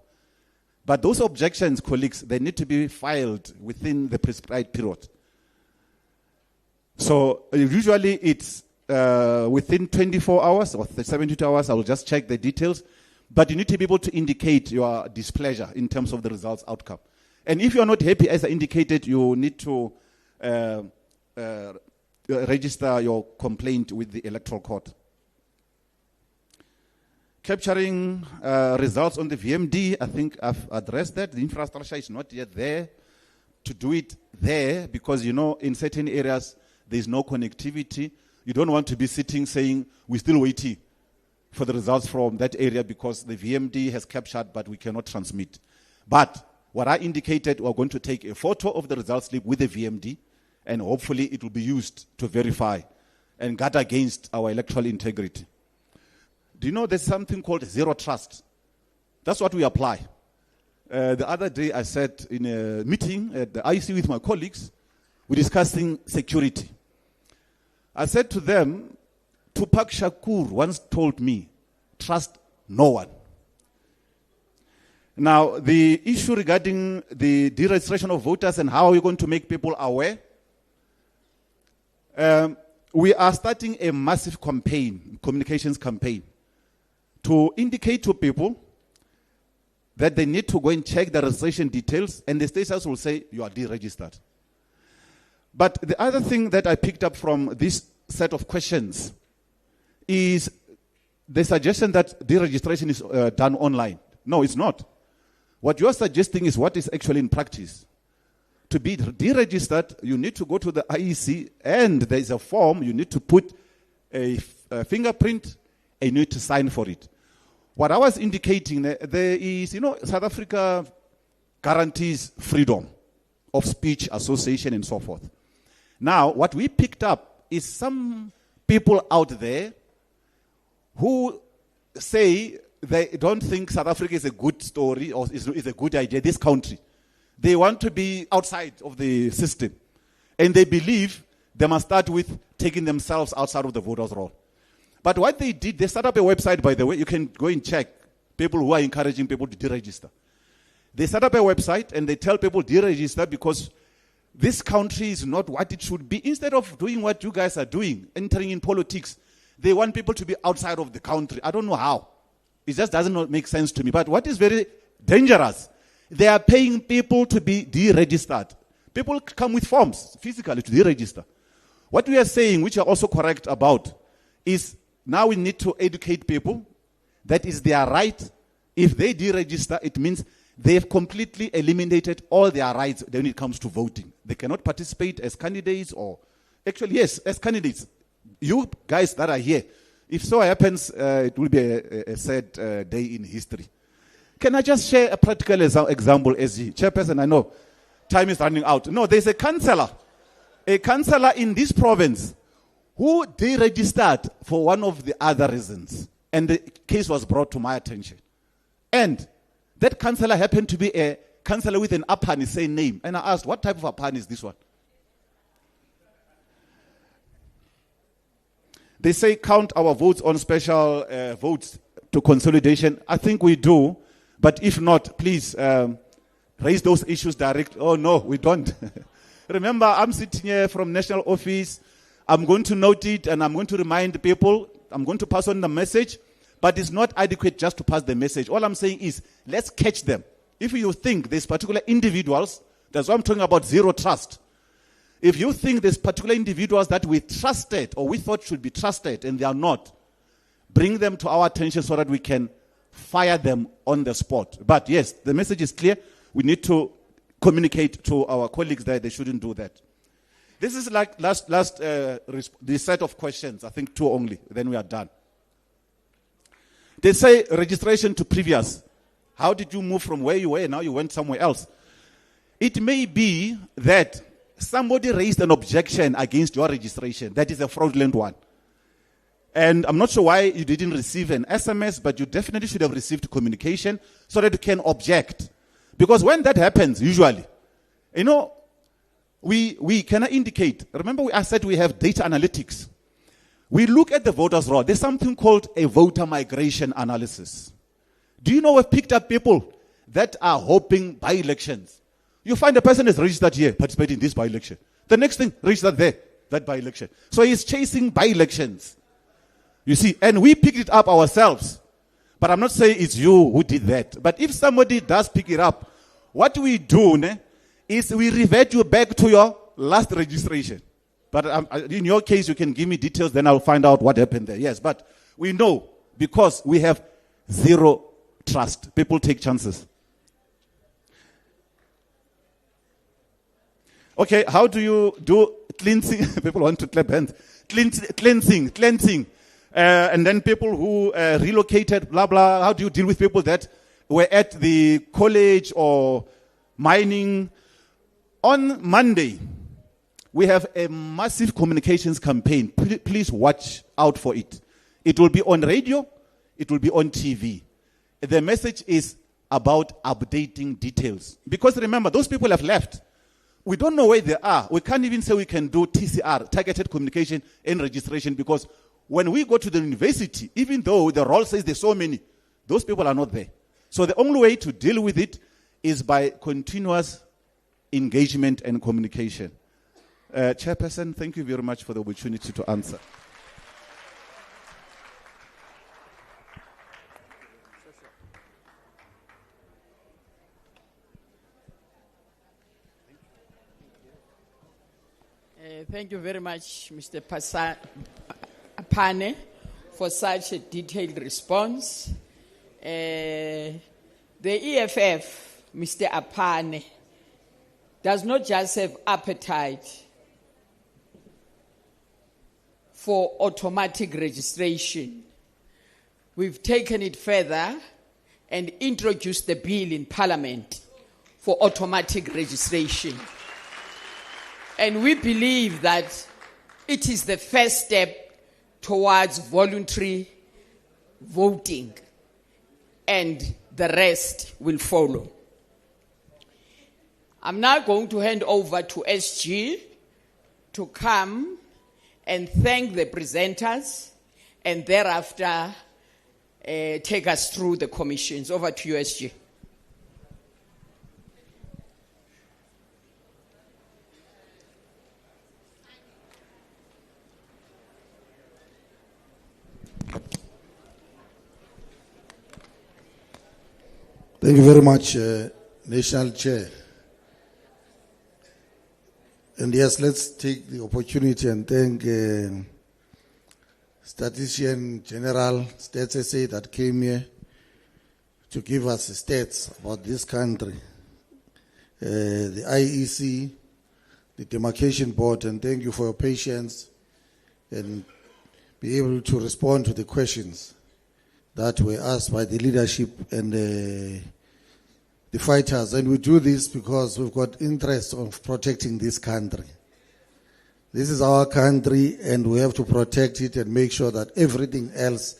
But those objections, colleagues, they need to be filed within the prescribed period. So usually it's within 24 hours or 72 hours, I will just check the details. But you need to be able to indicate your displeasure in terms of the results outcome. And if you're not happy, as I indicated, you need to register your complaint with the Electoral Court. Capturing results on the VMD, I think I've addressed that. The infrastructure is not yet there to do it there because, you know, in certain areas, there's no connectivity. You don't want to be sitting saying, we're still waiting for the results from that area because the VMD has captured, but we cannot transmit. But what I indicated, we're going to take a photo of the results slip with the VMD, and hopefully it will be used to verify and guard against our electoral integrity. Do you know there's something called zero trust? That's what we apply. The other day I sat in a meeting at the IEC with my colleagues. We're discussing security. I said to them, Tupac Shakur once told me, trust no one. Now, the issue regarding the deregistration of voters and how are we going to make people aware, we are starting a massive campaign, communications campaign, to indicate to people that they need to go and check the registration details, and the state house will say, you are deregistered. But the other thing that I picked up from this set of questions is the suggestion that deregistration is done online. No, it's not. What you're suggesting is what is actually in practice. To be deregistered, you need to go to the IEC, and there is a form, you need to put a fingerprint, and you need to sign for it. What I was indicating there is, you know, South Africa guarantees freedom of speech, association, and so forth. Now, what we picked up is some people out there who say they don't think South Africa is a good story or is a good idea, this country. They want to be outside of the system. And they believe they must start with taking themselves outside of the voters' roll. But what they did, they set up a website, by the way. You can go and check people who are encouraging people to deregister. They set up a website and they tell people deregister because this country is not what it should be. Instead of doing what you guys are doing, entering in politics, they want people to be outside of the country. I don't know how. It just doesn't make sense to me. But what is very dangerous, they are paying people to be deregistered. People come with forms physically to deregister. What we are saying, which are also correct about, is now we need to educate people. That is their right. If they deregister, it means they've completely eliminated all their rights when it comes to voting. They cannot participate as candidates or... Actually, yes, as candidates. You guys that are here, if so happens, it will be a sad day in history. Can I just share a practical example as the chairperson? I know time is running out. No, there's a councillor in this province who deregistered for one of the other reasons. And the case was brought to my attention. And that councillor happened to be a councillor with an Apani same name. And I asked, what type of Apani is this one? They say count our votes on special votes to consolidation. I think we do. But if not, please raise those issues direct. Oh, no, we don't. Remember, I'm sitting here from national office. I'm going to note it and I'm going to remind people. I'm going to pass on the message. But it's not adequate just to pass the message. All I'm saying is, let's catch them. If you think there's particular individuals, that's why I'm talking about zero trust. If you think there's particular individuals that we trusted or we thought should be trusted and they are not, bring them to our attention so that we can fire them on the spot. But yes, the message is clear. We need to communicate to our colleagues that they shouldn't do that. This is like the set of questions. I think 2 only. Then we are done. They say registration to previous. How did you move from where you were and now you went somewhere else? It may be that somebody raised an objection against your registration. That is a fraudulent one. And I'm not sure why you didn't receive an SMS, but you definitely should have received communication so that you can object. Because when that happens, usually, you know, we cannot indicate. Remember I said we have data analytics. we look at the voters' roll. There's something called a voter migration analysis. Do you know we've picked up people that are hoping by-elections? You find a person is registered here, participating in this by-election. The next thing, registered there, that by-election. So he's chasing by-elections. You see, and we picked it up ourselves. But I'm not saying it's you who did that. But if somebody does pick it up, what we do is we revert you back to your last registration. But in your case, you can give me details, then I'll find out what happened there. Yes, but we know because we have zero trust. People take chances. Okay, how do you do cleansing? People want to clap hands. Cleansing. And then people who relocated, blah, blah. How do you deal with people that were at the college or mining? On Monday, we have a massive communications campaign. Please watch out for it. It will be on radio. It will be on TV. The message is about updating details. Because remember, those people have left. We don't know where they are. We can't even say we can do TCR, targeted communication and registration, because when we go to the university, even though the roll says there's so many, those people are not there. So the only way to deal with it is by continuous engagement and communication. Chairperson, thank you very much for the opportunity to answer. Thank you very much, Mr. Apane, for such a detailed response. The EFF, Mr. Apane, does not just have appetite for automatic registration. We've taken it further and introduced the bill in Parliament for automatic registration. And we believe that it is the first step towards voluntary voting, and the rest will follow. I'm now going to hand over to SG to come and thank the presenters, and thereafter take us through the commissions. Over to you, SG. Thank you very much, National Chair. And yes, let's take the opportunity and thank Statistician General, Stats SA, that came here to give us stats about this country. The IEC, the Demarcation Board, and thank you for your patience and be able to respond to the questions that were asked by the leadership and the fighters. And we do this because we've got interest of protecting this country. This is our country, and we have to protect it and make sure that everything else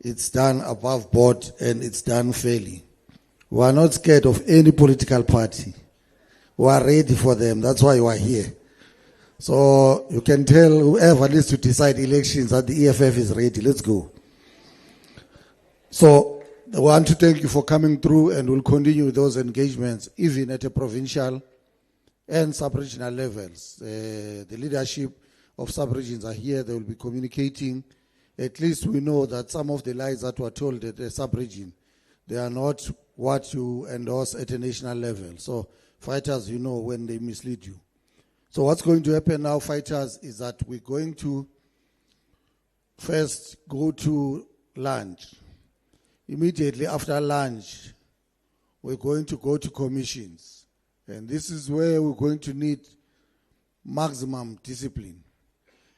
it's done above board and it's done fairly. We are not scared of any political party. We are ready for them. That's why we are here. So you can tell whoever needs to decide elections that the EFF is ready. Let's go. So I want to thank you for coming through, and we'll continue those engagements even at a provincial and sub-regional levels. The leadership of sub-regions are here. They will be communicating. At least we know that some of the lies that were told at the sub-region, they are not what you endorse at a national level. So fighters, you know when they mislead you. So what's going to happen now, fighters, is that we're going to first go to lunch. Immediately after lunch, we're going to go to commissions. And this is where we're going to need maximum discipline.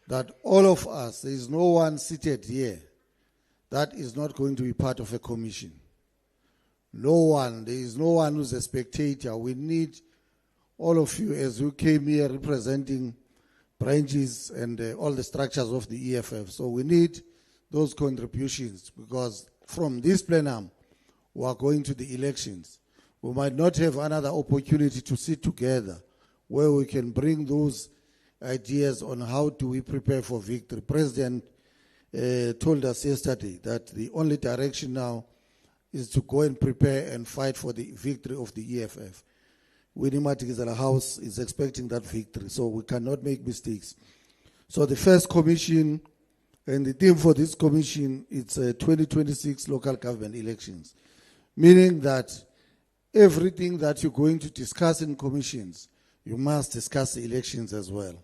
That all of us, there is no one seated here that is not going to be part of a commission. No one, there is no one who's a spectator. We need all of you, as you came here representing branches and all the structures of the EFF. So we need those contributions, because from this plenum, we are going to the elections. We might not have another opportunity to sit together where we can bring those ideas on how do we prepare for victory. President told us yesterday that the only direction now is to go and prepare and fight for the victory of the EFF. Winnie Matikizela House is expecting that victory, so we cannot make mistakes. So the first commission, and the theme for this commission, it's 2026 local government elections, meaning that everything that you're going to discuss in commissions, you must discuss the elections as well.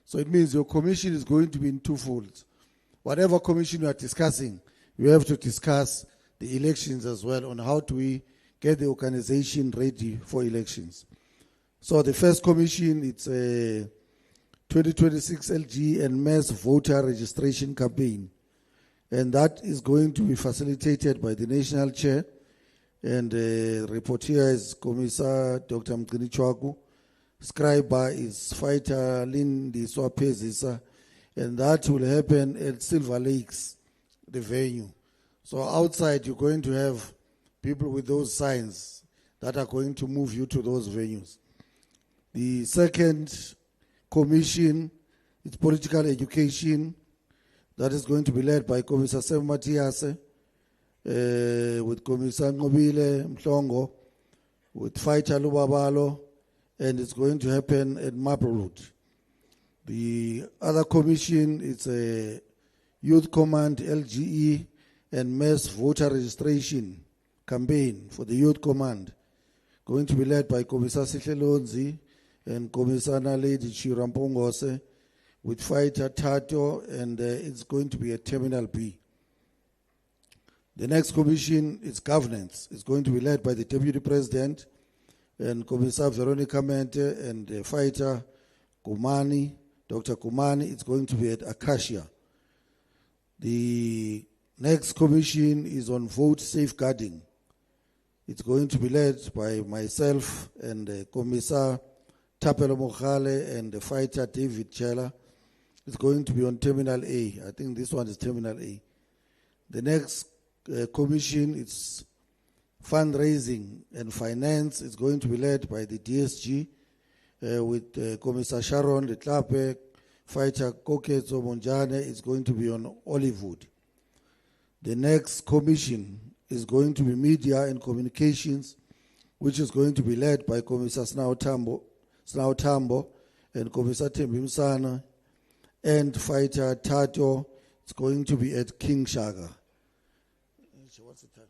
So it means your commission is going to be in twofold. Whatever commission you are discussing, you have to discuss the elections as well, on how do we get the organization ready for elections. So the first commission, it's a 2026 LG and mass voter registration campaign. And that is going to be facilitated by the national chair. And reporter is Commissar Dr. Mgini Chwaku. Scriber is Fighter Lindy Swapezisa. And that will happen at Silver Lakes, the venue. So outside, you're going to have people with those signs that are going to move you to those venues. The second commission is political education. That is going to be led by Commissar Sam Matiase, with Commissar Ngobile Mhlongo, with Fighter Lubabalo, and it's going to happen at Maplewood. The other commission is a Youth Command LGE and mass voter registration campaign for the Youth Command, going to be led by Commissar Sihlelonzi and Commissar Lady Chirampongose, with Fighter Tato, and it's going to be a Terminal B. The next commission is governance. It's going to be led by the Deputy President and Commissar Veronica Mente and Fighter Kumani, Dr. Kumani. It's going to be at Acacia. The next commission is on vote safeguarding. It's going to be led by myself and Commissar Tapelo Mokhale and the Fighter David Chela. It's going to be on Terminal A. I think this one is Terminal A. The next commission is fundraising and finance. It's going to be led by the DSG with Commissar Sharon Letlape, Fighter Koketso Monjane. It's going to be on Olivewood. The next commission is going to be media and communications, which is going to be led by Commissar Snao Tambo and Commissar Tembi Msana and Fighter Tato. It's going to be at King Shaga. What's the time?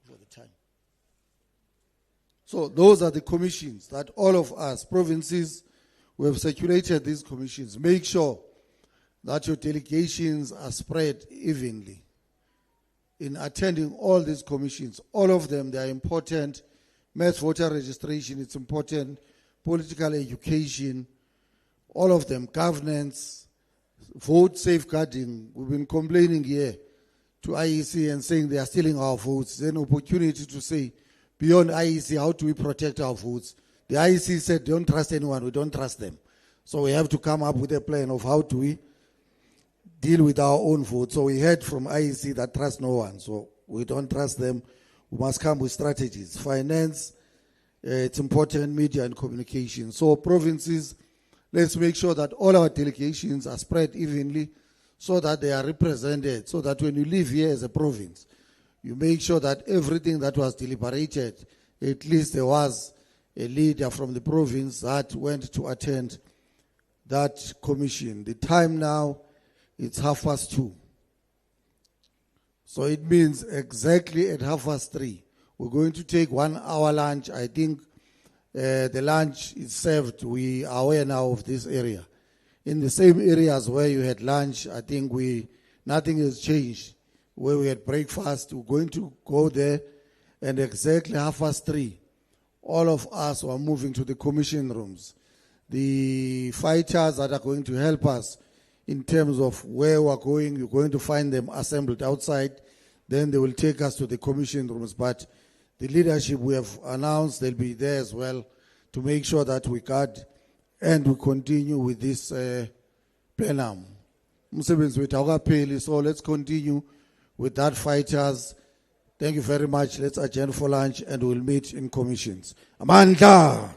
For the time. So those are the commissions that all of us, provinces, we have circulated these commissions. Make sure that your delegations are spread evenly in attending all these commissions. All of them, they are important. Mass voter registration, it's important. Political education, all of them. Governance, vote safeguarding. We've been complaining here to IEC and saying they are stealing our votes. There's an opportunity to say, beyond IEC, how do we protect our votes? The IEC said, don't trust anyone, we don't trust them. So we have to come up with a plan of how do we deal with our own vote. So we heard from IEC that trust no one. So we don't trust them. We must come with strategies. Finance, it's important, media and communication. So provinces, let's make sure that all our delegations are spread evenly so that they are represented, so that when you live here as a province, you make sure that everything that was deliberated, at least there was a leader from the province that went to attend that commission. The time now, it's 2:30. So it means exactly at 3:30. We're going to take 1 hour lunch. I think the lunch is served. We are aware now of this area. In the same areas where you had lunch, I think nothing has changed. Where we had breakfast, we're going to go there, and exactly 3:30, all of us were moving to the commission rooms. The fighters that are going to help us in terms of where we're going, you're going to find them assembled outside. Then they will take us to the commission rooms. But the leadership we have announced, they'll be there as well to make sure that we guard and we continue with this plenum. So let's continue with that, fighters. Thank you very much. Let's adjourn for lunch and we'll meet in commissions. Amandla.